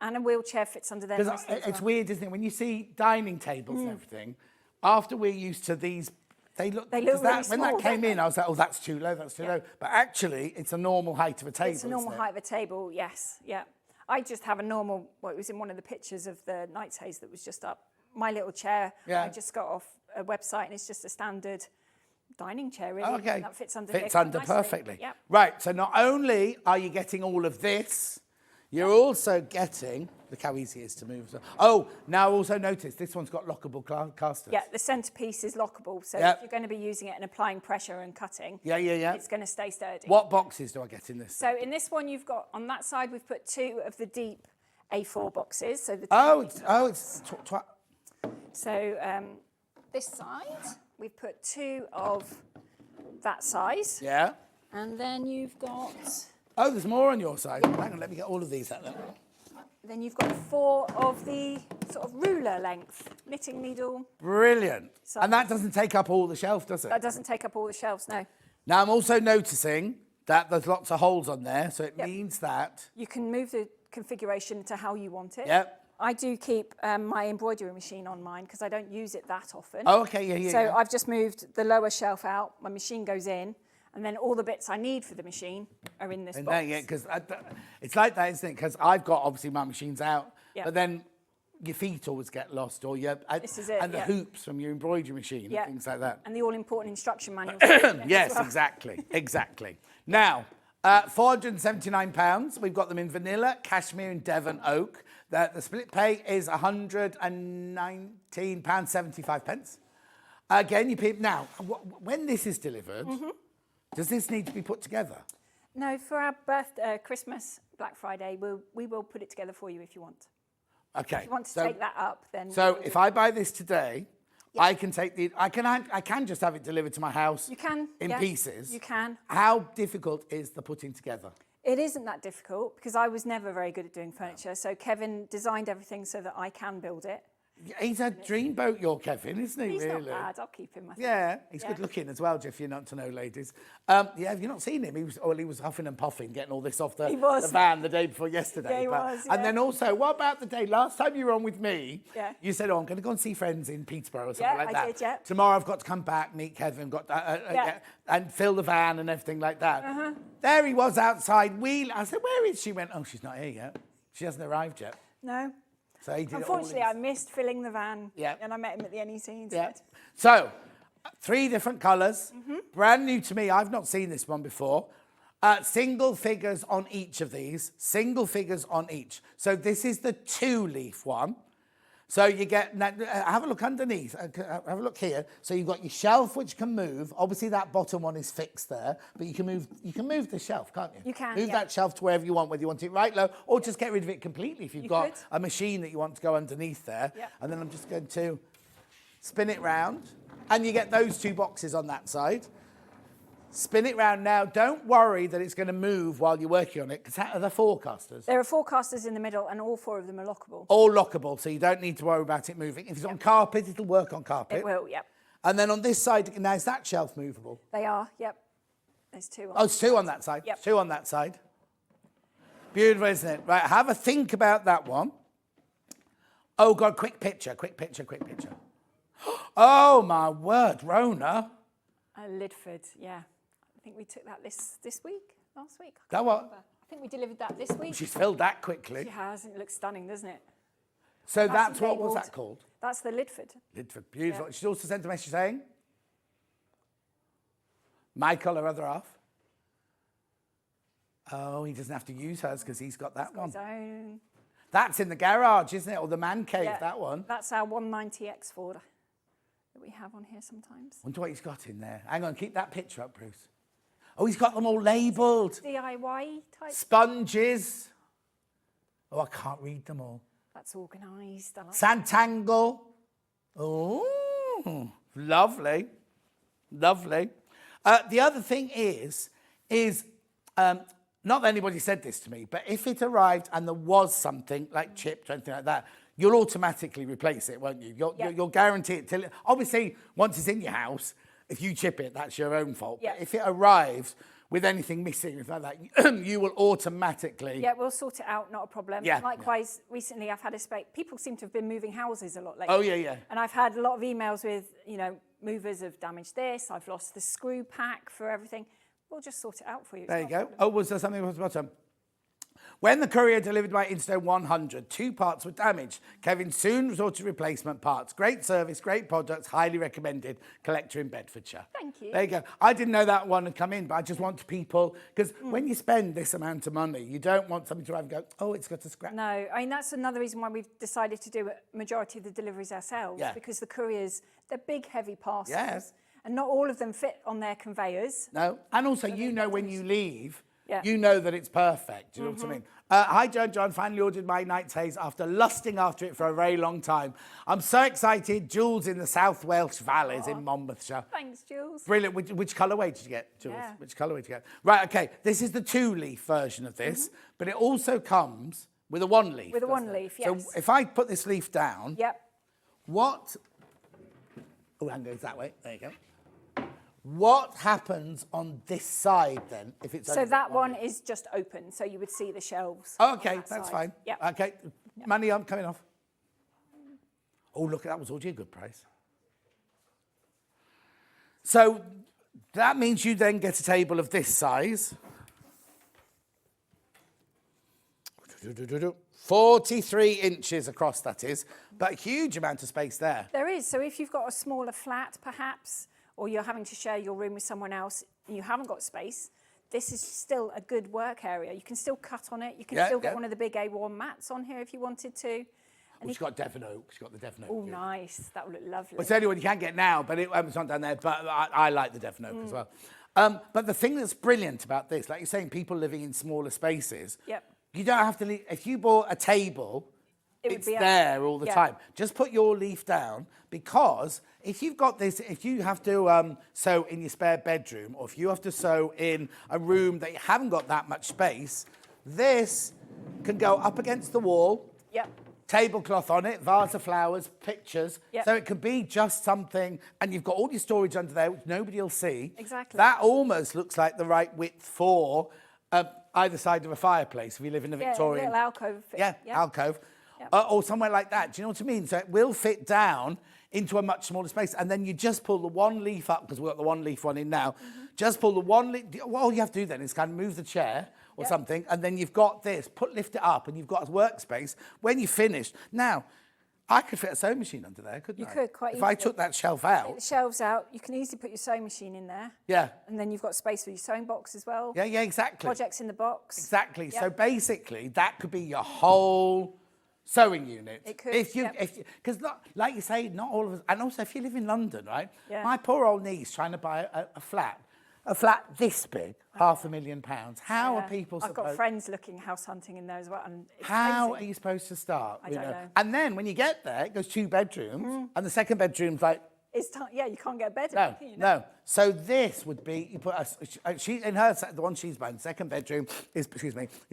And a wheelchair fits under there Because nicely as it's well. weird, isn't it? When you see dining tables and everything, after we're used to these, they look really when small, that came don't in, I was like, oh, that's too low, that's too low. But actually, it's a normal height of a table. It's a normal isn't it? height of a table, yes, yeah. I just have a normal, well, it was in one of the pictures of the Knight's Haze that was just up. My little chair, Yeah. I just got off a website and it's just a standard dining chair, really. Okay. That fits under here Fits quite under nicely. perfectly. Yep. Right, so not only are you getting all of this, you're also getting, look how easy it is to move. Oh, now also notice this one's got lockable casters. Yeah, the centrepiece is lockable, so Yep. if you're going to be using it and applying pressure and cutting, Yeah. it's going to stay sturdy. What boxes do I get in this? So in this one, you've got, on that side, we've put 2 of the deep A4 boxes. So the So this side, we've put 2 of that size. Yeah. And then you've got, Oh, there's more on your side. Hang on, let me get all of these out then. then you've got 4 of the sort of ruler length knitting needle. Brilliant. So- And that doesn't take up all the shelf, does it? That doesn't take up all the shelves, no. Now, I'm also noticing that there's lots of holes on there, so it Yep. means that... You can move the configuration to how you want it. Yep. I do keep my embroidery machine on mine because I don't use it that often. Oh, okay, yeah. So I've just moved the lower shelf out, my machine goes in, and then all the bits I need for the machine are in this And box. then, yeah, because it's like that, isn't it? Because I've got, obviously, my machine's out, Yep. but then your feet always get lost, or your... This is it, And the yeah. hoops from your embroidery machine Yeah. and things like that. And the all-important instruction manual. Yes, exactly. Now, £479. We've got them in vanilla, cashmere, and Devon oak. The split pay is £119.75. Again, you pay now. When this is delivered, does this need to be put together? No, for our Christmas, Black Friday, we will put it together for you if you want. Okay. If you want to take that up, then... So we'll if do I buy this today, I can take I can just have it delivered to my house. You can, in yeah, pieces. you can. How difficult is the putting together? It isn't that difficult because I was never very good at doing furniture. So Kevin designed everything so that I can build it. He's a dreamboat, your Kevin, isn't he? He's really? not bad. I'll keep him. I think. Yeah, he's Yeah. good looking as well, Jeff. You're not to know, ladies. Yeah, have you not seen him? He was huffing and puffing, getting all this off the van the day before yesterday. Yeah, he was, yeah. And then also, what about the day last time you were on with me? Yeah. You said, "Oh, I'm going to go and see friends in Peterborough or something Yeah, like I that." did, yeah. Tomorrow I've got to come back, meet Kevin, Yeah. and fill the van and everything like that. There he was outside. I said, "Where is she?" She went, "Oh, she's not here yet. She hasn't arrived yet." No. So he did Unfortunately, it all I missed filling the van. Yeah. And I met him at the NEC Yeah. instead. So, 3 different colours. Brand new to me. I've not seen this one before. Single figures on each of these. Single figures on each. So this is the 2-leaf one. So you get, now, have a look underneath, have a look here. So you've got your shelf which can move. Obviously that bottom one is fixed there, but you can move the shelf, can't you? You can, Move yeah. that shelf to wherever you want, whether you want it right low, or just get rid of it completely if you've You got could. a machine that you want to go underneath there. Yep. And then I'm just going to spin it round, and you get those 2 boxes on that side. Spin it round now. Don't worry that it's going to move while you're working on it, because are the forecasters? There are 4 casters in the middle and all 4 of them are lockable. All lockable, so you don't need to worry about it moving. If it's on carpet, it'll work on carpet. It will, yep. And then on this side, now is that shelf movable? They are, yep. There's 2 on. Oh, it's 2 on that side. Yep. 2 on that side. Beautiful, isn't it? Right, have a think about that one. Oh, God, quick picture. Oh, my word, Rona. Lidford, yeah. I think we took that this week, last week. I That can't what? remember. I think we delivered that this week. She's filled that quickly. She has, and it looks stunning, doesn't it? So Nice that's and what was labelled. that called? That's the Lidford. Lidford, beautiful. Yeah. She's also sent a message saying, my colour, other half. Oh, he doesn't have to use hers because he's got that one. His own. That's in the garage, isn't it? Or the man cave, Yeah, that one. That's our 190X Ford that we have on here sometimes. Wonder what he's got in there. Hang on, keep that picture up, Bruce. Oh, he's got them all labelled. DIY type. Sponges. Oh, I can't read them all. That's organised. I like Santangle. Oh, lovely. Lovely. The other thing is Not that anybody said this to me, but if it arrived and there was something like chipped or anything like that, you'll automatically replace it, won't you? You'll guarantee it till... Obviously, once it's in your house, if you chip it, that's your own fault. Yeah. But if it arrives with anything missing, if like that, you will automatically... Yeah, we'll sort it out, not a problem. Yeah. Likewise, recently I've had a space... People seem to have been moving houses a lot lately. Oh, yeah. And I've had a lot of emails with, movers have damaged this, I've lost the screw pack for everything. We'll just sort it out for you. There you go. Oh, was there something at the bottom? When the courier delivered my Instone 100, 2 parts were damaged. Kevin soon resorted to replacement parts. Great service, great products, highly recommended. Collector in Bedfordshire. Thank you. There you go. I didn't know that one had come in, but I just want people, because when you spend this amount of money, you don't want something to arrive and go, oh, it's got a scratch. No, I mean, that's another reason why we've decided to do a majority of the deliveries ourselves, because the couriers, they're big, heavy parcels. Yes. And not all of them fit on their conveyors. No. And also, when you leave, Yeah. you know that it's perfect. Do you know what I mean? Hi, John. Finally ordered my Knight's Haze after lusting after it for a very long time. I'm so excited. Jules in the South Welsh Valleys in Monmouthshire. Thanks, Jules. Brilliant. Which colourway did you get, Jules? Yeah. Which colourway did you get? Right, OK. This is the 2-leaf version of this, but it also comes with a 1-leaf. With a 1-leaf, yes. So if I put this leaf down, Yep. what... Oh, and goes that way. There you go. What happens on this side then, if it's... So that one is just open, so you would see the shelves. Oh, OK, on that that's side. fine. Yep. OK, money I'm coming off. Oh, look, that was already a good price. So that means you then get a table of this size. 43 inches across, that is, but a huge amount of space there. There is. So if you've got a smaller flat, perhaps, or you're having to share your room with someone else and you haven't got space, this is still a good work area. You can still cut on it. You can still get one of the big A1 mats on here if you wanted to. Well, she's got Devon Oak. She's got the Devon Oak. Oh, nice. That would look lovely. Well, it's the only one you can get now, but it's not down there. But I like the Devon Oak as well. But the thing that's brilliant about this, like you're saying, people living in smaller spaces, you don't have to leave. If you bought a table, it's there all the time. Just put your leaf down, because if you've got this, if you have to sew in your spare bedroom, or if you have to sew in a room that you haven't got that much space, this can go up against the wall. Tablecloth on it, vase of flowers, pictures. So it could be just something, and you've got all your storage under there, which nobody will see. Exactly. That almost looks like the right width for either side of a fireplace if you live in a Victorian. Yeah, little alcove. Alcove. Or somewhere like that. Do you know what I mean? So it will fit down into a much smaller space, and then you just pull the 1 leaf up, because we've got the 1-leaf one in now. Just pull the 1 leaf. All you have to do then is kind of move the chair or something, and then you've got this. Lift it up, and you've got a workspace. When you're finished, now, I could fit a sewing machine under there, couldn't I? You could, quite If easily. I took that shelf out. Take the shelves out, you can easily put your sewing machine in there. Yeah. And then you've got space for your sewing box as well. Yeah, exactly. Projects in the box. Exactly. So basically, that could be your whole sewing unit. It could, because like you say, not all of us, and also if you live in London, right? Yeah. My poor old niece trying to buy a flat this big, £500,000. How are people supposed... I've got friends looking house hunting in there as well. And it's how crazy. are you supposed to start? I don't know. And then when you get there, it goes 2 bedrooms, and the second bedroom's like... you can't get a bed. No. So this would be, you put the one she's buying, second bedroom is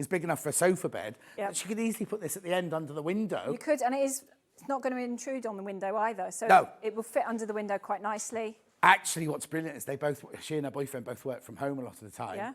big enough for a sofa bed. But she could easily put this at the end under the window. You could, and it's not going to intrude on the window either. So it will fit under the window quite nicely. Actually, what's brilliant is she and her boyfriend both work from home a lot of the time. Yeah.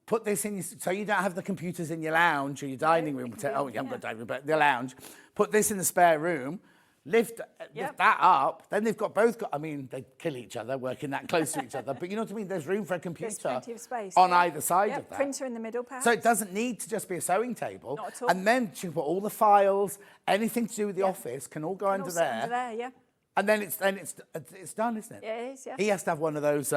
Put this in, so you don't have the computers in your lounge or your dining room. You haven't got a dining room, but the lounge. Put this in the spare room. Lift that up, then they've both got, I mean, they kill each other working that close to each other, but you know what I mean? There's room for a computer. There's plenty of space. On either side of that. Printer in the middle, perhaps. So it doesn't need to just be a sewing table. Not at all. And then she can put all the files, anything to do with the office can all go under there. Under there, And then it's done, isn't it? Yeah, it is, He has to have one of those,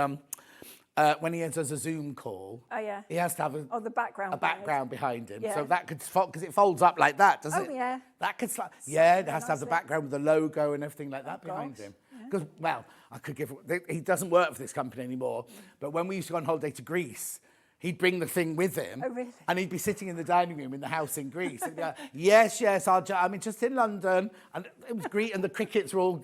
when he does a Zoom call, he has to have the background behind him. So that could, because it folds up like that, doesn't it? Oh, yeah. That could, it has to have the background with the logo and everything like that behind him. Because, I could give, he doesn't work for this company anymore, but when we used to go on holiday to Greece, he'd bring the thing with him. Oh, really? And he'd be sitting in the dining room in the house in Greece. And he'd be like, yes, I'm just in London. And it was Greece, and the crickets were all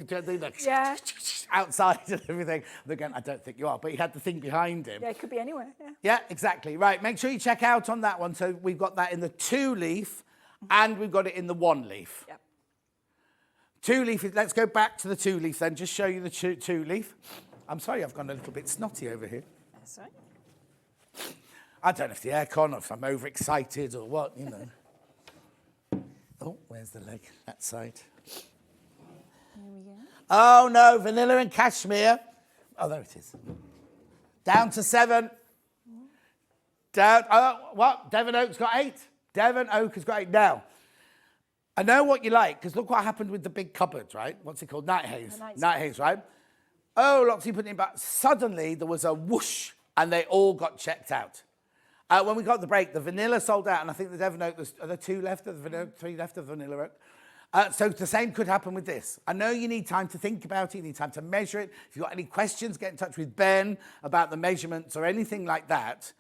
outside and everything. They're going, I don't think you are. But he had the thing behind him. Yeah, it could be anywhere. Yeah. Yeah, exactly. Right, make sure you check out on that one. So we've got that in the 2-leaf and we've got it in the 1-leaf. Yep. 2-leaf, let's go back to the 2-leaf then, just show you the 2-leaf. I'm sorry, I've gone a little bit snotty over here. That's right. I don't know if the aircon or if I'm overexcited or what, you know. Oh, where's the leg? That side. Here we go. Oh, no, vanilla and cashmere. Oh, there it is. Down to 7. Down, what? Devon Oak's got 8. Devon Oak has got 8 now. I know what you like, because look what happened with the big cupboards, right? What's it called? Night haze. Night haze, right? Oh, lots of people putting it back. Suddenly, there was a whoosh, and they all got checked out. When we got the break, the vanilla sold out, and I think the Devon Oak, are there 2 left of the vanilla, 3 left of the vanilla oak? So the same could happen with this. I know you need time to think about it, you need time to measure it. If you've got any questions, get in touch with Ben about the measurements or anything like that.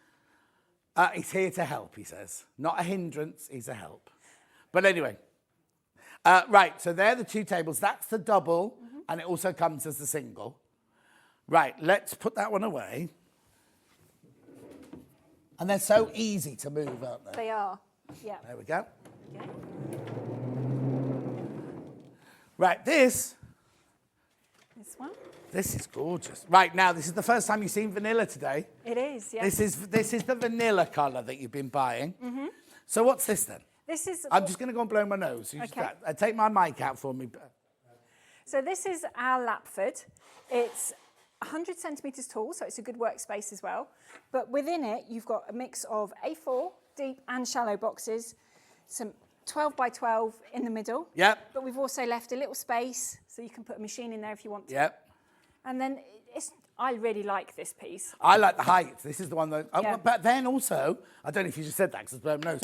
He's here to help, he says. Not a hindrance, he's a help. But anyway. Right, so they're the 2 tables. That's the double, and it also comes as the single. Right, let's put that one away. And they're so easy to move, aren't they? They are, yeah. There we go. Okay. Right, this one? This is gorgeous. Right, now, this is the first time you've seen vanilla today. It is, yes. This is the vanilla colour that you've been buying. So what's this then? This is... I'm just going to go and blow my nose. Okay. Take my mic out for me. So this is our Lapford. It's 100 centimetres tall, so it's a good workspace as well. But within it, you've got a mix of A4, deep and shallow boxes, some 12 by 12 in the middle. Yep. But we've also left a little space, so you can put a machine in there if you want to. Yep. And then I really like this piece. I like the height. This is the one that... Yeah. But then also, I don't know if you just said that because it's blown my nose.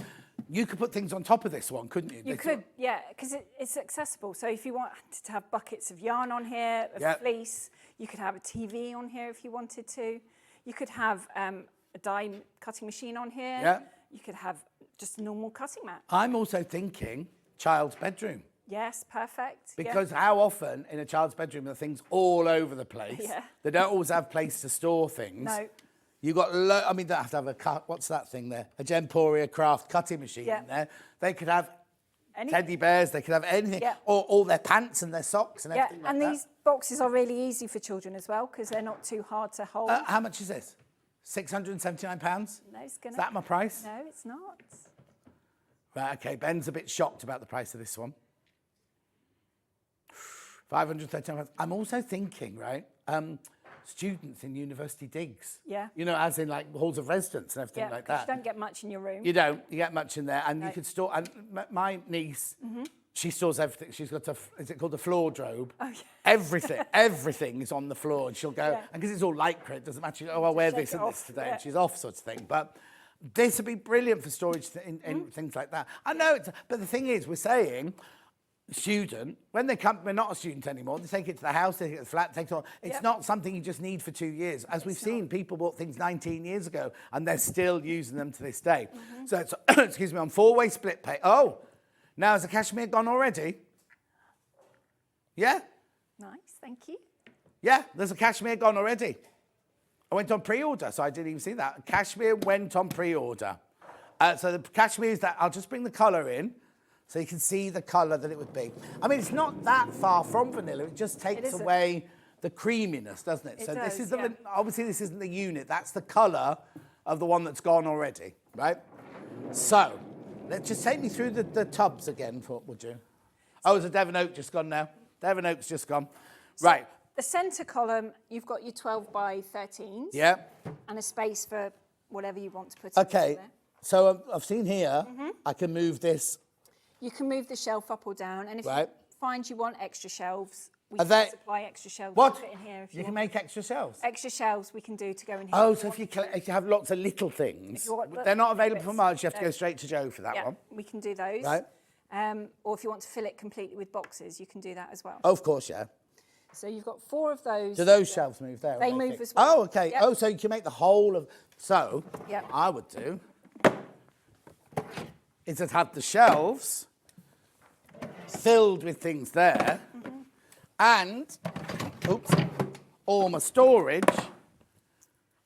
You could put things on top of this one, couldn't you? You could, yeah, because it's accessible. So if you wanted to have buckets of yarn on here, of fleece, you could have a TV on here if you wanted to. You could have a die cutting machine on here. Yeah. You could have just a normal cutting mat. I'm also thinking child's bedroom. Yes, perfect. Because how often in a child's bedroom are things all over the place? Yeah. They don't always have place to store things. No. You've got, I mean, they have to have a cut. What's that thing there? A Gemporia craft cutting machine in there. They could have teddy bears. They could have anything. Yeah. Or all their pants and their socks and everything like that. And these boxes are really easy for children as well because they're not too hard to hold. How much is this? £679? No, it's gonna... Is that my price? No, it's not. Right, okay. Ben's a bit shocked about the price of this one. £539. I'm also thinking, right, students in university digs. Yeah. You know, as in like halls of residence and everything like that. You don't get much in your room. You don't. You get much in there. And you could store... And my niece, she stores everything. She's got is it called a floor drobe? Oh, yeah. Everything is on the floor. And she'll go... And because it's all lycra, it doesn't matter. Oh, I'll wear this and this today. And she's off sort of thing. But this would be brilliant for storage in things like that. I know, but the thing is, we're saying... student, when they come, we're not a student anymore, they take it to the house, they take it to the flat, take it on. It's not something you just need for 2 years. As we've seen, people bought things 19 years ago and they're still using them to this day. So it's, excuse me, on 4-way split pay. Oh, now has the cashmere gone already? Yeah? Nice, thank you. Yeah, there's a cashmere gone already. I went on pre-order, so I didn't even see that. Cashmere went on pre-order. So the cashmere is that, I'll just bring the colour in. So you can see the colour that it would be. I mean, it's not that far from vanilla. It just takes away the creaminess, doesn't it? So this is obviously this isn't the unit. That's the colour of the one that's gone already, right? So let's just take me through the tubs again, would you? Oh, is the Devon Oak just gone now? Devon Oak's just gone. So right. The centre column, you've got your 12 by 13s. Yeah. And a space for whatever you want to put in Okay. there. So I've seen here, I can move this. You can move the shelf up or down, and if you find you want extra shelves, we can supply extra shelves to put in here. If you can make extra shelves? Extra shelves we can do to go in here. Oh, so if you have lots of little things, they're not available for Marge, you have to go straight to Joe for that one. We can do those. Right. Or if you want to fill it completely with boxes, you can do that as well. Oh, of course, yeah. So you've got 4 of those. Do those shelves move there? They or move fixed? as well. Oh, okay. Yep. Oh, so you can make the whole of... So, Yep. I would do is to have the shelves filled with things there and, oops, all my storage.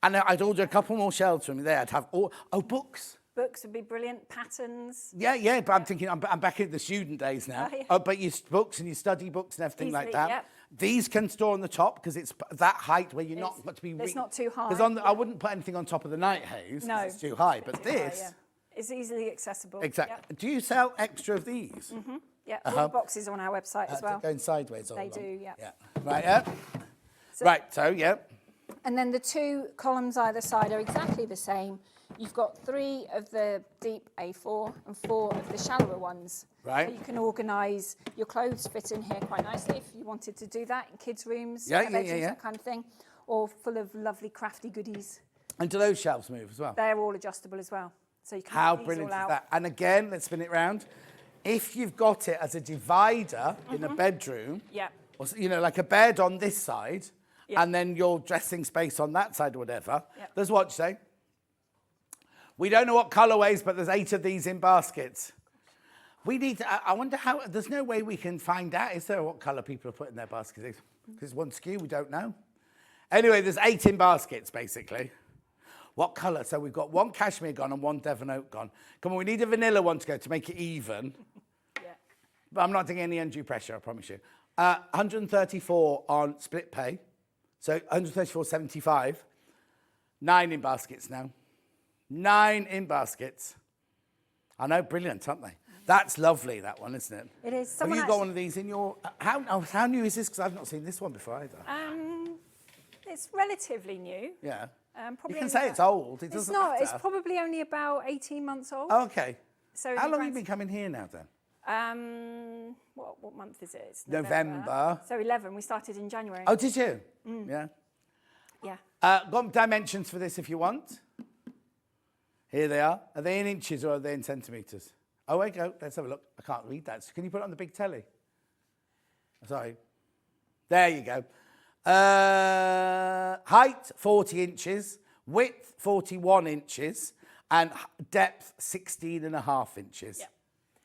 And I'd order a couple more shelves from there. I'd have all... Oh, books. Books would be brilliant. Patterns. Yeah, but I'm thinking, I'm back in the student days now. Oh, yeah. Oh, but your books and your study books and everything like Easily, that. yep. These can store on the top because it's that height where you're not got to be... It's not too high. Because I wouldn't put anything on top of the night haze. No. It's too high. But It's too high, this... yeah. It's easily accessible. Exactly. Yep. Do you sell extra of these? Yeah, all the boxes are on our website as well. Going sideways all They along. do, yeah. Yeah. Right, yeah. So- Right, so, yeah. And then the 2 columns either side are exactly the same. You've got 3 of the deep A4 and 4 of the shallower ones. Right. So you can organise your clothes fit in here quite nicely if you wanted to do that in kids' rooms, Yeah, bedrooms, yeah. that kind of thing, or full of lovely crafty goodies. And do those shelves move as well? They're all adjustable as well. So you can How move these brilliant all is out. that? And again, let's spin it round. If you've got it as a divider in a bedroom, Yeah. or, you know, like a bed on this side, Yeah. and then your dressing space on that side or whatever, Yep. there's what you say. We don't know what colourways, but there's 8 of these in baskets. We need to, I wonder how, there's no way we can find out, is there, what colour people are putting in their baskets? Because one SKU, we don't know. Anyway, there's 8 in baskets, basically. What colour? So we've got 1 cashmere gone and 1 Devon oak gone. Come on, we need a vanilla one to go to make it even. Yeah. But I'm not taking any undue pressure, I promise you. 134 on split pay. So 134.75. 9 in baskets now. 9 in baskets. I know, brilliant, aren't they? That's lovely, that one, isn't it? It is. Have Someone you got actually- one of these in your... How new is this? Because I've not seen this one before either. It's relatively new. Yeah. Probably You can only say about- it's old. It It's doesn't not. matter. It's probably only about 18 months old. Oh, okay. So How the long have you brands- been coming here now, then? What month is it? It's November. So 11. We started in January. Oh, did you? Yeah. Yeah. Got dimensions for this if you want. Here they are. Are they in inches or are they in centimetres? Oh, wait, go. Let's have a look. I can't read that. So can you put it on the big telly? Sorry. There you go. Height, 40 inches. Width, 41 inches. And depth, 16.5 inches. Yeah.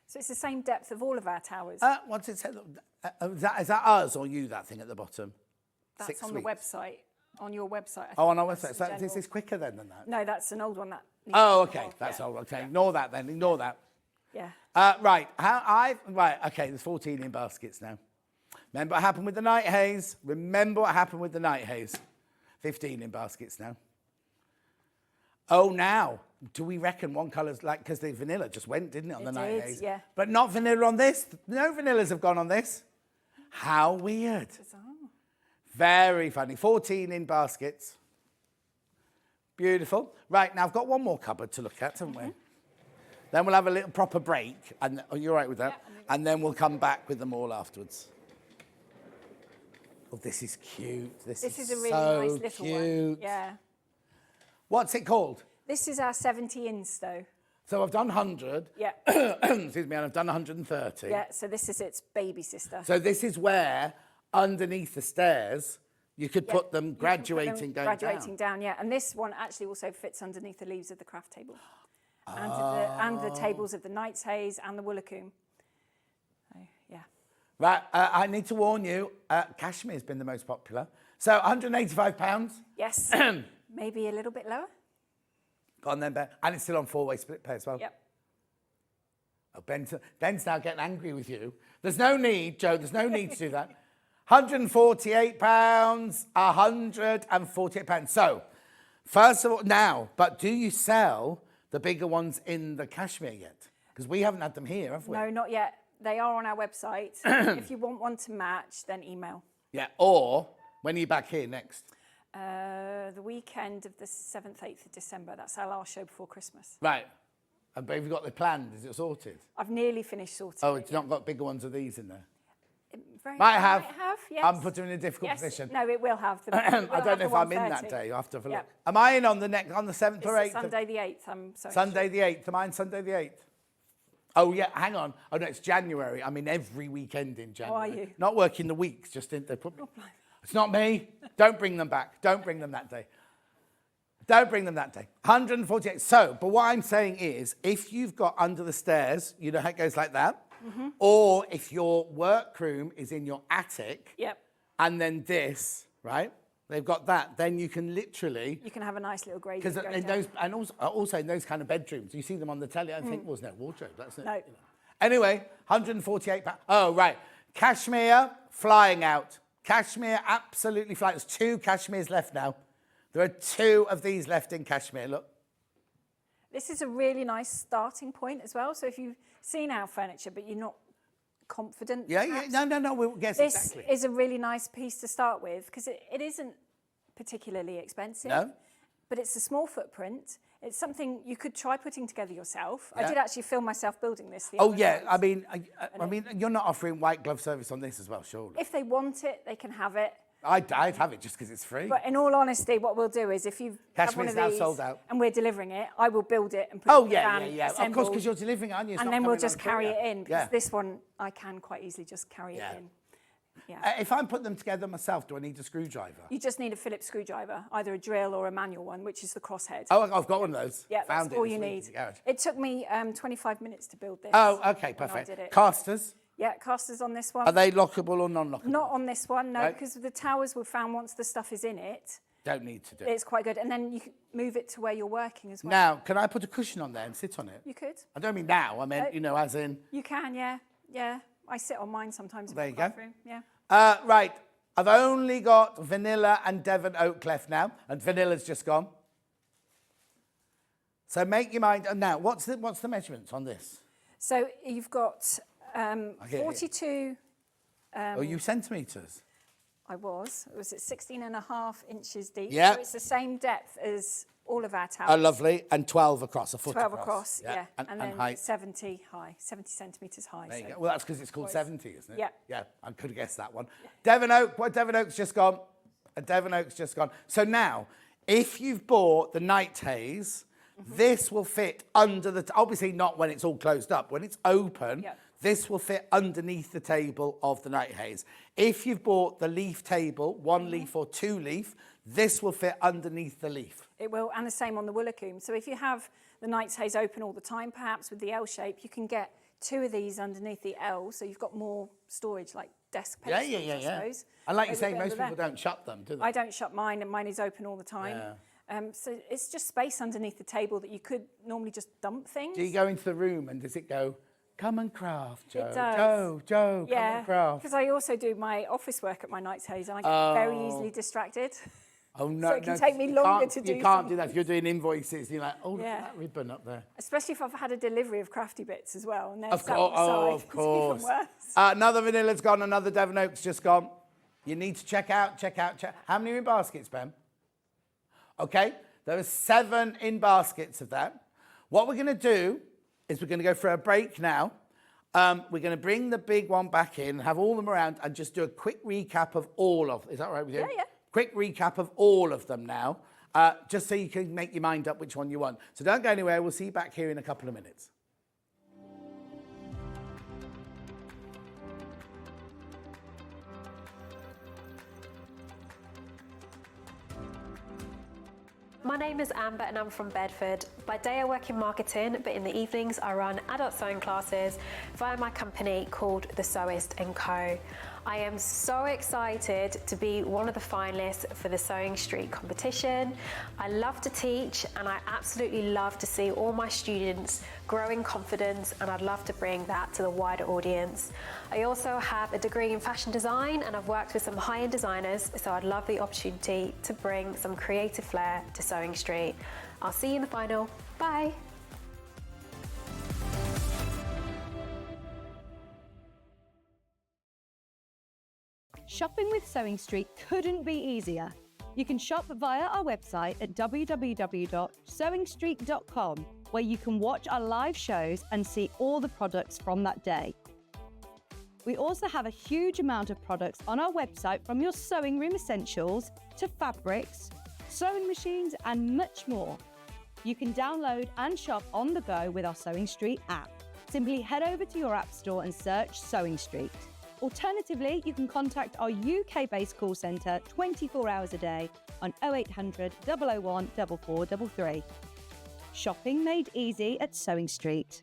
So it's the same depth of all of our towers. What's it say? Is that us or you, that thing at the bottom? That's 6 on weeks. the website. On your website. I Oh, on think our that's website. the So general- this is quicker then than that? No, that's an old one. That. needs Oh, to be okay. off, That's yeah. all. Okay. Ignore that then. Ignore that. Yeah. Right. Right. Okay. There's 14 in baskets now. Remember what happened with the night haze? Remember what happened with the night haze? 15 in baskets now. Oh, now, do we reckon one colour's like, because the vanilla just went, didn't it, on the night did, haze? yeah. But not vanilla on this. No vanillas have gone on this. How weird. Bizarre. Very funny. 14 in baskets. Beautiful. Right, now I've got one more cupboard to look at, haven't we? Then we'll have a little proper break. And are you all right with that? Yeah, And then we'll come back with them all afterwards. Oh, this is cute. This This is a really so nice little cute. one. Yeah. What's it called? This is our 70 insto. So I've done 100. Yeah. Excuse me, and I've done 130. Yeah. So this is its baby sister. So this is where, underneath the stairs, you could Yeah, put them you can put graduating them going graduating down. down. Yeah. And this one actually also fits underneath the leaves of the craft table. And the tables of the Knight's Haze and the Woolacombe. So, yeah. Right, I need to warn you, cashmere's been the most popular. So £185. Yes. Maybe a little bit lower. Go on then, Ben. And it's still on 4-way split pay as well. Yep. Oh, Ben's now getting angry with you. There's no need, Joe, there's no need to do that. £148, £148. So, first of all, now, but do you sell the bigger ones in the cashmere yet? Because we haven't had them here, have we? No, not yet. They are on our website. If you want one to match, then email. Yeah, or when are you back here next? The weekend of the 7th, 8th of December. That's our last show before Christmas. Right. But have you got the plan? Is it sorted? I've nearly finished sorting. Oh, it's not got bigger ones of these in there? Might have. yes. I'm putting you in a difficult Yes. position. No, it will have. I don't know if I'm in that day. I'll have to have a look. Yep. Am I in on the 7th or 8th? Sunday the 8th. I'm sorry. Sunday the 8th. Am I in Sunday the 8th? Oh, yeah, hang on. Oh, no, it's January. I'm in every weekend in January. are you? Not working the weeks, just in... They put me... It's not me. Don't bring them back. Don't bring them that day. Don't bring them that day. 148. So, but what I'm saying is, if you've got under the stairs, you know how it goes like that? Or if your workroom is in your attic, Yep. and then this, right? They've got that. Then you can literally... You can have a nice little gradient Because going in down. those, and also in those kind of bedrooms, you see them on the telly. I think well, there's no wardrobe. That's it. No. You know. Anyway, £148. Oh, right. Cashmere flying out. Cashmere absolutely flying. There's 2 cashmeres left now. There are 2 of these left in cashmere. Look. This is a really nice starting point as well. So if you've seen our furniture, but you're not confident. Yeah. No. Yes, This exactly. is a really nice piece to start with because it isn't particularly expensive. No. But it's a small footprint. It's something you could try putting together yourself. Yeah. I did actually film myself building this. Oh, yeah. I mean, you're not offering white glove service on this as well, surely. If they want it, they can have it. I'd have it just because it's free. But in all honesty, what we'll do is if you have one Cashmere's of now these sold out. and we're delivering it, I will build it and put it Oh, in the van, yeah. Of course, assembled, because you're delivering it, aren't you? It's and not then we'll coming just on carry courier. it in because this one I can quite easily just carry it in. Yeah. If I'm putting them together myself, do I need a screwdriver? You just need a Phillips screwdriver, either a drill or a manual one, which is the crosshead. Oh, I've got one of those. Yeah, Found that's it all this you week need. in the garage. It took me 25 minutes to build this. Oh, okay, when I perfect. did it. Casters, Yeah, casters on this one. are they lockable or non-lockable? Not on this one, no, Right. because the towers were found once the stuff is in it. Don't need to do it. It's quite good. And then you can move it to where you're working as well. Now, can I put a cushion on there and sit on it? You could. I don't mean now, I meant, as in... You can, yeah. Yeah. I sit on mine sometimes in There the you go. bathroom. Yeah. Right, I've only got vanilla and Devon oak left now, and vanilla's just gone. So make your mind... Now, what's the measurements on this? So you've got Okay, 42... you centimetres? It was at 16.5 inches deep. Yeah. So it's the same depth as all of our towers. Oh, lovely. And 12 across, a foot 12 across, Yeah. yeah. And then height. 70 high, 70 centimetres high. There you so go. Well, that's because it's called 70, isn't it? Yeah. Yeah, I could have guessed that one. Devon Oak, Devon Oak's just gone. Devon Oak's just gone. So now, if you've bought the Night Haze, this will fit under the... Obviously not when it's all closed up. When it's open, this will fit underneath the table of the Night Haze. If you've bought the leaf table, 1 leaf or 2 leaf, this will fit underneath the leaf. It will, and the same on the Woolacombe. So if you have the Night's Haze open all the time, perhaps with the L shape, you can get 2 of these underneath the L, so you've got more storage, like desk pencils, I suppose. And like you Over say, the most under people there. don't shut them, do they? I don't shut mine, and mine is open all the time. So it's just space underneath the table that you could normally just dump things. Do you go into the room and does it go, come and craft, Joe? It does. Joe, come and craft. because I also do my office work at my Night's Haze, and I get very easily distracted. Oh, no, So it can no, take me you longer can't- to do You can't do something. that. If you're doing invoices, you're like, oh, look Yeah. at that ribbon up there. Especially if I've had a delivery of crafty bits as well, and they're Of sat course, on the oh, side. of course. It's even worse. Another vanilla's gone, another Devon Oak's just gone. You need to check out. How many are in baskets, Ben? Okay, there are 7 in baskets of that. What we're going to do is we're going to go for a break now. We're going to bring the big one back in, have all of them around, and just do a quick recap of all of them. Is that all right with you? Yeah. Quick recap of all of them now, just so you can make your mind up which one you want. So don't go anywhere. We'll see you back here in a couple of minutes. My name is Amber and I'm from Bedford. By day I work in marketing, but in the evenings I run adult sewing classes via my company called The Sewist & Co. I am so excited to be one of the finalists for the Sewing Street competition. I love to teach and I absolutely love to see all my students grow in confidence, and I'd love to bring that to the wider audience. I also have a degree in fashion design and I've worked with some high-end designers, so I'd love the opportunity to bring some creative flair to Sewing Street. I'll see you in the final. Bye. Shopping with Sewing Street couldn't be easier. You can shop via our website at www.sewingstreet.com, where you can watch our live shows and see all the products from that day. We also have a huge amount of products on our website, from your sewing room essentials to fabrics, sewing machines and much more. You can download and shop on the go with our Sewing Street app. Simply head over to your app store and search Sewing Street. Alternatively, you can contact our UK-based call centre 24 hours a day on 0800 001 4433. Shopping made easy at Sewing Street.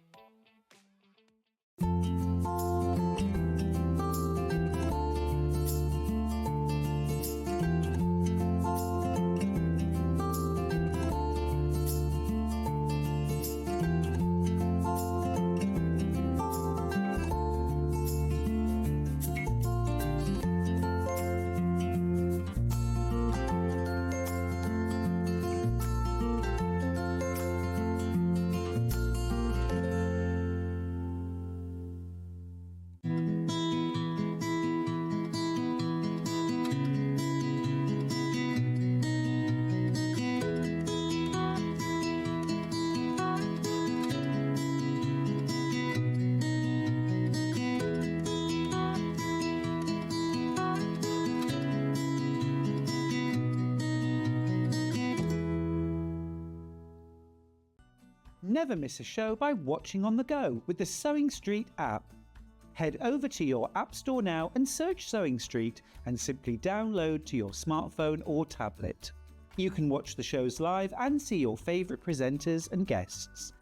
Never miss a show by watching on the go with the Sewing Street app. Head over to your app store now and search Sewing Street and simply download to your smartphone or tablet. You can watch the shows live and see your favourite presenters and guests.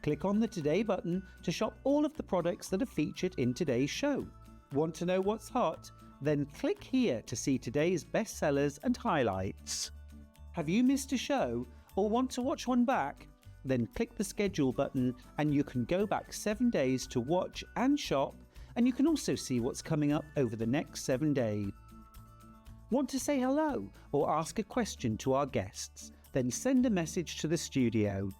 Click on the Today button to shop all of the products that are featured in today's show. Want to know what's hot? Then click here to see today's bestsellers and highlights. Have you missed a show or want to watch one back? Then click the schedule button and you can go back 7 days to watch and shop, and you can also see what's coming up over the next 7 days. Want to say hello or ask a question to our guests? Then send a message to the studio.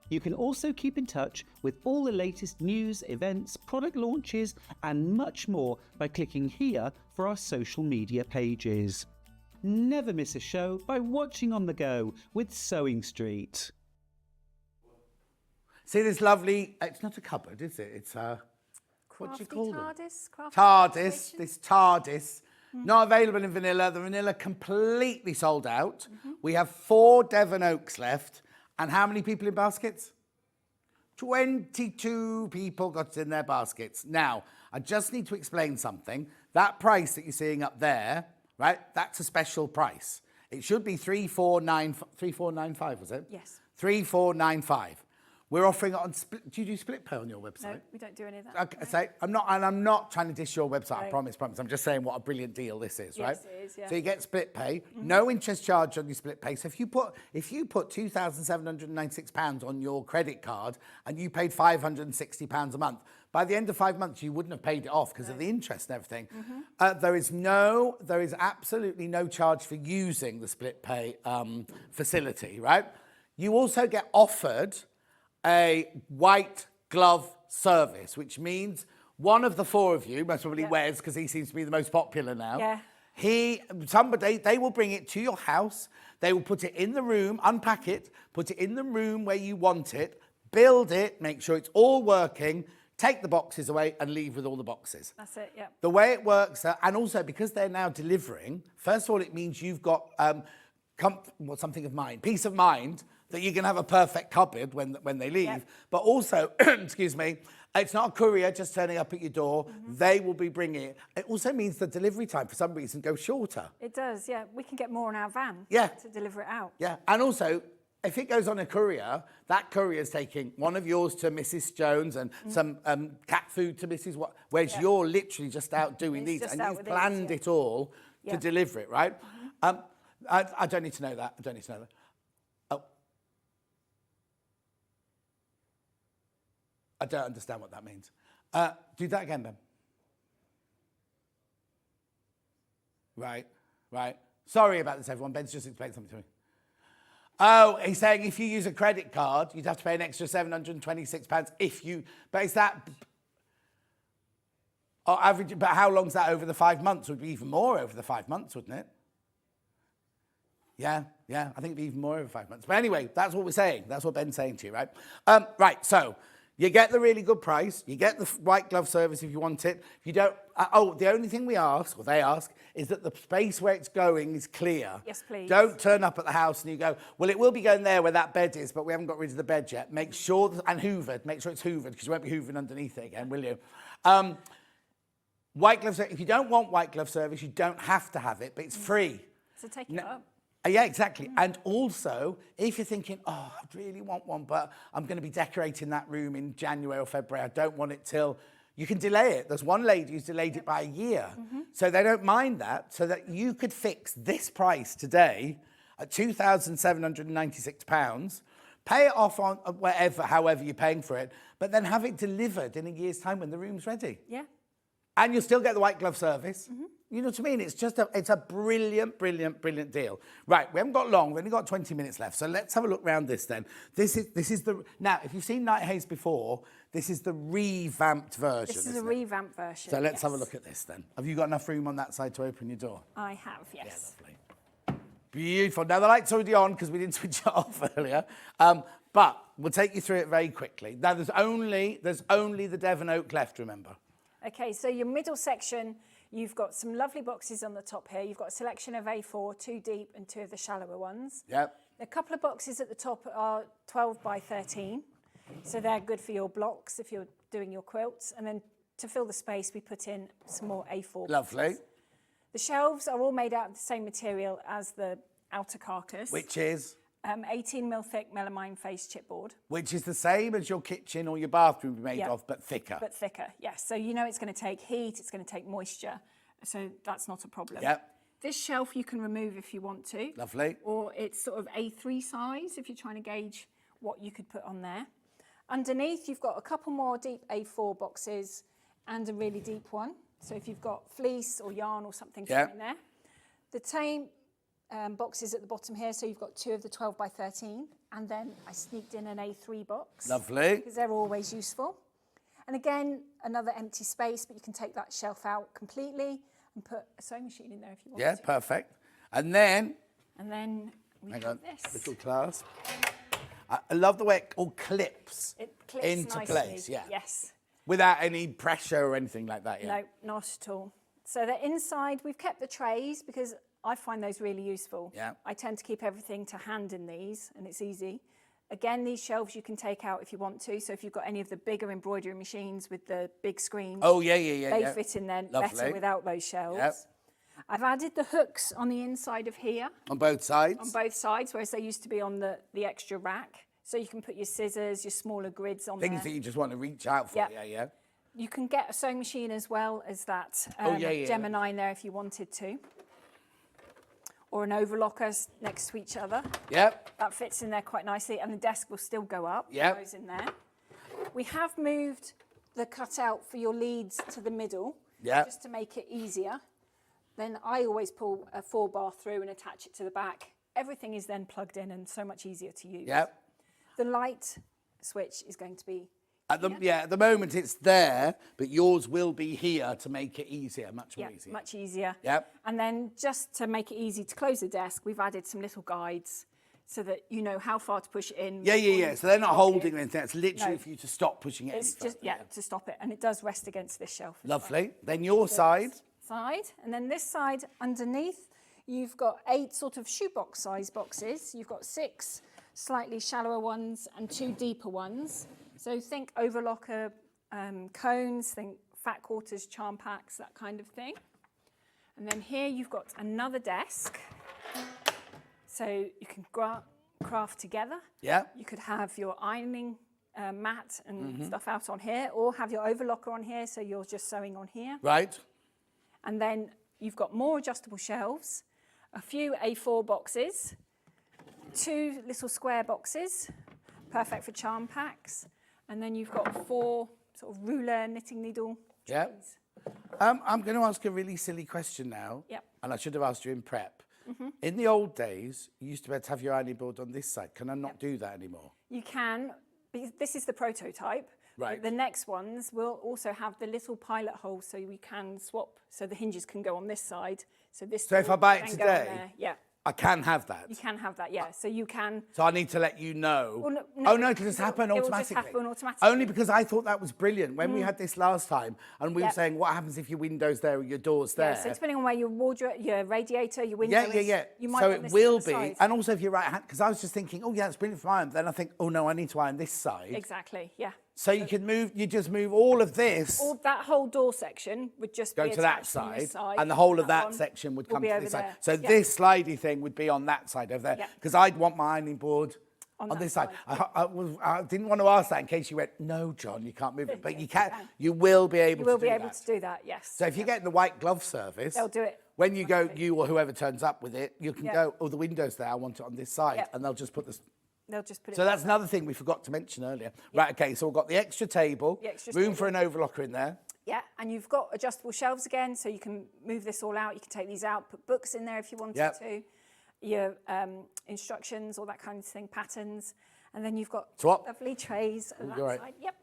You can also keep in touch with all the latest news, events, product launches and much more by clicking here for our social media pages. Never miss a show by watching on the go with Sewing Street. See this lovely, it's not a cupboard, is it? It's a, what do you call them? TARDIS. This TARDIS. Not available in vanilla. The vanilla completely sold out. We have 4 Devon Oaks left. And how many people in baskets? 22 people got it in their baskets. Now, I just need to explain something. That price that you're seeing up there, right, that's a special price. It should be 3495, was it? Yes. 3495. We're offering it on split. Do you do split pay on your website? No, we don't do any of that. Okay, so I'm not trying to dish your website. I promise. I'm just saying what a brilliant deal this is, right? Yes, it is, yeah. So you get split pay, no interest charge on your split pay. So if you put £2,796 on your credit card and you paid £560 a month, by the end of 5 months you wouldn't have paid it off because of the interest and everything. There is absolutely no charge for using the split pay facility, right? You also get offered a white glove service, which means one of the 4 of you, most probably Wes, because he seems to be the most popular now. Yeah. They will bring it to your house. They will put it in the room, unpack it, put it in the room where you want it, build it, make sure it's all working, take the boxes away and leave with all the boxes. That's it, yeah. The way it works, and also because they're now delivering, first of all, it means you've got peace of mind that you can have a perfect cupboard when they leave. But also, excuse me, it's not a courier just turning up at your door. They will be bringing it. It also means the delivery time, for some reason, goes shorter. It does, yeah. We can get more in our van to deliver it out. Yeah, and also, if it goes on a courier, that courier is taking one of yours to Mrs. Jones and some cat food to Mrs. Whereas you're literally just out doing these, and you've planned it all to deliver it, right? I don't need to know that. Oh. I don't understand what that means. Do that again, Ben. Right. Sorry about this, everyone. Ben's just explained something to me. Oh, he's saying if you use a credit card, you'd have to pay an extra £726 if you... But is that... average? But how long's that over the 5 months? It would be even more over the 5 months, wouldn't it? Yeah, I think it'd be even more over 5 months. But anyway, that's what we're saying. That's what Ben's saying to you, right? Right, so You get the really good price. You get the white glove service if you want it. If you don't, the only thing we ask, or they ask, is that the space where it's going is clear. Yes, please. Don't turn up at the house and you go, well, it will be going there where that bed is, but we haven't got rid of the bed yet. Make sure, and hoovered, make sure it's hoovered, because you won't be hoovering underneath it again, will you? White glove service, if you don't want white glove service, you don't have to have it, but it's free. So take it up. Yeah, exactly. And also, if you're thinking, oh, I really want one, but I'm going to be decorating that room in January or February, I don't want it till, you can delay it. There's one lady who's delayed it by a year. So they don't mind that, so that you could fix this price today at £2,796, pay it off on whatever, however you're paying for it, but then have it delivered in a year's time when the room's ready. Yeah. And you'll still get the white glove service. You know what I mean? It's just it's a brilliant, brilliant, brilliant deal. Right, we haven't got long. We've only got 20 minutes left. So let's have a look around this then. This is the... Now, if you've seen Night Haze before, this is the revamped version. This is a revamped version. So let's have a look at this then. Have you got enough room on that side to open your door? I have, yes. Yeah, lovely. Beautiful. Now, the light's already on because we didn't switch it off earlier. But we'll take you through it very quickly. Now, there's only the Devon oak left, remember? Okay, so your middle section, you've got some lovely boxes on the top here. You've got a selection of A4, 2 deep and 2 of the shallower ones. Yep. A couple of boxes at the top are 12 by 13. So they're good for your blocks if you're doing your quilts. And then to fill the space, we put in some more A4 Lovely. boxes. The shelves are all made out of the same material as the outer carcass. Which is? 18mm thick melamine face chipboard. Which is the same as your kitchen or your bathroom be made Yep. of, but thicker. But thicker, yes. So you know it's going to take heat, it's going to take moisture. So that's not a problem. Yep. This shelf you can remove if you want to. Lovely. Or it's sort of A3 size if you're trying to gauge what you could put on there. Underneath, you've got a couple more deep A4 boxes and a really deep one. So if you've got fleece or yarn or something Yep. in there. The same boxes at the bottom here, so you've got 2 of the 12 by 13, and then I sneaked in an A3 box. Lovely. Because they're always useful. And again, another empty space, but you can take that shelf out completely and put a sewing machine in there if you want Yeah, to. perfect. And then We hang have on, this. little clasp. I love the way it all clips, It clips into nicely. place. Yeah. Yes. Without any pressure or anything like that. Yeah. No, not at all. So the inside, we've kept the trays because I find those really useful. Yeah. I tend to keep everything to hand in these, and it's easy. Again, these shelves you can take out if you want to. So if you've got any of the bigger embroidery machines with the big screens, Oh yeah. they Yeah. fit in there Lovely. better without those shelves. Yep. I've added the hooks on the inside of here, On both sides. on both sides, whereas they used to be on the extra rack. So you can put your scissors, your smaller grids on Things there. that you just want to reach out for. Yep. Yeah. You can get a sewing machine as well as that yeah. Gemini in there if you wanted to. Or an overlocker next to each other. Yep. That fits in there quite nicely, and the desk will still go up. Yep. Goes in there. We have moved the cutout for your leads to the middle, Yep. just to make it easier. Then I always pull a 4-bar through and attach it to the back. Everything is then plugged in and so much easier to use. Yep. The light switch is going to be At the moment it's there, but yours will be here to make it easier, much more easier. much easier. Yep. And then just to make it easy to close the desk, we've added some little guides so that you know how far to push it in. Yeah. So they're not before you holding stop it. anything. It's literally No. for you to stop pushing it. It's any just, further. to stop it. And it does rest against this shelf. as well. Lovely. Then your side. And then this side underneath, you've got 8 sort of shoebox size boxes. You've got 6 slightly shallower ones and 2 deeper ones. So think overlocker cones, think fat quarters, charm packs, that kind of thing. And then here you've got another desk. So you can craft together. Yeah. You could have your ironing mat and stuff out on here, or have your overlocker on here, so you're just sewing on here. Right. And then you've got more adjustable shelves, a few A4 boxes, 2 little square boxes, perfect for charm packs. And then you've got 4 sort of ruler knitting needle Yep. trays. I'm going to ask a really silly question now. Yep. And I should have asked you in prep. In the old days, you used to be able to have your ironing board on this side. Can I not do that anymore? You can, this is the prototype. Right. The next ones will also have the little pilot hole so we can swap, so the hinges can go on this side. So this So if I buy it can go on today, there. Yeah. I can have that. You can have that, yeah. So you can... So I need to let you know. Well, Oh, no, it'll just happen it will automatically. just happen automatically. Only because I thought that was brilliant. When we had this last time, and we were saying, what happens if your window's there or your door's there? Yeah, so depending on where your wardrobe, your radiator, your window is, you might so want it this will to the be. side. And also if you're right hand, because I was just thinking, oh, yeah, it's brilliant for iron. Then I think, oh, no, I need to iron this side. Exactly, yeah. So you can move, you just move all of this. All that whole door section would just Go be to that attached from this side, and the whole of that one section would will come be to over this side. there. So Yeah. this slidey thing would be on that side over there, Yeah. because I'd want my ironing board on that this side. side. I didn't want to ask that in case you went, no, John, you can't move it, but you can. You will be able You will to do be able that. to do that, yes. So if you get in the white glove service, They'll do it. When you go, you or whoever turns up with it, you can Yeah. go, oh, the window's there, I want it on this side, Yeah. and they'll just put this. They'll just put it So that's another thing we forgot to mention earlier. Right, okay, so we've got the extra table, The extra room table. for an overlocker in there. Yeah, and you've got adjustable shelves again, so you can move this all out. You can take these out, put books in there if you wanted Yep. to. Your instructions, all that kind of thing, patterns. And then you've got Swap. lovely trays on that you're right. side. Yep.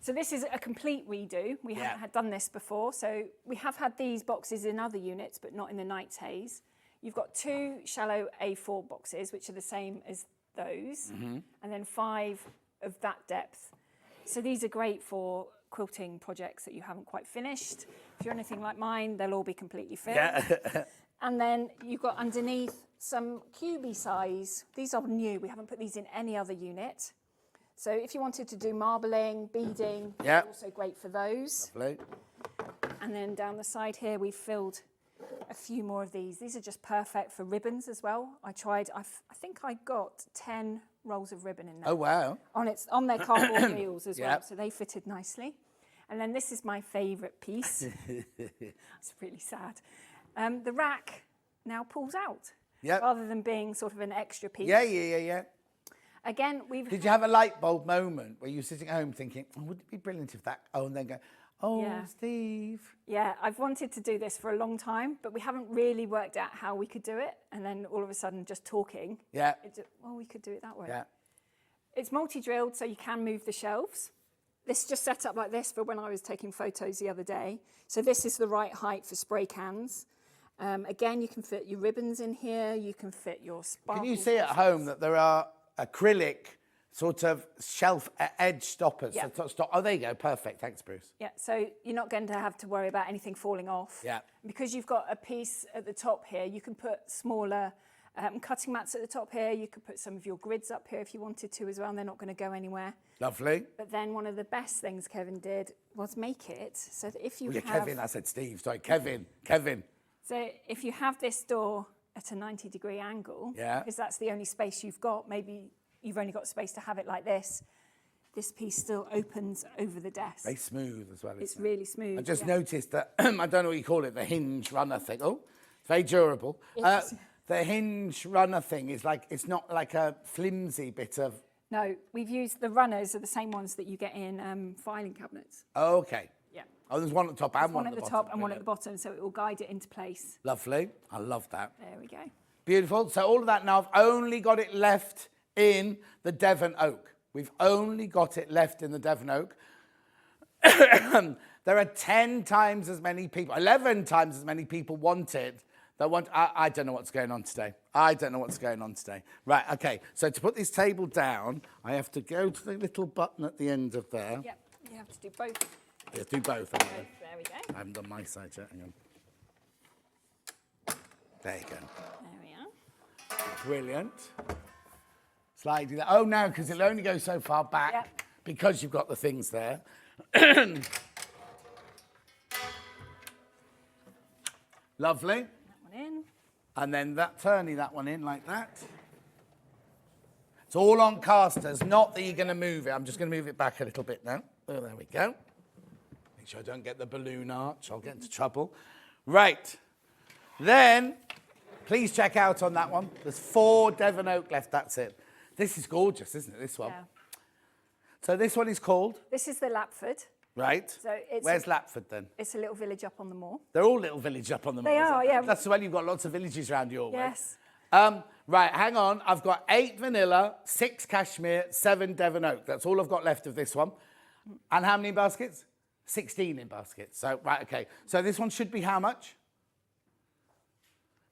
So this is a complete redo. We haven't had done this before. So we have had these boxes in other units, but not in the Knight's Haze. You've got 2 shallow A4 boxes, which are the same as those, and then 5 of that depth. So these are great for quilting projects that you haven't quite finished. If you're anything like mine, they'll all be completely filled. Yeah. And then you've got underneath some cubey size. These are new. We haven't put these in any other unit. So if you wanted to do marbling, beading, Yeah. also great for those. Lovely. And then down the side here, we've filled a few more of these. These are just perfect for ribbons as well. I think I got 10 rolls of ribbon in there. Oh, wow. On their cardboard reels as well, Yep. so they fitted nicely. And then this is my favourite piece. It's really sad. The rack now pulls out. Yep. Rather than being sort of an extra piece. Yeah. Again, Did you have a light bulb moment where you're sitting at home thinking, oh, wouldn't it be brilliant if that, oh, and then go, oh, Yeah. Steve. Yeah, I've wanted to do this for a long time, but we haven't really worked out how we could do it. And then all of a sudden, just talking, Yeah. well, we could do it that way. Yeah. It's multi-drilled, so you can move the shelves. This is just set up like this for when I was taking photos the other day. So this is the right height for spray cans. Again, you can fit your ribbons in here. You can fit your sparkles. Can you see at home that there are acrylic sort of shelf edge stoppers? Yeah. So stop. Oh, there you go. Perfect. Thanks, Bruce. Yeah, so you're not going to have to worry about anything falling off. Yeah. Because you've got a piece at the top here, you can put smaller cutting mats at the top here. You could put some of your grids up here if you wanted to as well, and they're not going to go anywhere. Lovely. But then one of the best things Kevin did was make it so that if you Oh, yeah, have... Kevin. I said Steve. Sorry, Kevin. So if you have this door at a 90-degree angle, Yeah. because that's the only space you've got, maybe you've only got space to have it like this piece still opens over the desk. Very smooth as well. It's isn't it? really smooth. I just yeah. noticed that, I don't know what you call it, the hinge runner thing. Oh, it's very durable. Yes. The hinge runner thing is like, it's not like a flimsy bit of... No, we've used the runners are the same ones that you get in filing cabinets. Oh, okay. Yeah. Oh, there's one at the top and There's one at the bottom. top and one at the Brilliant. bottom, so it will guide it into place. Lovely. I love that. There we go. Beautiful. So all of that now, I've only got it left in the Devon Oak. We've only got it left in the Devon Oak. There are 10 times as many people, 11 times as many people want it. I don't know what's going on today. Right, okay. So to put this table down, I have to go to the little button at the end of there. Yep, you have to do both. Let's do both. Anyway. There we go. I haven't done my side yet. Hang on. There you go. There we are. Brilliant. Slide that. Oh, no, because it'll only go so far back Yep. because you've got the things there. Lovely. That one in. And then turning that one in like that. It's all on casters, not that you're going to move it. I'm just going to move it back a little bit now. Oh, there we go. Make sure I don't get the balloon arch. I'll get into trouble. Right. Then, please check out on that one. There's 4 Devon Oak left. That's it. This is gorgeous, isn't it, this one? Yeah. So this one is called? This is the Lapford. Right. So it's Where's Lapford then? It's a little village up on the moor. They're all little villages up on the moor. They are, yeah. That's when you've got lots of villages around your way. Yes. Right, hang on. I've got 8 vanilla, 6 cashmere, 7 Devon Oak. That's all I've got left of this one. And how many in baskets? 16 in baskets. So, right, okay. So this one should be how much?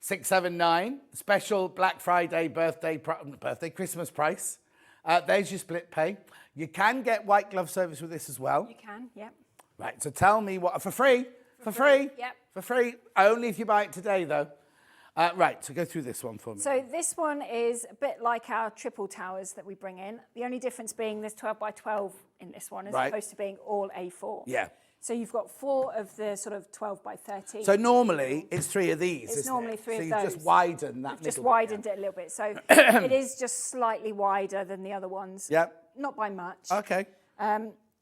679. Special Black Friday birthday, Christmas price. There's your split pay. You can get white glove service with this as well. You can, yep. Right, so tell me what, for free? For free? Yep. For free, only if you buy it today though. Right, so go through this one for me. So this one is a bit like our triple towers that we bring in. The only difference being there's 12 by 12 in this one as opposed to being all A4. Yeah. So you've got 4 of the sort of 12 by 13. So normally it's 3 of these, It's isn't normally it? 3 of so those. So you just widen that We've just middle widened bit, it a little bit. So it is just slightly wider than the other ones. Yep. Not by much. Okay.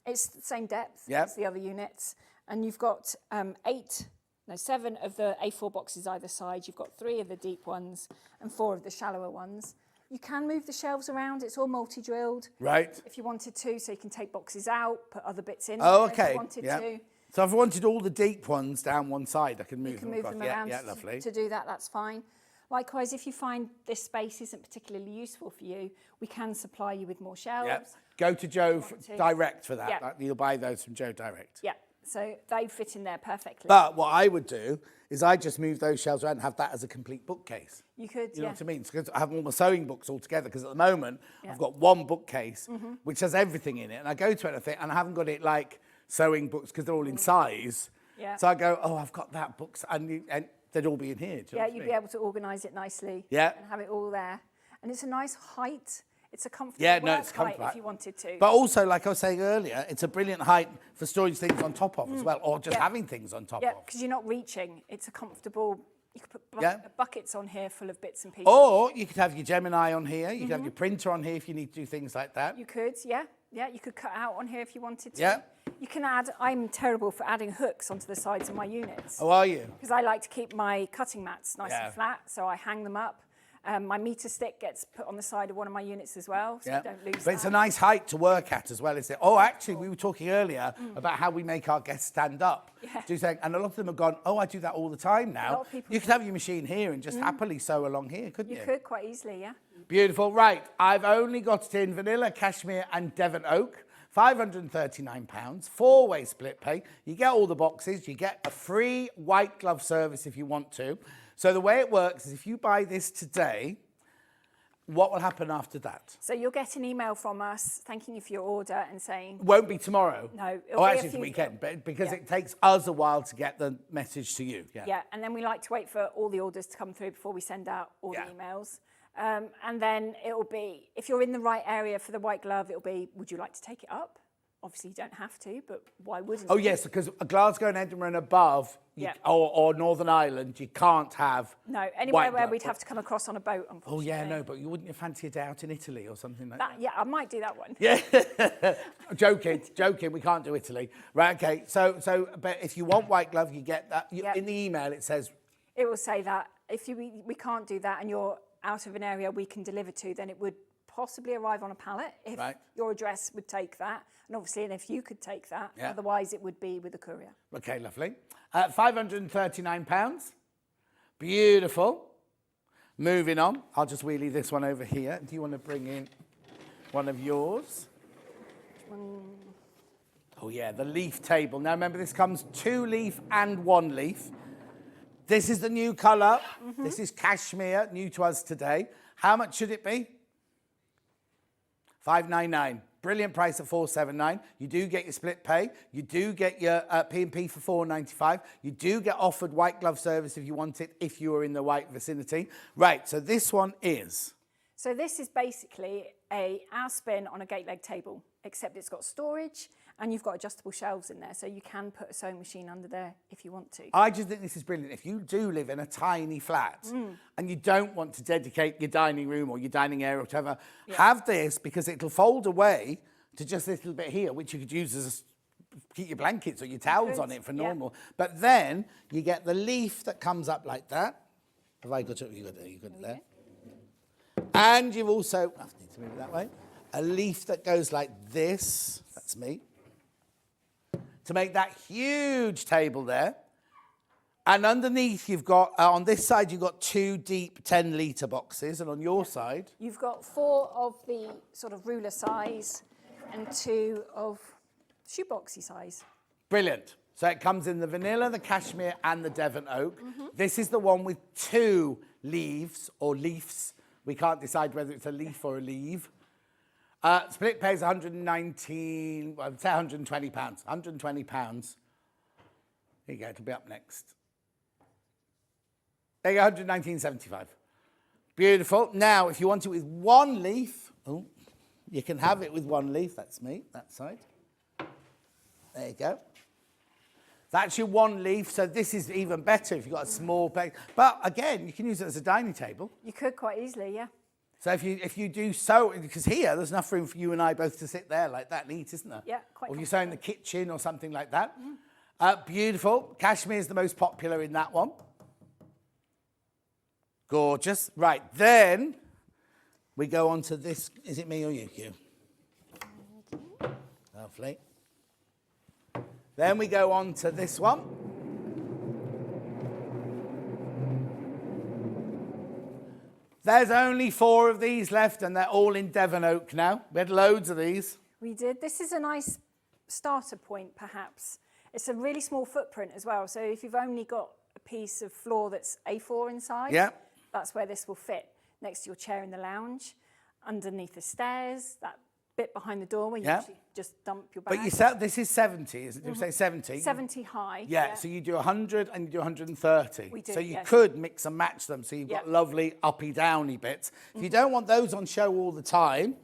It's the same depth Yep. as the other units. And you've got 7 of the A4 boxes either side. You've got 3 of the deep ones and 4 of the shallower ones. You can move the shelves around. It's all multi-drilled. Right. If you wanted to, so you can take boxes out, put other bits in Oh, there if okay. you wanted to. So if I wanted all the deep ones down one side, I can move You can them move across. them around Yeah, lovely. to do that, that's fine. Likewise, if you find this space isn't particularly useful for you, we can supply you with more shelves. Yep. Go to Joe Direct for that. Yep. You'll buy those from Joe Direct. Yeah, so they fit in there perfectly. But what I would do is I just move those shelves around and have that as a complete bookcase. You could, You know what I mean? Because I have all my sewing books all together. Because at the moment, Yeah. I've got one bookcase which has everything in it. And I go to it and I think, and I haven't got it like sewing books because they're all in size. Yeah. So I go, oh, I've got that books. And they'd all be in here. Do you know what I You'd mean? be able to organise it nicely Yeah. and have it all there. And it's a nice height. It's a comfortable Yeah, it's work height comfort. if you wanted to. But also, like I was saying earlier, it's a brilliant height for storing things on top of as well, or just having things on top Yeah, of. because you're not reaching. It's a comfortable, you could put buckets on here full of bits and pieces. Or you could have your Gemini on here. You could have your printer on here if you need to do things like that. You could, yeah. Yeah, you could cut out on here if you wanted to. Yeah. You can add, I'm terrible for adding hooks onto the sides of my units. Oh, are you? Because I like to keep my cutting mats nice Yeah. and flat, so I hang them up. My meter stick gets put on the side of one of my units as well, so I don't lose But that. it's a nice height to work at as well, isn't it? Oh, actually, we were talking earlier about how we make our guests stand up. Yeah. Do you think? And a lot of them have gone, oh, I do that all the time now. lot of people You could have your machine here and just happily sew along here, couldn't you? You could quite easily, yeah. Beautiful. Right, I've only got it in vanilla, cashmere and Devon oak. £539, 4-way split pay. You get all the boxes. You get a free white glove service if you want to. So the way it works is if you buy this today, what will happen after that? So you'll get an email from us thanking you for your order and saying... Won't be tomorrow. No. Oh, actually, it's the weekend, but because it takes us a while to get the message to you. Yeah, and then we like to wait for all the orders to come through before we send out all the emails. And then it'll be, if you're in the right area for the white glove, it'll be, would you like to take it up? Obviously, you don't have to, but why wouldn't Oh, you? yes, because Glasgow and Edinburgh and above, or Northern Ireland, you can't have No, anywhere white where glove. we'd have to come across on a boat, Oh, unfortunately. yeah, no, but you wouldn't fancy a day out in Italy or something like that? Yeah, I might do that one. Yeah, joking, we can't do Italy. Right, okay, so but if you want white glove, you get that. In the email, it says... It will say that. If we can't do that and you're out of an area we can deliver to, then it would possibly arrive on a pallet if your address would take that. And obviously, and if you could take that, otherwise it would be with a courier. Okay, lovely. £539. Beautiful. Moving on. I'll just wheelie this one over here. Do you want to bring in one of yours? Oh, yeah, the leaf table. Now, remember, this comes 2 leaf and 1 leaf. This is the new colour. This is cashmere, new to us today. How much should it be? $599. Brilliant price at $479. You do get your split pay. You do get your P&P for $495. You do get offered white glove service if you want it, if you are in the white vicinity. Right, so this one is... So this is basically our spin on a gate leg table, except it's got storage and you've got adjustable shelves in there, so you can put a sewing machine under there if you want to. I just think this is brilliant. If you do live in a tiny flat and you don't want to dedicate your dining room or your dining area or whatever, have this because it'll fold away to just this little bit here, which you could use as keep your blankets or your towels on it for normal. But then you get the leaf that comes up like that. Have I got it? You got it there. And you've also, I need to move it that way, a leaf that goes like this. That's me. To make that huge table there. And underneath you've got, on this side, you've got 2 deep 10-litre boxes. And on your side? You've got 4 of the sort of ruler size and 2 of shoeboxy size. Brilliant. So it comes in the vanilla, the cashmere, and the Devon oak. This is the one with 2 leaves or leaves. We can't decide whether it's a leaf or a leaf. Split pay is 119, well, I'd say 120 pounds. 120 pounds. Here you go, it'll be up next. There you go, 119.75. Beautiful. Now, if you want it with 1 leaf, you can have it with 1 leaf. That's me, that side. There you go. That's your 1 leaf, so this is even better if you've got a small place. But again, you can use it as a dining table. You could quite easily, yeah. So if you do sew, because here there's enough room for you and I both to sit there like that neat, isn't there? Yeah, quite. Or if you sew in the kitchen or something like that. Beautiful. Cashmere is the most popular in that one. Gorgeous. Right, then we go on to this. Is it me or you, Hugh? Lovely. Then we go on to this one. There's only 4 of these left, and they're all in Devon oak now. We had loads of these. We did. This is a nice starter point, perhaps. It's a really small footprint as well. So if you've only got a piece of floor that's A4 inside, that's where this will fit. Next to your chair in the lounge, underneath the stairs, that bit behind the door where you actually just dump your bag. But you said this is 70, isn't it? Did you say 70? 70 high. Yeah, so you do 100 and you do 130. We do, so you yes. could mix and match them, so you've got lovely uppy downy bits. If you don't want those on show all the time,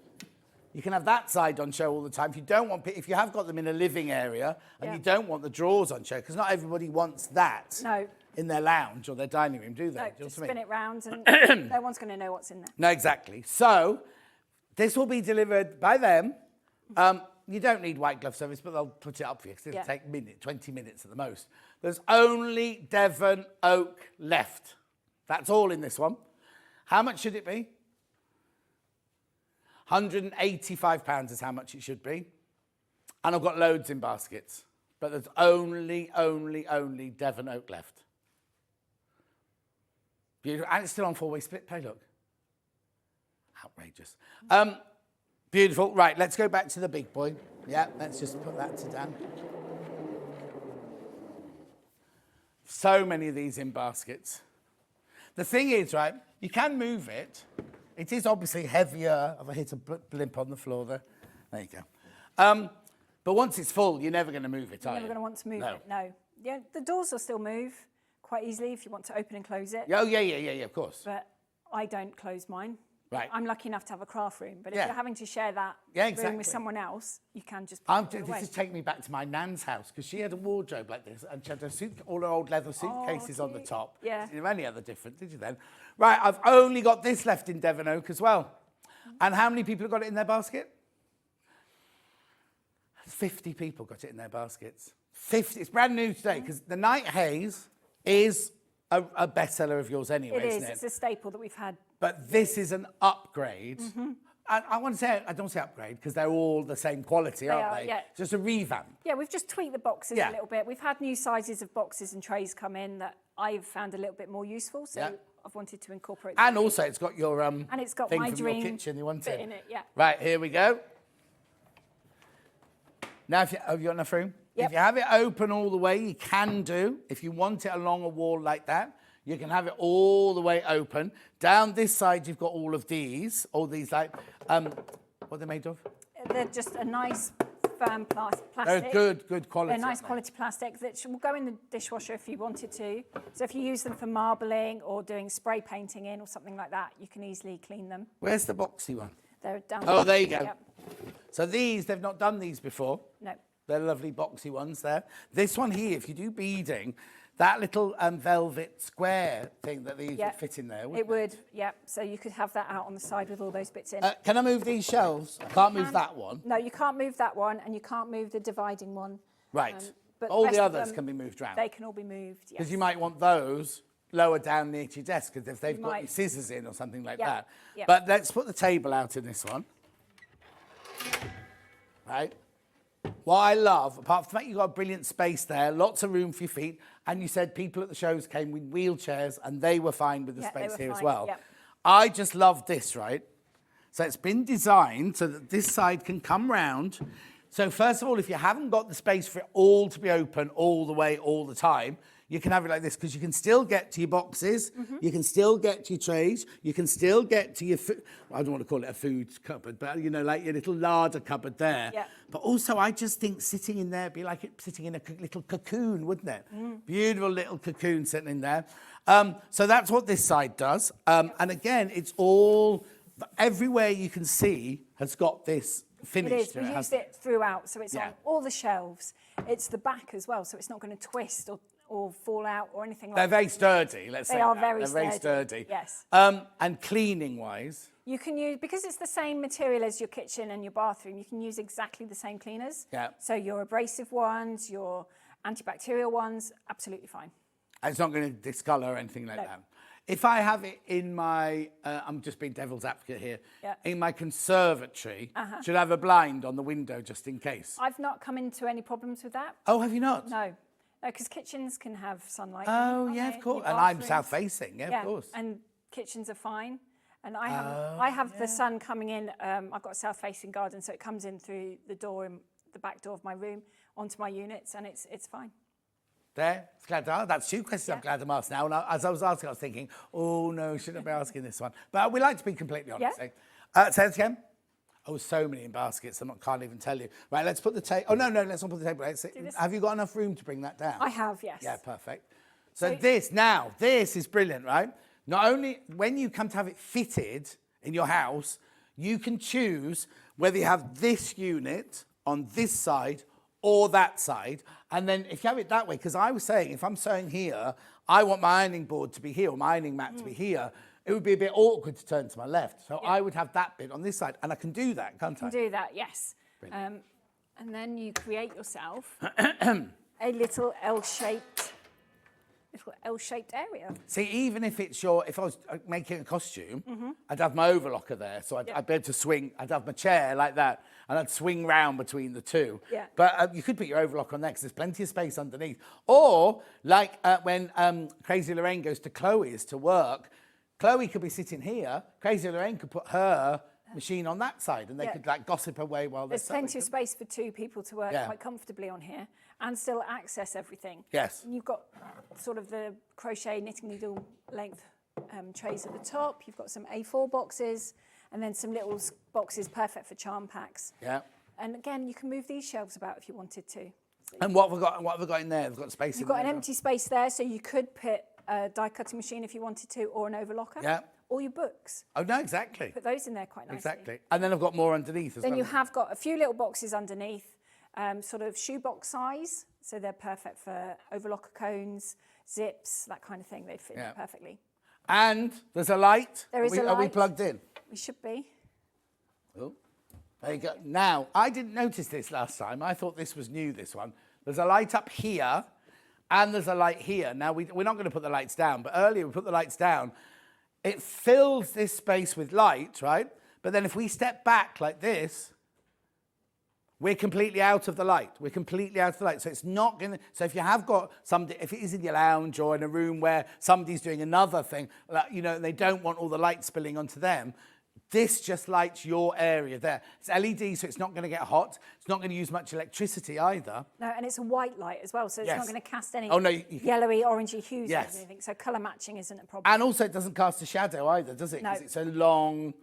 you can have that side on show all the time. If you don't want, if you have got them in a living area and you don't want the drawers on show, because not everybody wants that in their lounge or their dining room, do they? No, do you just know what I mean? spin it round and no one's going to know what's in there. No, exactly. So this will be delivered by them. You don't need white glove service, but they'll put it up for you because it'll take 20 minutes at the most. There's only Devon oak left. That's all in this one. How much should it be? £185 is how much it should be. And I've got loads in baskets. But there's only Devon oak left. Beautiful. And it's still on 4-way split pay, look. Outrageous. Beautiful. Right, let's go back to the big boy. Yeah, let's just put that to down. So many of these in baskets. The thing is, right, you can move it. It is obviously heavier. Have I hit a blimp on the floor there? There you go. But once it's full, you're never going to move it, are you? You're never going to want to move it, no. Yeah, the doors will still move quite easily if you want to open and close it. Oh, yeah, of course. But I don't close mine. Right. I'm lucky enough to have a craft room, but if you're having to share that room with someone else, you can just put it away. This is taking me back to my nan's house, because she had a wardrobe like this, and she had all her old leather suitcases on the top. Yeah. Didn't have any other different, did you then? Right, I've only got this left in Devon oak as well. And how many people have got it in their basket? 50 people got it in their baskets. 50. It's brand new today, because the Night Haze is a bestseller of yours anyway, isn't it? It's a staple that we've had. But this is an upgrade. I want to say, I don't say upgrade, because they're all the same quality, aren't they? Yeah. Just a revamp. Yeah, we've just tweaked the boxes a little bit. We've had new sizes of boxes and trays come in that I've found a little bit more useful, so I've wanted to incorporate them. And also, it's got your and it's got thing my from dream your kitchen you wanted. bit in it, Right, here we go. Now, have you got enough room? Yep. If you have it open all the way, you can do. If you want it along a wall like that, you can have it all the way open. Down this side, you've got all of these, like, what are they made of? They're just a nice firm plastic. They're good quality. They're nice quality plastic that will go in the dishwasher if you wanted to. So if you use them for marbling or doing spray painting in or something like that, you can easily clean them. Where's the boxy one? They're down Oh, there you go. Yep. So they've not done these before. No. They're lovely boxy ones there. This one here, if you do beading, that little velvet square thing that these would fit in there, wouldn't it? It would, yeah. So you could have that out on the side with all those bits in. Can I move these shelves? I can't move that one. No, you can't move that one, and you can't move the dividing one. Right. But all rest the of others them, can be moved around. They can all be moved, yes. Because you might want those lower down near to your desk, because if they've got might. your scissors in or something like Yeah, that. yeah. But let's put the table out in this one. Right. What I love, apart from the fact you've got a brilliant space there, lots of room for your feet, and you said people at the shows came with wheelchairs and they were fine with the space here as well. Yeah. I just love this, right? So it's been designed so that this side can come round. So first of all, if you haven't got the space for it all to be open all the way, all the time, you can have it like this because you can still get to your boxes, you can still get to your trays, you can still get to your I don't want to call it a food cupboard, but you know, like your little larder cupboard there. Yeah. But also, I just think sitting in there would be like sitting in a little cocoon, wouldn't it? Beautiful little cocoon sitting in there. So that's what this side does. And again, it's all, everywhere you can see has got this finish. It is. We used it throughout, so it's Yeah. on all the shelves. It's the back as well, so it's not going to twist or fall out or anything like They're that. very sturdy, let's say. They are that. very They're sturdy. very sturdy. Yes. And cleaning-wise, You can use, because it's the same material as your kitchen and your bathroom, you can use exactly the same cleaners. Yeah. So your abrasive ones, your antibacterial ones, absolutely fine. it's not going to discolour or anything like No. that. If I have it in my, I'm just being devil's advocate here, Yeah. in my conservatory, should I have a blind on the window just in case? I've not come into any problems with that. Oh, have you not? No, because kitchens can have sunlight. Oh, can't yeah, they? of course. Your And I'm bathrooms. south-facing, yeah, of course. And kitchens are fine. And I have the sun coming in. I've got a south-facing garden, so it comes in through the door, in the back door of my room, onto my units, and it's fine. There, glad that's two questions I'm glad I'm asked now. And as I was asking, I was thinking, oh no, shouldn't I be asking this one? But we like to be completely honest. Yeah. Say it again. Oh, so many in baskets, can't even tell you. Right, let's put the table. Oh, no, let's not put the table. Have you got enough room to bring that down? I have, yes. Yeah, perfect. So this is brilliant, right? Not only when you come to have it fitted in your house, you can choose whether you have this unit on this side or that side. And then if you have it that way, because I was saying, if I'm sewing here, I want my ironing board to be here or my ironing mat to be here. It would be a bit awkward to turn to my left. So I would have that bit on this side. And I can do that, can't I? You can do that, yes. And then you create yourself a little L-shaped area. See, even if it's if I was making a costume, I'd have my overlocker there. So I'd be able to swing, I'd have my chair like that, and I'd swing round between the two. Yeah. But you could put your overlocker on there because there's plenty of space underneath. Or, like when Crazy Lorraine goes to Chloe's to work, Chloe could be sitting here, Crazy Lorraine could put her machine on that side, and they could like gossip away while they're There's plenty of space for two people to work Yeah. quite comfortably on here and still access everything. Yes. And you've got sort of the crochet knitting needle length trays at the top. You've got some A4 boxes and then some little boxes perfect for charm packs. Yeah. And again, you can move these shelves about if you wanted to. And what have we got in there? We've got space You've in got there. an as well. empty space there, so you could put a die cutting machine if you wanted to, or an overlocker. Yeah. Or your books. Oh, no, exactly. Put those in there quite nicely. Exactly. And then I've got more underneath as well. Then you have got a few little boxes underneath, sort of shoebox size. So they're perfect for overlocker cones, zips, that kind of thing. They'd fit in perfectly. And there's a light. There is a Are we light. plugged in? We should be. Oh, there you go. Now, I didn't notice this last time. I thought this was new, this one. There's a light up here, and there's a light here. Now, we're not going to put the lights down, but earlier we put the lights down. It fills this space with light, right? But then if we step back like this, we're completely out of the light. We're completely out of the light. So it's not going to... So if you have got somebody... If it is in your lounge or in a room where somebody's doing another thing, you know, they don't want all the light spilling onto them, this just lights your area there. It's LED, so it's not going to get hot. It's not going to use much electricity either. No, and it's a white light as well, so it's not going to cast any yellowy, orangey hues or anything. So colour matching isn't a problem. And also it doesn't cast a shadow either, does it? No. Because it's a long...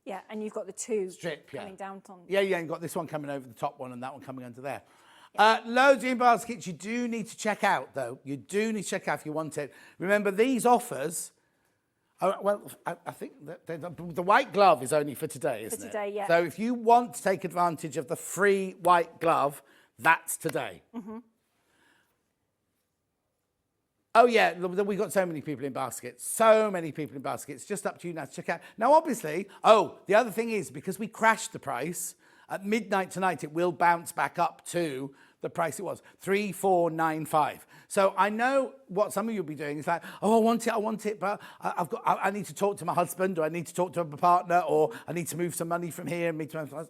Yeah, and you've got the two strip, coming down on. Yeah, you've got this one coming over the top one and that one coming under there. Loads in baskets you do need to check out, though. You do need to check out if you want it. Remember, these offers... I think the white glove is only for today, isn't it? For today, yeah. So if you want to take advantage of the free white glove, that's today. Mm-hmm. Oh, yeah, we've got so many people in baskets. So many people in baskets. Just up to you now to check out. Now, obviously, the other thing is, because we crashed the price, at midnight tonight, it will bounce back up to the price it was, 3,495. So I know what some of you will be doing is like, oh, I want it, but I need to talk to my husband, or I need to talk to my partner, or I need to move some money from here and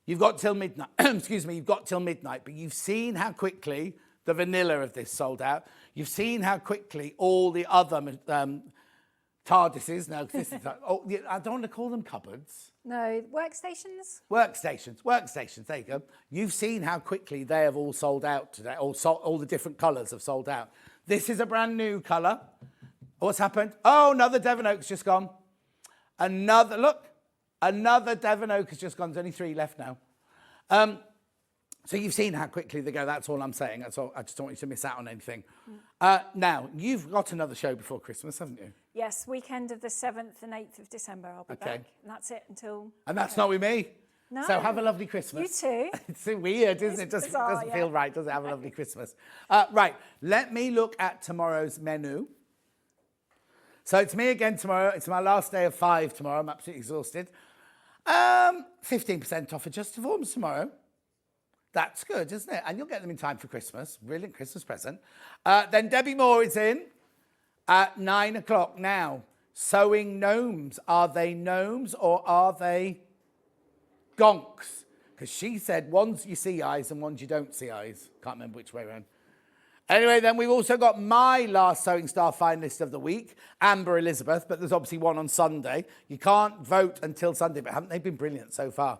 You've got till midnight. Excuse me, you've got till midnight, but you've seen how quickly the vanilla of this sold out. You've seen how quickly all the other TARDISes, no, 'cause this is, I don't want to call them cupboards. No, workstations? Workstations, there you go. You've seen how quickly they have all sold out today, all the different colours have sold out. This is a brand new colour. What's happened? Oh, another Devon Oak's just gone. Another Devon Oak has just gone. There's only 3 left now. So you've seen how quickly they go. That's all I'm saying. That's all. I just don't want you to miss out on anything. Now, you've got another show before Christmas, haven't you? Yes, weekend of the 7th and 8th of December I'll be back. And that's it until... And that's not with me. No. So have a lovely Christmas. You too. It's weird, isn't it? Just bizarre, doesn't feel right, does it? Have a lovely Christmas. Right, let me look at tomorrow's menu. So it's me again tomorrow. It's my last day of 5 tomorrow. I'm absolutely exhausted. 15% off adjusted forms tomorrow. That's good, isn't it? And you'll get them in time for Christmas. Brilliant Christmas present. Then Debbie Moore is in at 9 o'clock now. Sewing gnomes. Are they gnomes or are they gonks? Because she said one's you see eyes and one's you don't see eyes. Can't remember which way around. Anyway, then we've also got my last Sewing Star finalist of the week, Amber Elizabeth, but there's obviously one on Sunday. You can't vote until Sunday, but haven't they been brilliant so far?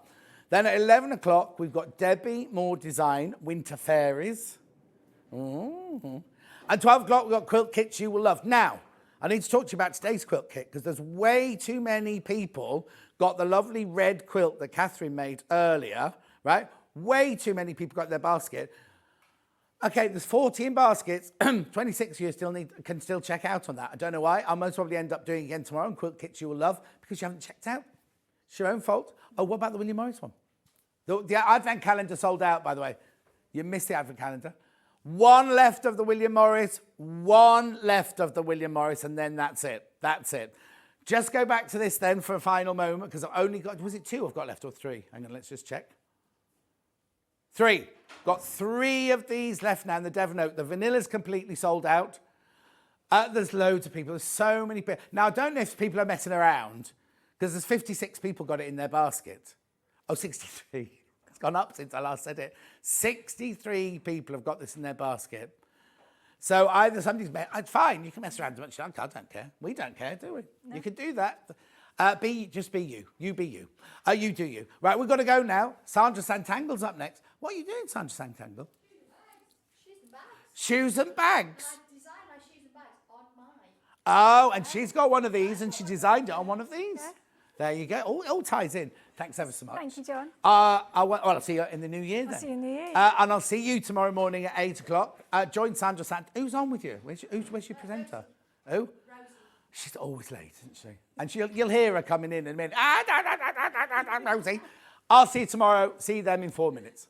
Then at 11 o'clock, we've got Debbie Moore Design, Winter Fairies. Mm-hmm. And 12 o'clock, we've got quilt kits you will love. Now, I need to talk to you about today's quilt kit because there's way too many people got the lovely red quilt that Katharine made earlier, right? Way too many people got their basket. Okay, there's 14 baskets. 26 you can still check out on that. I don't know why. I'll most probably end up doing it again tomorrow on quilt kits you will love because you haven't checked out. It's your own fault. Oh, what about the William Morris one? The Advent calendar sold out, by the way. You missed the Advent calendar. 1 left of the William Morris, 1 left of the William Morris, and then that's it. That's it. Just go back to this then for a final moment, because I've only got, was it 2 I've got left or 3? Hang on, let's just check. 3. Got 3 of these left now in the Devon Oak. The vanilla's completely sold out. There's loads of people. There's so many people. Now, I don't know if people are messing around, because there's 56 people got it in their basket. Oh, 63. It's gone up since I last said it. 63 people have got this in their basket. So either somebody's... It's fine, you can mess around as much as you like. I don't care. We don't care, do we? No. You can do that. Just be you. You be you. You do you. Right, we've got to go now. Sandra Santangle's up next. What are you doing, Sandra Santangle? Shoes and bags. Shoes and bags? I designed my shoes and bags on mine. Oh, and she's got one of these and she designed it on one of these. Yeah. There you go. All ties in. Thanks ever so much. Thank you, John. I'll see you in the new year then. I'll see you in the new year. And I'll see you tomorrow morning at 8 o'clock. Join Sandra Sant. Who's on with you? Where's your presenter? Who? Rosie. She's always late, isn't she? And you'll hear her coming in a minute. Rosie. I'll see you tomorrow. See them in 4 minutes.